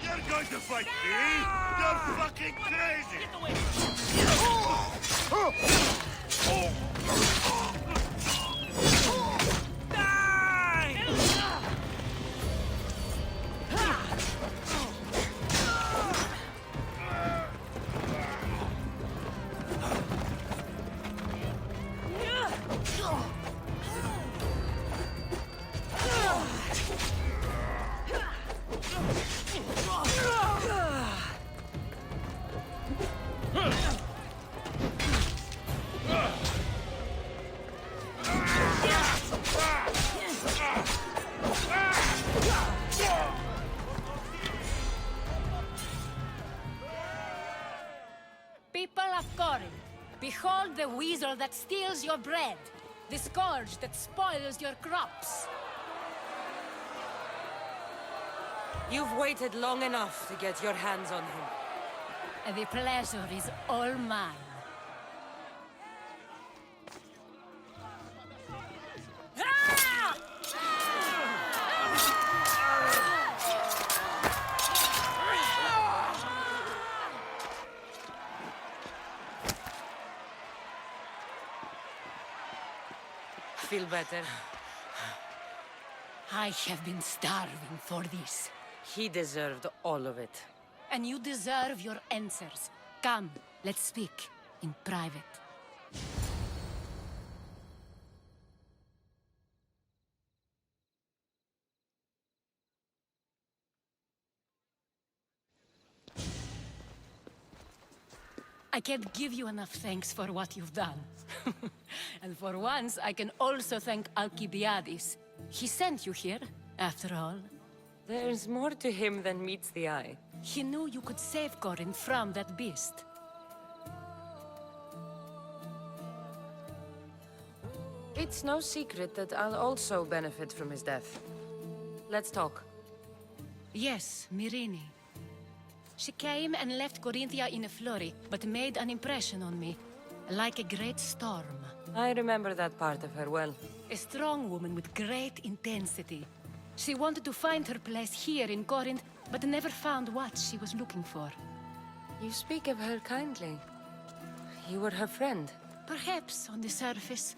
You're going to fight me? You're fucking crazy! Get away! People of Corinth, behold the weasel that steals your bread, the scourge that spoils your crops. You've waited long enough to get your hands on him. And the pleasure is all mine. Feel better? I have been starving for this. He deserved all of it. And you deserve your answers. Come, let's speak in private. I can't give you enough thanks for what you've done. And for once, I can also thank Alkibiades. He sent you here, after all. There's more to him than meets the eye. He knew you could save Corinth from that beast. It's no secret that I'll also benefit from his death. Let's talk. Yes, Myrine. She came and left Corinthia in a flurry, but made an impression on me, like a great storm. I remember that part of her well. A strong woman with great intensity. She wanted to find her place here in Corinth, but never found what she was looking for. You speak of her kindly. You were her friend. Perhaps on the surface,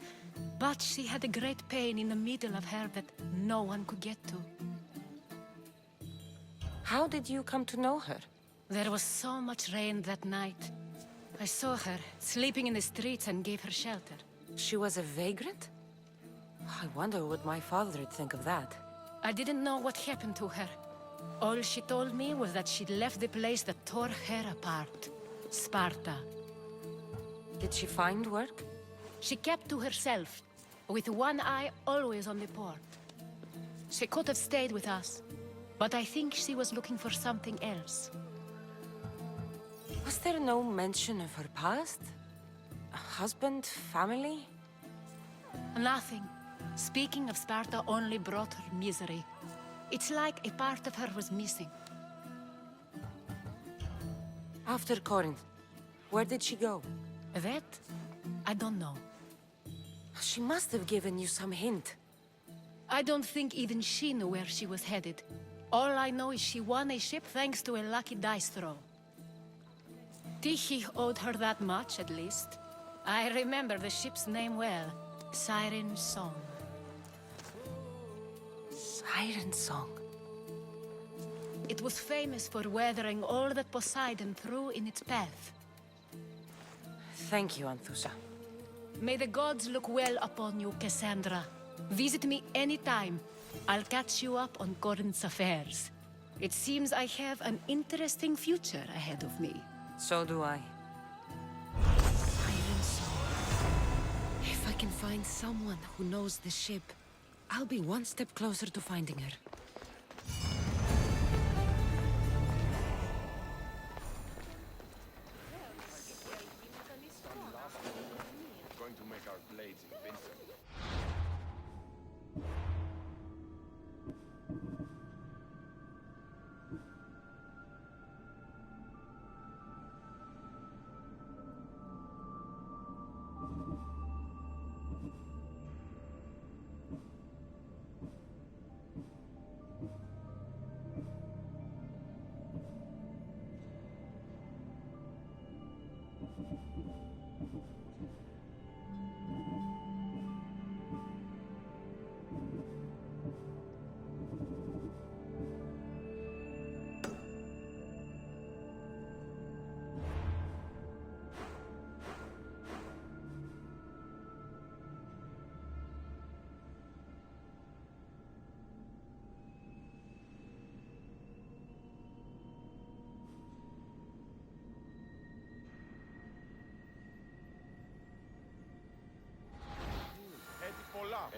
but she had a great pain in the middle of her that no one could get to. How did you come to know her? There was so much rain that night. I saw her, sleeping in the streets, and gave her shelter. She was a vagrant? I wonder what my father would think of that. I didn't know what happened to her. All she told me was that she'd left the place that tore her apart. Sparta. Did she find work? She kept to herself, with one eye always on the port. She could have stayed with us, but I think she was looking for something else. Was there no mention of her past? A husband, family? Nothing. Speaking of Sparta only brought her misery. It's like a part of her was missing. After Corinth, where did she go? That? I don't know. She must have given you some hint. I don't think even she knew where she was headed. All I know is she won a ship thanks to a lucky dice throw. Tyche owed her that much, at least. I remember the ship's name well. Siren Song. Siren Song. It was famous for weathering all that Poseidon threw in its path. Thank you, Anthusa. May the gods look well upon you, Cassandra. Visit me anytime. I'll catch you up on Corinth's affairs. It seems I have an interesting future ahead of me. So do I. Siren Song. If I can find someone who knows the ship, I'll be one step closer to finding her. Going to make our blades invincible.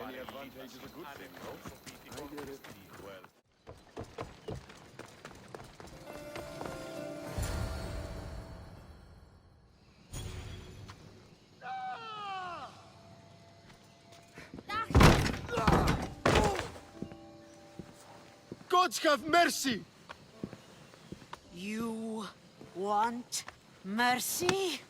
Any advantage is a good thing, no? I get it. Well. Gods have mercy! You want mercy?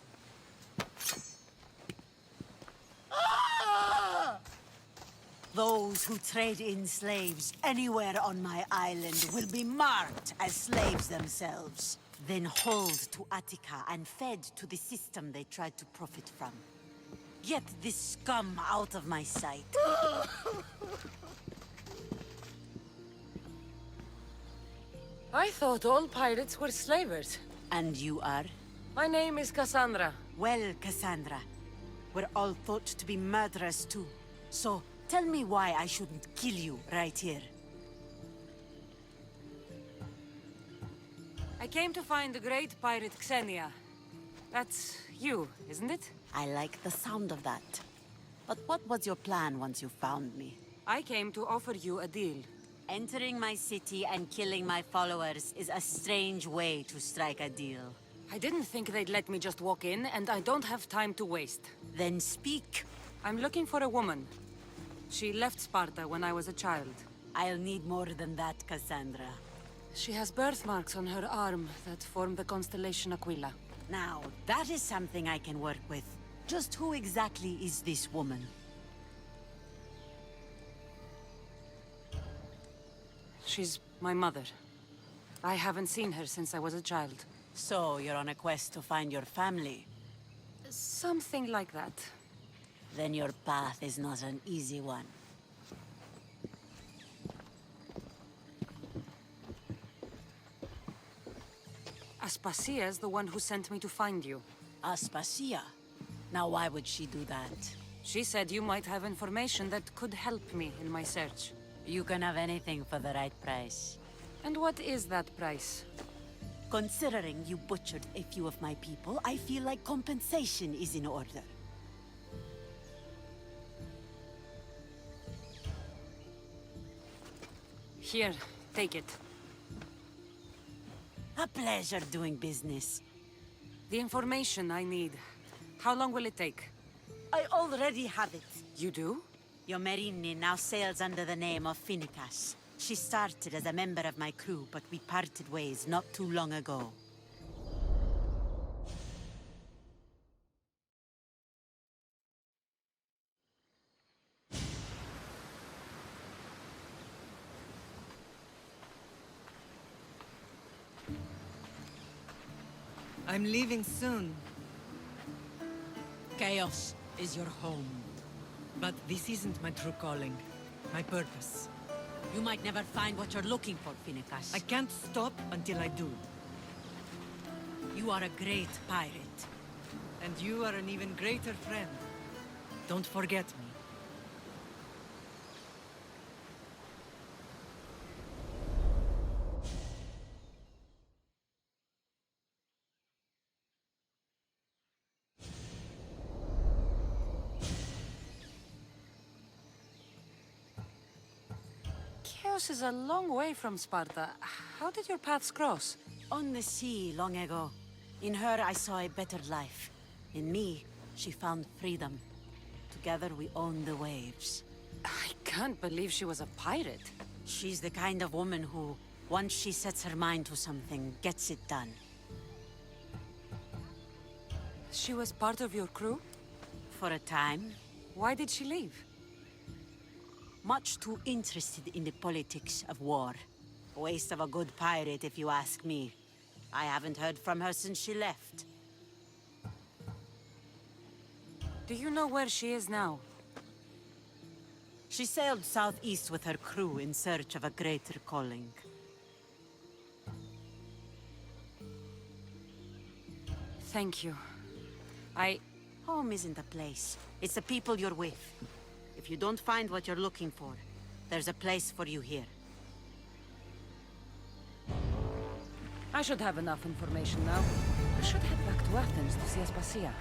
Those who trade in slaves anywhere on my island will be marked as slaves themselves, then hauled to Attica and fed to the system they tried to profit from. Get this scum out of my sight. I thought all pirates were slavers. And you are? My name is Cassandra. Well, Cassandra, we're all thought to be murderers too. So, tell me why I shouldn't kill you right here. I came to find the great pirate Xenia. That's you, isn't it? I like the sound of that. But what was your plan once you found me? I came to offer you a deal. Entering my city and killing my followers is a strange way to strike a deal. I didn't think they'd let me just walk in, and I don't have time to waste. Then speak. I'm looking for a woman. She left Sparta when I was a child. I'll need more than that, Cassandra. She has birthmarks on her arm that form the constellation Aquila. Now, that is something I can work with. Just who exactly is this woman? She's my mother. I haven't seen her since I was a child. So, you're on a quest to find your family? Something like that. Then your path is not an easy one. Aspasia's the one who sent me to find you. Aspasia? Now why would she do that? She said you might have information that could help me in my search. You can have anything for the right price. And what is that price? Considering you butchered a few of my people, I feel like compensation is in order. Here, take it. A pleasure doing business. The information I need. How long will it take? I already have it. You do? Your Merini now sails under the name of Finicas. She started as a member of my crew, but we parted ways not too long ago. I'm leaving soon. Chaos is your home. But this isn't my true calling. My purpose. You might never find what you're looking for, Finicas. I can't stop until I do. You are a great pirate. And you are an even greater friend. Don't forget me. Chaos is a long way from Sparta. How did your paths cross? On the sea, long ago. In her, I saw a better life. In me, she found freedom. Together, we owned the waves. I can't believe she was a pirate. She's the kind of woman who, once she sets her mind to something, gets it done. She was part of your crew? For a time. Why did she leave? Much too interested in the politics of war. A waste of a good pirate, if you ask me. I haven't heard from her since she left. Do you know where she is now? She sailed southeast with her crew in search of a greater calling. Thank you. Home isn't a place. It's the people you're with. If you don't find what you're looking for, there's a place for you here. I should have enough information now. I should head back to Athens to see Aspasia.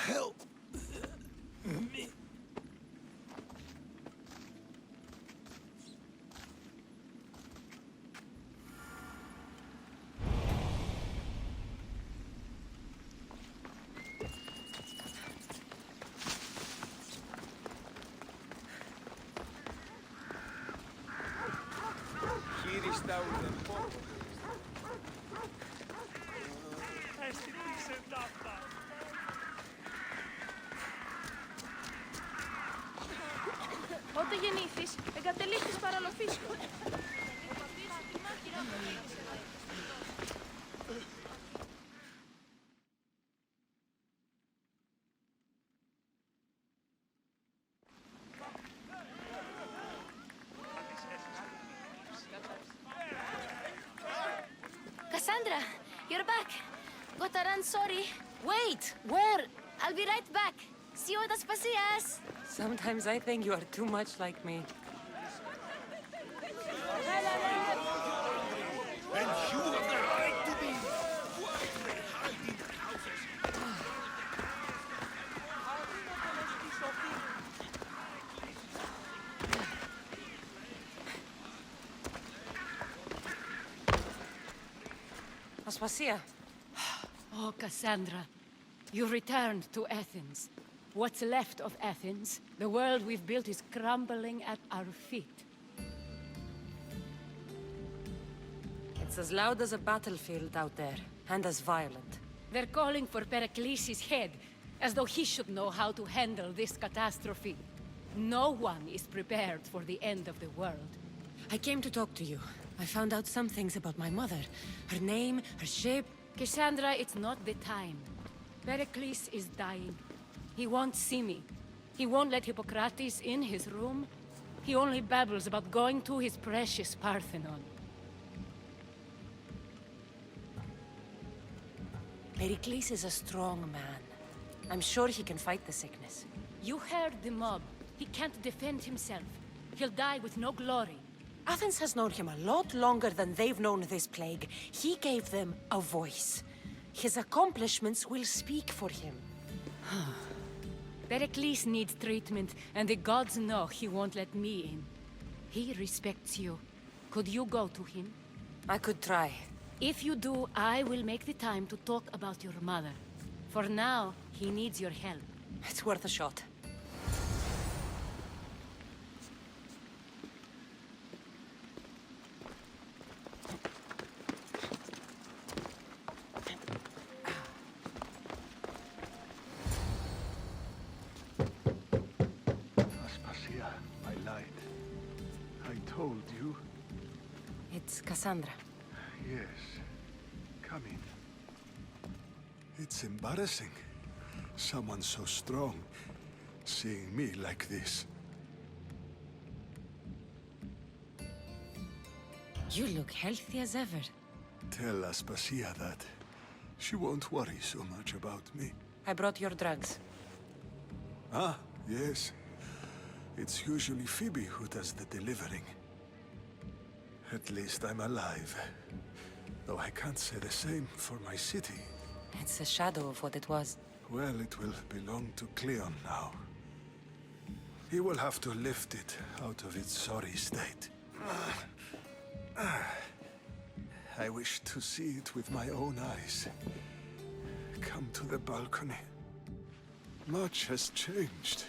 Help me. Ότε γεννήθης, εγκατελείχθης παραλοφίσκο. Cassandra, you're back. Gotta run, sorry. Wait! Where? I'll be right back. See you at Assassins. Sometimes I think you are too much like me. And you have the right to be! Why do they hide in the houses? Aspasia. Oh, Cassandra. You returned to Athens. What's left of Athens, the world we've built, is crumbling at our feet. It's as loud as a battlefield out there, and as violent. They're calling for Pericles' head, as though he should know how to handle this catastrophe. No one is prepared for the end of the world. I came to talk to you. I found out some things about my mother. Her name, her shape. Cassandra, it's not the time. Pericles is dying. He won't see me. He won't let Hippocrates in his room. He only babbles about going to his precious Parthenon. Pericles is a strong man. I'm sure he can fight the sickness. You heard the mob. He can't defend himself. He'll die with no glory. Athens has known him a lot longer than they've known this plague. He gave them a voice. His accomplishments will speak for him. Pericles needs treatment, and the gods know he won't let me in. He respects you. Could you go to him? I could try. If you do, I will make the time to talk about your mother. For now, he needs your help. It's worth a shot. Aspasia, I lied. I told you. It's Cassandra. Yes. Come in. It's embarrassing. Someone so strong, seeing me like this. You look healthy as ever. Tell Aspasia that. She won't worry so much about me. I brought your drugs. Ah, yes. It's usually Phoebe who does the delivering. At least I'm alive. Though I can't say the same for my city. It's a shadow of what it was. Well, it will belong to Cleon now. He will have to lift it out of its sorry state. I wish to see it with my own eyes. Come to the balcony. Much has changed.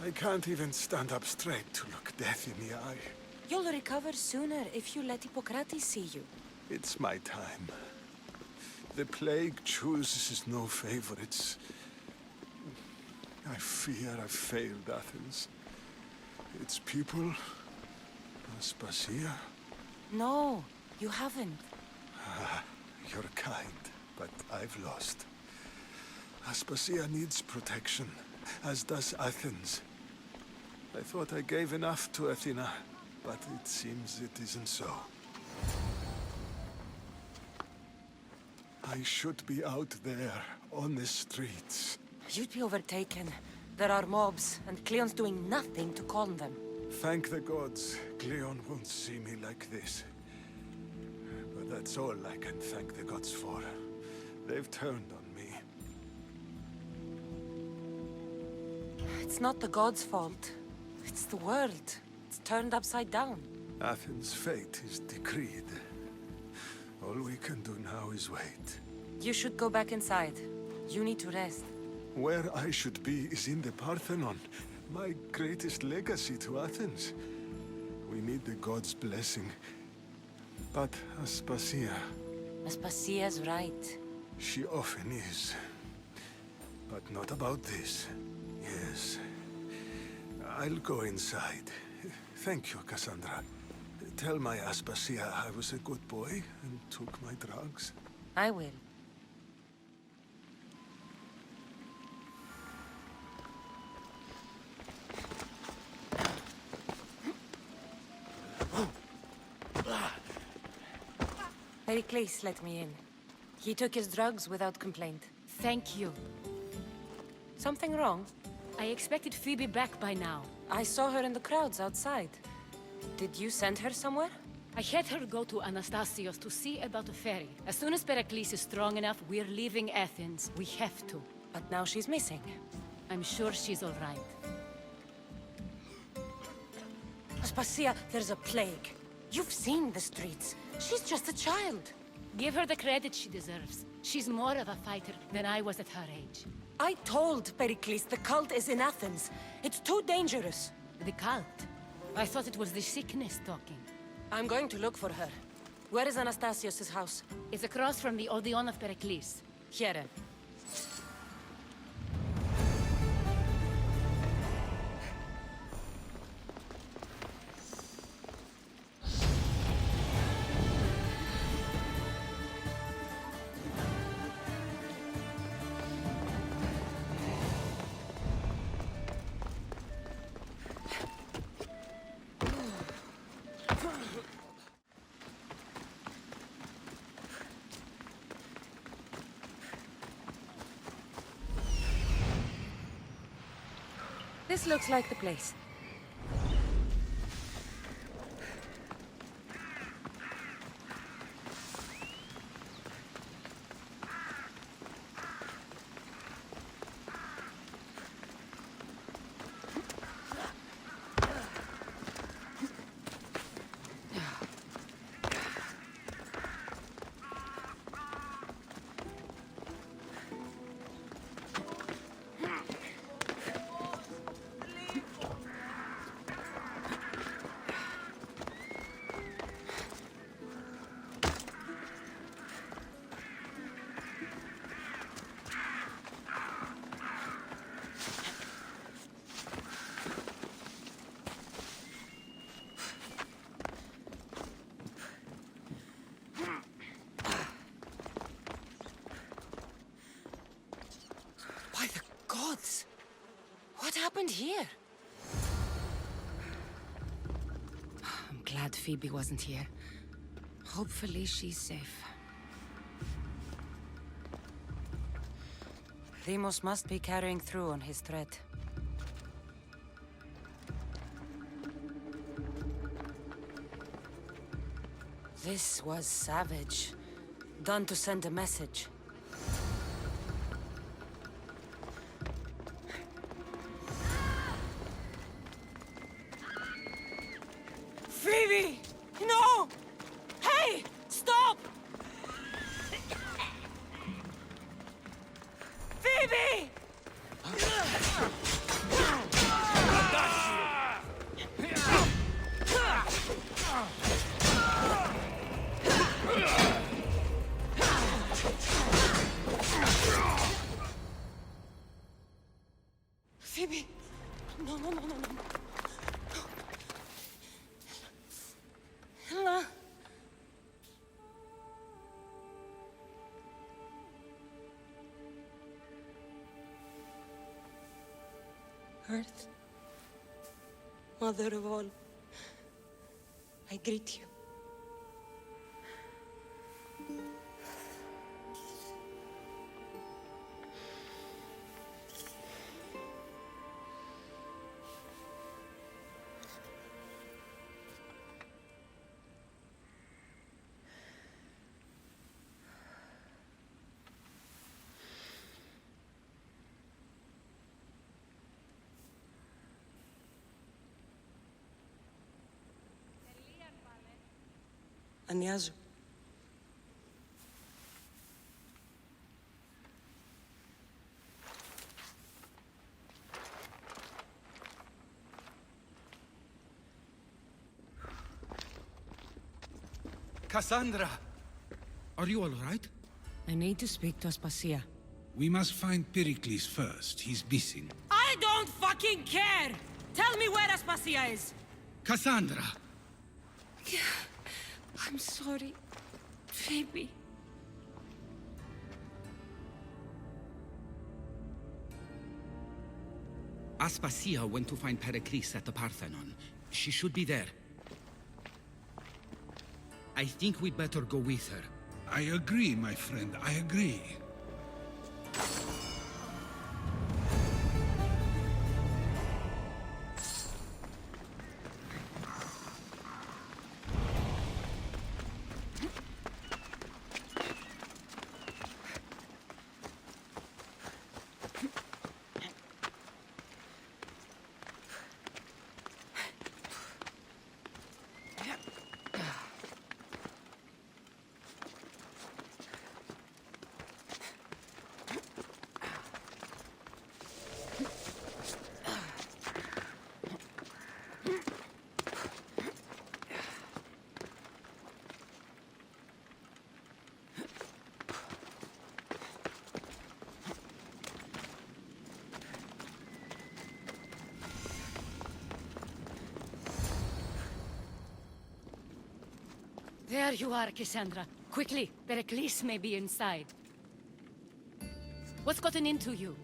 I can't even stand up straight to look death in the eye. You'll recover sooner if you let Hippocrates see you. It's my time. The plague chooses no favorites. I fear I've failed Athens. Its people, Aspasia. No, you haven't. You're kind, but I've lost. Aspasia needs protection, as does Athens. I thought I gave enough to Athena, but it seems it isn't so. I should be out there, on the streets. You'd be overtaken. There are mobs, and Cleon's doing nothing to calm them. Thank the gods, Cleon won't see me like this. But that's all I can thank the gods for. They've turned on me. It's not the gods' fault. It's the world. It's turned upside down. Athens' fate is decreed. All we can do now is wait. You should go back inside. You need to rest. Where I should be is in the Parthenon, my greatest legacy to Athens. We need the gods' blessing. But Aspasia... Aspasia's right. She often is. But not about this. Yes. I'll go inside. Thank you, Cassandra. Tell my Aspasia I was a good boy and took my drugs. I will. Pericles let me in. He took his drugs without complaint. Thank you. Something wrong? I expected Phoebe back by now. I saw her in the crowds outside. Did you send her somewhere? I had her go to Anastasios to see about a ferry. As soon as Pericles is strong enough, we're leaving Athens. We have to. But now she's missing. I'm sure she's all right. Aspasia, there's a plague. You've seen the streets. She's just a child. Give her the credit she deserves. She's more of a fighter than I was at her age. I told Pericles the cult is in Athens. It's too dangerous. The cult? I thought it was the sickness talking. I'm going to look for her. Where is Anastasios' house? It's across from the Odeon of Pericles. Here. This looks like the place. By the gods! What happened here? I'm glad Phoebe wasn't here. Hopefully she's safe. Deimos must be carrying through on his threat. This was savage. Done to send a message. Phoebe! No! Hey! Stop! Phoebe! Phoebe! No, no, no, no, no. Ella. Earth, Mother of all, I greet you. Ανιάζω. Cassandra! Are you all right? I need to speak to Aspasia. We must find Pericles first. He's missing. I don't fucking care! Tell me where Aspasia is! Cassandra! I'm sorry, Phoebe. Aspasia went to find Pericles at the Parthenon. She should be there. I think we'd better go with her. I agree, my friend. I agree. There you are, Cassandra. Quickly, Pericles may be inside. What's gotten into you?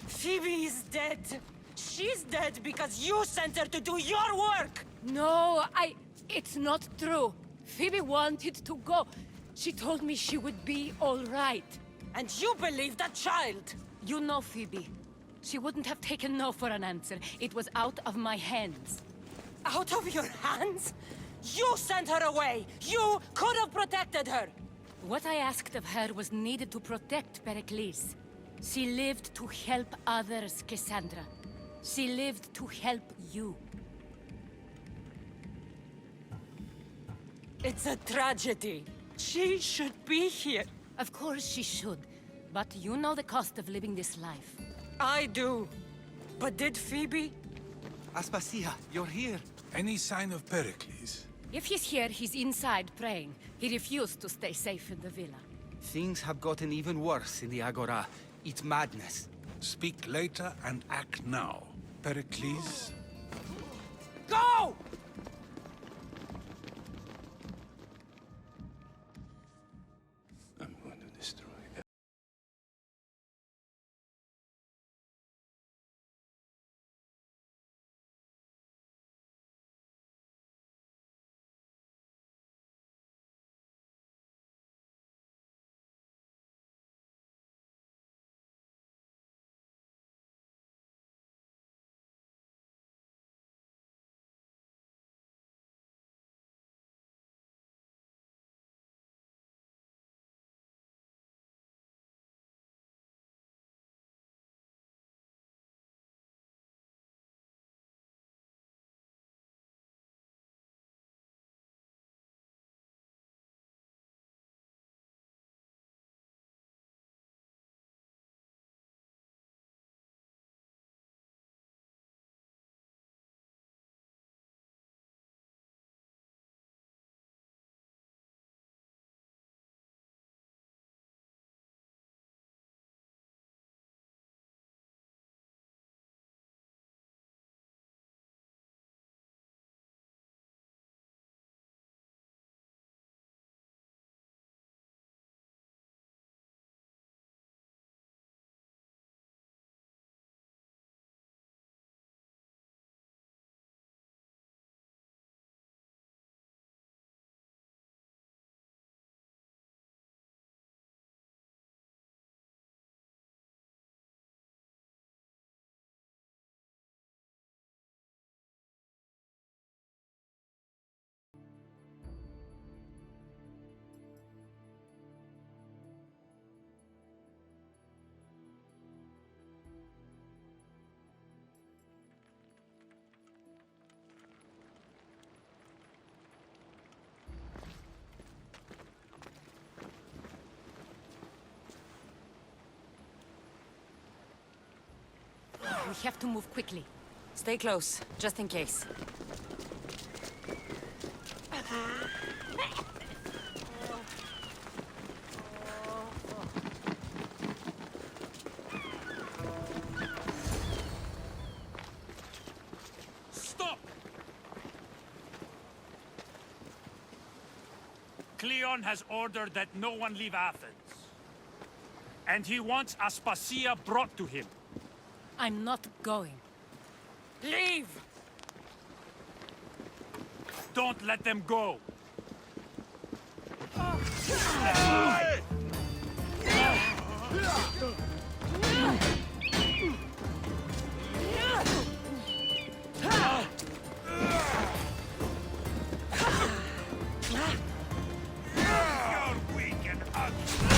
Phoebe is dead. She's dead because you sent her to do your work! No, it's not true. Phoebe wanted to go. She told me she would be all right. And you believe that child? You know Phoebe. She wouldn't have taken no for an answer. It was out of my hands. Out of your hands? You sent her away! You could have protected her! What I asked of her was needed to protect Pericles. She lived to help others, Cassandra. She lived to help you. It's a tragedy. She should be here. Of course she should. But you know the cost of living this life. I do. But did Phoebe? Aspasia, you're here. Any sign of Pericles? If he's here, he's inside praying. He refused to stay safe in the villa. Things have gotten even worse in the Agora. It's madness. Speak later and act now. Pericles? Go! We have to move quickly. Stay close, just in case. Stop! Cleon has ordered that no one leave Athens. And he wants Aspasia brought to him. I'm not going. Leave! Don't let them go. You're weak and ugly.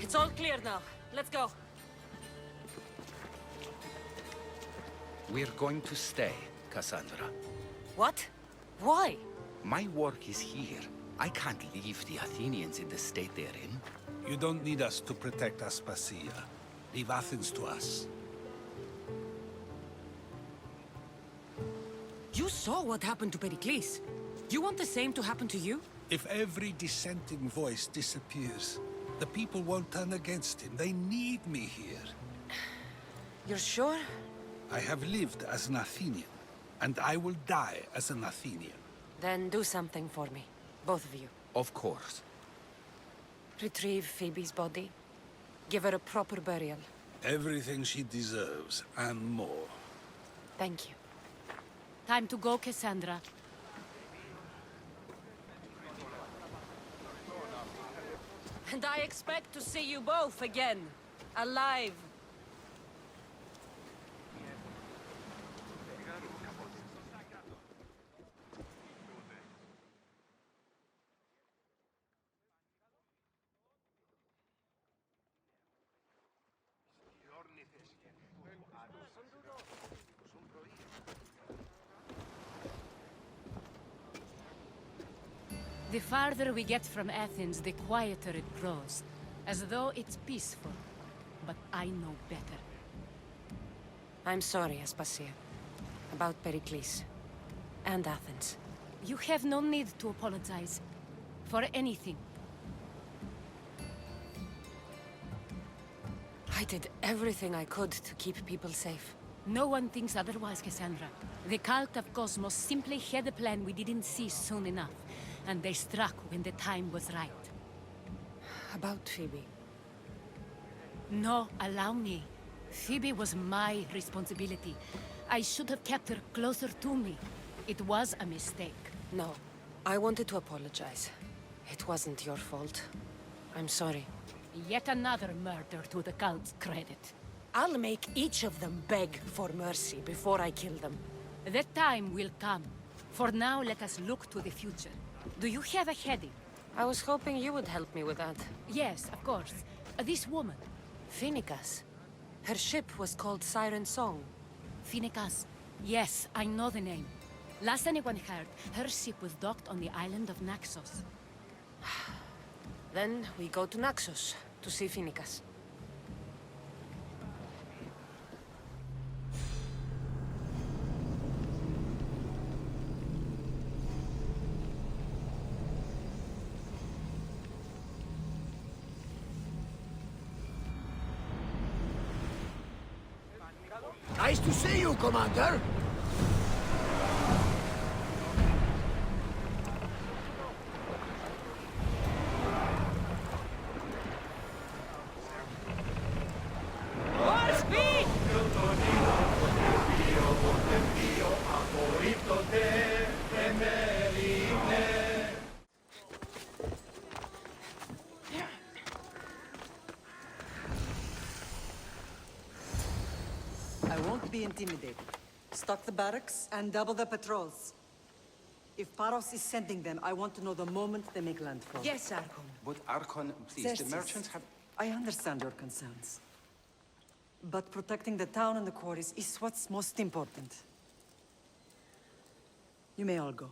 It's all clear now. Let's go. We're going to stay, Cassandra. What? Why? My work is here. I can't leave the Athenians in the state they're in. You don't need us to protect Aspasia. Leave Athens to us. You saw what happened to Pericles. You want the same to happen to you? If every dissenting voice disappears, the people won't turn against him. They need me here. You're sure? I have lived as an Athenian, and I will die as an Athenian. Then do something for me. Both of you. Of course. Retrieve Phoebe's body. Give her a proper burial. Everything she deserves, and more. Thank you. Time to go, Cassandra. And I expect to see you both again. Alive. The farther we get from Athens, the quieter it grows. As though it's peaceful. But I know better. I'm sorry, Aspasia. About Pericles. And Athens. You have no need to apologize. For anything. I did everything I could to keep people safe. No one thinks otherwise, Cassandra. The cult of Cosmos simply had a plan we didn't see soon enough. And they struck when the time was right. About Phoebe. No, allow me. Phoebe was my responsibility. I should have kept her closer to me. It was a mistake. No, I wanted to apologize. It wasn't your fault. I'm sorry. Yet another murder to the cult's credit. I'll make each of them beg for mercy before I kill them. That time will come. For now, let us look to the future. Do you have a heading? I was hoping you would help me with that. Yes, of course. This woman. Phoenicas. Her ship was called Siren Song. Phoenicas. Yes, I know the name. Last anyone heard, her ship was docked on the island of Naxos. Then we go to Naxos to see Phoenicas. Nice to see you, Commander. More speed! I won't be intimidated. Stock the barracks and double the patrols. If Paros is sending them, I want to know the moment they make landfall. Yes, Archon. But Archon, please, Xerxes, the merchants have... I understand your concerns. But protecting the town and the quarries is what's most important. You may all go.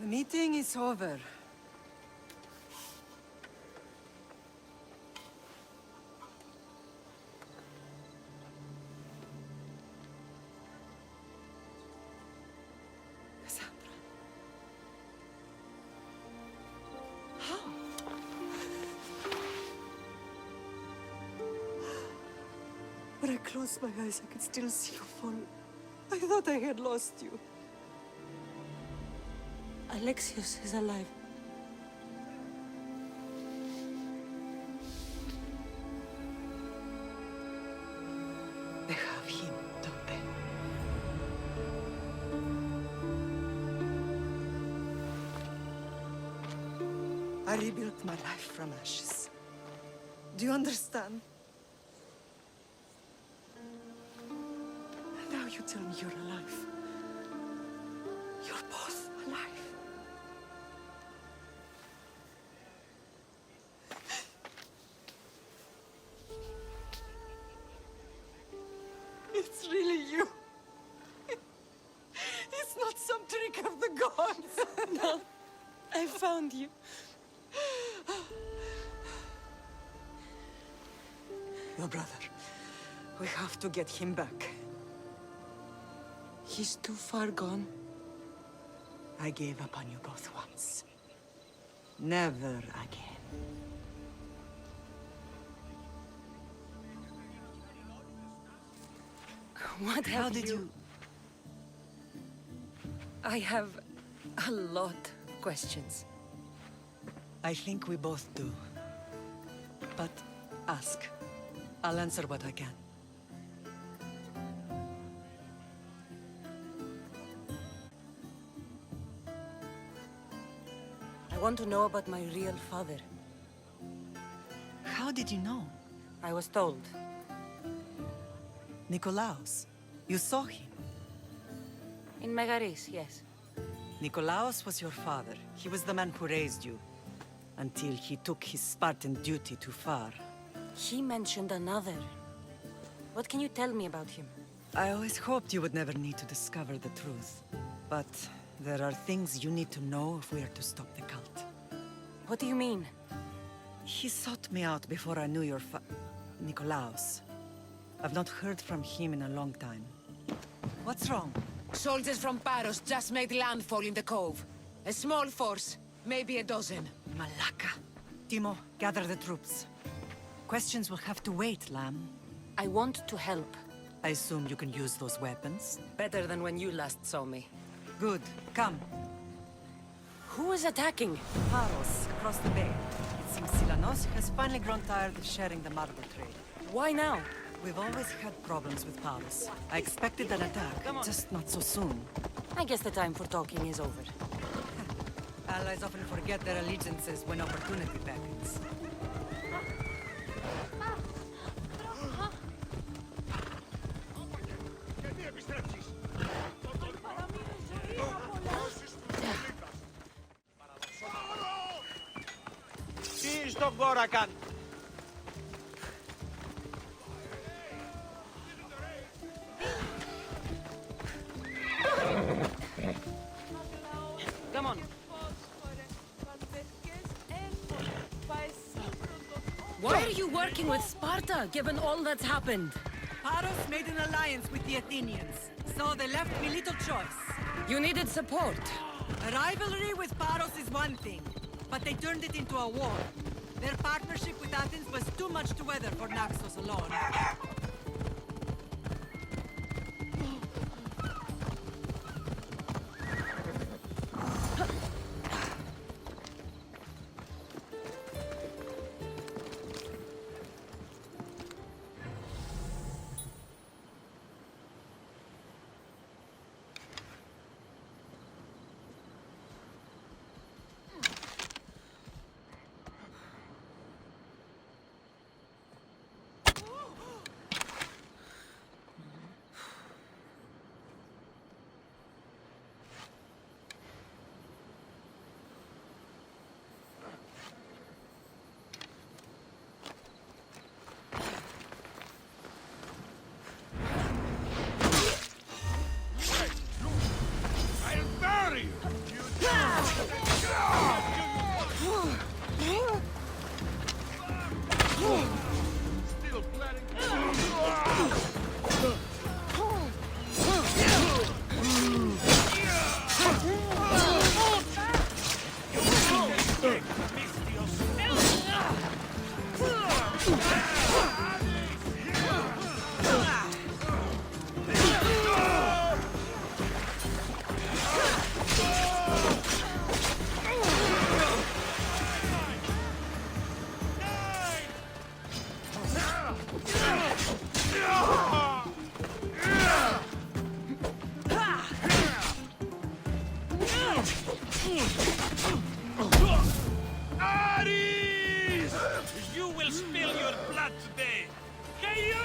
The meeting is over. Cassandra. How? When I closed my eyes, I could still see you fall. I thought I had lost you. Alexios is alive. They have him, don't they? I rebuilt my life from ashes. Do you understand? And now you tell me you're alive. You're both alive. It's really you. It's not some trick of the gods. No, I found you. Your brother. We have to get him back. He's too far gone. I gave up on you both once. Never again. What How have did you... I have a lot of questions. I think we both do. But ask. I'll answer what I can. I want to know about my real father. How did you know? I was told. Nikolaos. You saw him. In Megaris, yes. Nikolaos was your father. He was the man who raised you. Until he took his Spartan duty too far. He mentioned another. What can you tell me about him? I always hoped you would never need to discover the truth. But there are things you need to know if we are to stop the cult. What do you mean? He sought me out before I knew your Nikolaos. I've not heard from him in a long time. What's wrong? Soldiers from Paros just made landfall in the cove. A small force, maybe a dozen. Malaka. Timo, gather the troops. Questions will have to wait, Lamb. I want to help. I assume you can use those weapons? Better than when you last saw me. Good. Come. Who is attacking? Paros, across the bay. It seems Silanos has finally grown tired of sharing the marble trade. Why now? We've always had problems with Paros. I expected an attack, just not so soon. I guess the time for talking is over. Allies often forget their allegiances when opportunity beckons. Τι στον κόρα κάνει. Come on. Why are you working with Sparta, given all that's happened? Paros made an alliance with the Athenians, so they left me little choice. You needed support. A rivalry with Paros is one thing, but they turned it into a war. Their partnership with Athens was too much to weather for Naxos alone. Ares! You will spill your blood today! Hey, you!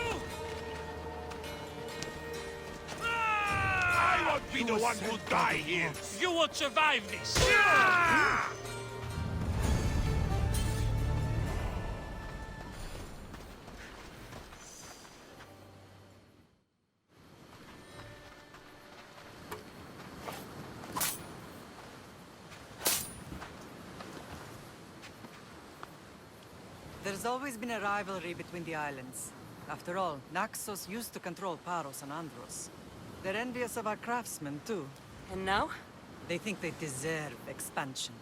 I won't be the one to die here! You won't survive this! There's always been a rivalry between the islands. After all, Naxos used to control Paros and Andros. They're envious of our craftsmen, too. And now? They think they deserve expansion.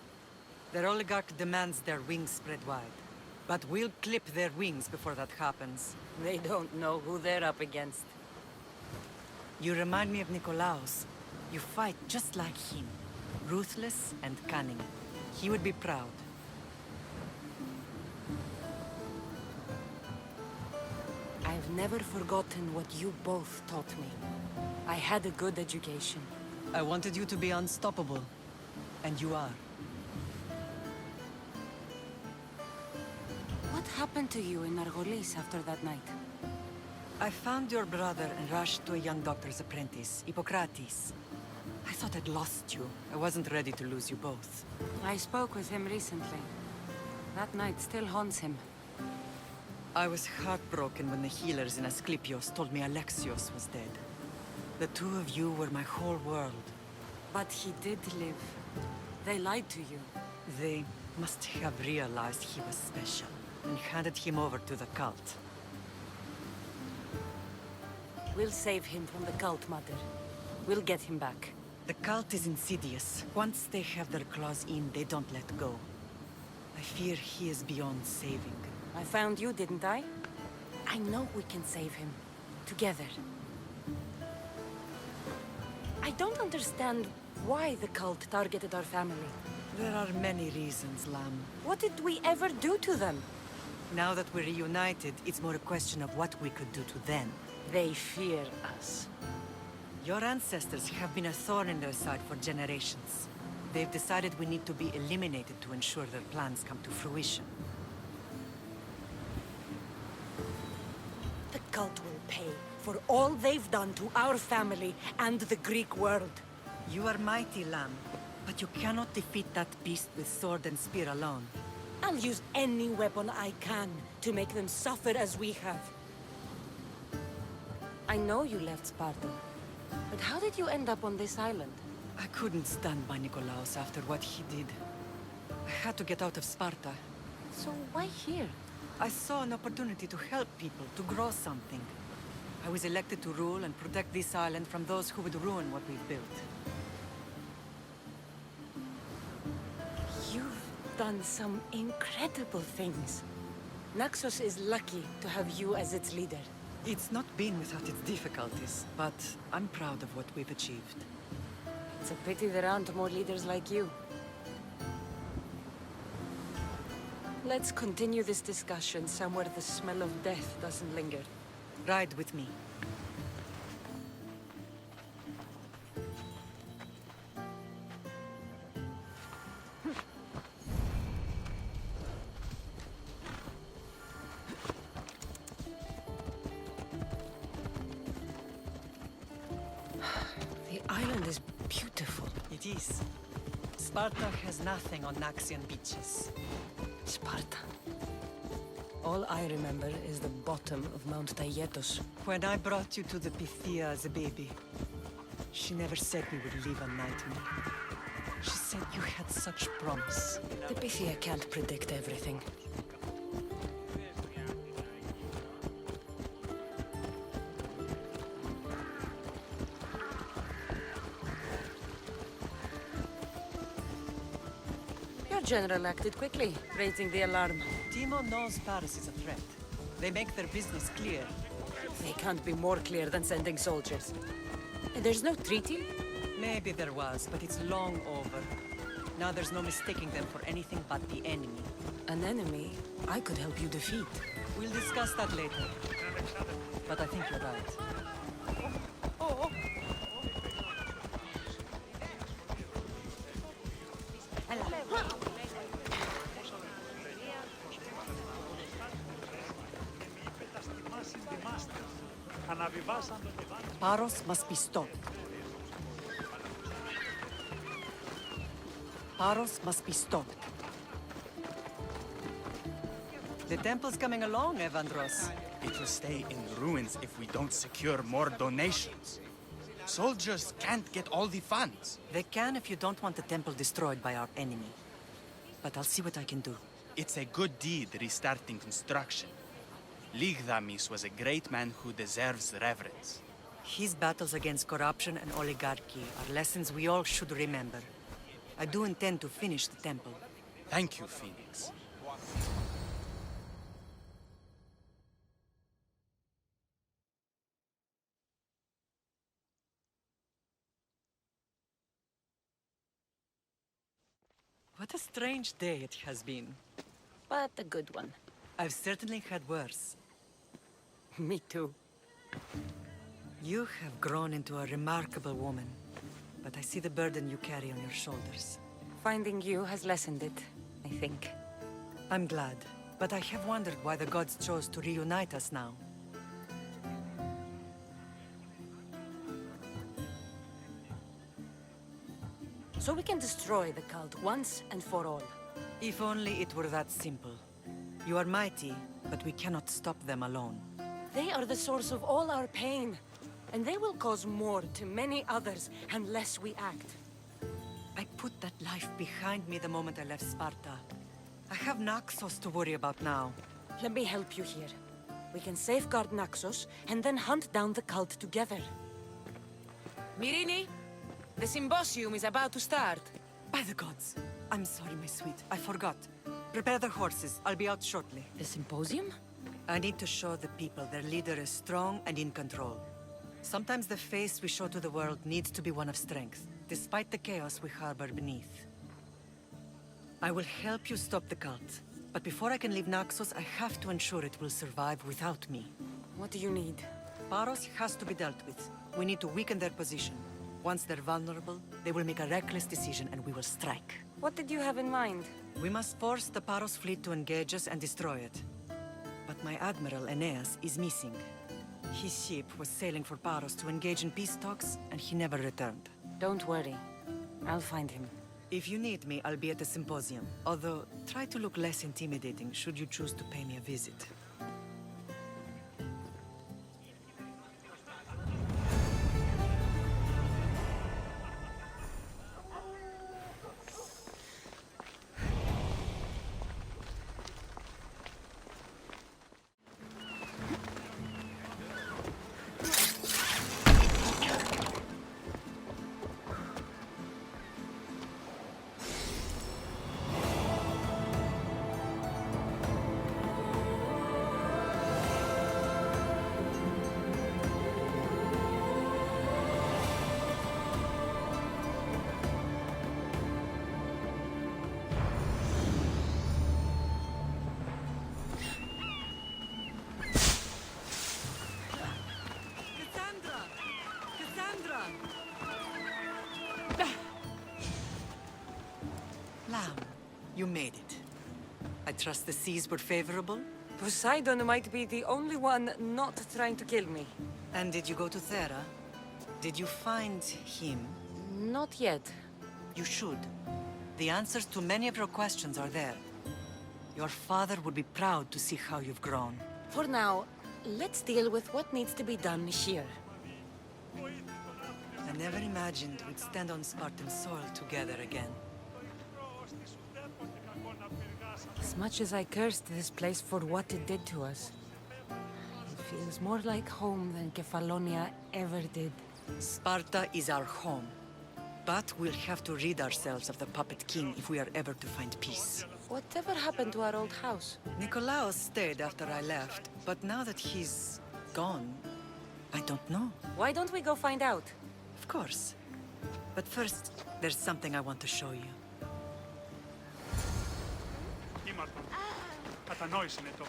Their oligarch demands their wings spread wide. But we'll clip their wings before that happens. They don't know who they're up against. You remind me of Nikolaos. You fight just like him. Ruthless and cunning. He would be proud. I've never forgotten what you both taught me. I had a good education. I wanted you to be unstoppable. And you are. What happened to you in Argolis after that night? I found your brother and rushed to a young doctor's apprentice, Hippocrates. I thought I'd lost you. I wasn't ready to lose you both. I spoke with him recently. That night still haunts him. I was heartbroken when the healers in Asclepios told me Alexios was dead. The two of you were my whole world. But he did live. They lied to you. They must have realized he was special and handed him over to the cult. We'll save him from the cult, Mother. We'll get him back. The cult is insidious. Once they have their claws in, they don't let go. I fear he is beyond saving. I found you, didn't I? I know we can save him. Together. I don't understand why the cult targeted our family. There are many reasons, Lamb. What did we ever do to them? Now that we're reunited, it's more a question of what we could do to them. They fear us. Your ancestors have been a thorn in their side for generations. They've decided we need to be eliminated to ensure their plans come to fruition. The cult will pay for all they've done to our family and the Greek world. You are mighty, Lamb, but you cannot defeat that beast with sword and spear alone. I'll use any weapon I can to make them suffer as we have. I know you left Sparta, but how did you end up on this island? I couldn't stand by Nikolaos after what he did. I had to get out of Sparta. So why here? I saw an opportunity to help people, to grow something. I was elected to rule and protect this island from those who would ruin what we've built. You've done some incredible things. Naxos is lucky to have you as its leader. It's not been without its difficulties, but I'm proud of what we've achieved. It's a pity there aren't more leaders like you. Let's continue this discussion somewhere the smell of death doesn't linger. Ride with me. The island is beautiful. It is. Sparta has nothing on Naxian beaches. Sparta. All I remember is the bottom of Mount Taygetos. When I brought you to the Pythia as a baby, she never said we would live a nightmare. She said you had such promise. The Pythia can't predict everything. Your general acted quickly, raising the alarm. Timo knows Paris is a threat. They make their business clear. They can't be more clear than sending soldiers. There's no treaty? Maybe there was, but it's long over. Now there's no mistaking them for anything but the enemy. An enemy I could help you defeat. We'll discuss that later. But I think you're right. Paros must be stopped. Paros must be stopped. The temple's coming along, Evandros. It will stay in ruins if we don't secure more donations. Soldiers can't get all the funds. They can if you don't want the temple destroyed by our enemy. But I'll see what I can do. It's a good deed restarting construction. Ligdamis was a great man who deserves reverence. His battles against corruption and oligarchy are lessons we all should remember. I do intend to finish the temple. Thank you, Phoenix. What a strange day it has been. But a good one. I've certainly had worse. Me too. You have grown into a remarkable woman, but I see the burden you carry on your shoulders. Finding you has lessened it, I think. I'm glad, but I have wondered why the gods chose to reunite us now. So we can destroy the cult once and for all. If only it were that simple. You are mighty, but we cannot stop them alone. They are the source of all our pain, and they will cause more to many others unless we act. I put that life behind me the moment I left Sparta. I have Naxos to worry about now. Let me help you here. We can safeguard Naxos, and then hunt down the cult together. Myrrine, the symposium is about to start. By the gods! I'm sorry, my sweet. I forgot. Prepare the horses. I'll be out shortly. The symposium? I need to show the people their leader is strong and in control. Sometimes the face we show to the world needs to be one of strength, despite the chaos we harbor beneath. I will help you stop the cult, but before I can leave Naxos, I have to ensure it will survive without me. What do you need? Paros has to be dealt with. We need to weaken their position. Once they're vulnerable, they will make a reckless decision and we will strike. What did you have in mind? We must force the Paros fleet to engage us and destroy it. But my admiral, Aeneas, is missing. His ship was sailing for Paros to engage in peace talks, and he never returned. Don't worry. I'll find him. If you need me, I'll be at the symposium. Although, try to look less intimidating should you choose to pay me a visit. You made it. I trust the seas were favorable? Poseidon might be the only one not trying to kill me. And did you go to Thera? Did you find him? Not yet. You should. The answers to many of your questions are there. Your father would be proud to see how you've grown. For now, let's deal with what needs to be done here. I never imagined we'd stand on Spartan soil together again. As much as I cursed this place for what it did to us, it feels more like home than Kefalonia ever did. Sparta is our home. But we'll have to rid ourselves of the puppet king if we are ever to find peace. Whatever happened to our old house? Nikolaos stayed after I left, but now that he's gone, I don't know. Why don't we go find out? Of course. But first, there's something I want to show you. Κατανόησανε το.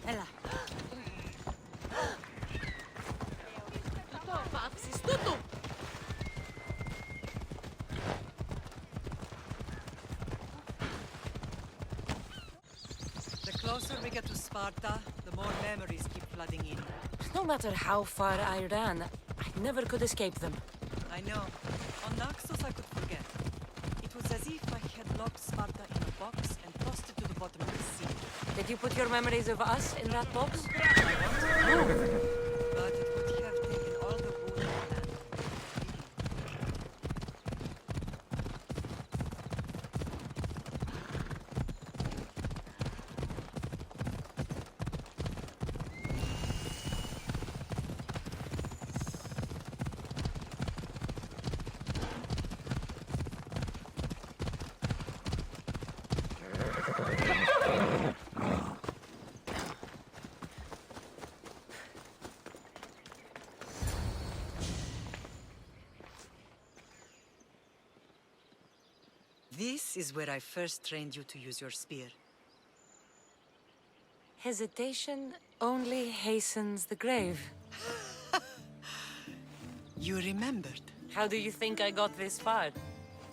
Έλα. Το πάψεις, τούτου! closer we get to Sparta, the more memories keep flooding in. No matter how far I ran, I never could escape them. I know. On Naxos I could forget. It was as if I had locked Sparta in a box and tossed it to the bottom of the sea. Did you put your memories of us in that box? But it would have taken all the wood in the land. This is where I first trained you to use your spear. Hesitation only hastens the grave. You remembered. How do you think I got this far?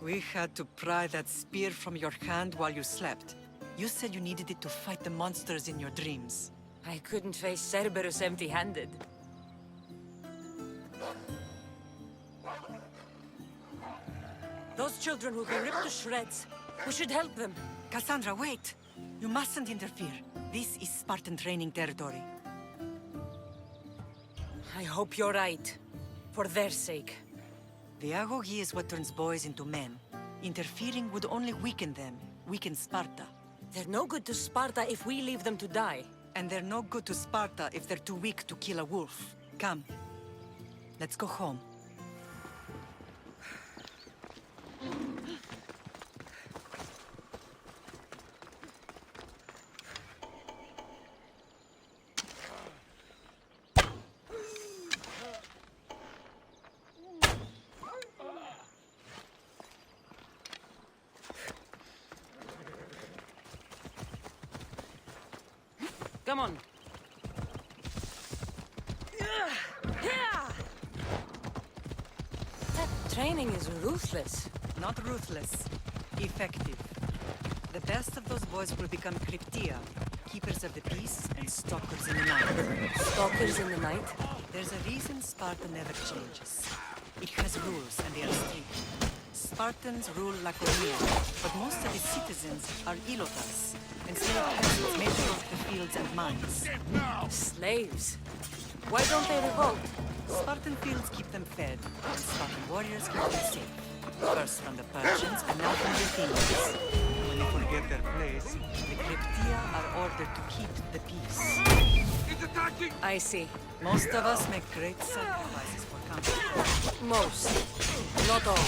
We had to pry that spear from your hand while you slept. You said you needed it to fight the monsters in your dreams. I couldn't face Cerberus empty-handed. Those children will be ripped to shreds. We should help them. Cassandra, wait! You mustn't interfere. This is Spartan training territory. I hope you're right. For their sake. The agogi is what turns boys into men. Interfering would only weaken them, weaken Sparta. They're no good to Sparta if we leave them to die. And they're no good to Sparta if they're too weak to kill a wolf. Come. Let's go home. Come on. That training is ruthless. Not ruthless. Effective. The best of those boys will become Cryptia, keepers of the peace and stalkers in the night. Stalkers in the night? There's a reason Sparta never changes. It has rules and they are strict. Spartans rule Laconia, but most of its citizens are ilotas, enslaved peasants made to work the fields and mines. Slaves? Why don't they revolt? Spartan fields keep them fed, and Spartan warriors keep them safe. First from the Persians, and now from the Athenians. When they forget their place, the Cryptia are ordered to keep the peace. It's attacking! I see. Most of us make great sacrifices for country. Most. Not all.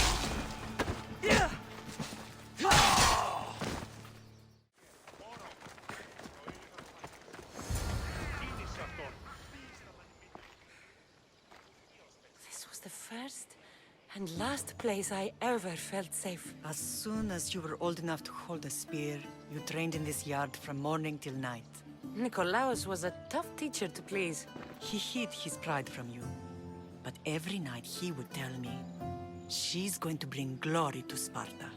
This was the first and last place I ever felt safe. As soon as you were old enough to hold a spear, you trained in this yard from morning till night. Nikolaos was a tough teacher to please. He hid his pride from you. But every night he would tell me, she's going to bring glory to Sparta.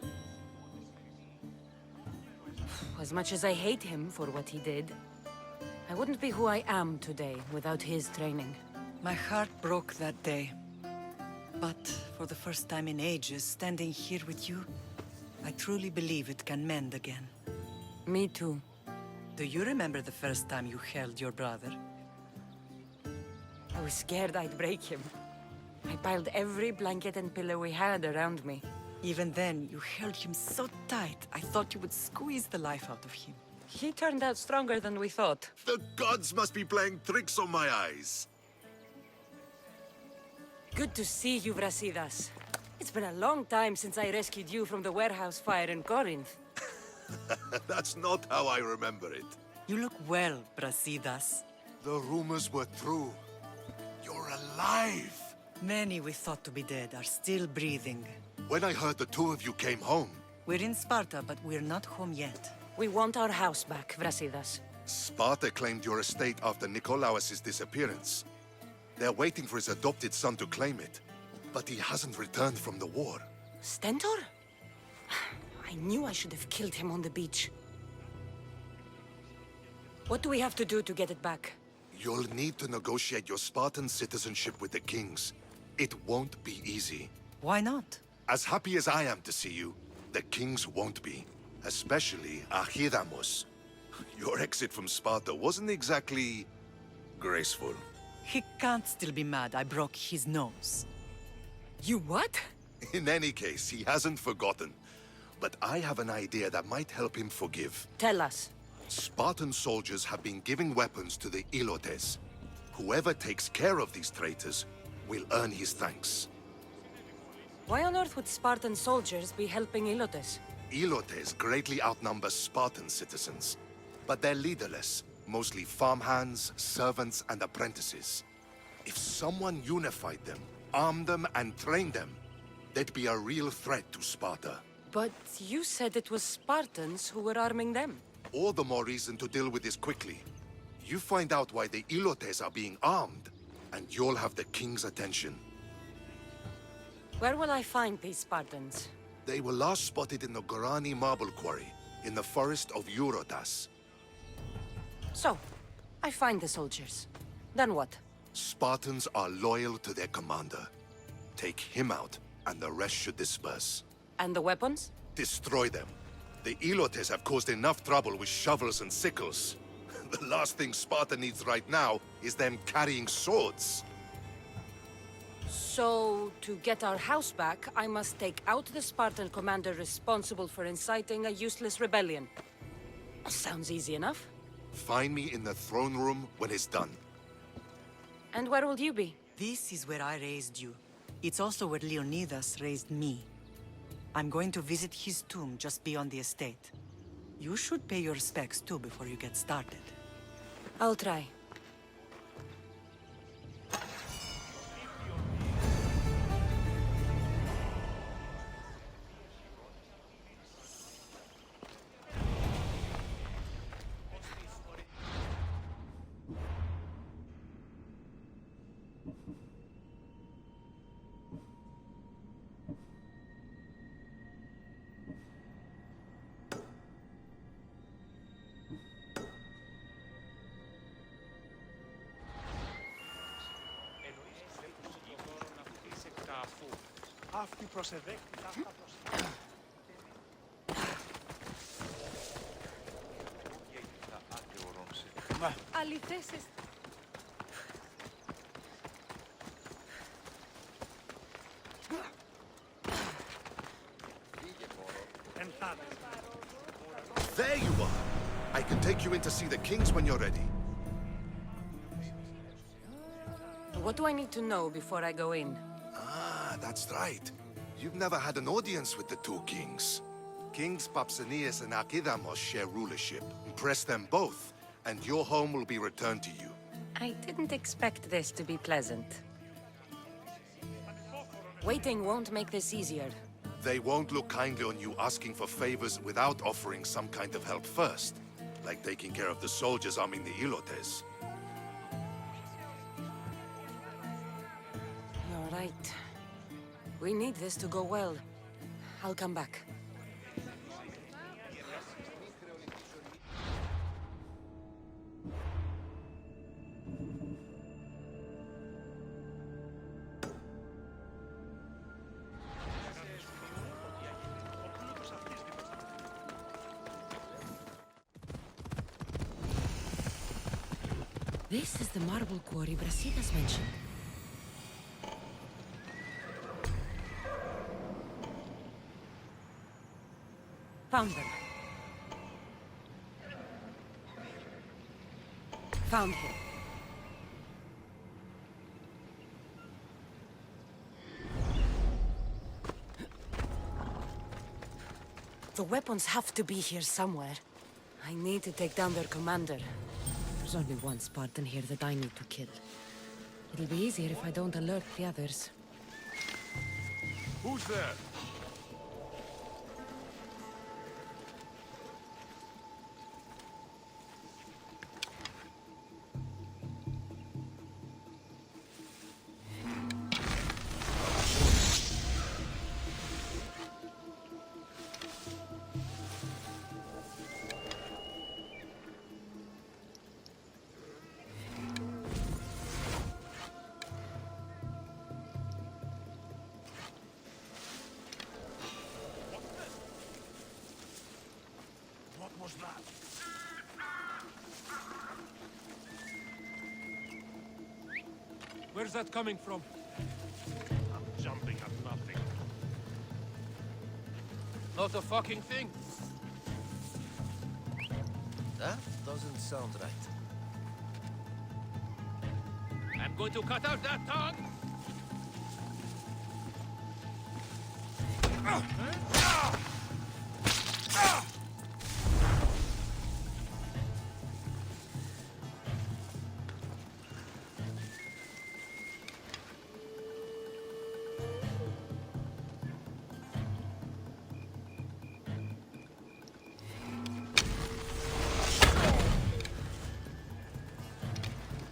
As much as I hate him for what he did, I wouldn't be who I am today without his training. My heart broke that day. But for the first time in ages, standing here with you, I truly believe it can mend again. Me too. Do you remember the first time you held your brother? I was scared I'd break him. I piled every blanket and pillow we had around me. Even then, you held him so tight, I thought you would squeeze the life out of him. He turned out stronger than we thought. The gods must be playing tricks on my eyes. Good to see you, Brasidas. It's been a long time since I rescued you from the warehouse fire in Corinth. That's not how I remember it. You look well, Brasidas. The rumors were true. You're alive! Many we thought to be dead are still breathing. When I heard the two of you came home... We're in Sparta, but we're not home yet. We want our house back, Brasidas. Sparta claimed your estate after Nikolaos' disappearance. They're waiting for his adopted son to claim it. But he hasn't returned from the war. Stentor? I knew I should have killed him on the beach. What do we have to do to get it back? You'll need to negotiate your Spartan citizenship with the kings. It won't be easy. Why not? As happy as I am to see you, the kings won't be. Especially Archidamos. Your exit from Sparta wasn't exactly graceful. He can't still be mad I broke his nose. You what? In any case, he hasn't forgotten. But I have an idea that might help him forgive. Tell us. Spartan soldiers have been giving weapons to the Ilotes. Whoever takes care of these traitors will earn his thanks. Why on earth would Spartan soldiers be helping Ilotes? Ilotes greatly outnumber Spartan citizens, but they're leaderless, mostly farmhands, servants, and apprentices. If someone unified them, armed them, and trained them, they'd be a real threat to Sparta. But you said it was Spartans who were arming them. All the more reason to deal with this quickly. You find out why the Ilotes are being armed, and you'll have the king's attention. Where will I find these Spartans? They were last spotted in the Gorani marble quarry, in the forest of Eurotas. So, I find the soldiers. Then what? Spartans are loyal to their commander. Take him out, and the rest should disperse. And the weapons? Destroy them. The Ilotes have caused enough trouble with shovels and sickles. The last thing Sparta needs right now is them carrying swords. So, to get our house back, I must take out the Spartan commander responsible for inciting a useless rebellion. Sounds easy enough. Find me in the throne room when it's done. And where will you be? This is where I raised you. It's also where Leonidas raised me. I'm going to visit his tomb just beyond the estate. You should pay your respects too before you get started. I'll try. Αυτή προσεδέχτη, αυτά προσεδέχτη. Αληθές. There you are! I can take you in to see the kings when you're ready. What do I need to know before I go in? Ah, that's right. You've never had an audience with the two kings. Kings Papsanias and Archidamos share rulership. Impress them both, and your home will be returned to you. I didn't expect this to be pleasant. Waiting won't make this easier. They won't look kindly on you asking for favors without offering some kind of help first, like taking care of the soldiers arming the Ilotes. You're right. We need this to go well. I'll come back. This is the marble quarry Brasidas mentioned. Found them. Found him. The weapons have to be here somewhere. I need to take down their commander. There's only one Spartan here that I need to kill. It'll be easier if I don't alert the others. Who's there? Where's that coming from? I'm jumping at nothing. Not a fucking thing. That doesn't sound right. I'm going to cut out that tongue.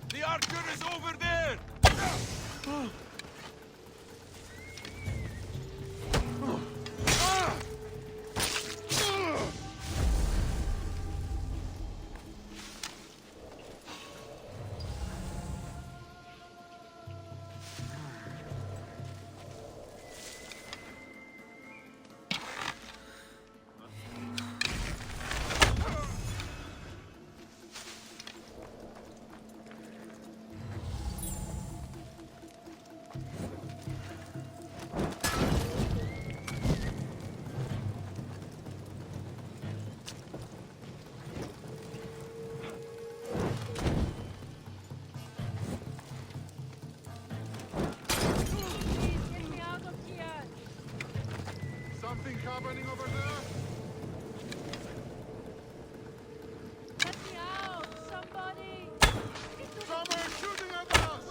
The archer is over there! Something happening over there? Let me out! Somebody! Someone shooting at us!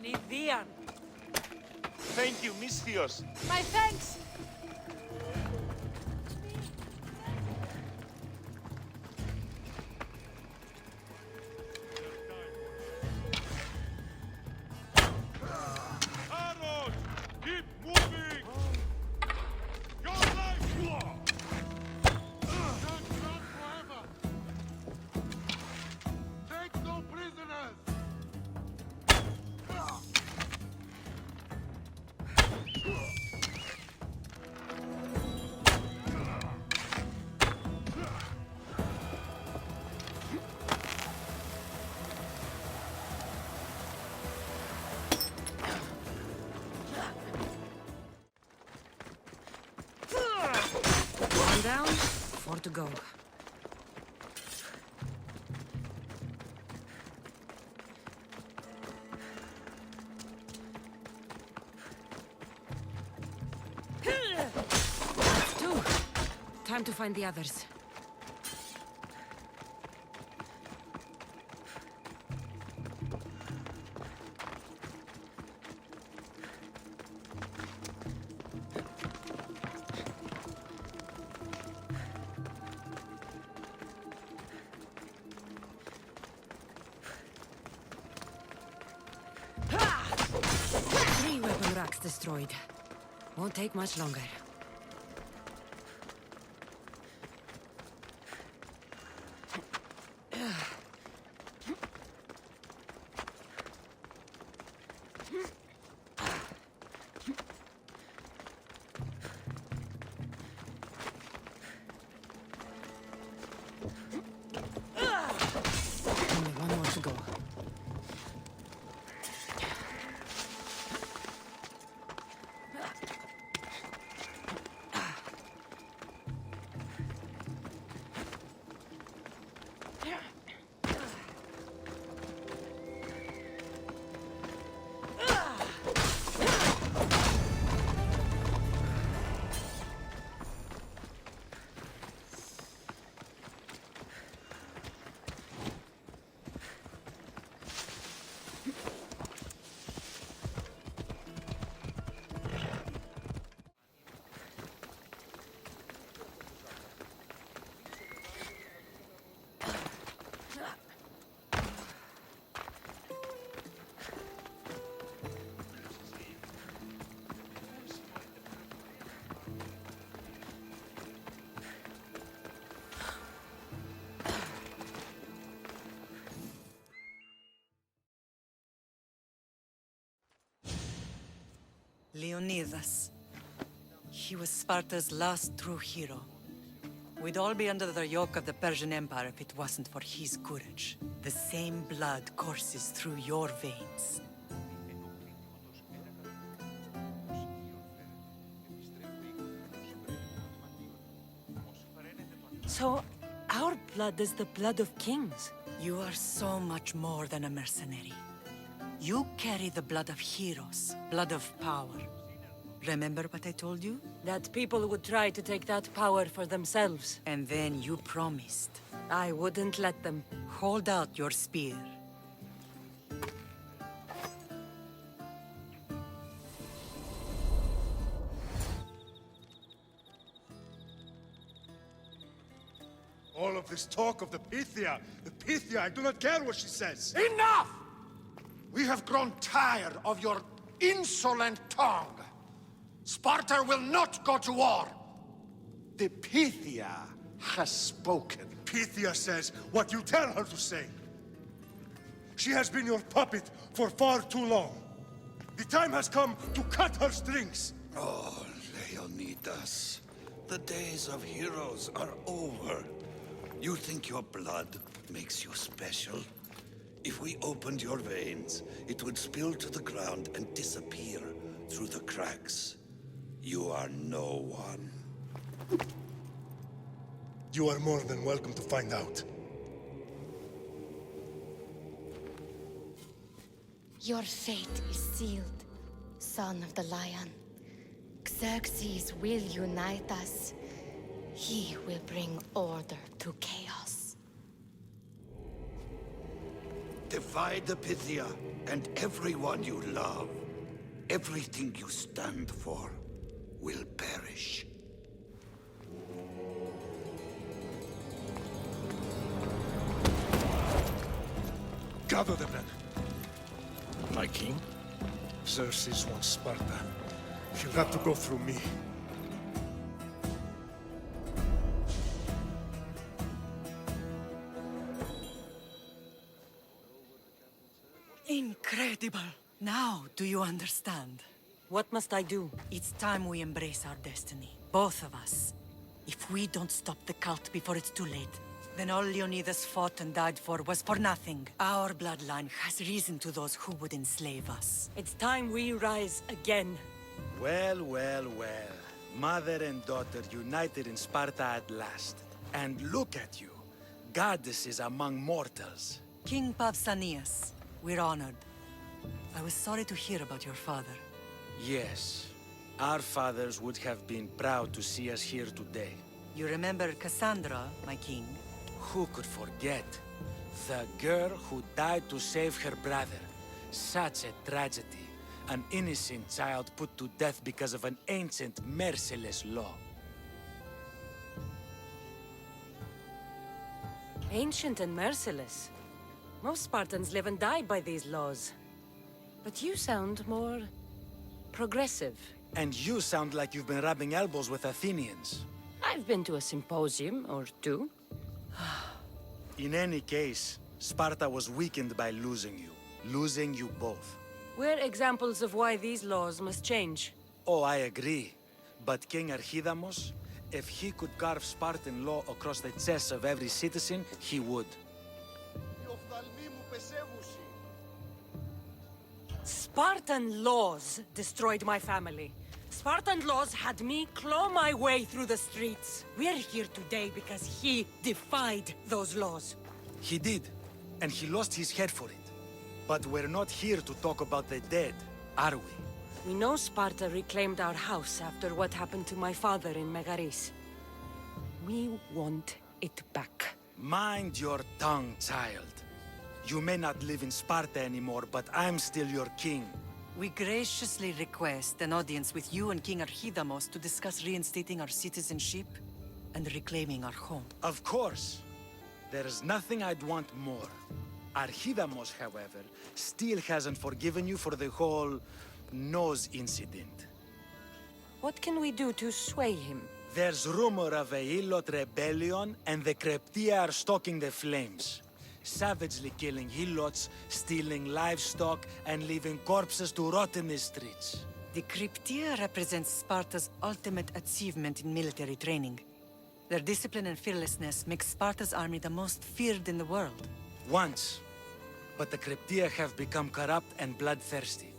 Nidian! Thank you, Misthios. My thanks! Arrows! Keep moving! Your life! Don't run forever! Take no prisoners! One down, 4 to go. That's 2. Time to find the others. Three weapon racks destroyed. Won't take much longer. Only one more to go. Leonidas. He was Sparta's last true hero. We'd all be under the yoke of the Persian Empire if it wasn't for his courage. The same blood courses through your veins. So, our blood is the blood of kings. You are so much more than a mercenary. You carry the blood of heroes, blood of power. Remember what I told you? That people would try to take that power for themselves. And then you promised. I wouldn't let them. Hold out your spear. All of this talk of the Pythia, I do not care what she says. Enough! We have grown tired of your insolent tongue. Sparta will not go to war. The Pythia has spoken. Pythia says what you tell her to say. She has been your puppet for far too long. The time has come to cut her strings. Oh, Leonidas, the days of heroes are over. You think your blood makes you special? If we opened your veins, it would spill to the ground and disappear through the cracks. You are no one. You are more than welcome to find out. Your fate is sealed, son of the lion. Xerxes will unite us. He will bring order to chaos. Divide the Pythia and everyone you love. Everything you stand for will perish. Gather the men. My king? Xerxes wants Sparta. He'll have to go through me. Incredible! Now, do you understand? What must I do? It's time we embrace our destiny. Both of us. If we don't stop the cult before it's too late, then all Leonidas fought and died for was for nothing. Our bloodline has risen to those who would enslave us. It's time we rise again. Well, well, well. Mother and daughter united in Sparta at last. And look at you. Goddesses among mortals. King Pausanias, we're honored. I was sorry to hear about your father. Yes. Our fathers would have been proud to see us here today. You remember Cassandra, my king? Who could forget? The girl who died to save her brother. Such a tragedy. An innocent child put to death because of an ancient, merciless law. Ancient and merciless. Most Spartans live and die by these laws. But you sound more progressive. And you sound like you've been rubbing elbows with Athenians. I've been to a symposium or two. In any case, Sparta was weakened by losing you. Losing you both. We're examples of why these laws must change. Oh, I agree. But King Archidamos, if he could carve Spartan law across the chests of every citizen, he would. Spartan laws destroyed my family. Spartan laws had me claw my way through the streets. We're here today because he defied those laws. He did, and he lost his head for it. But we're not here to talk about the dead, are we? We know Sparta reclaimed our house after what happened to my father in Megaris. We want it back. Mind your tongue, child. You may not live in Sparta anymore, but I'm still your king. We graciously request an audience with you and King Archidamos to discuss reinstating our citizenship and reclaiming our home. Of course. There's nothing I'd want more. Archidamos, however, still hasn't forgiven you for the whole nose incident. What can we do to sway him? There's rumor of a Hilot rebellion, and the Kreptia are stalking the flames. Savagely killing Helots, stealing livestock, and leaving corpses to rot in the streets. The Cryptia represents Sparta's ultimate achievement in military training. Their discipline and fearlessness make Sparta's army the most feared in the world. Once. But the Cryptia have become corrupt and bloodthirsty.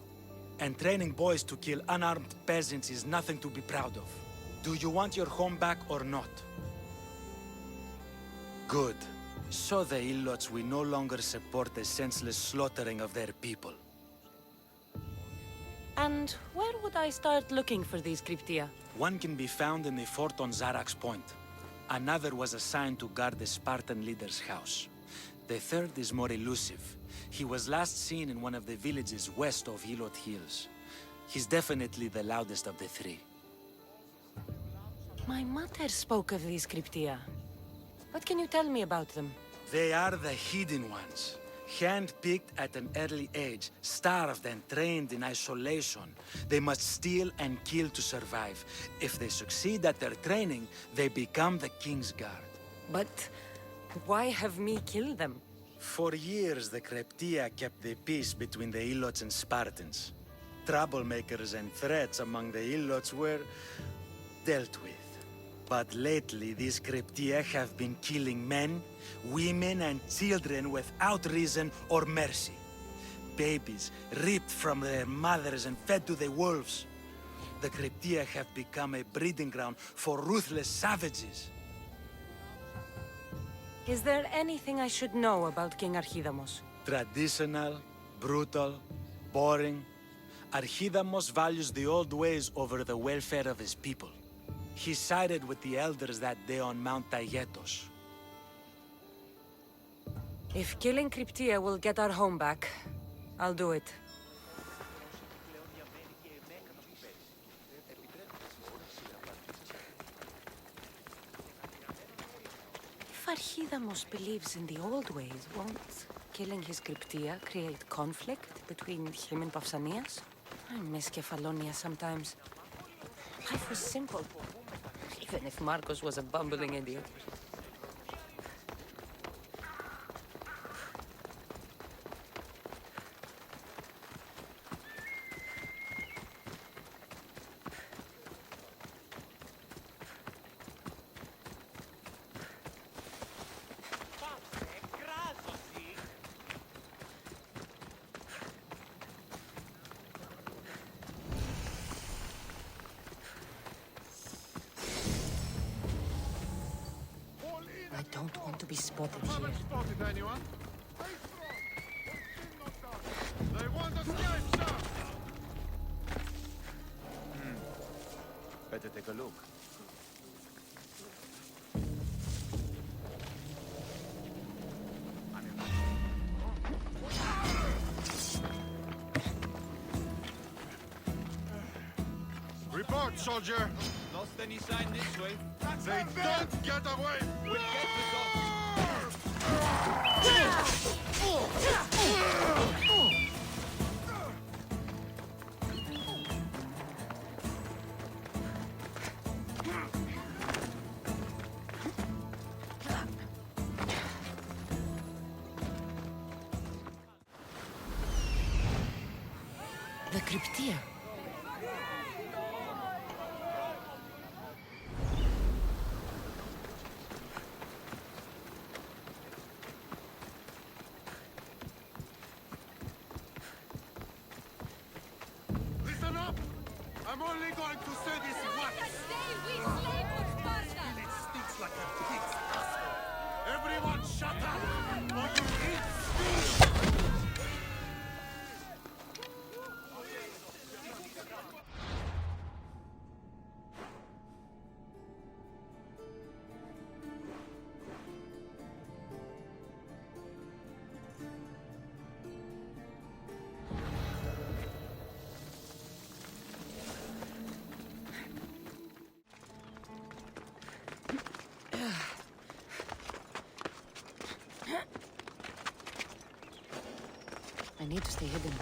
And training boys to kill unarmed peasants is nothing to be proud of. Do you want your home back or not? Good. So the Ilots will no longer support the senseless slaughtering of their people. And where would I start looking for these Cryptia? One can be found in the fort on Zarak's Point. Another was assigned to guard the Spartan leader's house. The third is more elusive. He was last seen in one of the villages west of Hilot Hills. He's definitely the loudest of the three. My mother spoke of these Cryptia. What can you tell me about them? They are the hidden ones. Hand-picked at an early age, starved and trained in isolation. They must steal and kill to survive. If they succeed at their training, they become the King's Guard. But why have me killed them? For years, the Cryptia kept the peace between the Ilots and Spartans. Troublemakers and threats among the Ilots were dealt with. But lately, these Cryptia have been killing men, women, and children without reason or mercy. Babies ripped from their mothers and fed to the wolves. The Cryptia have become a breeding ground for ruthless savages. Is there anything I should know about King Archidamos? Traditional, brutal, boring. Archidamos values the old ways over the welfare of his people. He sided with the elders that day on Mount Taygetos. If killing Cryptia will get our home back, I'll do it. If Archidamos believes in the old ways, won't killing his Cryptia create conflict between him and Pausanias? I miss Kefalonia sometimes. Life was simple, even if Marcos was a bumbling idiot. I don't want to be spotted here. Spotted anyone? They want escape, sir! Better take a look. Report, soldier! Lost any sign this way? They don't get away! We'll get results. The Cryptia. Listen up! I'm only going to say this once! It stinks like a pig's asshole! Everyone shut up! Or you eat stew! I need to stay hidden.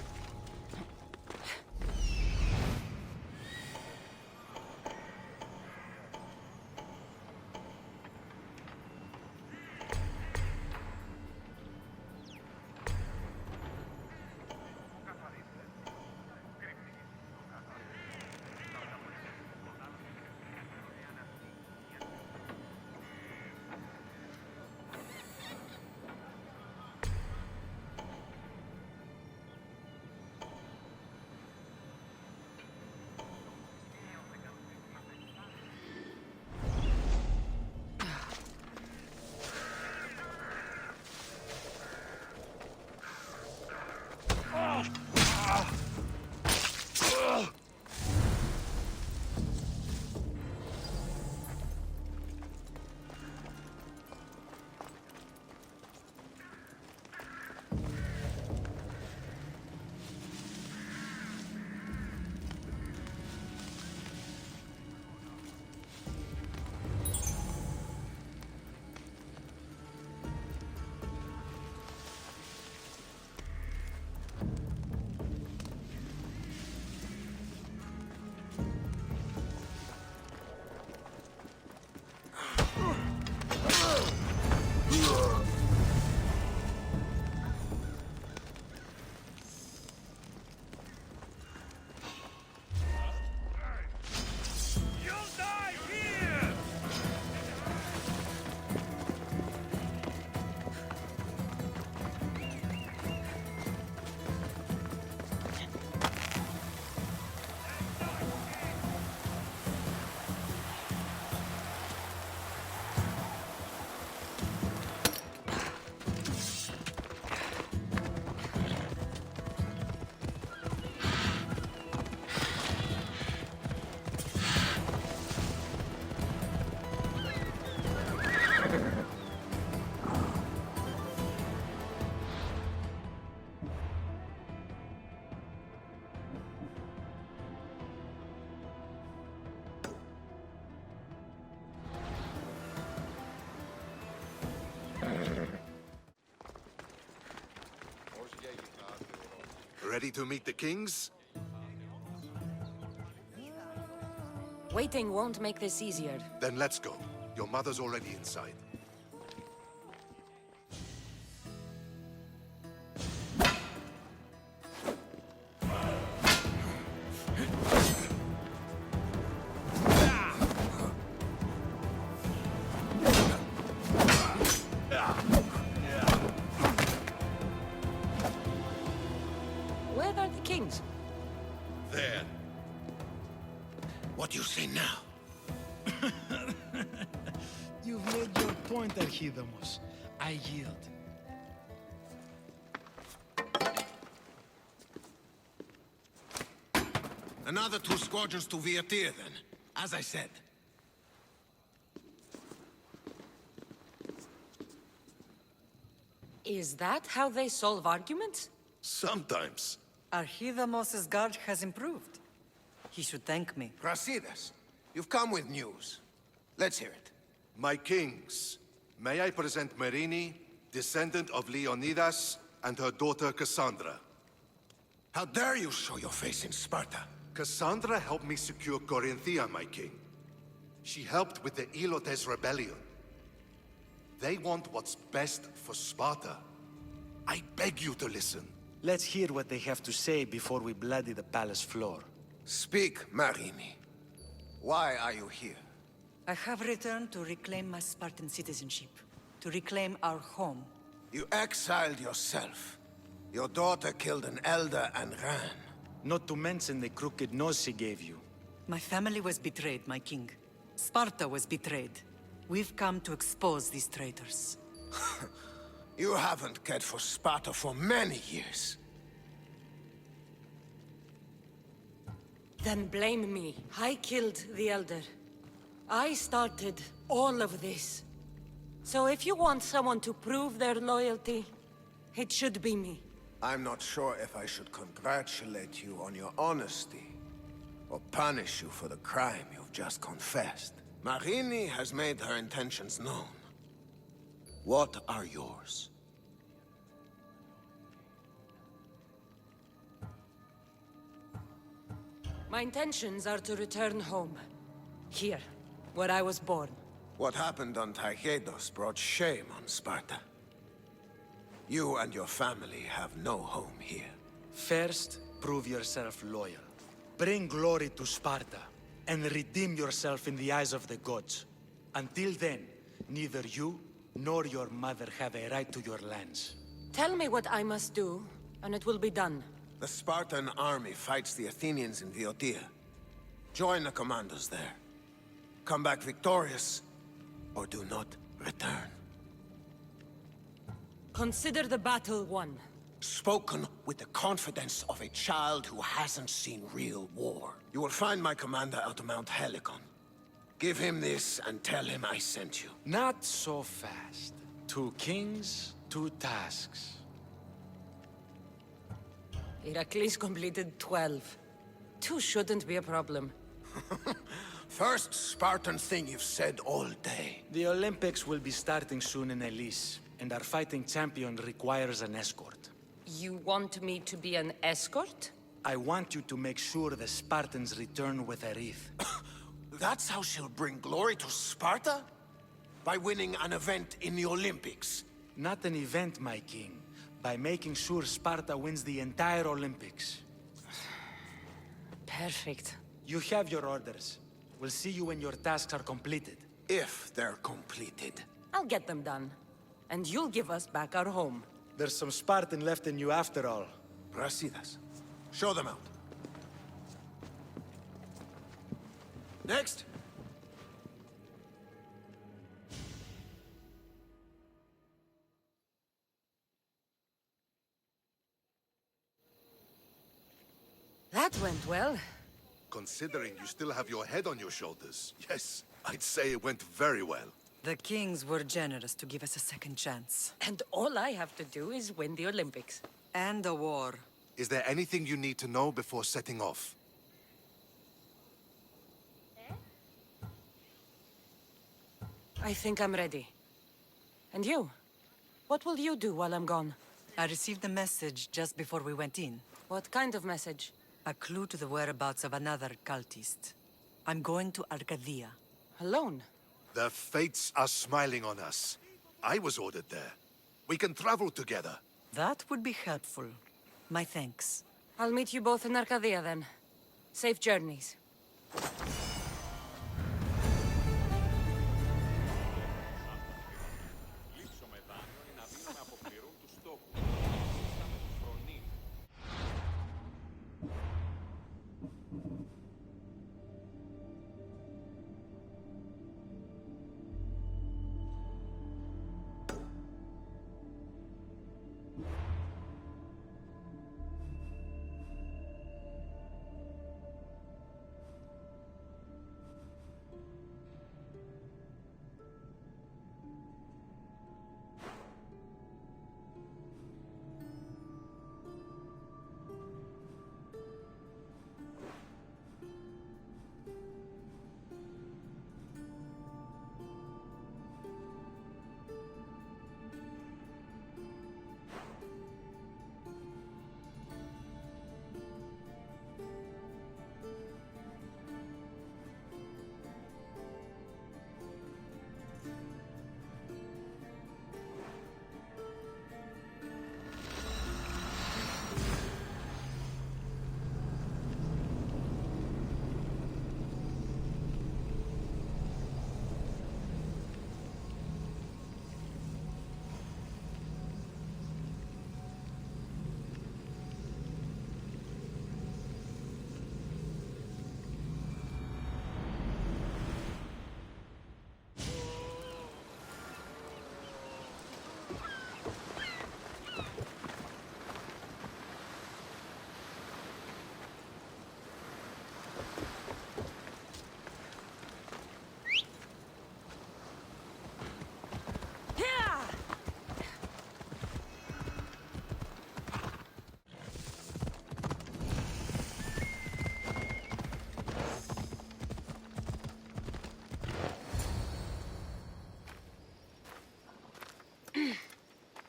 Ready to meet the kings? Waiting won't make this easier. Then let's go. Your mother's already inside. Where are the kings? There. What do you say now? You've made your point, Archidamos. I yield. Another 2 squadrons to Viatir, then. As I said. Is that how they solve arguments? Sometimes. Archidamos' guard has improved. He should thank me. Brasidas, you've come with news. Let's hear it. My kings, may I present Marini, descendant of Leonidas, and her daughter Cassandra. How dare you show your face in Sparta? Cassandra helped me secure Corinthia, my king. She helped with the Elotes rebellion. They want what's best for Sparta. I beg you to listen. Let's hear what they have to say before we bloody the palace floor. Speak, Marini. Why are you here? I have returned to reclaim my Spartan citizenship, to reclaim our home. You exiled yourself. Your daughter killed an elder and ran. Not to mention the crooked nose she gave you. My family was betrayed, my king. Sparta was betrayed. We've come to expose these traitors. You haven't cared for Sparta for many years. Then blame me. I killed the Elder. I started all of this. So if you want someone to prove their loyalty, it should be me. I'm not sure if I should congratulate you on your honesty, or punish you for the crime you've just confessed. Marini has made her intentions known. What are yours? My intentions are to return home. Here, where I was born. What happened on Taygedos brought shame on Sparta. You and your family have no home here. First, prove yourself loyal. Bring glory to Sparta, and redeem yourself in the eyes of the gods. Until then, neither you nor your mother have a right to your lands. Tell me what I must do, and it will be done. The Spartan army fights the Athenians in Viotia. Join the commandos there. Come back victorious, or do not return. Consider the battle won. Spoken with the confidence of a child who hasn't seen real war. You will find my commander at Mount Helicon. Give him this and tell him I sent you. Not so fast. 2 kings, 2 tasks. Heracles completed 12. 2 shouldn't be a problem. First Spartan thing you've said all day. The Olympics will be starting soon in Elis, and our fighting champion requires an escort. You want me to be an escort? I want you to make sure the Spartans return with a wreath. That's how she'll bring glory to Sparta? By winning an event in the Olympics? Not an event, my king. By making sure Sparta wins the entire Olympics. Perfect. You have your orders. We'll see you when your tasks are completed. If they're completed. I'll get them done. And you'll give us back our home. There's some Spartan left in you after all. Brasidas, show them out. Next. That went well. Considering you still have your head on your shoulders, yes, I'd say it went very well. The kings were generous to give us a second chance. And all I have to do is win the Olympics. And a war. Is there anything you need to know before setting off? I think I'm ready. And you? What will you do while I'm gone? I received a message just before we went in. What kind of message? A clue to the whereabouts of another cultist. I'm going to Arcadia. Alone? The fates are smiling on us. I was ordered there. We can travel together. That would be helpful. My thanks. I'll meet you both in Arcadia then. Safe journeys.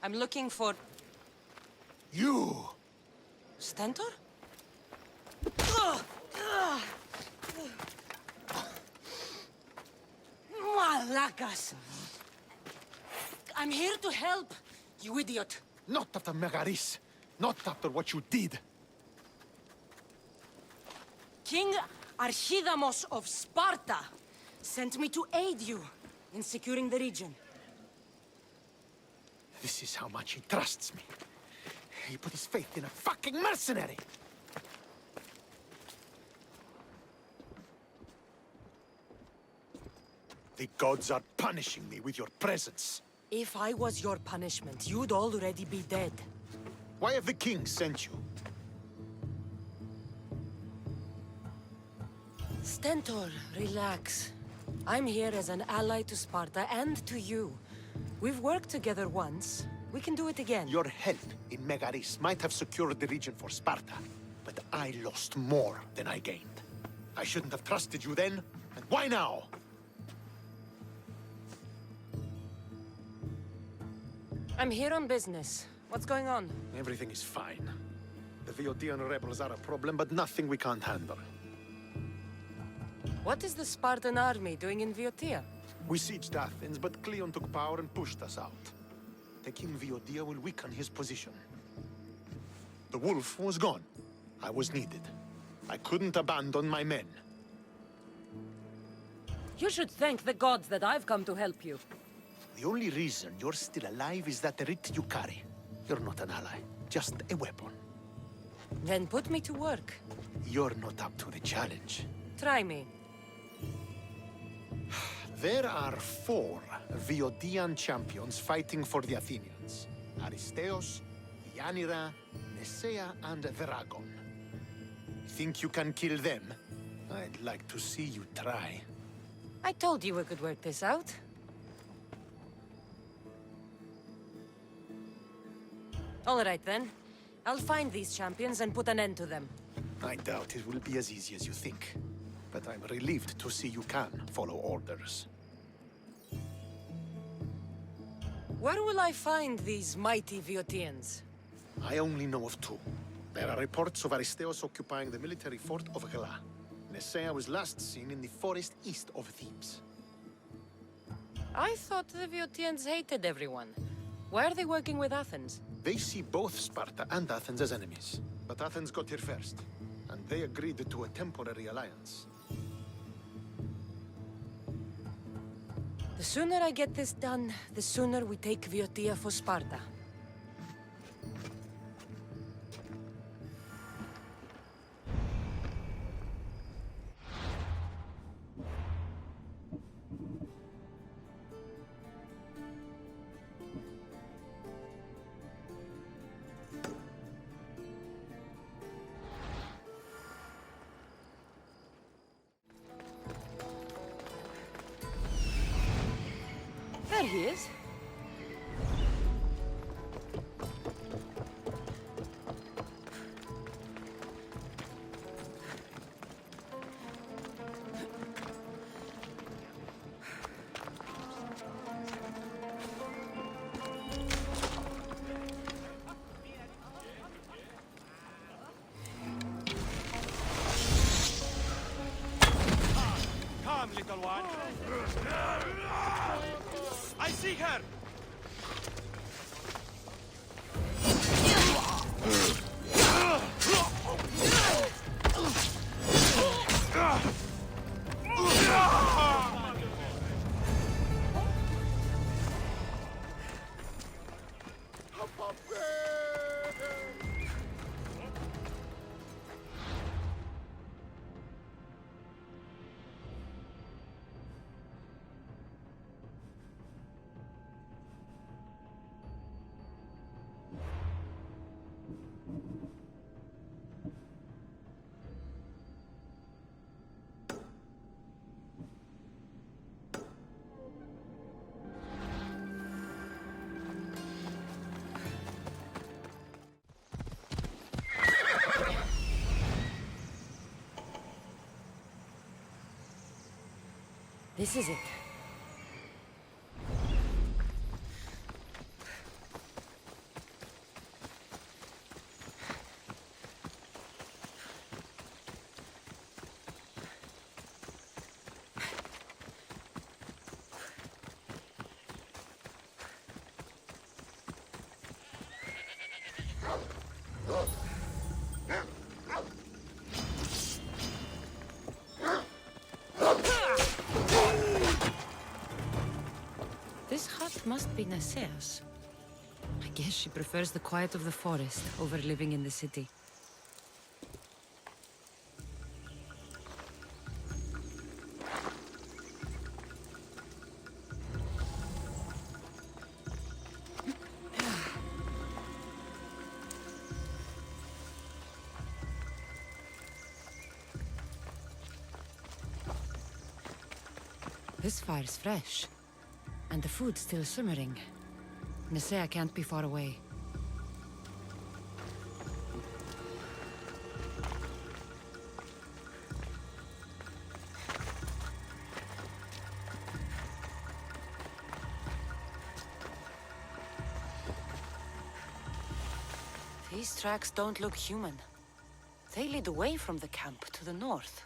I'm looking for... You! Stentor? Malacas! I'm here to help, you idiot. Not after Megaris. Not after what you did. King Archidamos of Sparta sent me to aid you in securing the region. This is how much he trusts me. He put his faith in a fucking mercenary! The gods are punishing me with your presence. If I was your punishment, you'd already be dead. Why have the king sent you? Stentor, relax. I'm here as an ally to Sparta and to you. We've worked together once. We can do it again. Your help in Megaris might have secured the region for Sparta, but I lost more than I gained. I shouldn't have trusted you then, and why now? I'm here on business. What's going on? Everything is fine. The Viotian rebels are a problem, but nothing we can't handle. What is the Spartan army doing in Viotia? We sieged Athens, but Cleon took power and pushed us out. Taking Viotia will weaken his position. The wolf was gone. I was needed. I couldn't abandon my men. You should thank the gods that I've come to help you. The only reason you're still alive is that writ you carry. You're not an ally, just a weapon. Then put me to work. You're not up to the challenge. Try me. There are 4 Viotian champions fighting for the Athenians. Aristeos, Yanira, Nesea, and Dragon. Think you can kill them? I'd like to see you try. I told you we could work this out. All right then. I'll find these champions and put an end to them. I doubt it will be as easy as you think. But I'm relieved to see you can follow orders. Where will I find these mighty Viotians? I only know of 2. There are reports of Aristeos occupying the military fort of Gela. Nesea was last seen in the forest east of Thebes. I thought the Viotians hated everyone. Why are they working with Athens? They see both Sparta and Athens as enemies. But Athens got here first, and they agreed to a temporary alliance. The sooner I get this done, the sooner we take Viotia for Sparta. There he is. Come, little one. I see her! This is it. This hut must be Nesea's. I guess she prefers the quiet of the forest over living in the city. This fire's fresh. And the food's still simmering. Nesea can't be far away. These tracks don't look human. They lead away from the camp to the north.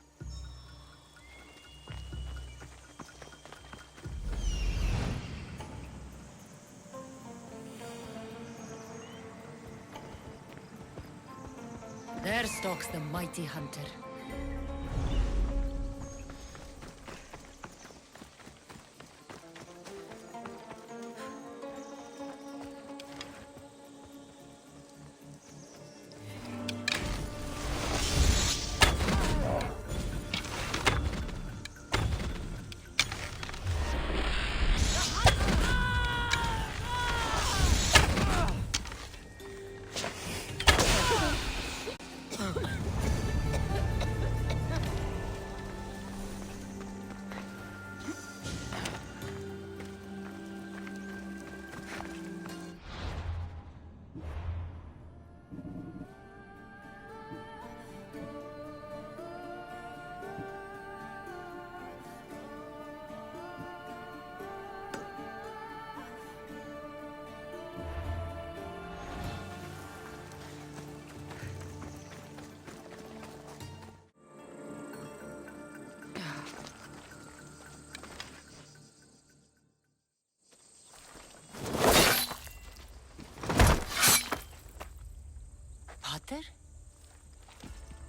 There stalks the mighty hunter.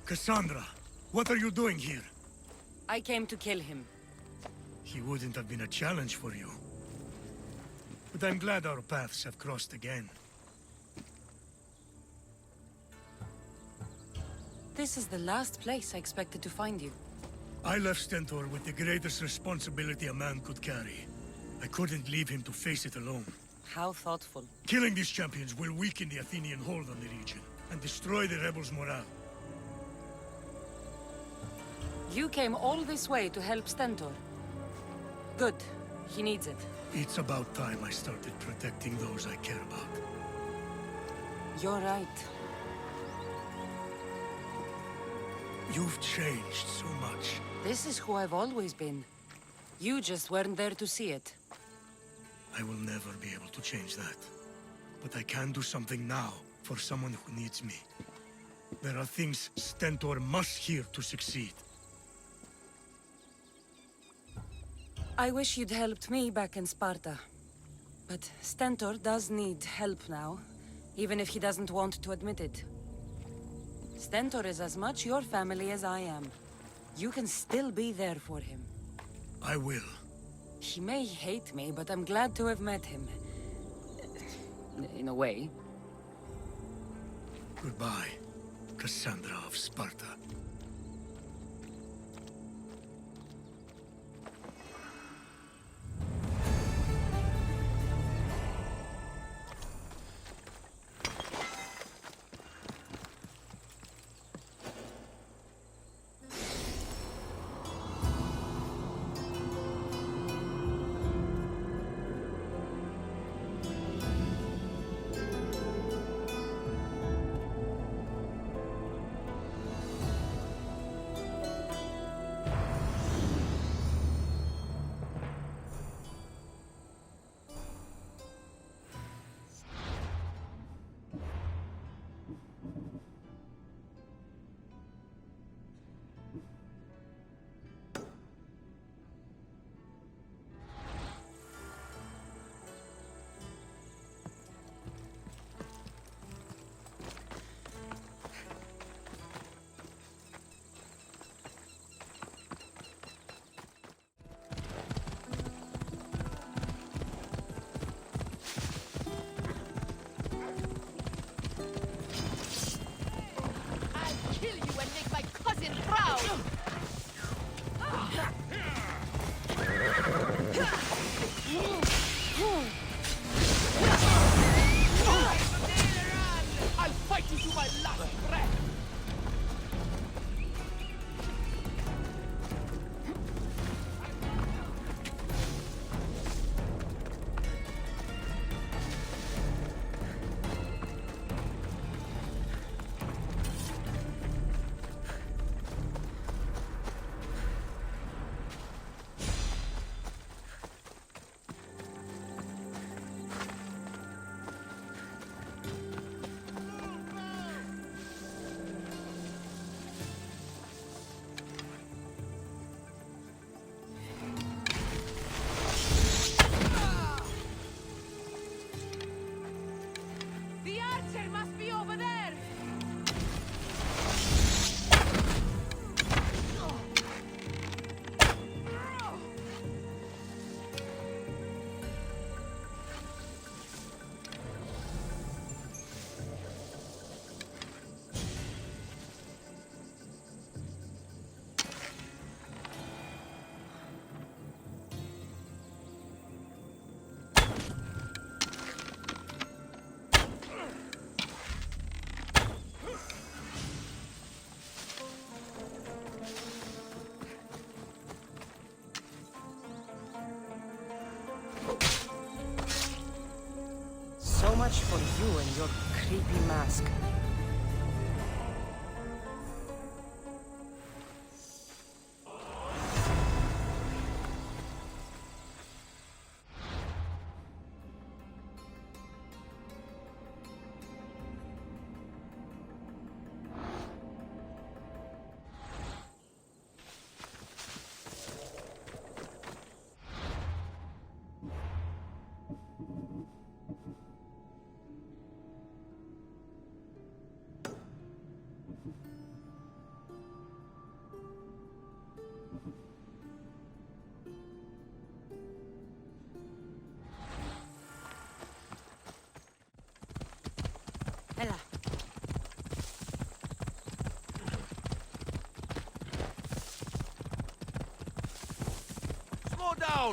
Cassandra, what are you doing here? I came to kill him. He wouldn't have been a challenge for you. But I'm glad our paths have crossed again. This is the last place I expected to find you. I left Stentor with the greatest responsibility a man could carry. I couldn't leave him to face it alone. How thoughtful. Killing these champions will weaken the Athenian hold on the region, and destroy the rebels' morale. You came all this way to help Stentor. Good. He needs it. It's about time I started protecting those I care about. You're right. You've changed so much. This is who I've always been. You just weren't there to see it. I will never be able to change that. But I can do something now for someone who needs me. There are things Stentor must hear to succeed. I wish you'd helped me back in Sparta. But Stentor does need help now, even if he doesn't want to admit it. Stentor is as much your family as I am. You can still be there for him. I will. He may hate me, but I'm glad to have met him. In a way. Goodbye, Cassandra of Sparta. I'll fight you to my last breath! The archer must be over there! So much for you and your creepy mask.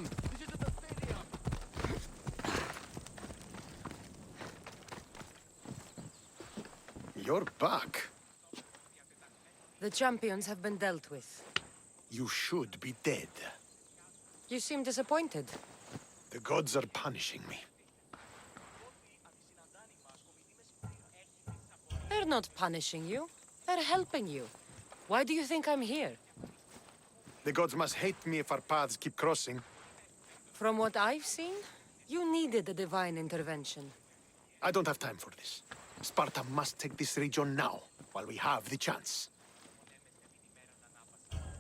down! You're back. The champions have been dealt with. You should be dead. You seem disappointed. The gods are punishing me. They're not punishing you. They're helping you. Why do you think I'm here? The gods must hate me if our paths keep crossing. From what I've seen, you needed a divine intervention. I don't have time for this. Sparta must take this region now, while we have the chance.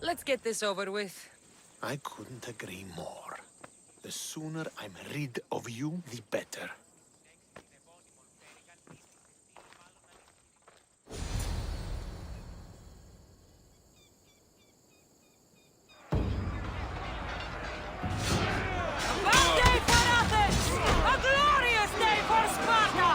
Let's get this over with. I couldn't agree more. The sooner I'm rid of you, the better. Bad day for Athens! A glorious day for Sparta!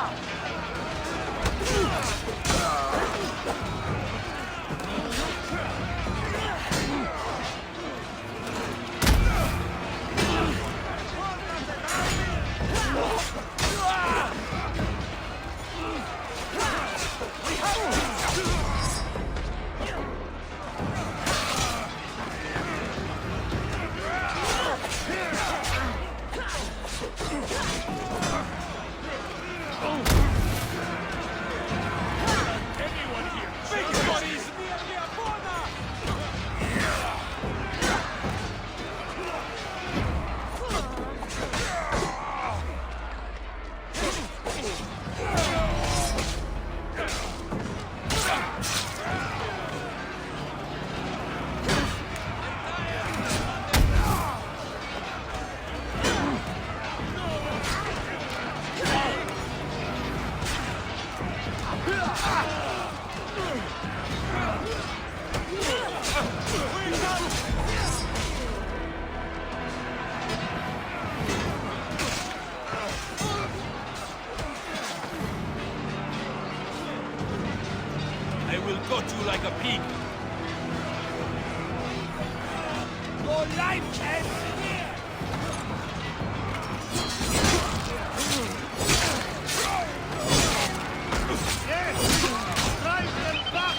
I will gut you like a pig. Your life ends here! Yes! Drive them back!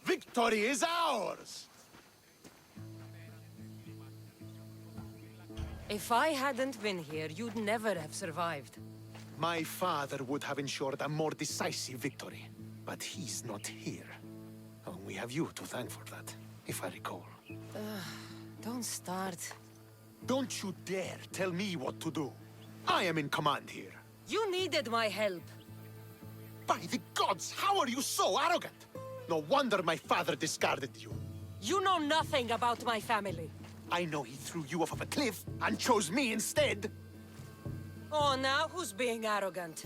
Victory is ours! If I hadn't been here, you'd never have survived. My father would have ensured a more decisive victory, but he's not here. Oh, we have you to thank for that, if I recall. Don't start. Don't you dare tell me what to do. I am in command here. You needed my help. By the gods, how are you so arrogant? No wonder my father discarded you. You know nothing about my family. I know he threw you off of a cliff and chose me instead. Oh, now who's being arrogant?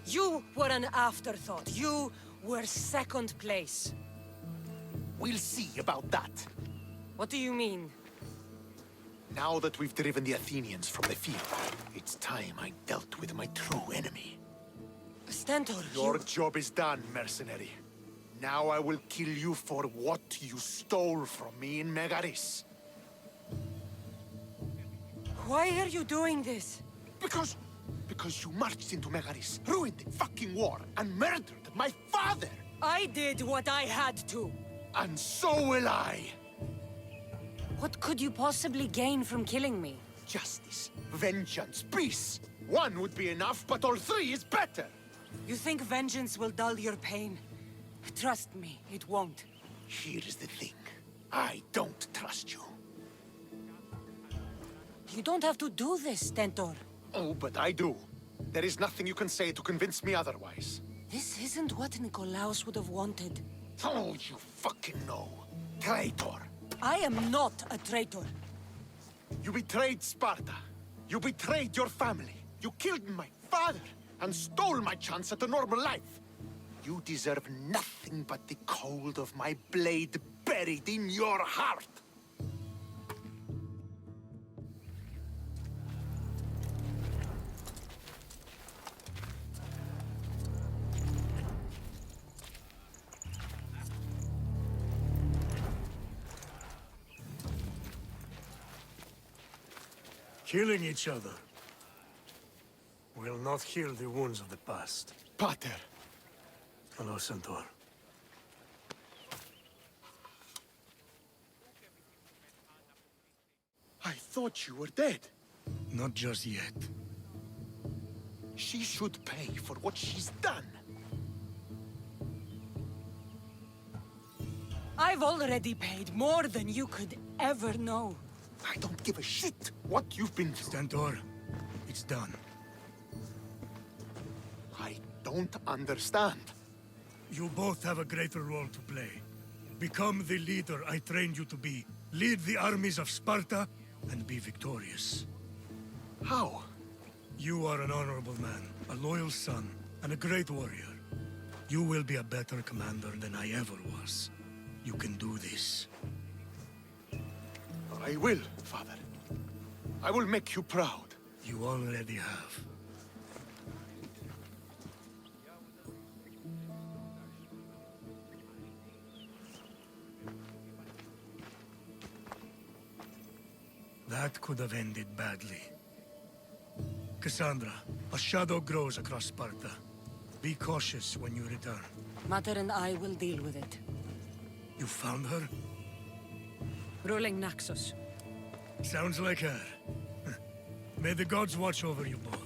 You were an afterthought. You were second place. We'll see about that. What do you mean? Now that we've driven the Athenians from the field, it's time I dealt with my true enemy. Stentor, Your job is done, mercenary. Now I will kill you for what you stole from me in Megaris. Why are you doing this? Because you marched into Megaris, ruined the fucking war, and murdered my father! I did what I had to. And so will I! What could you possibly gain from killing me? Justice, vengeance, peace. One would be enough, but all three is better! You think vengeance will dull your pain? Trust me, it won't. Here's the thing. I don't trust you. You don't have to do this, Stentor. Oh, but I do. There is nothing you can say to convince me otherwise. This isn't what Nikolaos would have wanted. Oh, you fucking know. Traitor. I am not a traitor. You betrayed Sparta. You betrayed your family. You killed my father and stole my chance at a normal life. You deserve nothing but the cold of my blade buried in your heart. Killing each other will not heal the wounds of the past. Pater. Hello, Centaur. I thought you were dead. Not just yet. She should pay for what she's done. I've already paid more than you could ever know. I don't give a shit what you've been through. Stentor, it's done. I don't understand. You both have a greater role to play. Become the leader I trained you to be. Lead the armies of Sparta and be victorious. How? You are an honorable man, a loyal son, and a great warrior. You will be a better commander than I ever was. You can do this. I will, Father. I will make you proud. You already have. That could have ended badly. Cassandra, a shadow grows across Sparta. Be cautious when you return. Mater and I will deal with it. You found her? Ruling Naxos. Sounds like her. May the gods watch over you both.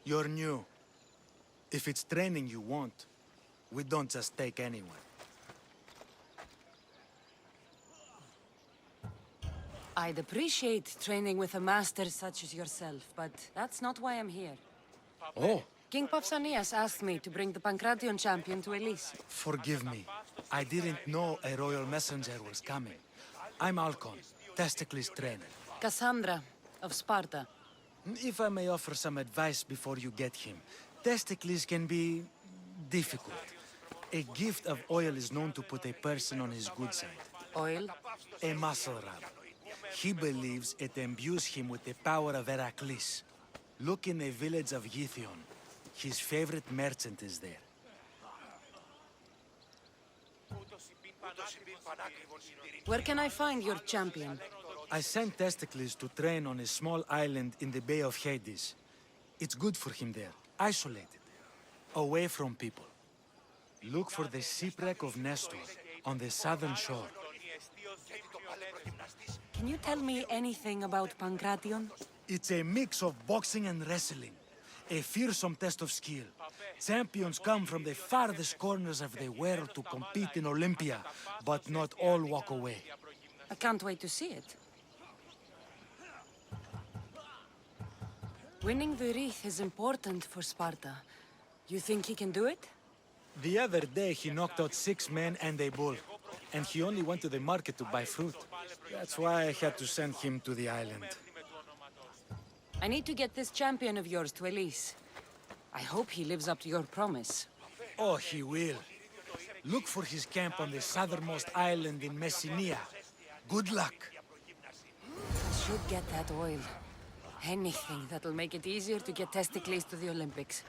You're new. If it's training you want, we don't just take anyone. I'd appreciate training with a master such as yourself, but that's not why I'm here. Oh. King Pausanias asked me to bring the Pancration champion to Elise. Forgive me. I didn't know a royal messenger was coming. I'm Alcon, Testicles trainer. Cassandra, of Sparta. If I may offer some advice before you get him, Testicles can be difficult. A gift of oil is known to put a person on his good side. Oil? A muscle rub. He believes it imbues him with the power of Heracles. Look in the village of Yithion. His favorite merchant is there. Where can I find your champion? I sent Testicles to train on a small island in the Bay of Hades. It's good for him there, isolated, away from people. Look for the shipwreck of Nestor on the southern shore. Can you tell me anything about Pancration? It's a mix of boxing and wrestling. A fearsome test of skill. Champions come from the farthest corners of the world to compete in Olympia, but not all walk away. I can't wait to see it. Winning the wreath is important for Sparta. You think he can do it? The other day he knocked out 6 men and a bull. And he only went to the market to buy fruit. That's why I had to send him to the island. I need to get this champion of yours to Elise. I hope he lives up to your promise. Oh, he will. Look for his camp on the southernmost island in Messenia. Good luck. I should get that oil. Anything that'll make it easier to get Testicles to the Olympics.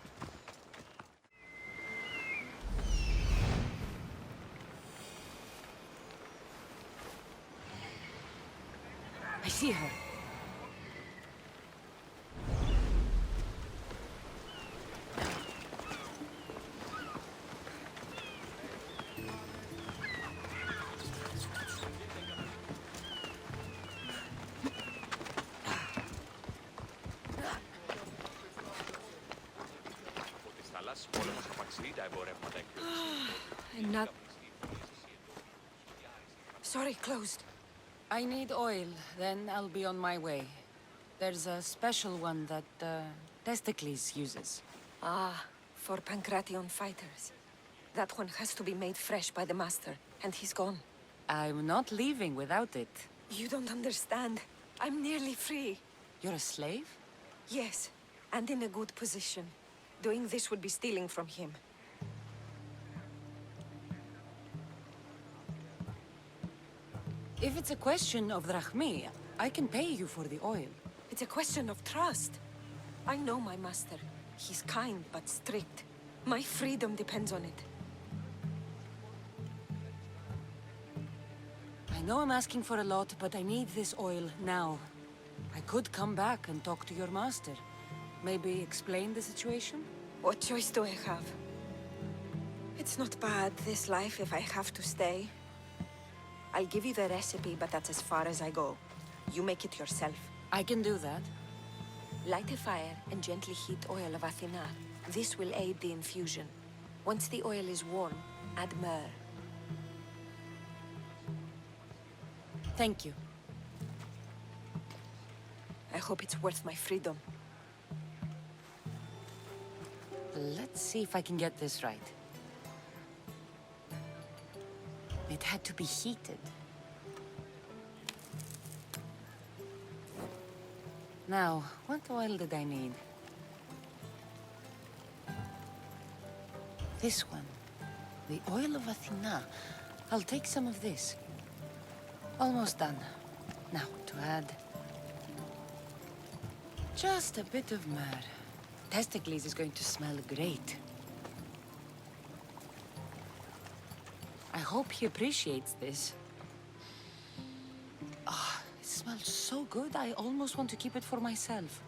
I see her. I'm not... Sorry, closed. I need oil, then I'll be on my way. There's a special one that, Testicles uses. Ah, for Pancration fighters. That one has to be made fresh by the master, and he's gone. I'm not leaving without it. You don't understand. I'm nearly free. You're a slave? Yes, and in a good position. Doing this would be stealing from him. If it's a question of drachmi, I can pay you for the oil. It's a question of trust. I know my master. He's kind but strict. My freedom depends on it. I know I'm asking for a lot, but I need this oil now. I could come back and talk to your master. Maybe explain the situation? What choice do I have? It's not bad, this life, if I have to stay. I'll give you the recipe, but that's as far as I go. You make it yourself. I can do that. Light a fire and gently heat oil of Athena. This will aid the infusion. Once the oil is warm, add myrrh. Thank you. I hope it's worth my freedom. Let's see if I can get this right. It had to be heated. Now, what oil did I need? This one. The oil of Athena. I'll take some of this. Almost done. Now, to add... just a bit of myrrh. Testicles is going to smell great. I hope he appreciates this. Ah, it smells so good, I almost want to keep it for myself.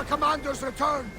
Commander's return!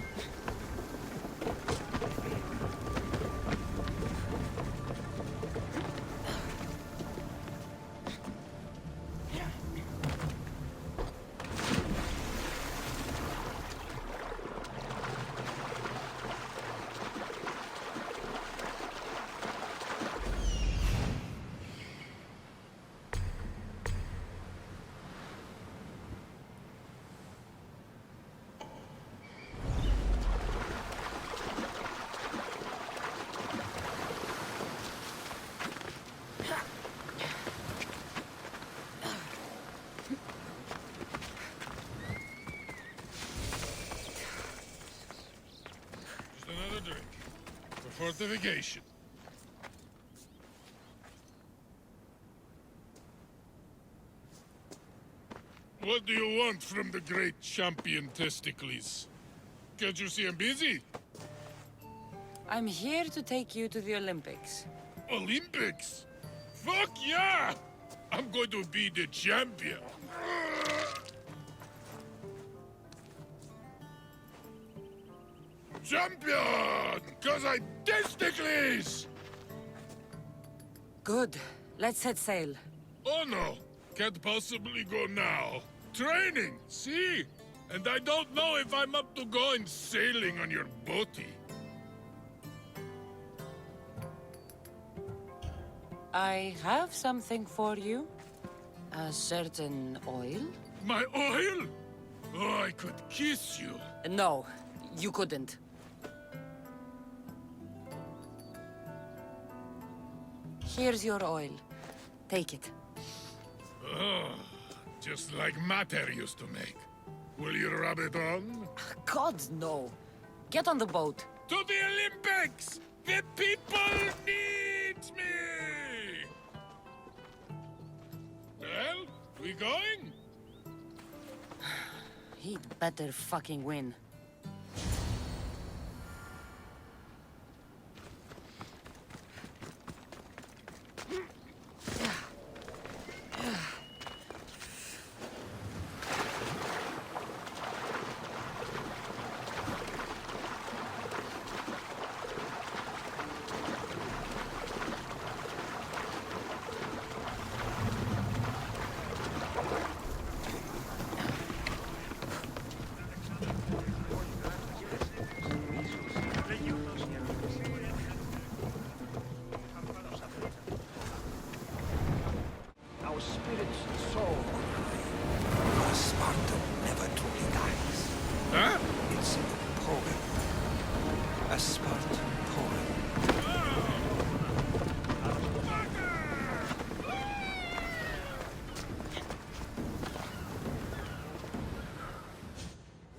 fortification. What do you want from the great champion Testicles? Can't you see I'm busy? I'm here to take you to the Olympics. Olympics? Fuck yeah! I'm going to be the champion. Champion! Cause I Testicles! Good. Let's set sail. Oh no! Can't possibly go now. Training, see? And I don't know if I'm up to going sailing on your boaty. I have something for you. A certain oil? My oil? Oh, I could kiss you. No, you couldn't. Here's your oil. Take it. Oh, just like Mater used to make. Will you rub it on? God, no. Get on the boat. To the Olympics! The people need me! Well, we going? He'd better fucking win. Our spirit's soul. A Spartan never truly dies. Huh? It's a poem. A Spartan poem.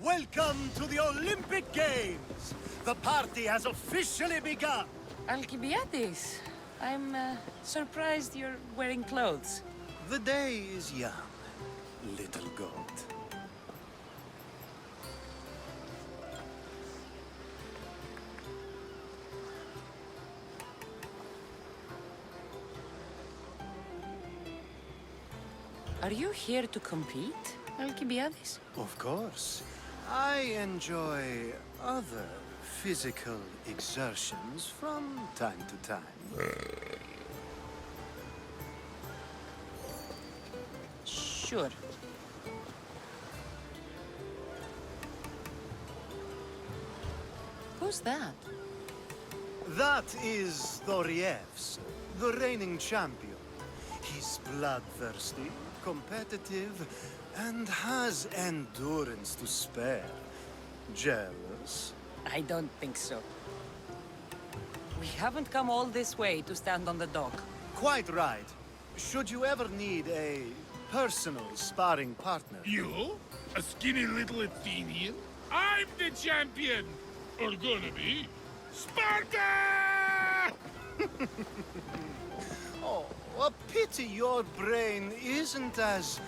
Welcome to the Olympic Games! The party has officially begun! Alkibiades, I'm surprised you're wearing clothes. The day is young, little goat. Are you here to compete, Alkibiades? Of course. I enjoy other physical exertions from time to time. Sure. Who's that? That is Thoriev's, the reigning champion. He's bloodthirsty, competitive, and has endurance to spare. Jealous? I don't think so. We haven't come all this way to stand on the dock. Quite right. Should you ever need a personal sparring partner... You? A skinny little Athenian? I'm the champion! Or gonna be. Sparta! Oh, a pity your brain isn't as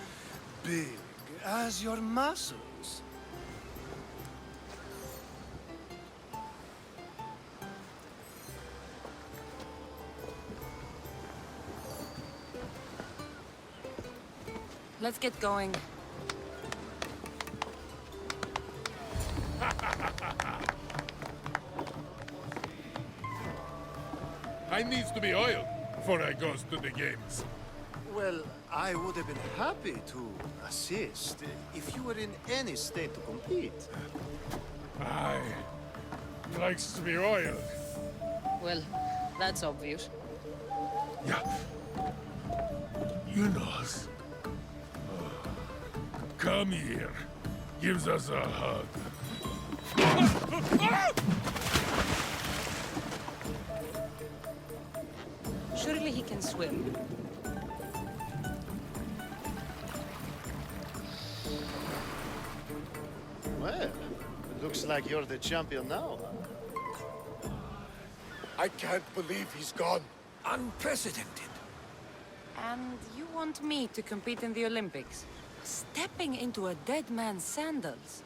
big as your muscles. Let's get going. I needs to be oiled before I goes to the games. Well, I would have been happy to assist if you were in any state to compete. Aye. Likes to be oiled. Well, that's obvious. Yeah. You know. Come here. Gives us a hug. Surely he can swim. Well, it looks like you're the champion now. I can't believe he's gone. Unprecedented. And you want me to compete in the Olympics? Stepping into a dead man's sandals.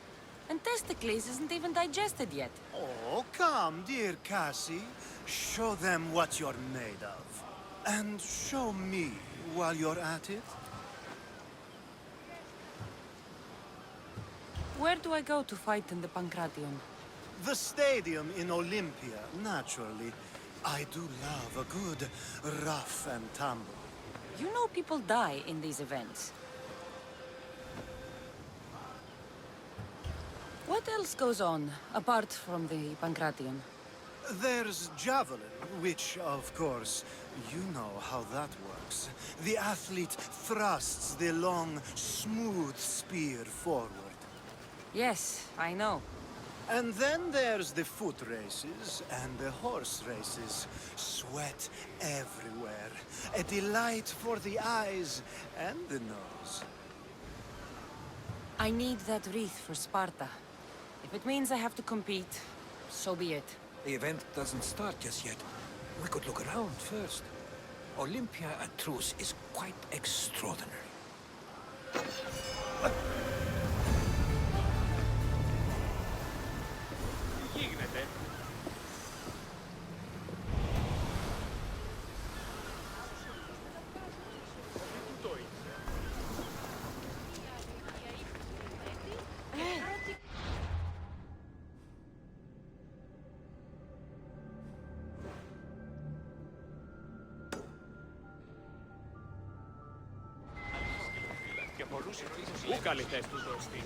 And Testicles isn't even digested yet. Oh, come, dear Cassie. Show them what you're made of. And show me while you're at it. Where do I go to fight in the Pancration? The stadium in Olympia, naturally. I do love a good rough and tumble. You know people die in these events. What else goes on, apart from the Pancration? There's javelin, which, of course, you know how that works. The athlete thrusts the long, smooth spear forward. Yes, I know. And then there's the foot races and the horse races. Sweat everywhere. A delight for the eyes and the nose. I need that wreath for Sparta. If it means I have to compete, so be it. The event doesn't start just yet. We could look around first. Olympia at truce is quite extraordinary. Πού καλλιτές του το εστί.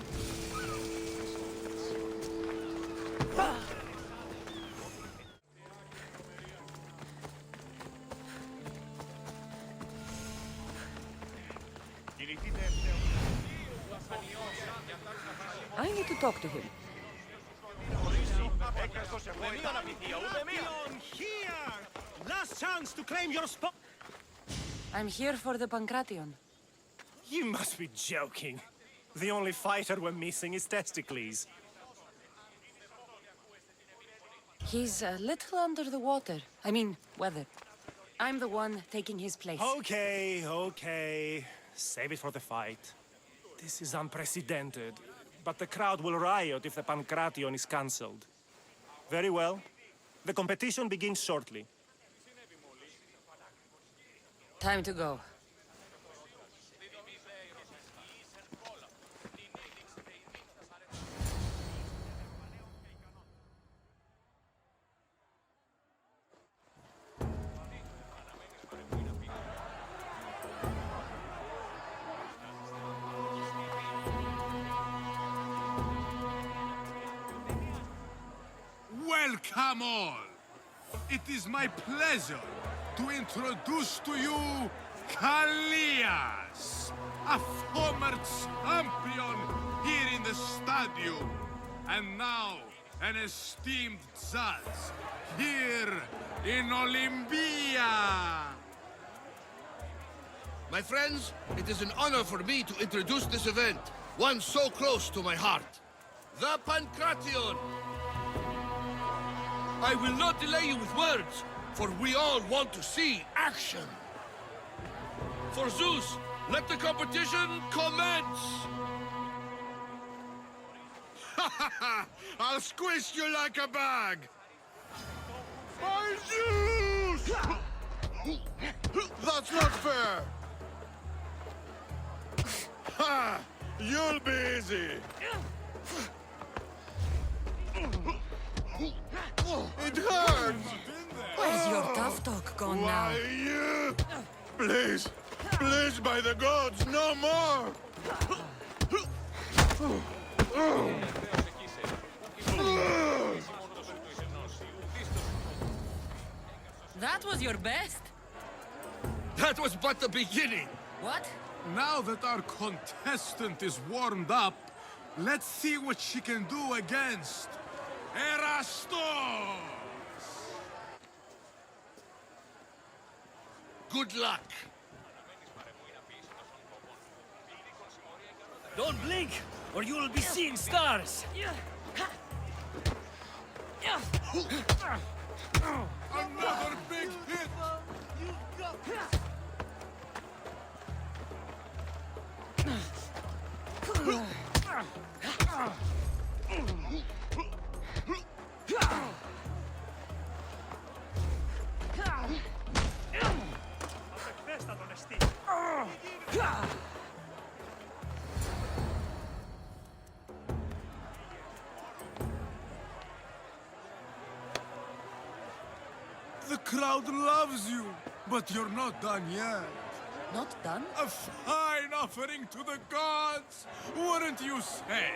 I need to talk to him. Here! Last chance to claim your spot! I'm here for the Pancration. You must be joking. The only fighter we're missing is Testicles. He's a little under the water. I mean, weather. I'm the one taking his place. Okay, okay. Save it for the fight. This is unprecedented, but the crowd will riot if the Pancration is cancelled. Very well. The competition begins shortly. Time to go. Welcome all! It is my pleasure to introduce to you Kallias, a former champion here in the stadium, and now an esteemed judge here in Olympia. My friends, it is an honor for me to introduce this event, one so close to my heart. The Pancration! I will not delay you with words, for we all want to see action. For Zeus, let the competition commence! I'll squish you like a bag! My Zeus! That's not fair! Ha! You'll be easy! It hurts! Where's your tough talk gone now? Why, you? Please, please, by the gods, no more! That was your best? That was but the beginning! What? Now that our contestant is warmed up, let's see what she can do against Erastos! Good luck! Don't blink, or you will be seeing stars! Another big hit! The crowd loves you, but you're not done yet. Not done? A fine offering to the gods, wouldn't you say?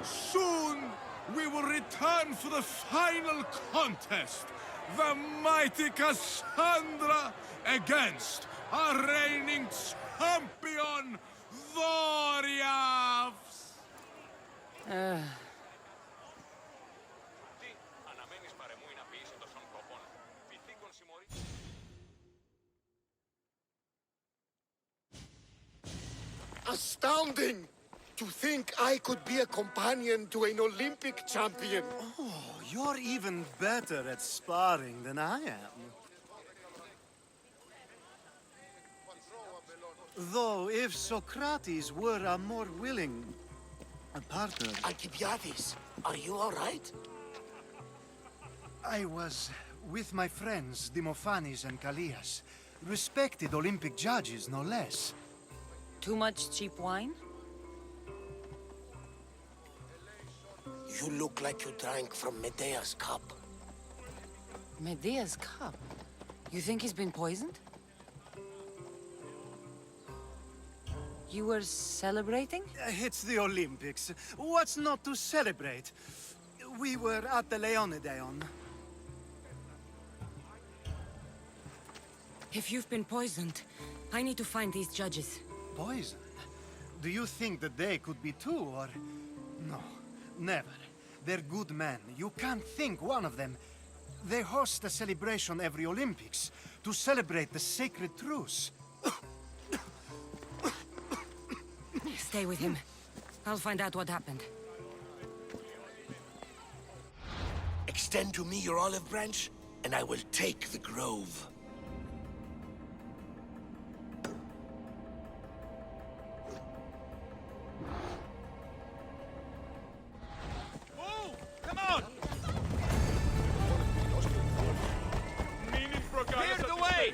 Soon, we will return for the final contest. The mighty Cassandra against our reigning champion, Doriaths! Astounding! To think I could be a companion to an Olympic champion. Oh, you're even better at sparring than I am. Though, if Socrates were a more willing partner... Alkibiades, are you all right? I was with my friends, Demophanes and Callias. Respected Olympic judges, no less. Too much cheap wine? You look like you drank from Medea's cup. Medea's cup? You think he's been poisoned? You were celebrating? It's the Olympics. What's not to celebrate? We were at the Leonideon. If you've been poisoned, I need to find these judges. Poison? Do you think that they could be too, or... No, never. They're good men. You can't think one of them. They host a celebration every Olympics to celebrate the sacred truce. Stay with him. I'll find out what happened. Extend to me your olive branch, and I will take the grove. Come on! Clear the way!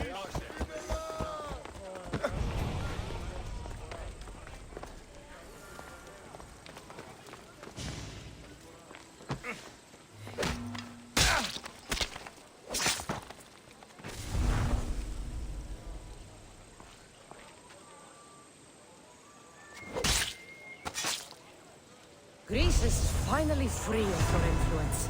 Greece is finally free of your influence.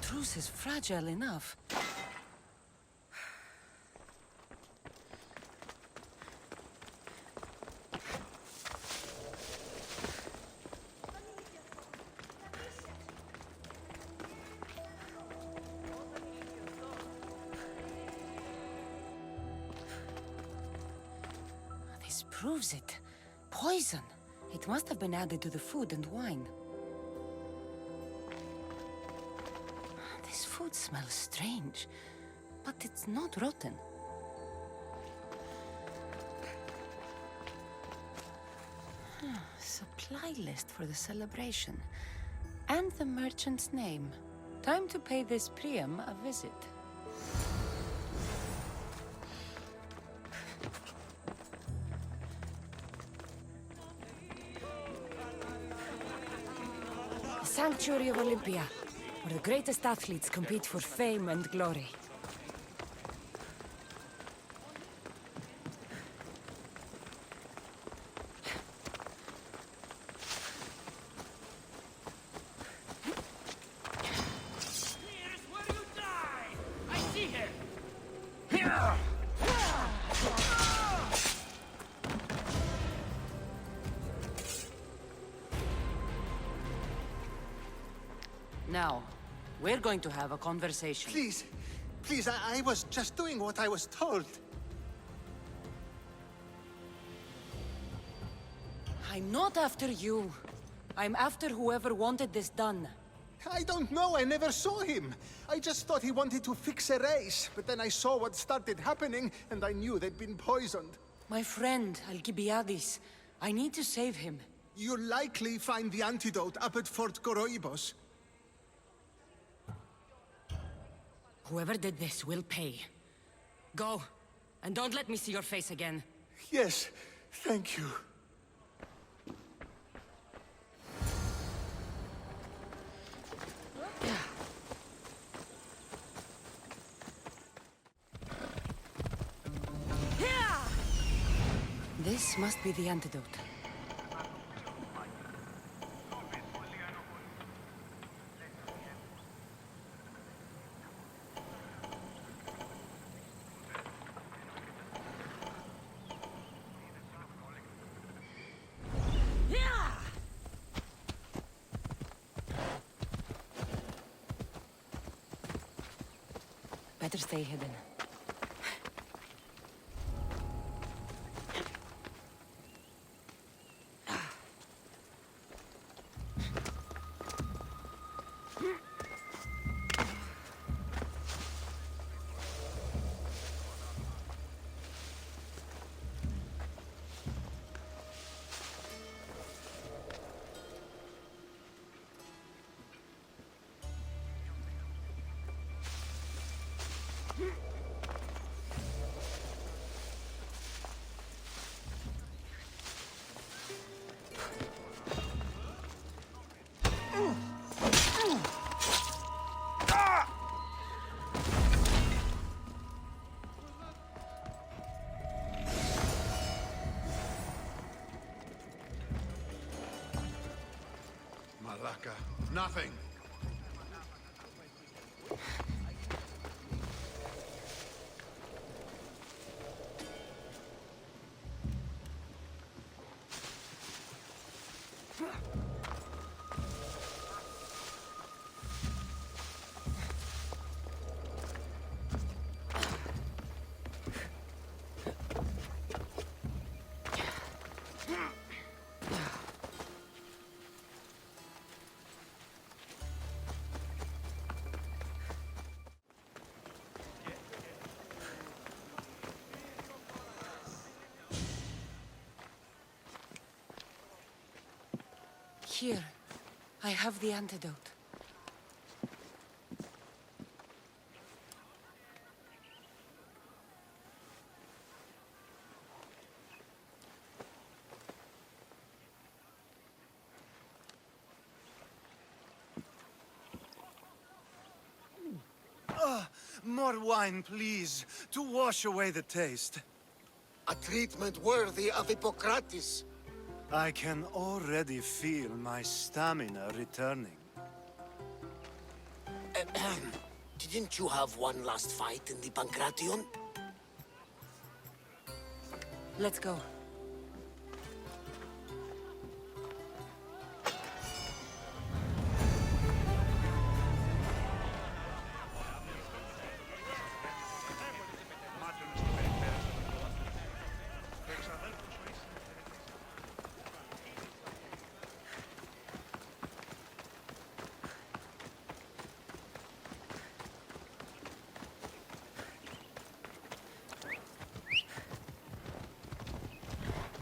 Truce is fragile enough. This proves it. Poison. It must have been added to the food and wine. This food smells strange, but it's not rotten. Supply list for the celebration. And the merchant's name. Time to pay this Priam a visit. The Sanctuary of Olympia, where the greatest athletes compete for fame and glory. Now, we're going to have a conversation. Please, please, I was just doing what I was told. I'm not after you. I'm after whoever wanted this done. I don't know, I never saw him. I just thought he wanted to fix a race, but then I saw what started happening, and I knew they'd been poisoned. My friend, Alkibiades. I need to save him. You'll likely find the antidote up at Fort Goroibos. Whoever did this will pay. Go, and don't let me see your face again. Yes, thank you. This must be the antidote. Better stay hidden. Malaka, nothing. Here, I have the antidote. More wine, please, to wash away the taste. A treatment worthy of Hippocrates. I can already feel my stamina returning. Didn't you have one last fight in the Pancration? Let's go.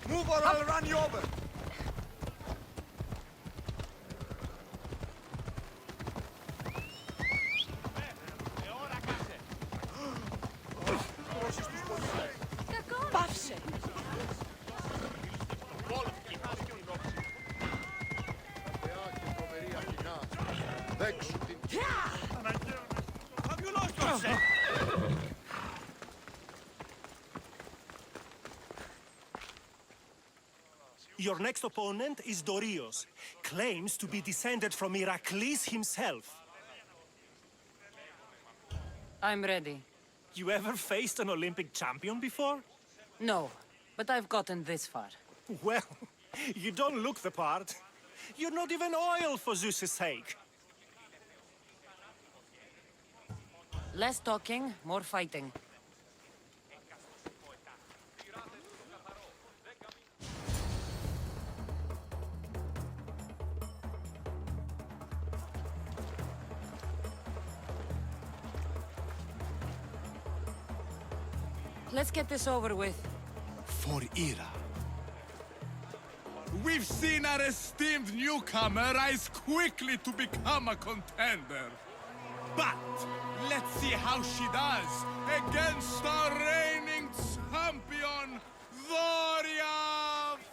Move or I'll run you over! Πάυσε! Your next opponent is Dorios. Claims to be descended from Heracles himself. I'm ready. You ever faced an Olympic champion before? No, but I've gotten this far. Well, you don't look the part. You're not even oil for Zeus' sake. Less talking, more fighting. Let's get this over with. For Ira. We've seen our esteemed newcomer rise quickly to become a contender. But let's see how she does against our reigning champion, Warriors!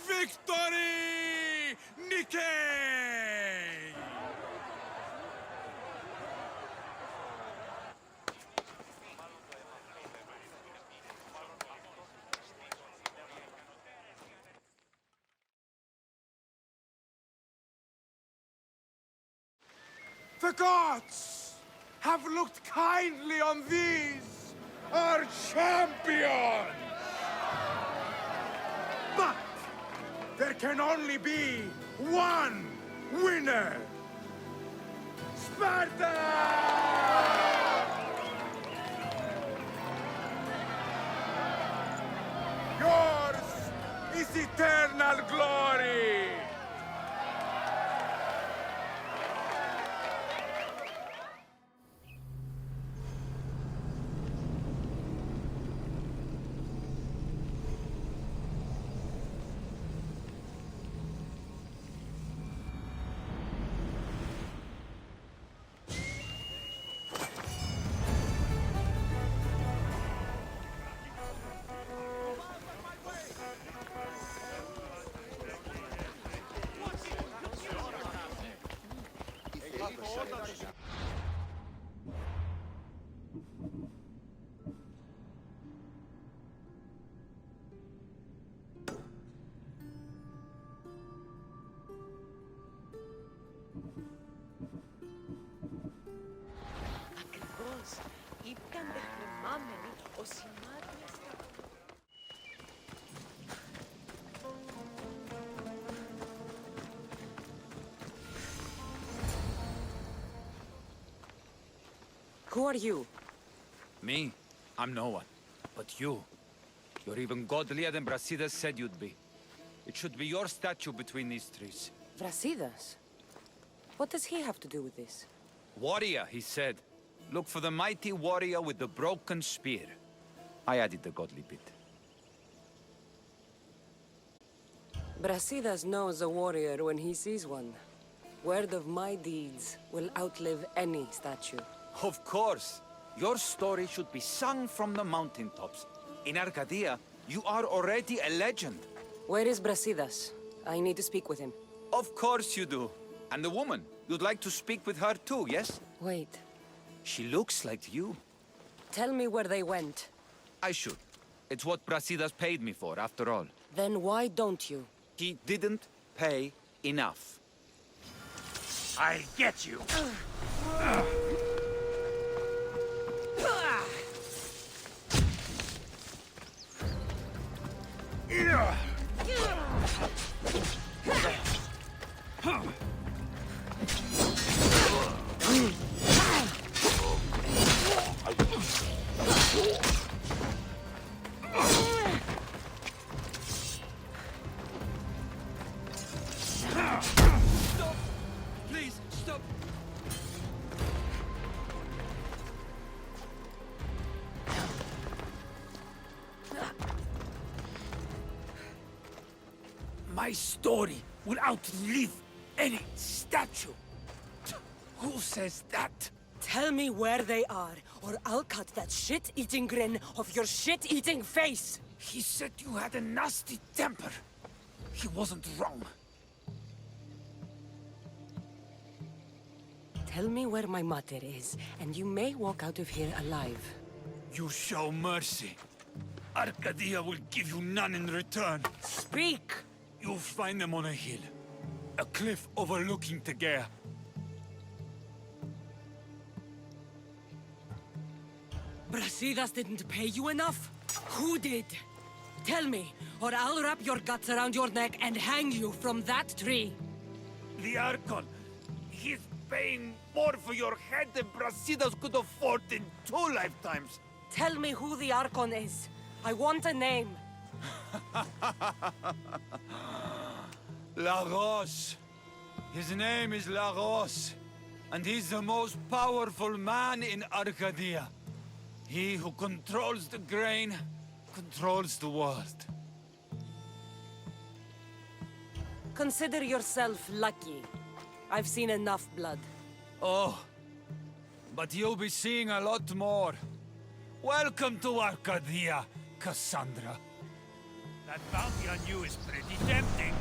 Victory! Nikkei! The gods have looked kindly on these, our champions! But there can only be one winner! Sparta! Yours is eternal glory! Who are you? Me? I'm no one. But you. You're even godlier than Brasidas said you'd be. It should be your statue between these trees. Brasidas? What does he have to do with this? Warrior, he said. Look for the mighty warrior with the broken spear. I added the godly bit. Brasidas knows a warrior when he sees one. Word of my deeds will outlive any statue. Of course. Your story should be sung from the mountaintops. In Arcadia, you are already a legend. Where is Brasidas? I need to speak with him. Of course you do. And the woman, you'd like to speak with her too, yes? Wait. She looks like you. Tell me where they went. I should. It's what Brasidas paid me for, after all. Then why don't you? He didn't pay enough. I get you! Stop! Please, stop! My story will outlive any statue. Who says that? Tell me where they are, or I'll cut that shit-eating grin off your shit-eating face! He said you had a nasty temper. He wasn't wrong. Tell me where my mother is, and you may walk out of here alive. You show mercy. Arcadia will give you none in return. Speak! You'll find them on a hill. A cliff overlooking Tegea. Brasidas didn't pay you enough? Who did? Tell me, or I'll wrap your guts around your neck and hang you from that tree. The Archon. He's paying more for your head than Brasidas could afford in 2 lifetimes. Tell me who the Archon is. I want a name. Lagos. His name is Lagos. And he's the most powerful man in Arcadia. He who controls the grain, controls the world. Consider yourself lucky. I've seen enough blood. Oh, but you'll be seeing a lot more. Welcome to Arcadia, Cassandra. That bounty on you is pretty tempting.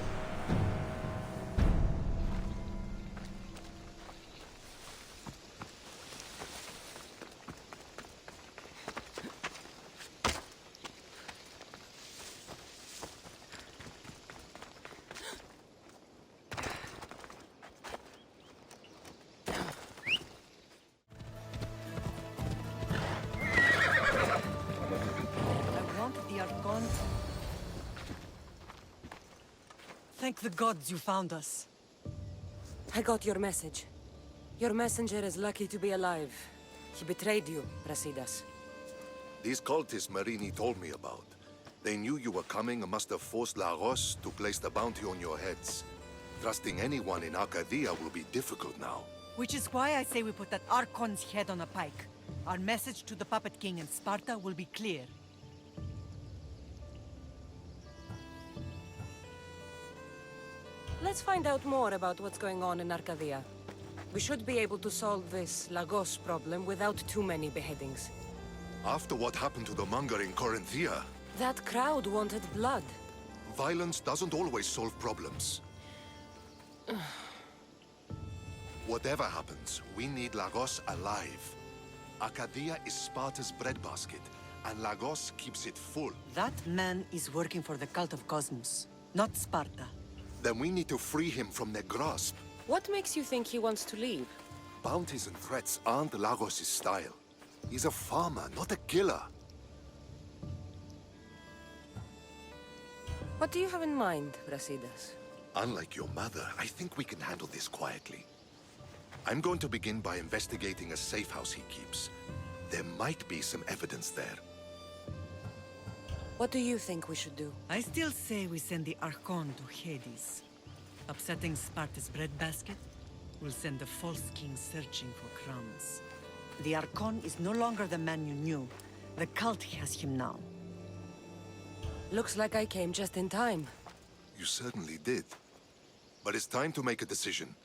Thank the gods you found us. I got your message. Your messenger is lucky to be alive. He betrayed you, Brasidas. These cultists Marini told me about. They knew you were coming and must have forced Lagos to place the bounty on your heads. Trusting anyone in Arcadia will be difficult now. Which is why I say we put that Archon's head on a pike. Our message to the Puppet King in Sparta will be clear. Let's find out more about what's going on in Arcadia. We should be able to solve this Lagos problem without too many beheadings. After what happened to the monger in Corinthia, That crowd wanted blood. violence doesn't always solve problems. Whatever happens, we need Lagos alive. Arcadia is Sparta's breadbasket, and Lagos keeps it full. That man is working for the cult of Cosmos, not Sparta. Then we need to free him from their grasp. What makes you think he wants to leave? Bounties and threats aren't Lagos' style. He's a farmer, not a killer. What do you have in mind, Brasidas? Unlike your mother, I think we can handle this quietly. I'm going to begin by investigating a safe house he keeps. There might be some evidence there. What do you think we should do? I still say we send the Archon to Hades. Upsetting Sparta's breadbasket will send the false king searching for crumbs. The Archon is no longer the man you knew. The cult has him now. Looks like I came just in time. You certainly did. But it's time to make a decision.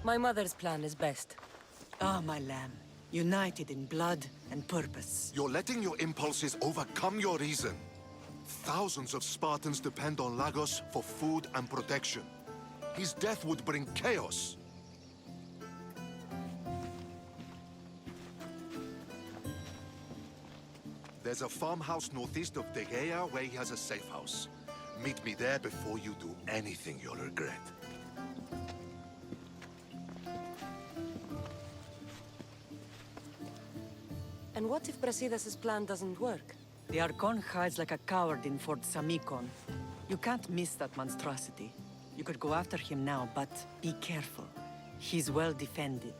My mother's plan is best. Ah, my lamb. United in blood and purpose. You're letting your impulses overcome your reason. Thousands of Spartans depend on Lagos for food and protection. His death would bring chaos. There's a farmhouse northeast of Tegea where he has a safe house. Meet me there before you do anything you'll regret. And what if Brasidas' plan doesn't work? The Archon hides like a coward in Fort Samikon. You can't miss that monstrosity. You could go after him now, but be careful. He's well defended.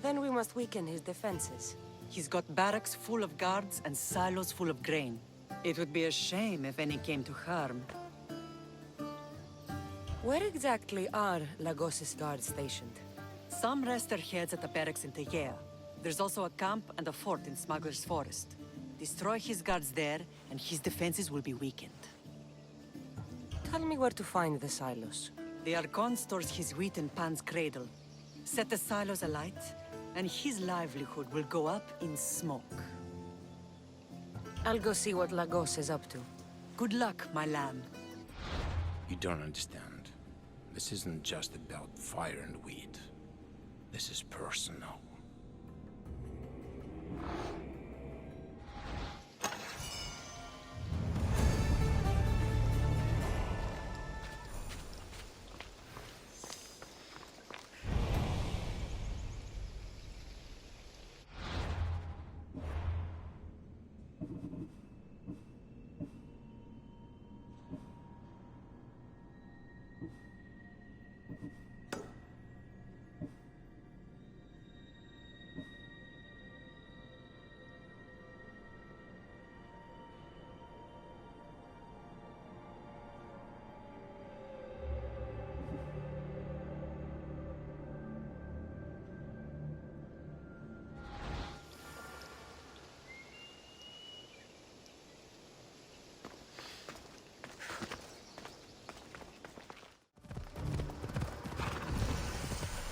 Then we must weaken his defenses. He's got barracks full of guards and silos full of grain. It would be a shame if any came to harm. Where exactly are Lagos' guards stationed? Some rest their heads at the barracks in Tegea. There's also a camp and a fort in Smuggler's Forest. Destroy his guards there, and his defenses will be weakened. Tell me where to find the silos. The Archon stores his wheat in Pan's cradle. Set the silos alight, and his livelihood will go up in smoke. I'll go see what Lagos is up to. Good luck, my lamb. You don't understand. This isn't just about fire and weed. This is personal.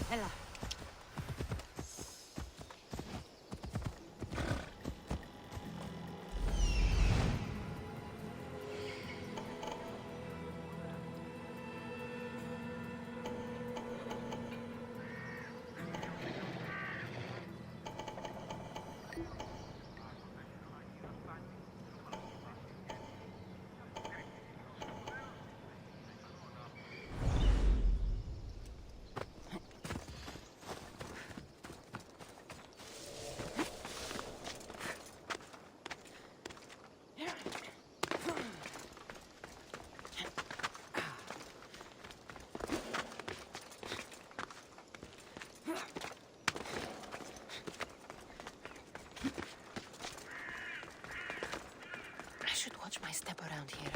Hela. I should watch my step around here.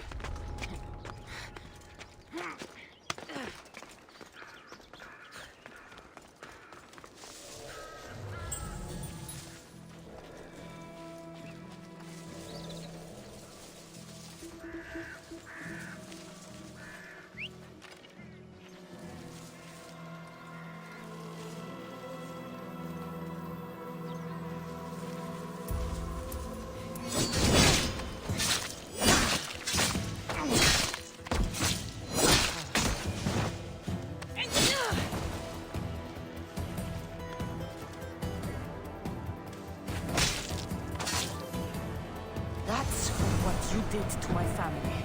That's what you did to my family.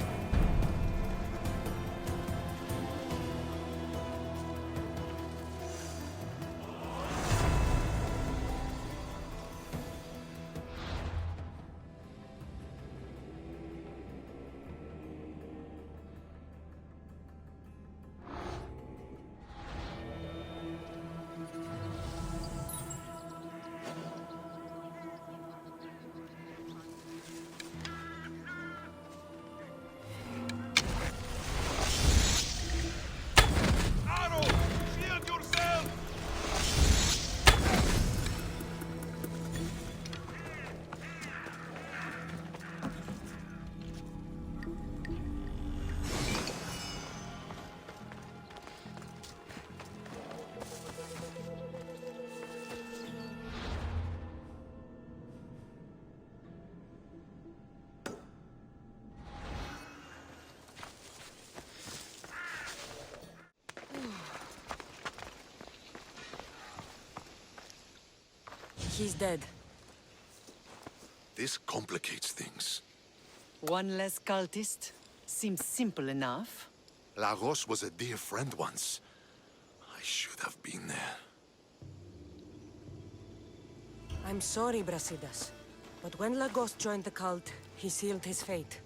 He's dead. This complicates things. One less cultist? Seems simple enough. Lagos was a dear friend once. I should have been there. I'm sorry, Brasidas. But when Lagos joined the cult, he sealed his fate.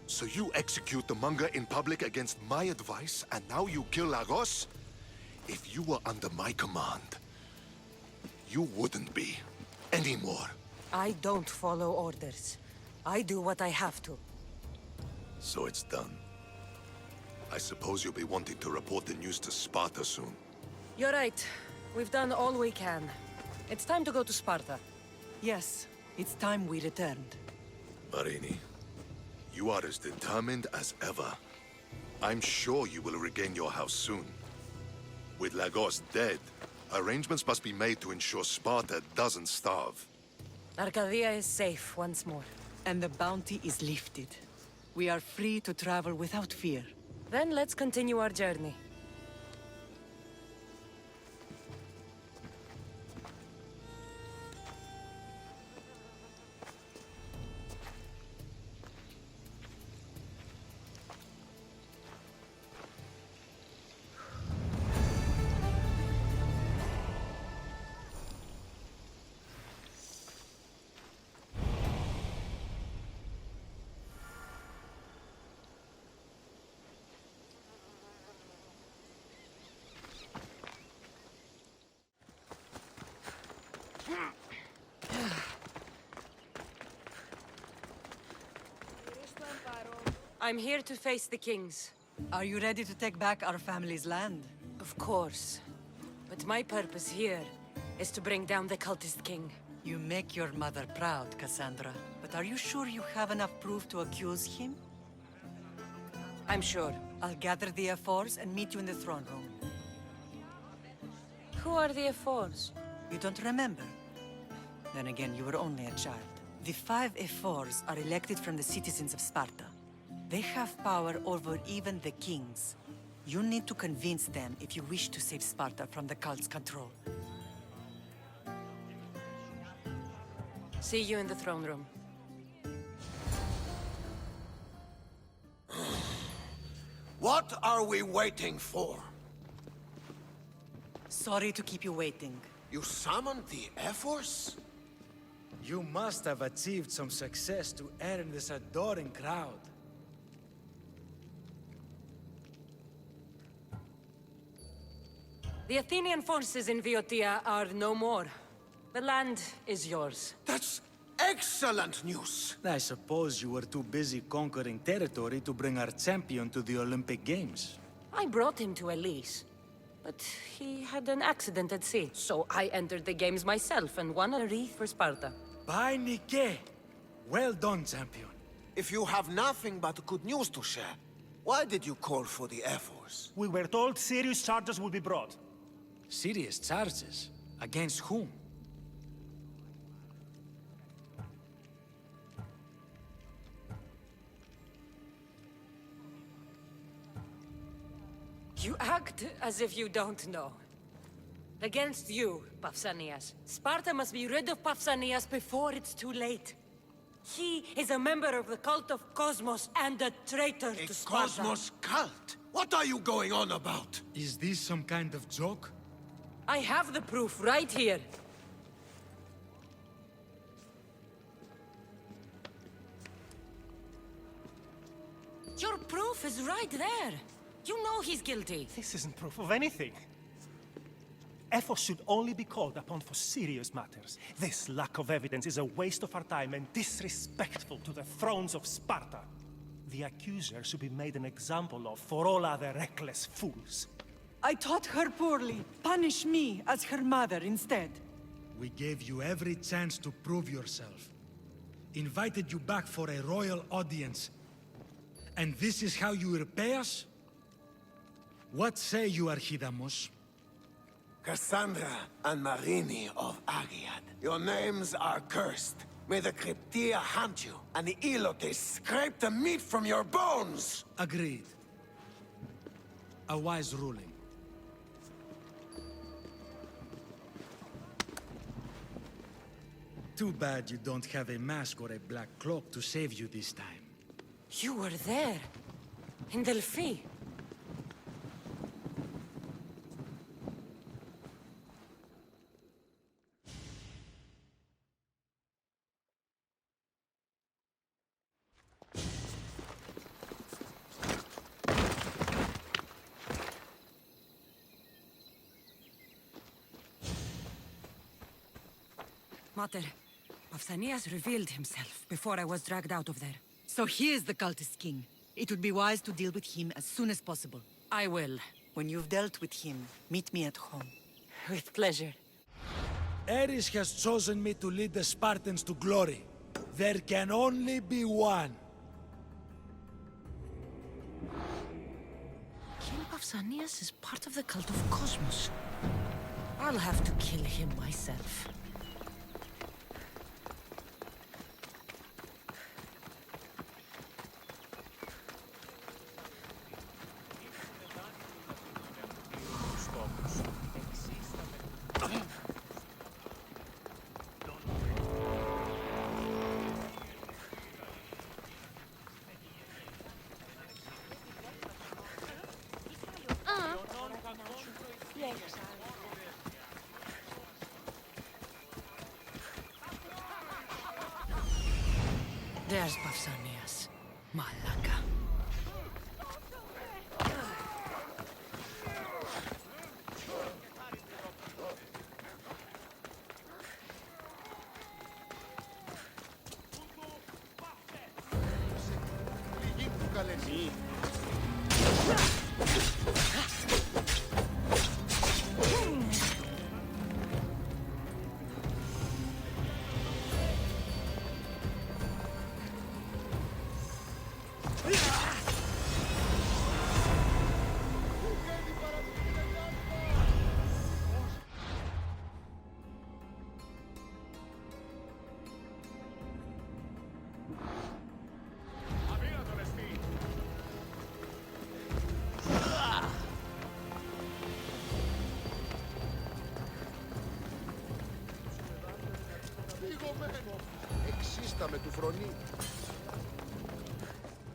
So you execute the manga in public against my advice, and now you kill Lagos? If you were under my command, you wouldn't be. Anymore. I don't follow orders. I do what I have to. So it's done. I suppose you'll be wanting to report the news to Sparta soon. You're right. We've done all we can. It's time to go to Sparta. Yes, it's time we returned. Marini, you are as determined as ever. I'm sure you will regain your house soon. With Lagos dead, arrangements must be made to ensure Sparta doesn't starve. Arcadia is safe once more. And the bounty is lifted. We are free to travel without fear. Then let's continue our journey. I'm here to face the kings. Are you ready to take back our family's land? Of course. But my purpose here is to bring down the cultist king. You make your mother proud, Cassandra. But are you sure you have enough proof to accuse him? I'm sure. I'll gather the F4s and meet you in the throne room. Who are the F4s? You don't remember? Then again, you were only a child. The 5 F4s are elected from the citizens of Sparta. They have power over even the kings. You need to convince them if you wish to save Sparta from the cult's control. See you in the throne room. What are we waiting for? Sorry to keep you waiting. You summoned the F-Force? You must have achieved some success to earn this adoring crowd. The Athenian forces in Viotia are no more. The land is yours. That's excellent news! I suppose you were too busy conquering territory to bring our champion to the Olympic Games. I brought him to Elise, but he had an accident at sea, so I entered the games myself and won a wreath for Sparta. By Nike! Well done, champion. If you have nothing but good news to share, why did you call for the F-Force? We were told serious charges will be brought. Serious charges? Against whom? You act as if you don't know. Against you, Pausanias. Sparta must be rid of Pausanias before it's too late. He is a member of the cult of Cosmos and a traitor to Sparta. Cosmos cult? What are you going on about? Is this some kind of joke? I have the proof right here. Your proof is right there. You know he's guilty. This isn't proof of anything. Ephos should only be called upon for serious matters. This lack of evidence is a waste of our time and disrespectful to the thrones of Sparta. The accuser should be made an example of for all other reckless fools. I taught her poorly. Punish me as her mother instead. We gave you every chance to prove yourself. Invited you back for a royal audience. And this is how you repay us? What say you, Archidamos? Cassandra and Marini of Agiad. Your names are cursed. May the Cryptia hunt you, and the Ilotes scrape the meat from your bones! Agreed. A wise ruling. Too bad you don't have a mask or a black cloak to save you this time. You were there. In Delphi. Mater, Pausanias revealed himself before I was dragged out of there. So he is the cultist king. It would be wise to deal with him as soon as possible. I will. When you've dealt with him, meet me at home. With pleasure. Ares has chosen me to lead the Spartans to glory. There can only be one. King Pausanias is part of the cult of Cosmos. I'll have to kill him myself. There's Pausanias. Malaka.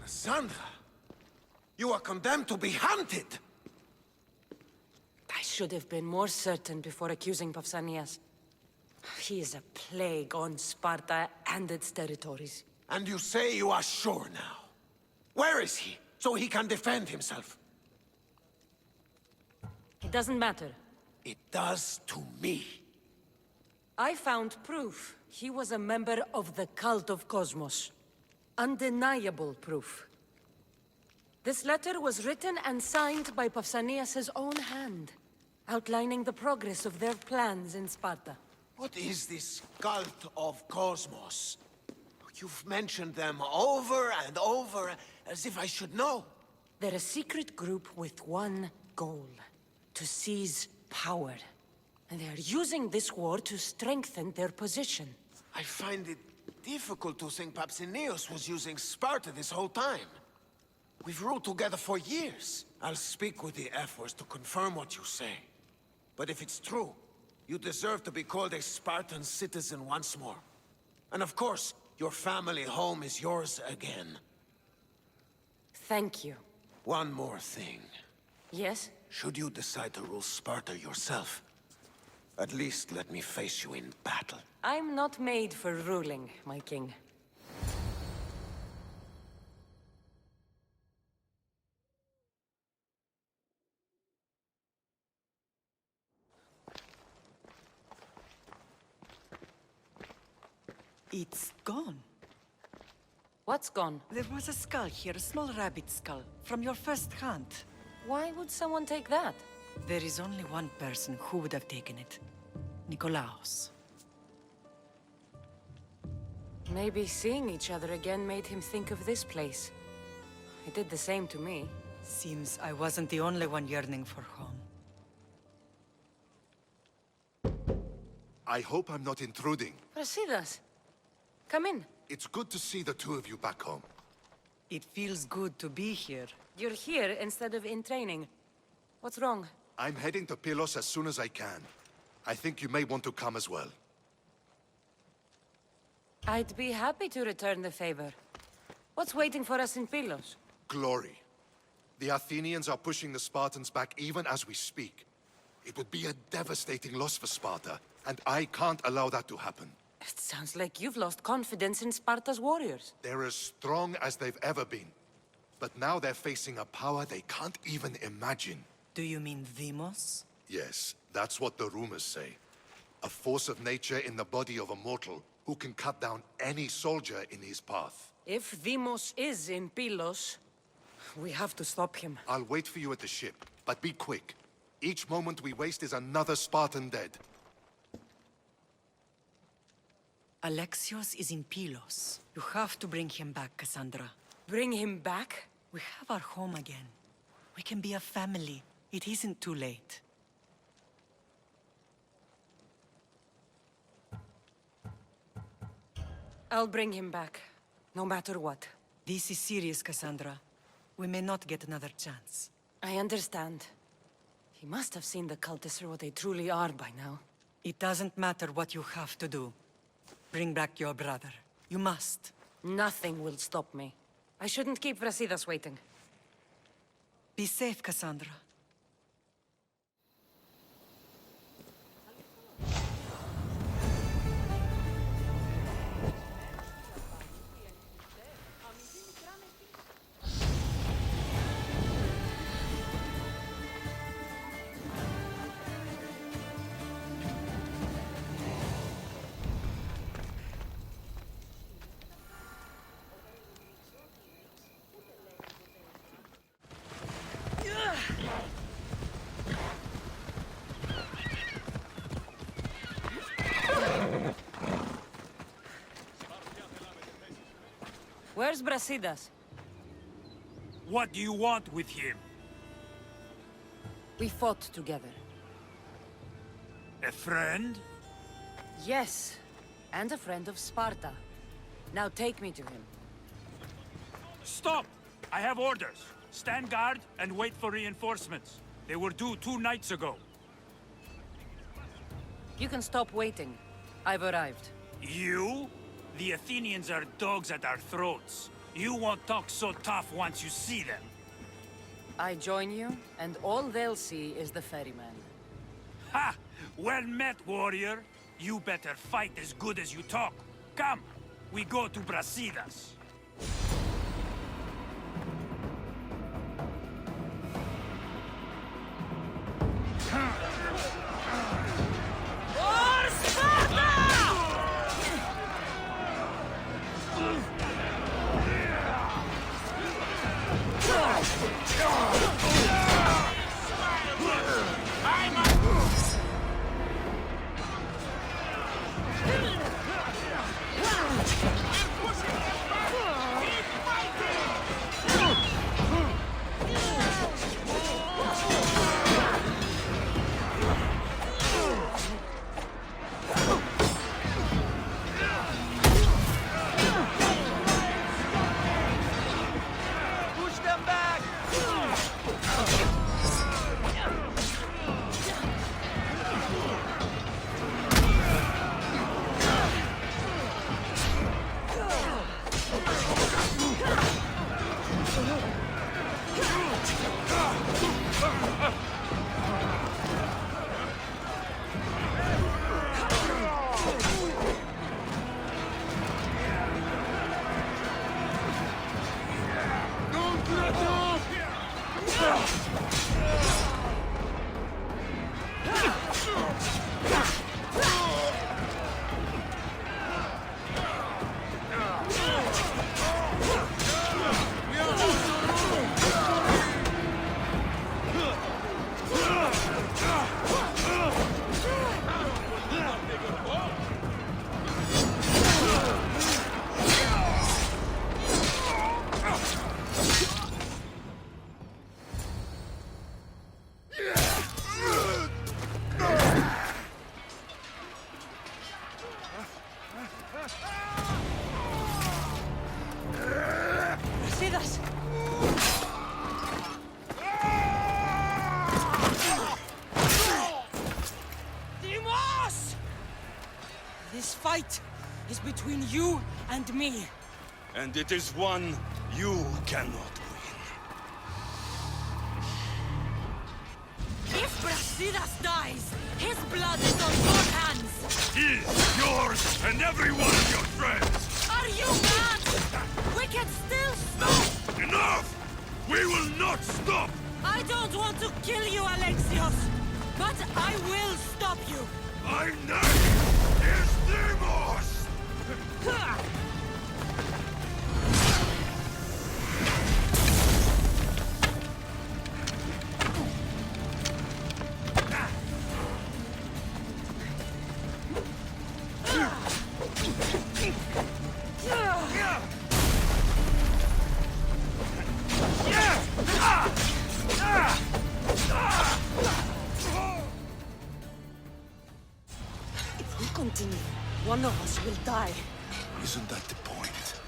Cassandra, you are condemned to be hunted! I should have been more certain before accusing Pausanias. He is a plague on Sparta and its territories. And you say you are sure now? Where is he, so he can defend himself? It doesn't matter. It does to me. I found proof he was a member of the cult of Cosmos. Undeniable proof. This letter was written and signed by Pausanias' own hand, outlining the progress of their plans in Sparta. What is this cult of Cosmos? You've mentioned them over and over, as if I should know. They're a secret group with one goal: to seize power. And they're using this war to strengthen their position. I find it difficult to think Pausanias was using Sparta this whole time. We've ruled together for years. I'll speak with the F-Wars to confirm what you say. But if it's true, you deserve to be called a Spartan citizen once more. And of course, your family home is yours again. Thank you. One more thing. Yes? Should you decide to rule Sparta yourself, at least let me face you in battle. I'm not made for ruling, my king. It's gone. What's gone? There was a skull here, a small rabbit skull, from your first hunt. Why would someone take that? There is only one person who would have taken it. Nikolaos. Maybe seeing each other again made him think of this place. It did the same to me. Seems I wasn't the only one yearning for home. I hope I'm not intruding. Brasidas, come in. It's good to see the two of you back home. It feels good to be here. You're here instead of in training. What's wrong? I'm heading to Pylos as soon as I can. I think you may want to come as well. I'd be happy to return the favor. What's waiting for us in Pylos? Glory. The Athenians are pushing the Spartans back even as we speak. It would be a devastating loss for Sparta, and I can't allow that to happen. It sounds like you've lost confidence in Sparta's warriors. They're as strong as they've ever been. But now they're facing a power they can't even imagine. Do you mean Deimos? Yes, that's what the rumors say. A force of nature in the body of a mortal who can cut down any soldier in his path. If Deimos is in Pylos, we have to stop him. I'll wait for you at the ship, but be quick. Each moment we waste is another Spartan dead. Alexios is in Pylos. You have to bring him back, Cassandra. Bring him back? We have our home again. We can be a family. It isn't too late. I'll bring him back, no matter what. This is serious, Cassandra. We may not get another chance. I understand. He must have seen the cultists for what they truly are by now. It doesn't matter what you have to do. Bring back your brother. You must. Nothing will stop me. I shouldn't keep Brasidas waiting. Be safe, Cassandra. Where's Brasidas? What do you want with him? We fought together. A friend? Yes, and a friend of Sparta. Now take me to him. Stop! I have orders. Stand guard and wait for reinforcements. They were due 2 nights ago. You can stop waiting. I've arrived. You? The Athenians are dogs at our throats. You won't talk so tough once you see them. I join you, and all they'll see is the ferryman. Ha! Well met, warrior. You better fight as good as you talk. Come, we go to Brasidas. This fight is between you and me. And it is one you cannot win. If Brasidas dies, his blood is on your hands! His, yours, and every one of your friends! Are you mad? We can still stop! Enough! We will not stop! I don't want to kill you, Alexios, but I will stop you! My name is Demos! If we continue, one of us will die. Isn't that the point?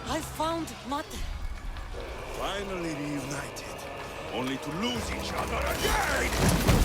I found Mate. Finally reunited, only to lose each other again!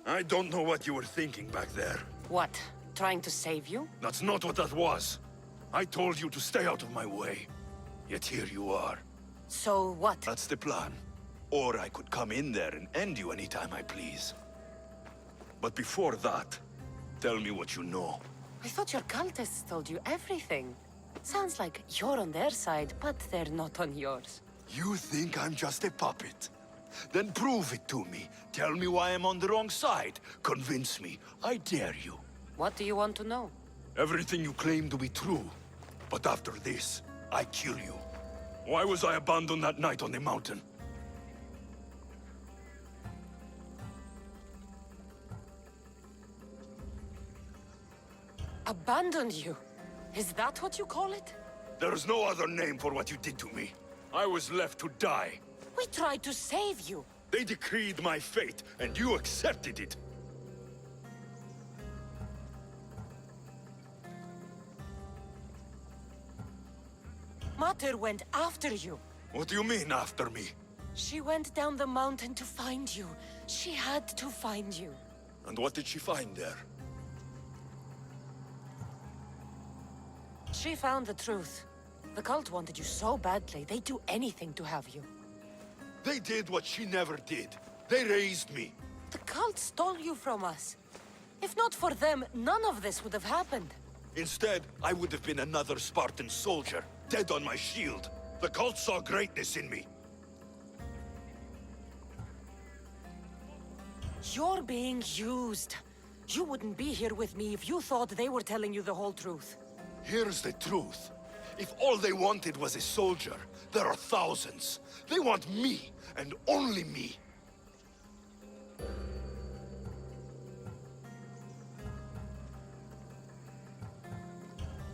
I don't know what you were thinking back there. What? Trying to save you? That's not what that was. I told you to stay out of my way. Yet here you are. So what? That's the plan. Or I could come in there and end you anytime I please. But before that, tell me what you know. I thought your cultists told you everything. Sounds like you're on their side, but they're not on yours. You think I'm just a puppet? Then prove it to me. Tell me why I'm on the wrong side. Convince me. I dare you. What do you want to know? Everything you claim to be true. But after this, I kill you. Why was I abandoned that night on the mountain? Abandoned you? Is that what you call it? There's no other name for what you did to me. I was left to die. We tried to save you. They decreed my fate, and you accepted it. Mater went after you. What do you mean, after me? She went down the mountain to find you. She had to find you. And what did she find there? She found the truth. The cult wanted you so badly, they'd do anything to have you. They did what she never did. They raised me. The cult stole you from us. If not for them, none of this would have happened. Instead, I would have been another Spartan soldier, dead on my shield. The cult saw greatness in me. You're being used. You wouldn't be here with me if you thought they were telling you the whole truth. Here's the truth. If all they wanted was a soldier, there are thousands. They want me, and only me.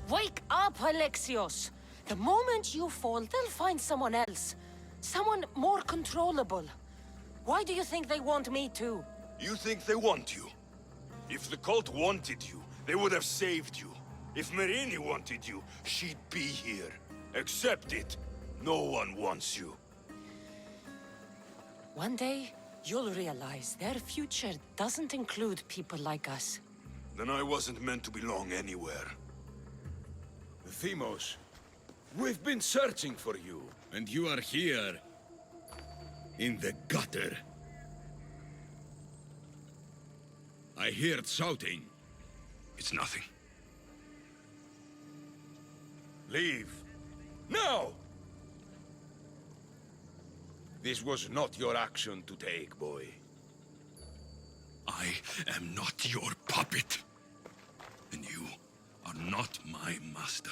Wake up, Alexios! The moment you fall, they'll find someone else. Someone more controllable. Why do you think they want me too? You think they want you? If the cult wanted you, they would have saved you. If Merini wanted you, she'd be here. Accept it. No one wants you. One day, you'll realize their future doesn't include people like us. Then I wasn't meant to belong anywhere. Themos, we've been searching for you, and you are here. In the gutter. I heard shouting. It's nothing. Leave. No! This was not your action to take, boy. I am not your puppet. And you are not my master.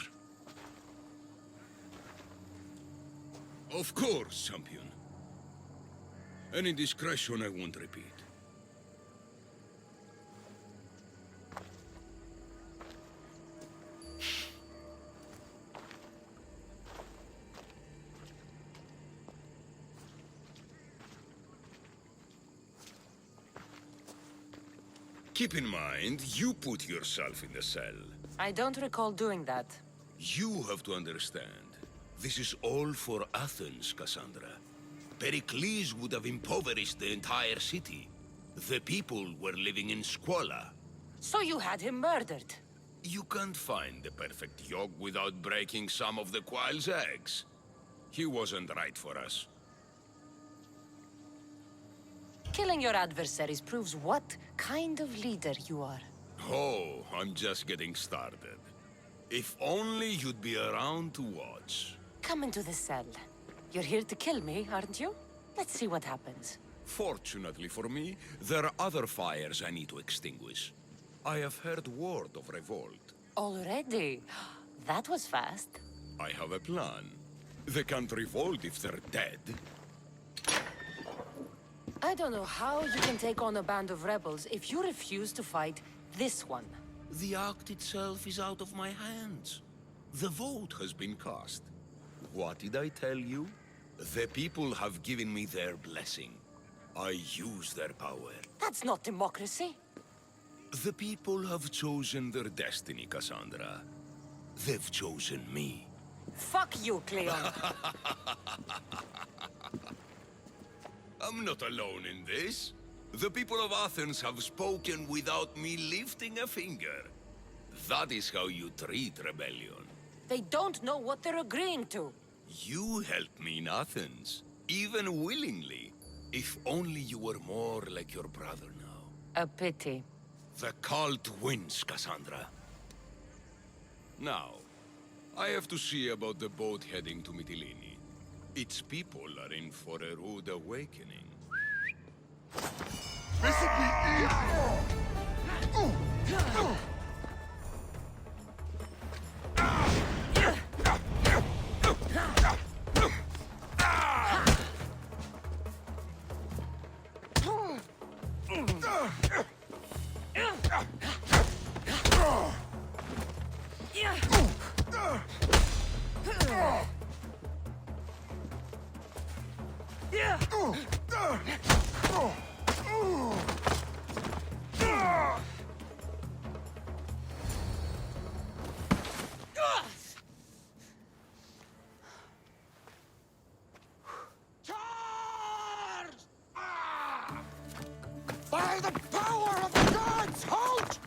Of course, champion. Any indiscretion I won't repeat. Keep in mind, you put yourself in the cell. I don't recall doing that. You have to understand. This is all for Athens, Cassandra. Pericles would have impoverished the entire city. The people were living in squalor. So you had him murdered? You can't find the perfect yolk without breaking some of the quail's eggs. He wasn't right for us. Killing your adversaries proves what kind of leader you are. Oh, I'm just getting started. If only you'd be around to watch. Come into the cell. You're here to kill me, aren't you? Let's see what happens. Fortunately for me, there are other fires I need to extinguish. I have heard word of revolt. Already? That was fast. I have a plan. They can't revolt if they're dead. I don't know how you can take on a band of rebels if you refuse to fight this one. The act itself is out of my hands. The vote has been cast. What did I tell you? The people have given me their blessing. I use their power. That's not democracy. The people have chosen their destiny, Cassandra. They've chosen me. Fuck you, Cleon. I'm not alone in this. The people of Athens have spoken without me lifting a finger. That is how you treat rebellion. They don't know what they're agreeing to. You helped me in Athens, even willingly. If only you were more like your brother now. A pity. The cult wins, Cassandra. Now, I have to see about the boat heading to Mytilene. Its people are in for a rude awakening. By the power of the gods, halt!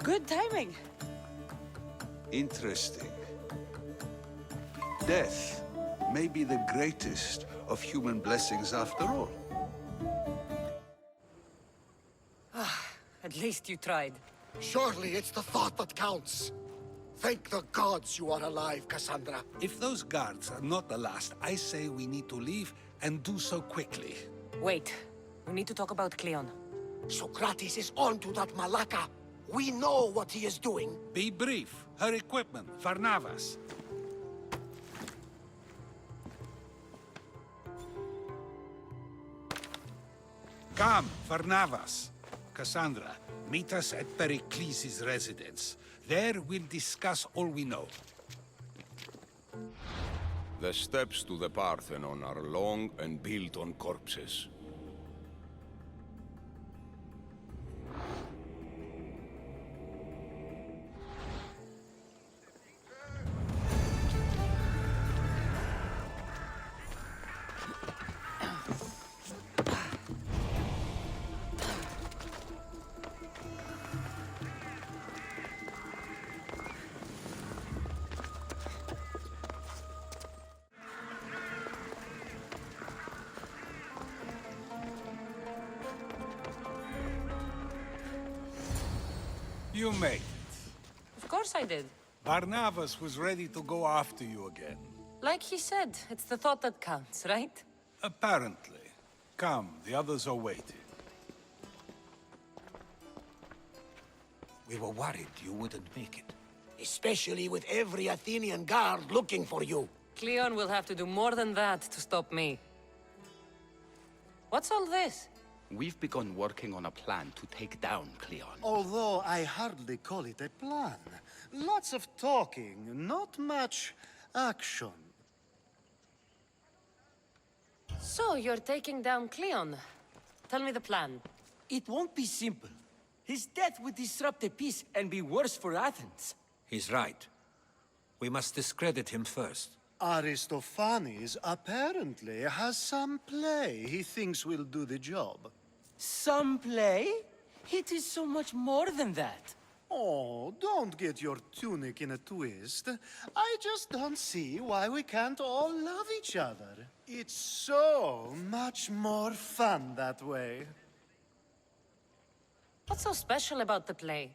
Good timing. Interesting. Death may be the greatest of human blessings after all. At least you tried. Surely it's the thought that counts. Thank the gods you are alive, Cassandra. If those guards are not the last, I say we need to leave and do so quickly. Wait. We need to talk about Cleon. Socrates is onto that Malaka. We know what he is doing. Be brief. Her equipment, Varnavas. Come, Varnavas. Cassandra, meet us at Pericles' residence. There we'll discuss all we know. The steps to the Parthenon are long and built on corpses. You made it. Of course I did. Barnabas was ready to go after you again. Like he said, it's the thought that counts, right? Apparently. Come, the others are waiting. We were worried you wouldn't make it. Especially with every Athenian guard looking for you. Cleon will have to do more than that to stop me. What's all this? We've begun working on a plan to take down Cleon. Although I hardly call it a plan. Lots of talking, not much action. So, you're taking down Cleon. Tell me the plan. It won't be simple. His death would disrupt the peace and be worse for Athens. He's right. We must discredit him first. Aristophanes apparently has some play he thinks will do the job. Some play? It is so much more than that. Oh, don't get your tunic in a twist. I just don't see why we can't all love each other. It's so much more fun that way. What's so special about the play?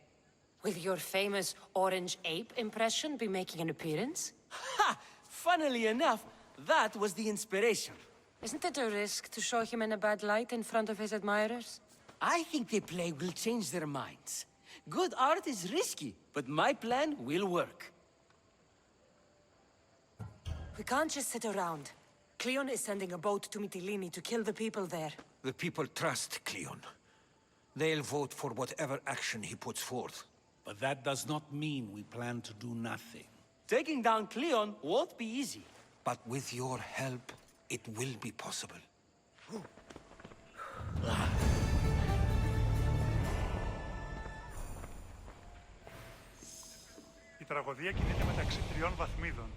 Will your famous orange ape impression be making an appearance? Ha! Funnily enough, that was the inspiration. Isn't it a risk to show him in a bad light in front of his admirers? I think the play will change their minds. Good art is risky, but my plan will work. We can't just sit around. Cleon is sending a boat to Mytilene to kill the people there. The people trust Cleon. They'll vote for whatever action he puts forth. But that does not mean we plan to do nothing. Taking down Cleon won't be easy. But with your help, it will be possible. Η τραγωδία κινείται μεταξύ τριών βαθμίδων.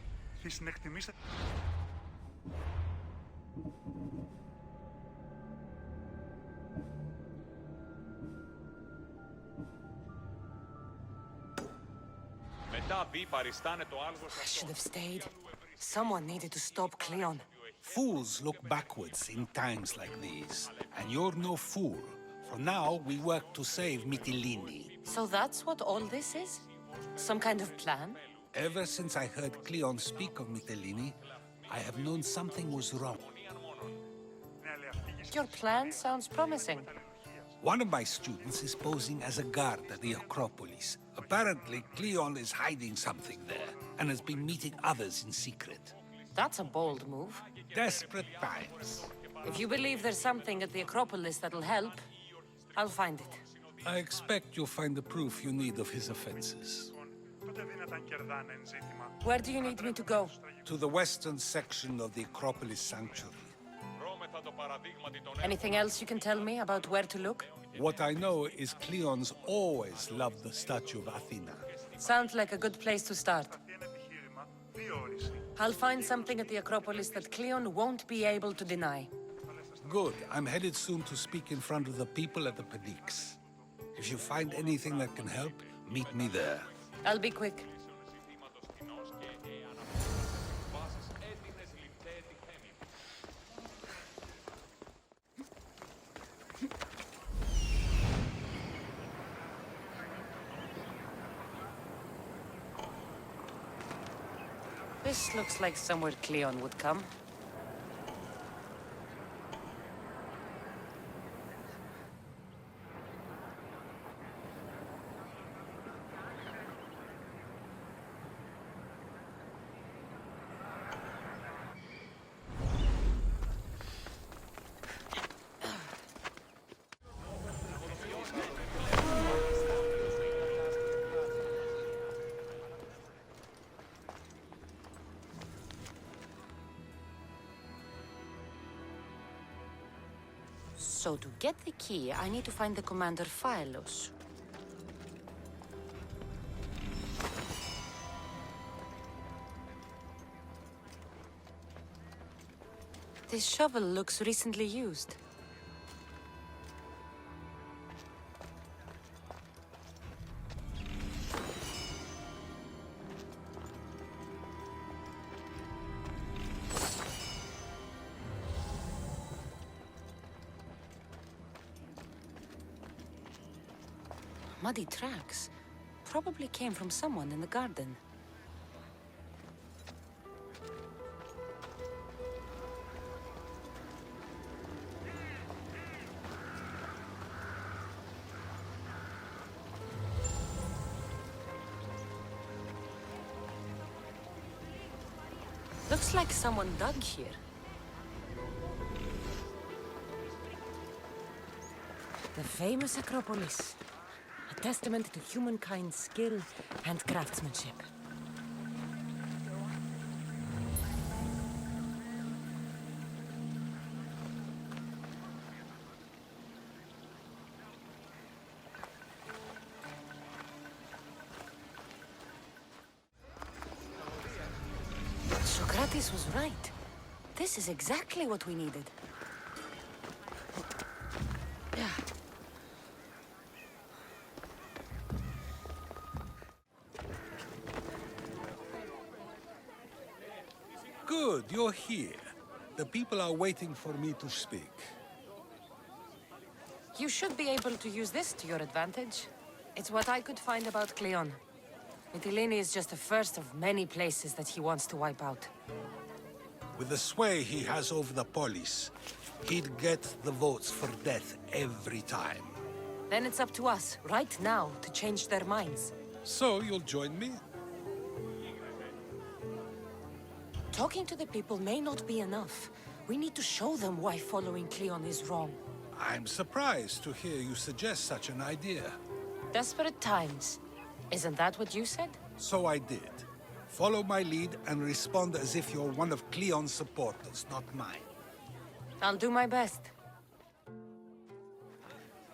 I should have stayed. Someone needed to stop Cleon. Fools look backwards in times like these. And you're no fool. For now, we work to save Mytilene. So that's what all this is? Some kind of plan? Ever since I heard Cleon speak of Mytilene, I have known something was wrong. Your plan sounds promising. One of my students is posing as a guard at the Acropolis. Apparently, Cleon is hiding something there, and has been meeting others in secret. That's a bold move. Desperate times. If you believe there's something at the Acropolis that'll help, I'll find it. I expect you'll find the proof you need of his offenses. Where do you need me to go? To the western section of the Acropolis Sanctuary. Anything else you can tell me about where to look? What I know is Cleon's always loved the statue of Athena. Sounds like a good place to start. I'll find something at the Acropolis that Cleon won't be able to deny. Good. I'm headed soon to speak in front of the people at the Pnyx. If you find anything that can help, meet me there. I'll be quick. This looks like somewhere Cleon would come. So to get the key, I need to find the commander Phylos. This shovel looks recently used. Muddy tracks. Probably came from someone in the garden. Looks like someone dug here. The famous Acropolis. A testament to humankind's skill and craftsmanship. Socrates was right. This is exactly what we needed. Good, you're here. The people are waiting for me to speak. You should be able to use this to your advantage. It's what I could find about Cleon. Mytilene is just the first of many places that he wants to wipe out. With the sway he has over the polis, he'd get the votes for death every time. Then it's up to us, right now, to change their minds. So you'll join me? Talking to the people may not be enough. We need to show them why following Cleon is wrong. I'm surprised to hear you suggest such an idea. Desperate times. Isn't that what you said? So I did. Follow my lead and respond as if you're one of Cleon's supporters, not mine. I'll do my best.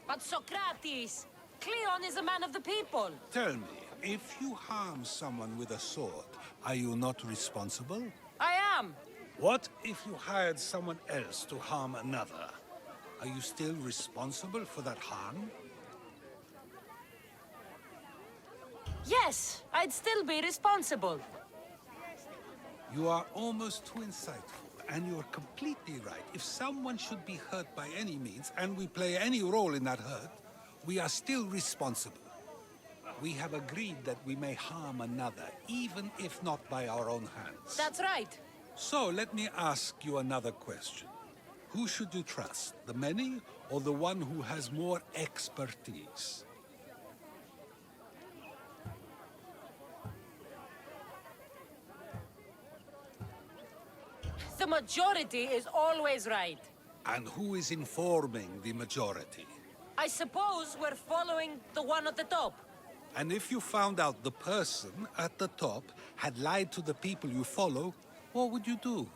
But Socrates! Cleon is a man of the people! Tell me, if you harm someone with a sword, Are you not responsible? I am. What if you hired someone else to harm another? Are you still responsible for that harm? Yes, I'd still be responsible. You are almost too insightful, and you're completely right. If someone should be hurt by any means, and we play any role in that hurt, we are still responsible. We have agreed that we may harm another, even if not by our own hands. That's right. So, let me ask you another question. Who should you trust, the many or the one who has more expertise? The majority is always right. And who is informing the majority? I suppose we're following the one at the top. And if you found out the person at the top had lied to the people you follow, what would you do?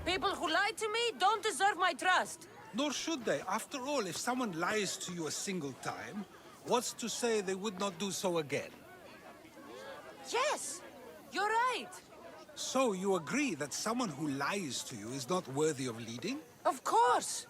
People who lie to me don't deserve my trust. Nor should they. After all, if someone lies to you a single time, what's to say they would not do so again? Yes, you're right. So you agree that someone who lies to you is not worthy of leading? Of course.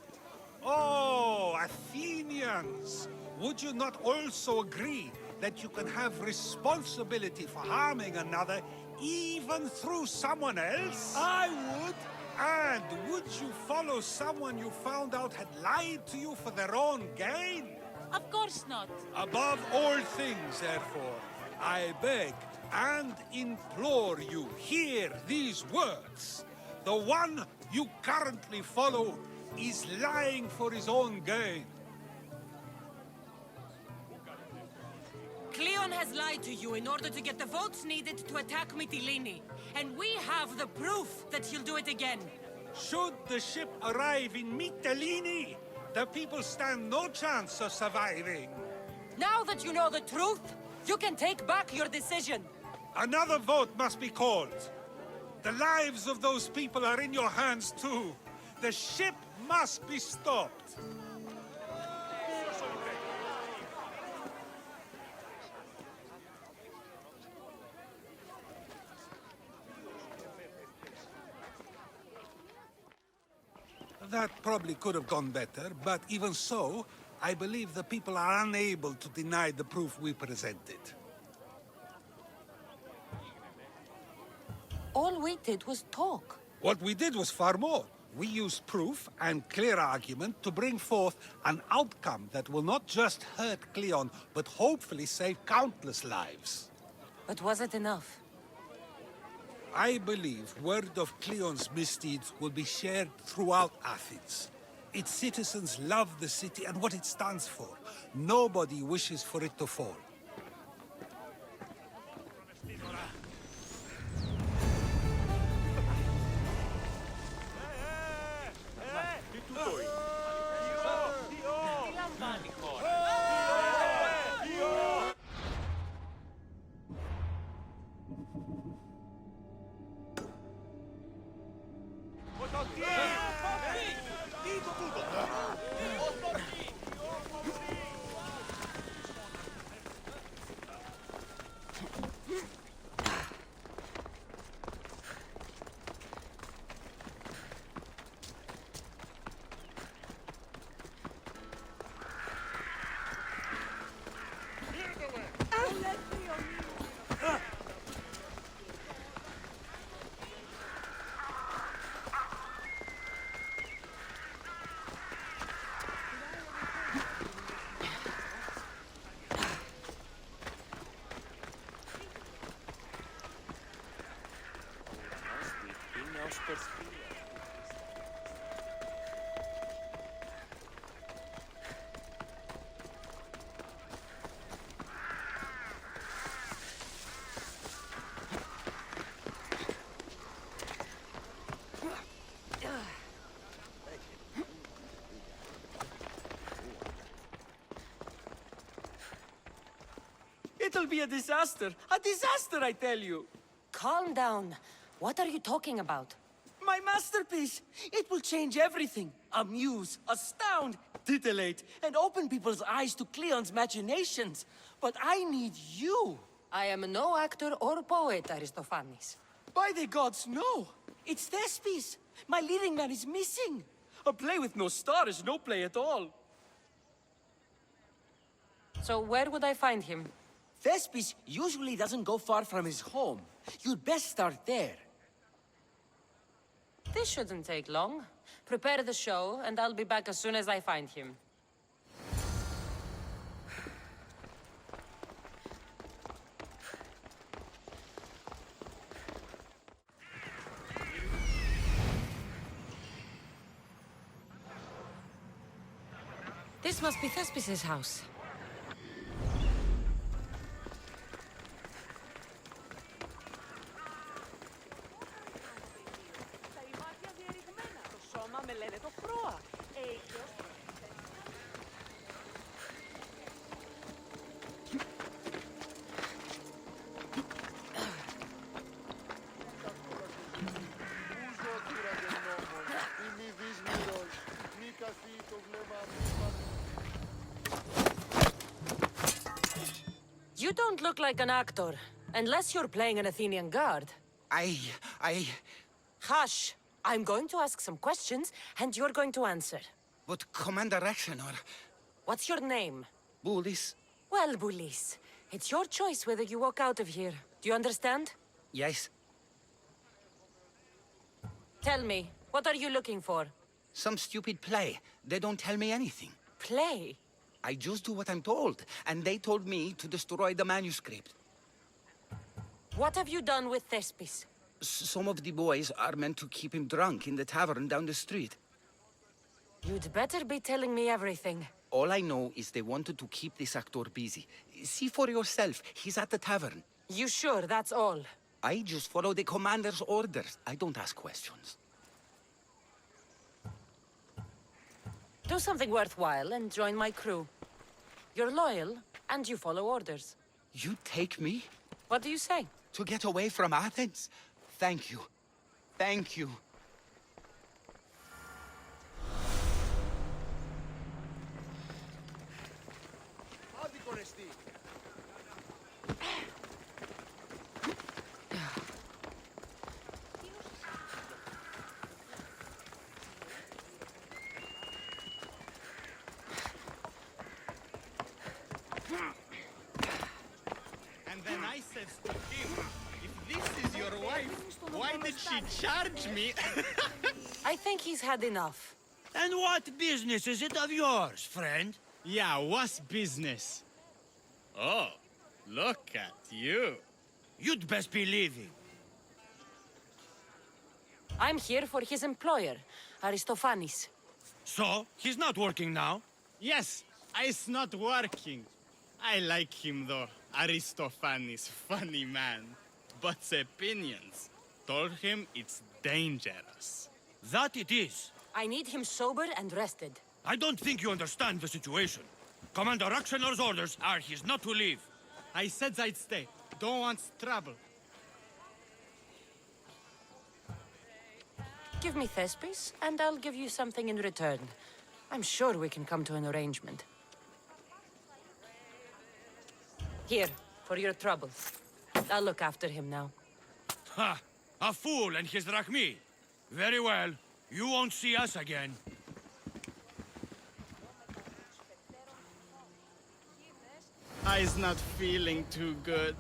Oh, Athenians! Would you not also agree that you can have responsibility for harming another even through someone else? I would! And would you follow someone you found out had lied to you for their own gain? Of course not. Above all things, therefore, I beg and implore you, hear these words. The one you currently follow is lying for his own gain. Cleon has lied to you in order to get the votes needed to attack Mytilene. And we have the proof that he'll do it again. Should the ship arrive in Mytilene, the people stand no chance of surviving. Now that you know the truth, you can take back your decision. Another vote must be called. The lives of those people are in your hands too. The ship must be stopped. That probably could have gone better, but even so, I believe the people are unable to deny the proof we presented. All we did was talk. What we did was far more. We used proof and clear argument to bring forth an outcome that will not just hurt Cleon, but hopefully save countless lives. But was it enough? I believe word of Cleon's misdeeds will be shared throughout Athens. Its citizens love the city and what it stands for. Nobody wishes for it to fall. It'll be a disaster! A disaster, I tell you! Calm down. What are you talking about? My masterpiece! It will change everything. Amuse, astound, titillate, and open people's eyes to Cleon's machinations. But I need you. I am no actor or poet, Aristophanes. By the gods, no! It's Thespis! My leading man is missing! A play with no star is no play at all. So where would I find him? Thespis usually doesn't go far from his home. You'd best start there. This shouldn't take long. Prepare the show, and I'll be back as soon as I find him. This must be Thespis' house. You don't look like an actor, unless you're playing an Athenian guard. Hush! I'm going to ask some questions, and you're going to answer. But Commander Rexenor... What's your name? Bulis? Well, Bulis, it's your choice whether you walk out of here. Do you understand? Yes. Tell me, what are you looking for? Some stupid play. They don't tell me anything. Play? I just do what I'm told, and they told me to destroy the manuscript. What have you done with Thespis? Some of the boys are meant to keep him drunk in the tavern down the street. You'd better be telling me everything. All I know is they wanted to keep this actor busy. See for yourself, he's at the tavern. You sure that's all? I just follow the commander's orders. I don't ask questions. Do something worthwhile and join my crew. You're loyal, and you follow orders. You take me? What do you say? To get away from Athens? Thank you. Thank you. And then I said to him, if this is your wife, why did she charge me? I think he's had enough. And what business is it of yours, friend? Yeah, what's business? Oh, look at you. You'd best be leaving. I'm here for his employer, Aristophanes. So, he's not working now? Yes, it's not working. I like him though. Aristophanes, funny man. But opinions told him it's dangerous. That it is. I need him sober and rested. I don't think you understand the situation. Commander Raxenor's orders are he's not to leave. I said I'd stay. Don't want trouble. Give me Thespis, and I'll give you something in return. I'm sure we can come to an arrangement. Here, for your troubles. I'll look after him now. Ha! A fool and his drachmi. Very well. You won't see us again. I's not feeling too good.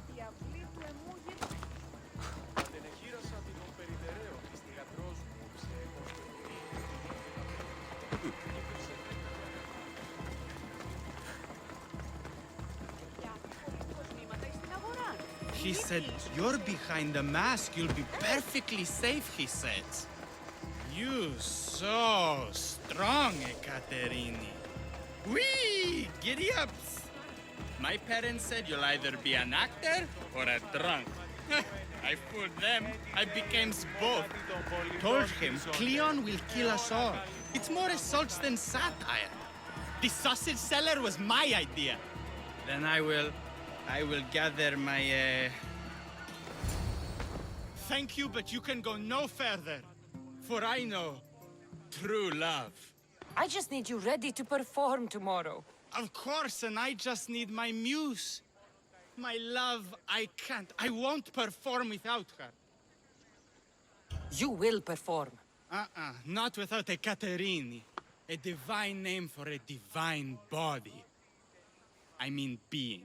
He said, you're behind the mask, you'll be perfectly safe, he said. You so strong, Ekaterini. Whee! Giddy-ups! My parents said you'll either be an actor or a drunk. I fooled them. I became both. Told him Cleon will kill us all. It's more assaults than satire. The sausage seller was my idea. Then I will gather my, Thank you, but you can go no further. For I know true love. I just need you ready to perform tomorrow. Of course, and I just need my muse. My love, I can't. I won't perform without her. You will perform. Not without a Caterini. A divine name for a divine body. I mean being.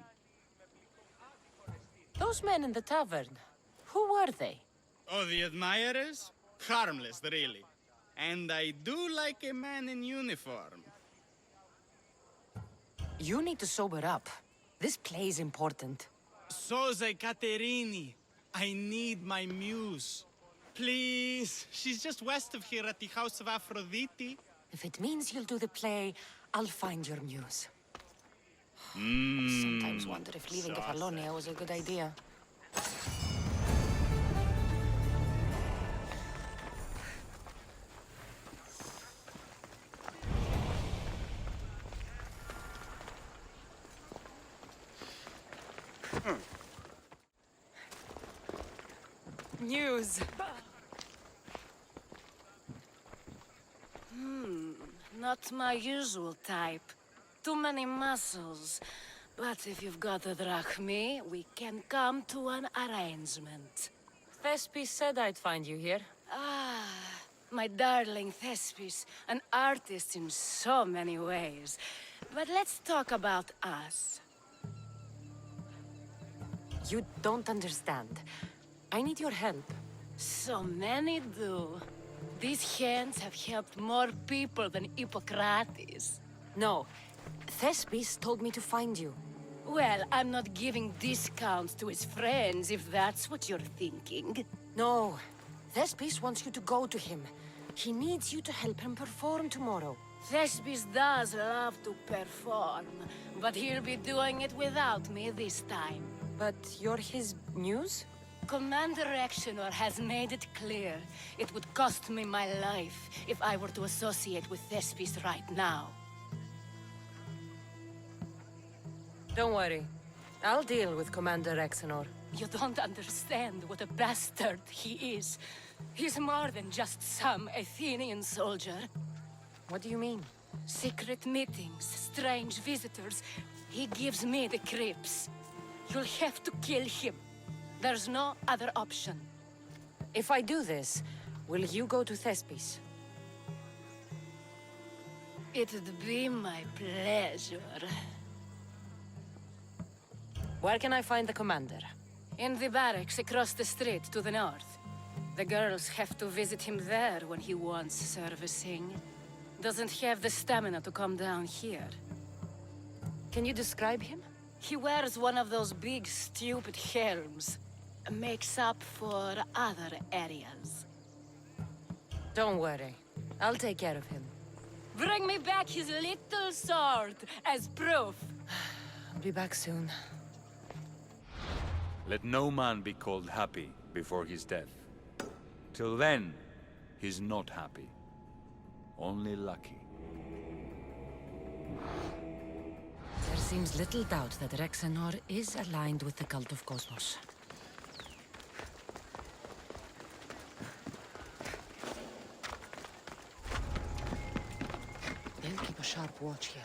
Those men in the tavern, who were they? Oh, the admirers? Harmless, really. And I do like a man in uniform. You need to sober up. This play is important. Soze Caterini. I need my muse. Please. She's just west of here at the House of Aphrodite. If it means you'll do the play, I'll find your muse. Sometimes wonder if leaving Kefalonia was a good idea. News. Not my usual type. Too many muscles. But if you've got the drachmi, we can come to an arrangement. Thespis said I'd find you here. Ah, my darling Thespis, an artist in so many ways. But let's talk about us. You don't understand. I need your help. So many do. These hands have helped more people than Hippocrates. No. Thespis told me to find you. Well, I'm not giving discounts to his friends, if that's what you're thinking. No. Thespis wants you to go to him. He needs you to help him perform tomorrow. Thespis does love to perform, but he'll be doing it without me this time. But you're his muse? Commander Exenor has made it clear it would cost me my life if I were to associate with Thespis right now. Don't worry. I'll deal with Commander Exenor. You don't understand what a bastard he is. He's more than just some Athenian soldier. What do you mean? Secret meetings, strange visitors. He gives me the creeps. You'll have to kill him. There's no other option. If I do this, will you go to Thespis? It'd be my pleasure. Where can I find the commander? In the barracks across the street to the north. The girls have to visit him there when he wants servicing. Doesn't have the stamina to come down here. Can you describe him? He wears one of those big, stupid helms. Makes up for other areas. Don't worry. I'll take care of him. Bring me back his little sword as proof. I'll be back soon. Let no man be called happy before his death. Till then, he's not happy. Only lucky. There seems little doubt that Rexenor is aligned with the cult of Cosmos. They'll keep a sharp watch here.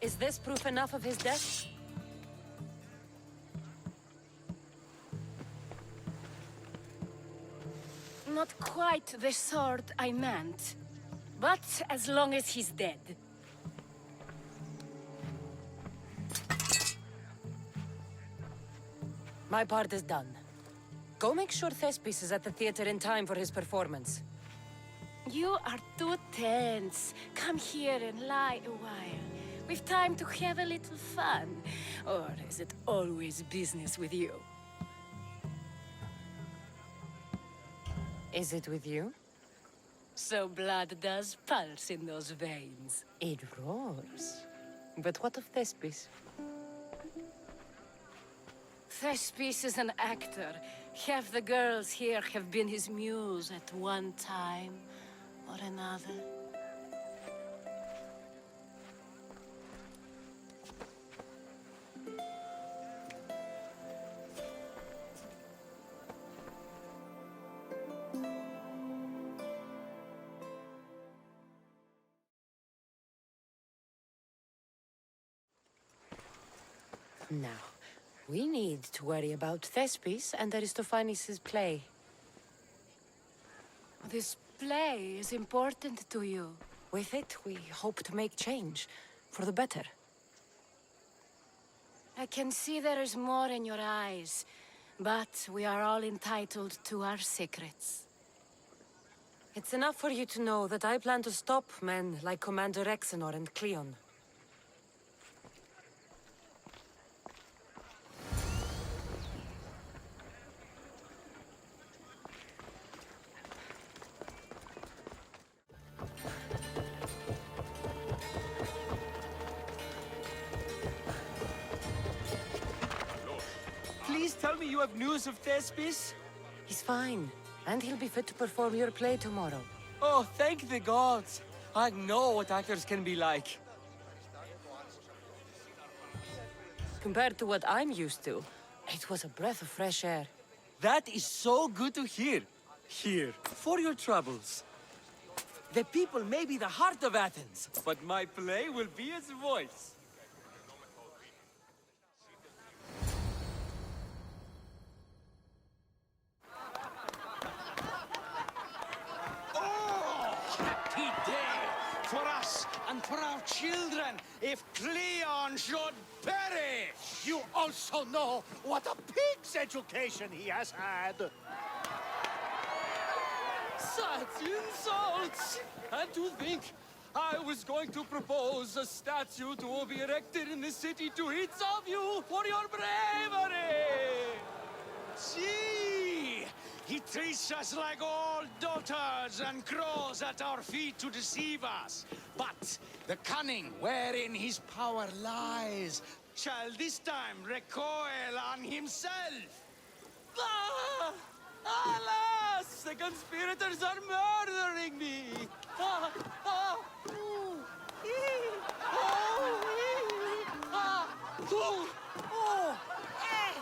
Is this proof enough of his death? Not quite the sort I meant. But as long as he's dead. My part is done. Go make sure Thespis is at the theater in time for his performance. You are too tense. Come here and lie a while. We've time to have a little fun. Or is it always business with you? Is it with you? So blood does pulse in those veins. It roars. But what of Thespis? Thespis is an actor. Half the girls here have been his muse at one time or another. Now, we need to worry about Thespis and Aristophanes' play. This play is important to you. With it, we hope to make change, for the better. I can see there is more in your eyes, but we are all entitled to our secrets. It's enough for you to know that I plan to stop men like Commander Exenor and Cleon. Please tell me you have news of Thespis? He's fine, and he'll be fit to perform your play tomorrow. Oh, thank the gods! I know what actors can be like. Compared to what I'm used to, it was a breath of fresh air. That is so good to hear. Here, for your troubles. The people may be the heart of Athens, but my play will be its voice. Happy day for us and for our children if Cleon should perish! You also know what a pig's education he has had. Such insults! And to think I was going to propose a statue to be erected in the city to each of you for your bravery! See! He treats us like old dotards and crows at our feet to deceive us. But the cunning wherein his power lies shall this time recoil on himself. Ah! Alas! The conspirators are murdering me! Ah! Ah! Ooh! Ee! Oh! Ee! Ah! Ooh! Oh! Eh!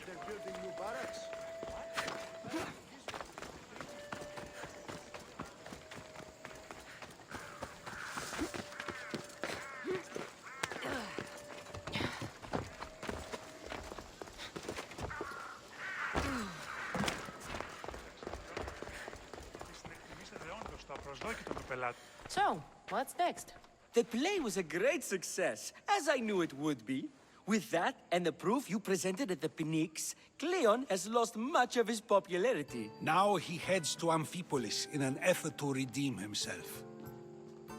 They're building new barracks. So, what's next? The play was a great success, as I knew it would be. With that, and the proof you presented at the Pnyx, Cleon has lost much of his popularity. Now he heads to Amphipolis in an effort to redeem himself.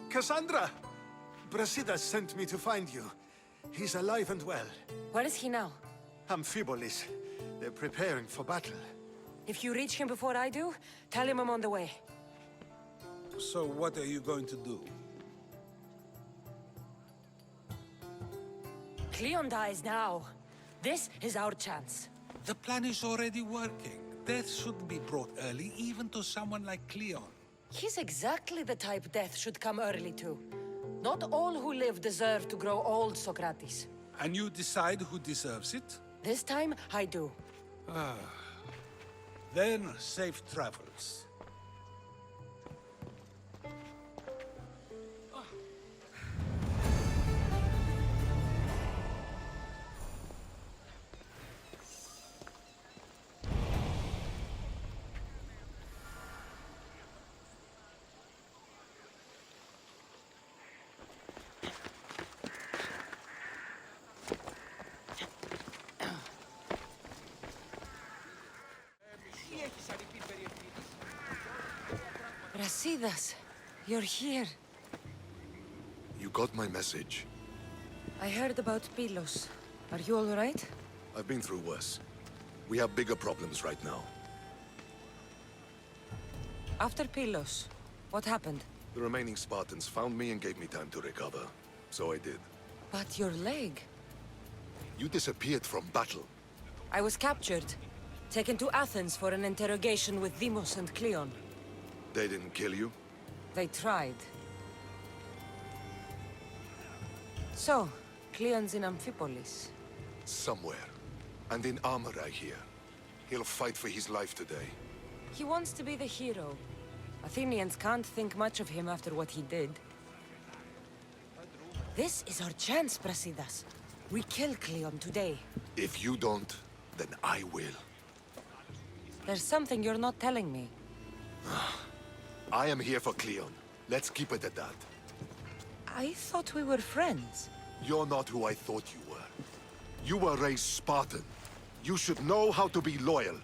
Cassandra! Brasidas sent me to find you. He's alive and well. Where is he now? Amphipolis. They're preparing for battle. If you reach him before I do, tell him I'm on the way. So what are you going to do? Cleon dies now. This is our chance. The plan is already working. Death shouldn't be brought early, even to someone like Cleon. He's exactly the type death should come early to. Not all who live deserve to grow old, Socrates. And you decide who deserves it? This time, I do. Ah. Then, safe travels. Brasidas, you're here. You got my message. I heard about Pylos. Are you all right? I've been through worse. We have bigger problems right now. After Pylos, what happened? The remaining Spartans found me and gave me time to recover. So I did. But your leg? You disappeared from battle. I was captured. Taken to Athens for an interrogation with Deimos and Cleon. They didn't kill you? They tried. So, Cleon's in Amphipolis. Somewhere. And in armor, I hear. He'll fight for his life today. He wants to be the hero. Athenians can't think much of him after what he did. This is our chance, Brasidas. We kill Cleon today. If you don't, then I will. There's something you're not telling me. I am here for Cleon. Let's keep it at that. I thought we were friends. You're not who I thought you were. You were raised Spartan. You should know how to be loyal.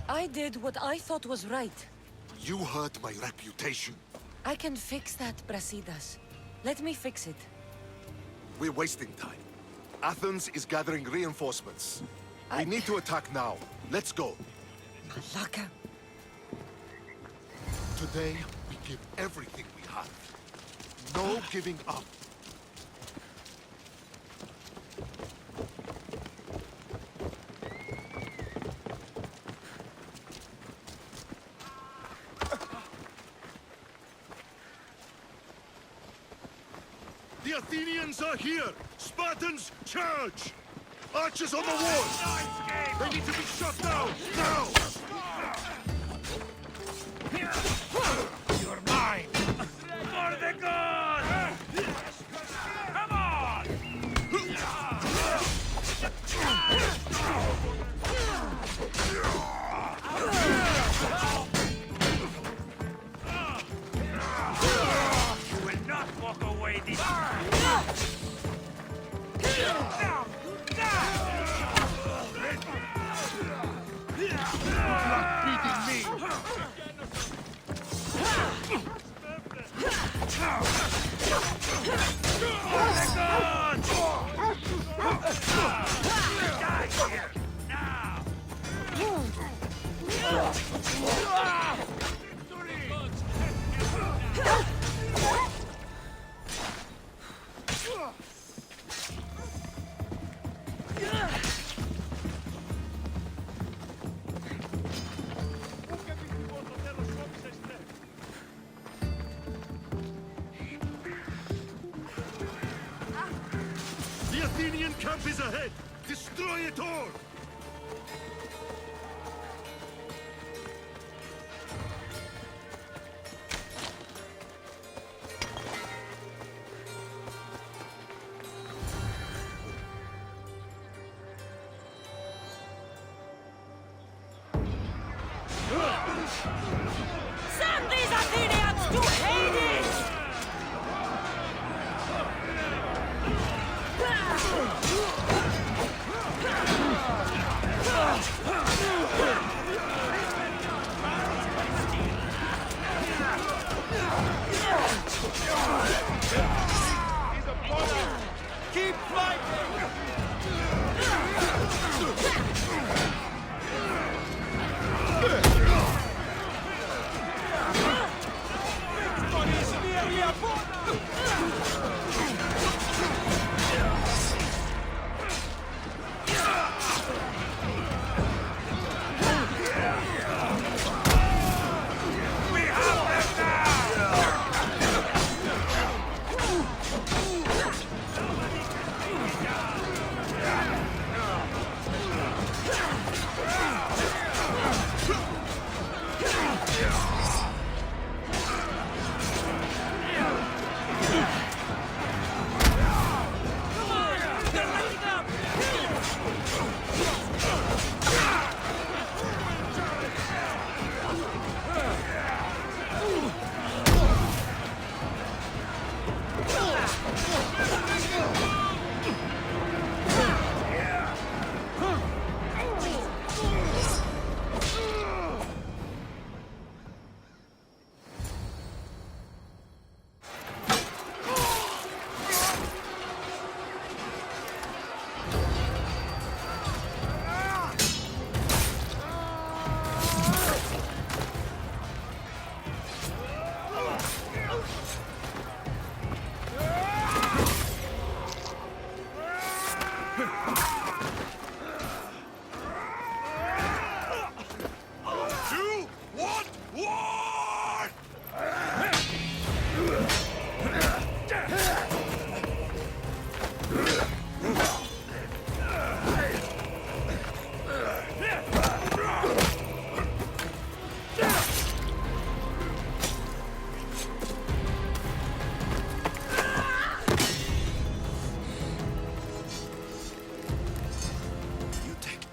I did what I thought was right. You hurt my reputation. I can fix that, Brasidas. Let me fix it. We're wasting time. Athens is gathering reinforcements. We need to attack now. Let's go. Malaka. Today, we give everything we have. No giving up. The Athenians are here! Spartans, charge! Archers on the walls! They need to be shot down! Now! You're mine! For the gods! Come on! You will not walk away this time! Beating me! The Athenian camp is ahead! Destroy it all! Send these Athenians to Hades! He's a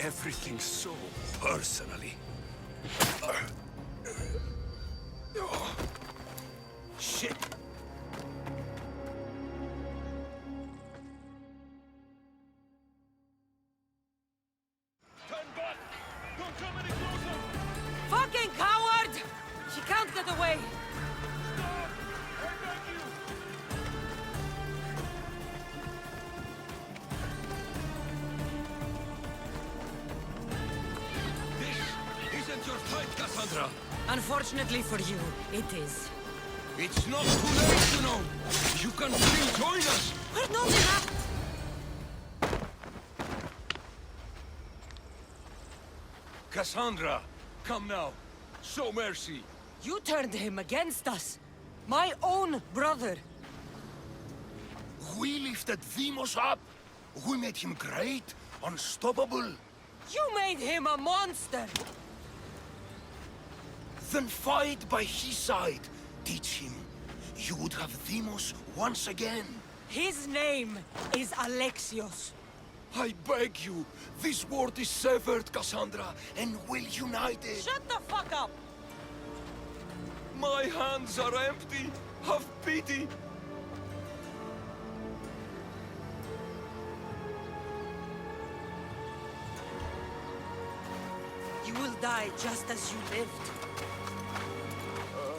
everything so personally. Shit! Turn back! Don't come any closer! Fucking coward! She can't get away! Stop! I beg you! This isn't your fight, Cassandra! Unfortunately for you, it is. It's not too late, you know! You can still join us! We're not enough! Cassandra, come now. Show mercy. You turned him against us! My own brother! We lifted Deimos up. We made him great, unstoppable. You made him a monster! Then fight by his side. Teach him. You would have Deimos once again. His name is Alexios. I beg you. This world is severed, Cassandra, and we'll unite it. Shut the fuck up! My hands are empty. Have pity. You will die just as you lived.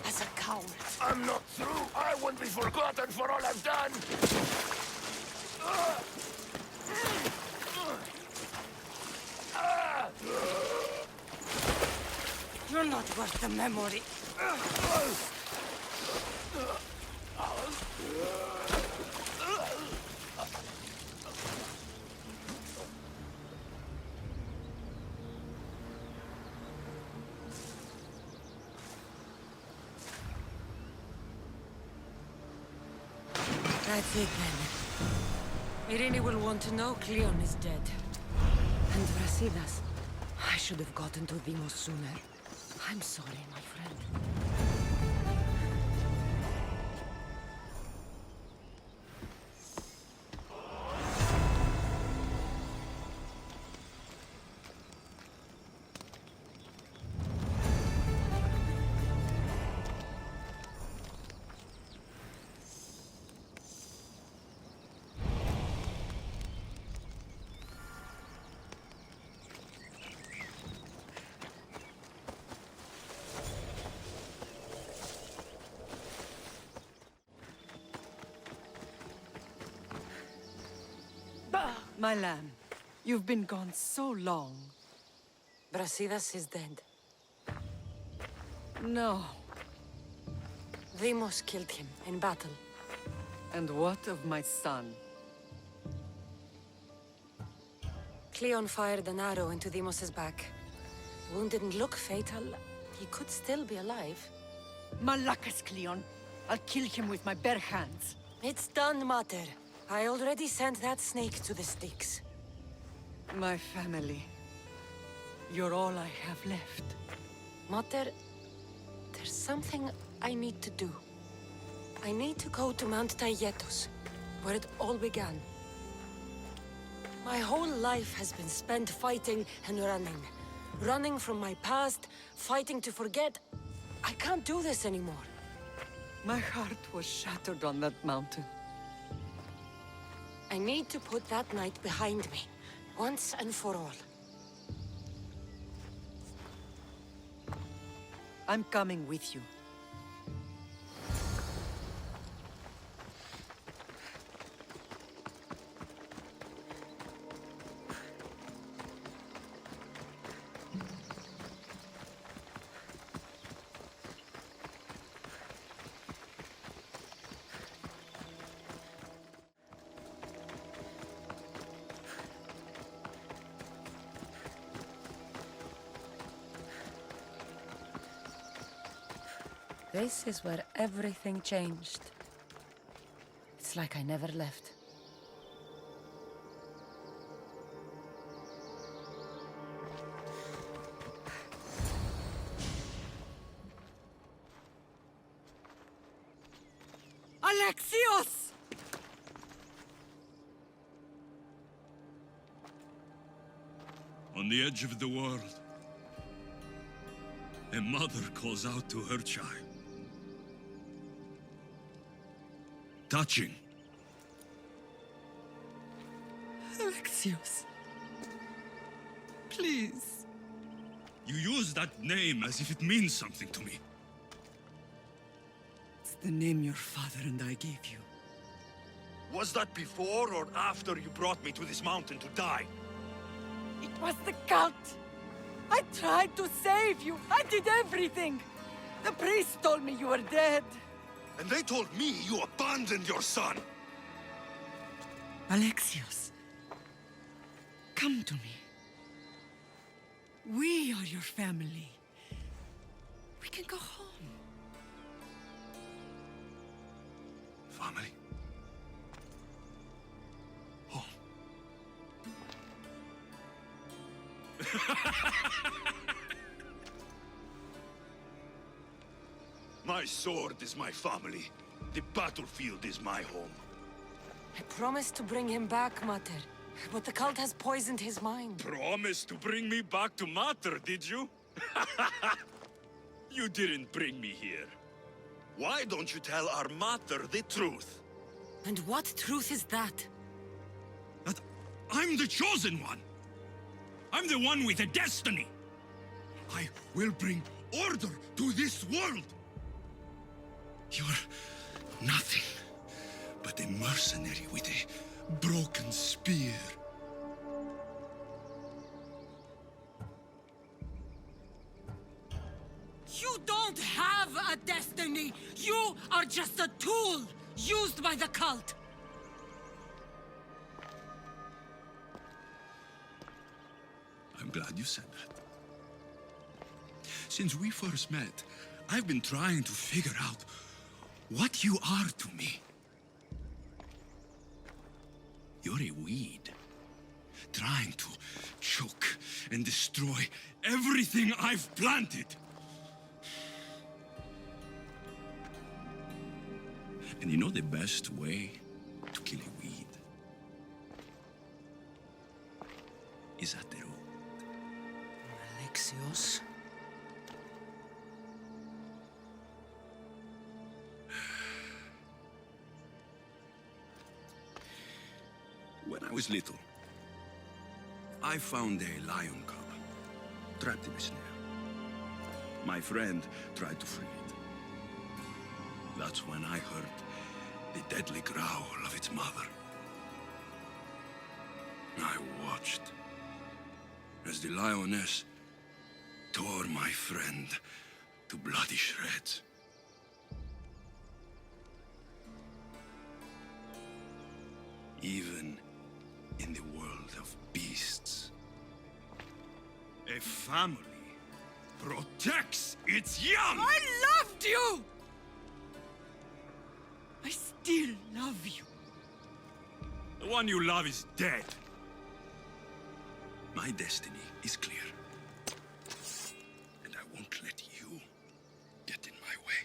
As a coward. I'm not through. I won't be forgotten for all I've done. You're not worth the memory. That's it then. Irini will want to know Cleon is dead. And Brasidas. I should have gotten to Deimos sooner. I'm sorry, my friend. My lamb, you've been gone so long. Brasidas is dead. No. Deimos killed him in battle. And what of my son? Cleon fired an arrow into Deimos' back. Wound didn't look fatal. He could still be alive. Malakas, Cleon. I'll kill him with my bare hands. It's done, Mater. I already sent that snake to the Styx. My family. You're all I have left. Mater, there's something I need to do. I need to go to Mount Taygetos, where it all began. My whole life has been spent fighting and running. Running from my past, fighting to forget. I can't do this anymore. My heart was shattered on that mountain. I need to put that night behind me, once and for all. I'm coming with you. This is where everything changed. It's like I never left. Alexios! On the edge of the world, a mother calls out to her child. Touching. Alexios. Please. You use that name as if it means something to me. It's the name your father and I gave you. Was that before or after you brought me to this mountain to die? It was the cult! I tried to save you! I did everything! The priest told me you were dead! And they told me you abandoned your son! Alexios, come to me. We are your family. We can go home. Family? Home. My sword is my family. The battlefield is my home. I promised to bring him back, Mater. But the cult has poisoned his mind. Promised to bring me back to Mater, did you? You didn't bring me here. Why don't you tell our Mater the truth? And what truth is that? That I'm the chosen one! I'm the one with a destiny! I will bring order to this world! You're nothing but a mercenary with a broken spear. You don't have a destiny! You are just a tool used by the cult! I'm glad you said that. Since we first met, I've been trying to figure out what you are to me. You're a weed, trying to choke and destroy everything I've planted. And you know the best way to kill a weed is at the root. Alexios? When I was little, I found a lion cub trapped in a snare. My friend tried to free it. That's when I heard the deadly growl of its mother. I watched as the lioness tore my friend to bloody shreds. Even in the world of beasts, a family protects its young! I loved you! I still love you. The one you love is dead. My destiny is clear. And I won't let you get in my way.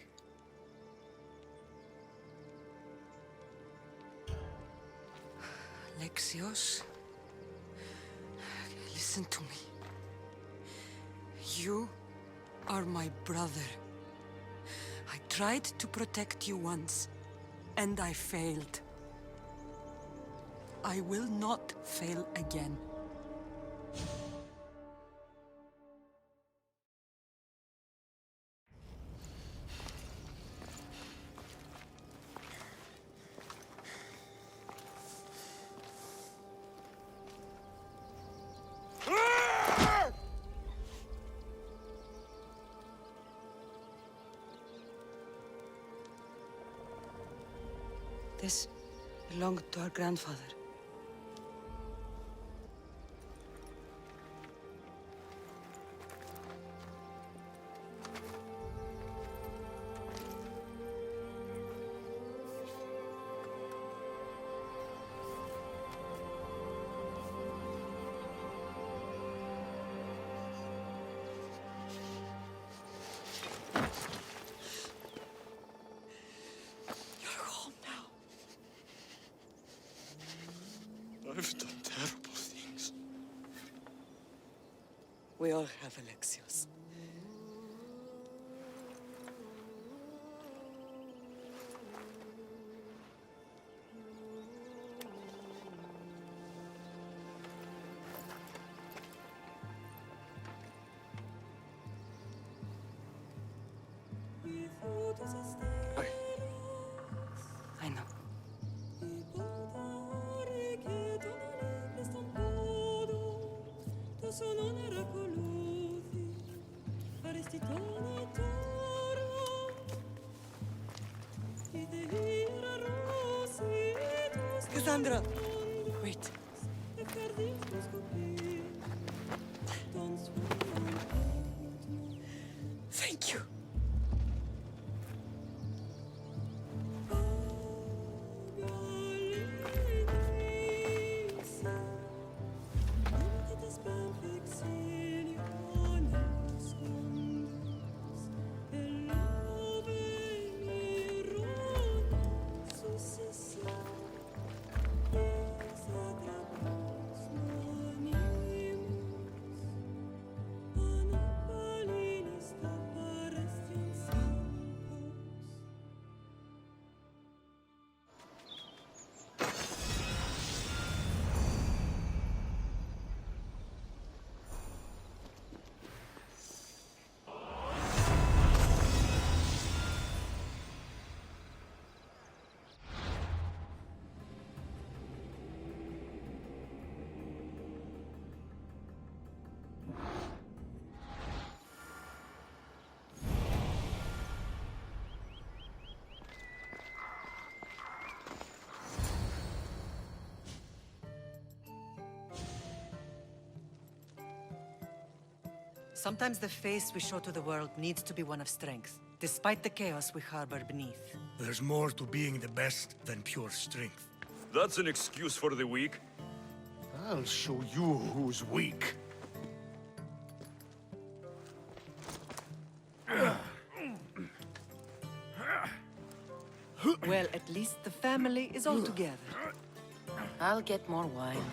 Alexios? Listen to me. You are my brother. I tried to protect you once, and I failed. I will not fail again. This belonged to our grandfather. You're home now. We all have Alexios. I know. Cassandra! Wait. Thank you. Sometimes the face we show to the world needs to be one of strength, despite the chaos we harbor beneath. There's more to being the best than pure strength. That's an excuse for the weak. I'll show you who's weak. Well, at least the family is all together. I'll get more wine.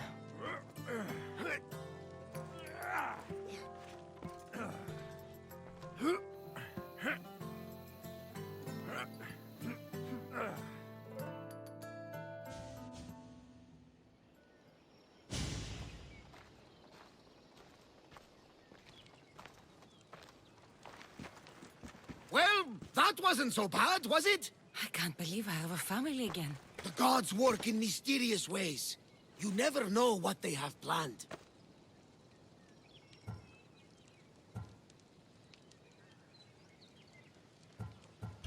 Well, that wasn't so bad, was it? I can't believe I have a family again. The gods work in mysterious ways. You never know what they have planned.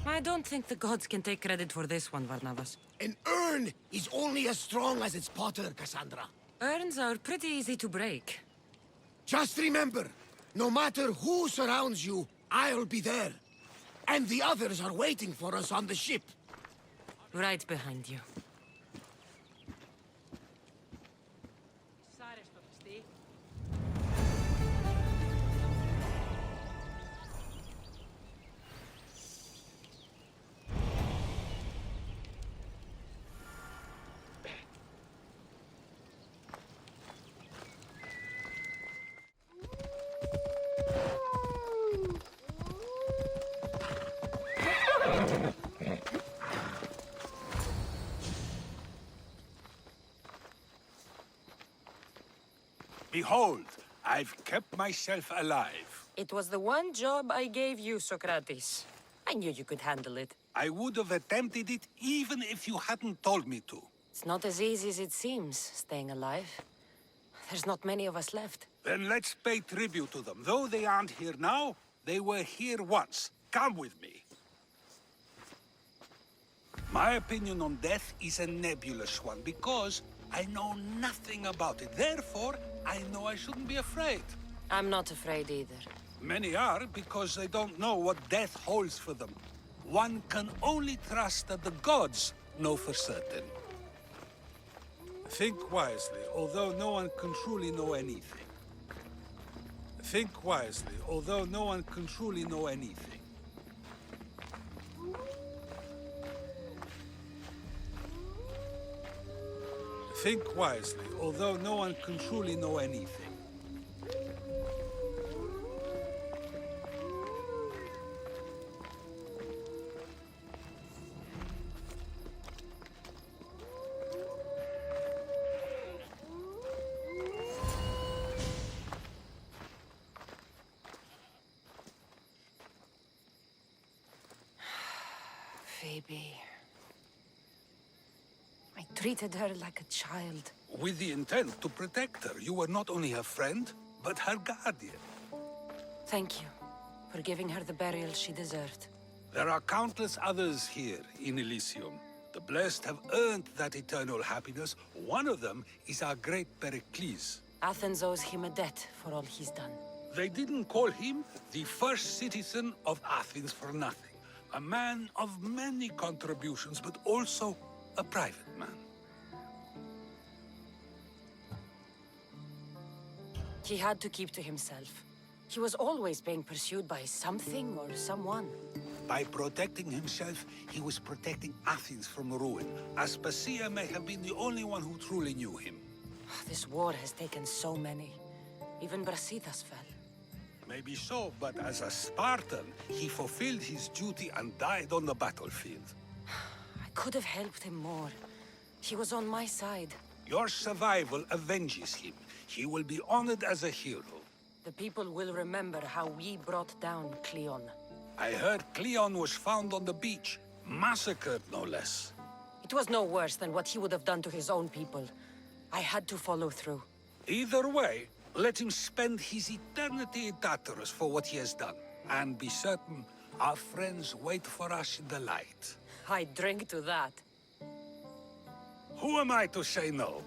I don't think the gods can take credit for this one, Varnavas. An urn is only as strong as its potter, Cassandra. Urns are pretty easy to break. Just remember, no matter who surrounds you, I'll be there. And the others are waiting for us on the ship. Right behind you. Behold, I've kept myself alive. It was the one job I gave you, Socrates. I knew you could handle it. I would have attempted it even if you hadn't told me to. It's not as easy as it seems, staying alive. There's not many of us left. Then let's pay tribute to them. Though they aren't here now, they were here once. Come with me. My opinion on death is a nebulous one, because I know nothing about it. Therefore, I know I shouldn't be afraid. I'm not afraid either. Many are, because they don't know what death holds for them. One can only trust that the gods know for certain. Think wisely, although no one can truly know anything. Think wisely, although no one can truly know anything. Think wisely, although no one can truly know anything. baby. I treated her like a child. With the intent to protect her, you were not only her friend, but her guardian. Thank you for giving her the burial she deserved. There are countless others here in Elysium. The blessed have earned that eternal happiness. One of them is our great Pericles. Athens owes him a debt for all he's done. They didn't call him the first citizen of Athens for nothing. A man of many contributions, but also a private man. He had to keep to himself. He was always being pursued by something or someone. By protecting himself, he was protecting Athens from ruin. Aspasia may have been the only one who truly knew him. This war has taken so many. Even Brasidas fell. Maybe so, but as a Spartan, he fulfilled his duty and died on the battlefield. I could have helped him more. He was on my side. Your survival avenges him. He will be honored as a hero. The people will remember how we brought down Cleon. I heard Cleon was found on the beach, massacred no less. It was no worse than what he would have done to his own people. I had to follow through. Either way, let him spend his eternity in Tartarus for what he has done. And be certain, our friends wait for us in the light. I drink to that. Who am I to say no?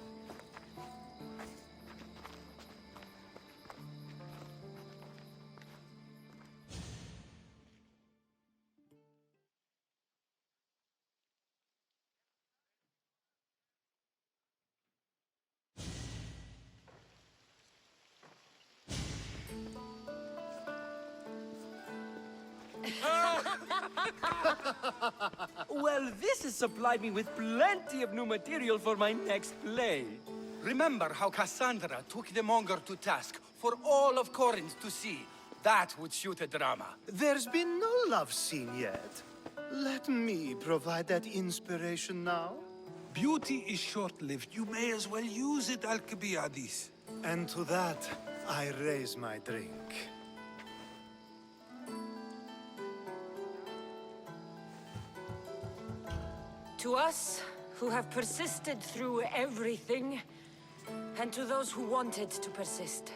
Well, this has supplied me with plenty of new material for my next play. Remember how Cassandra took the monger to task for all of Corinth to see? That would shoot a drama. There's been no love scene yet. Let me provide that inspiration now. Beauty is short-lived. You may as well use it, Alkibiades. And to that, I raise my drink. To us, who have persisted through everything, and to those who wanted to persist.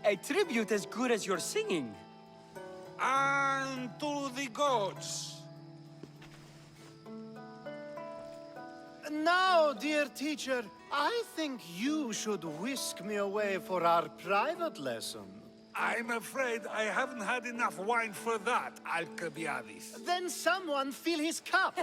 A tribute as good as your singing. And to the gods. Now, dear teacher, I think you should whisk me away for our private lesson. I'm afraid I haven't had enough wine for that, Alkibiades. Then someone fill his cup.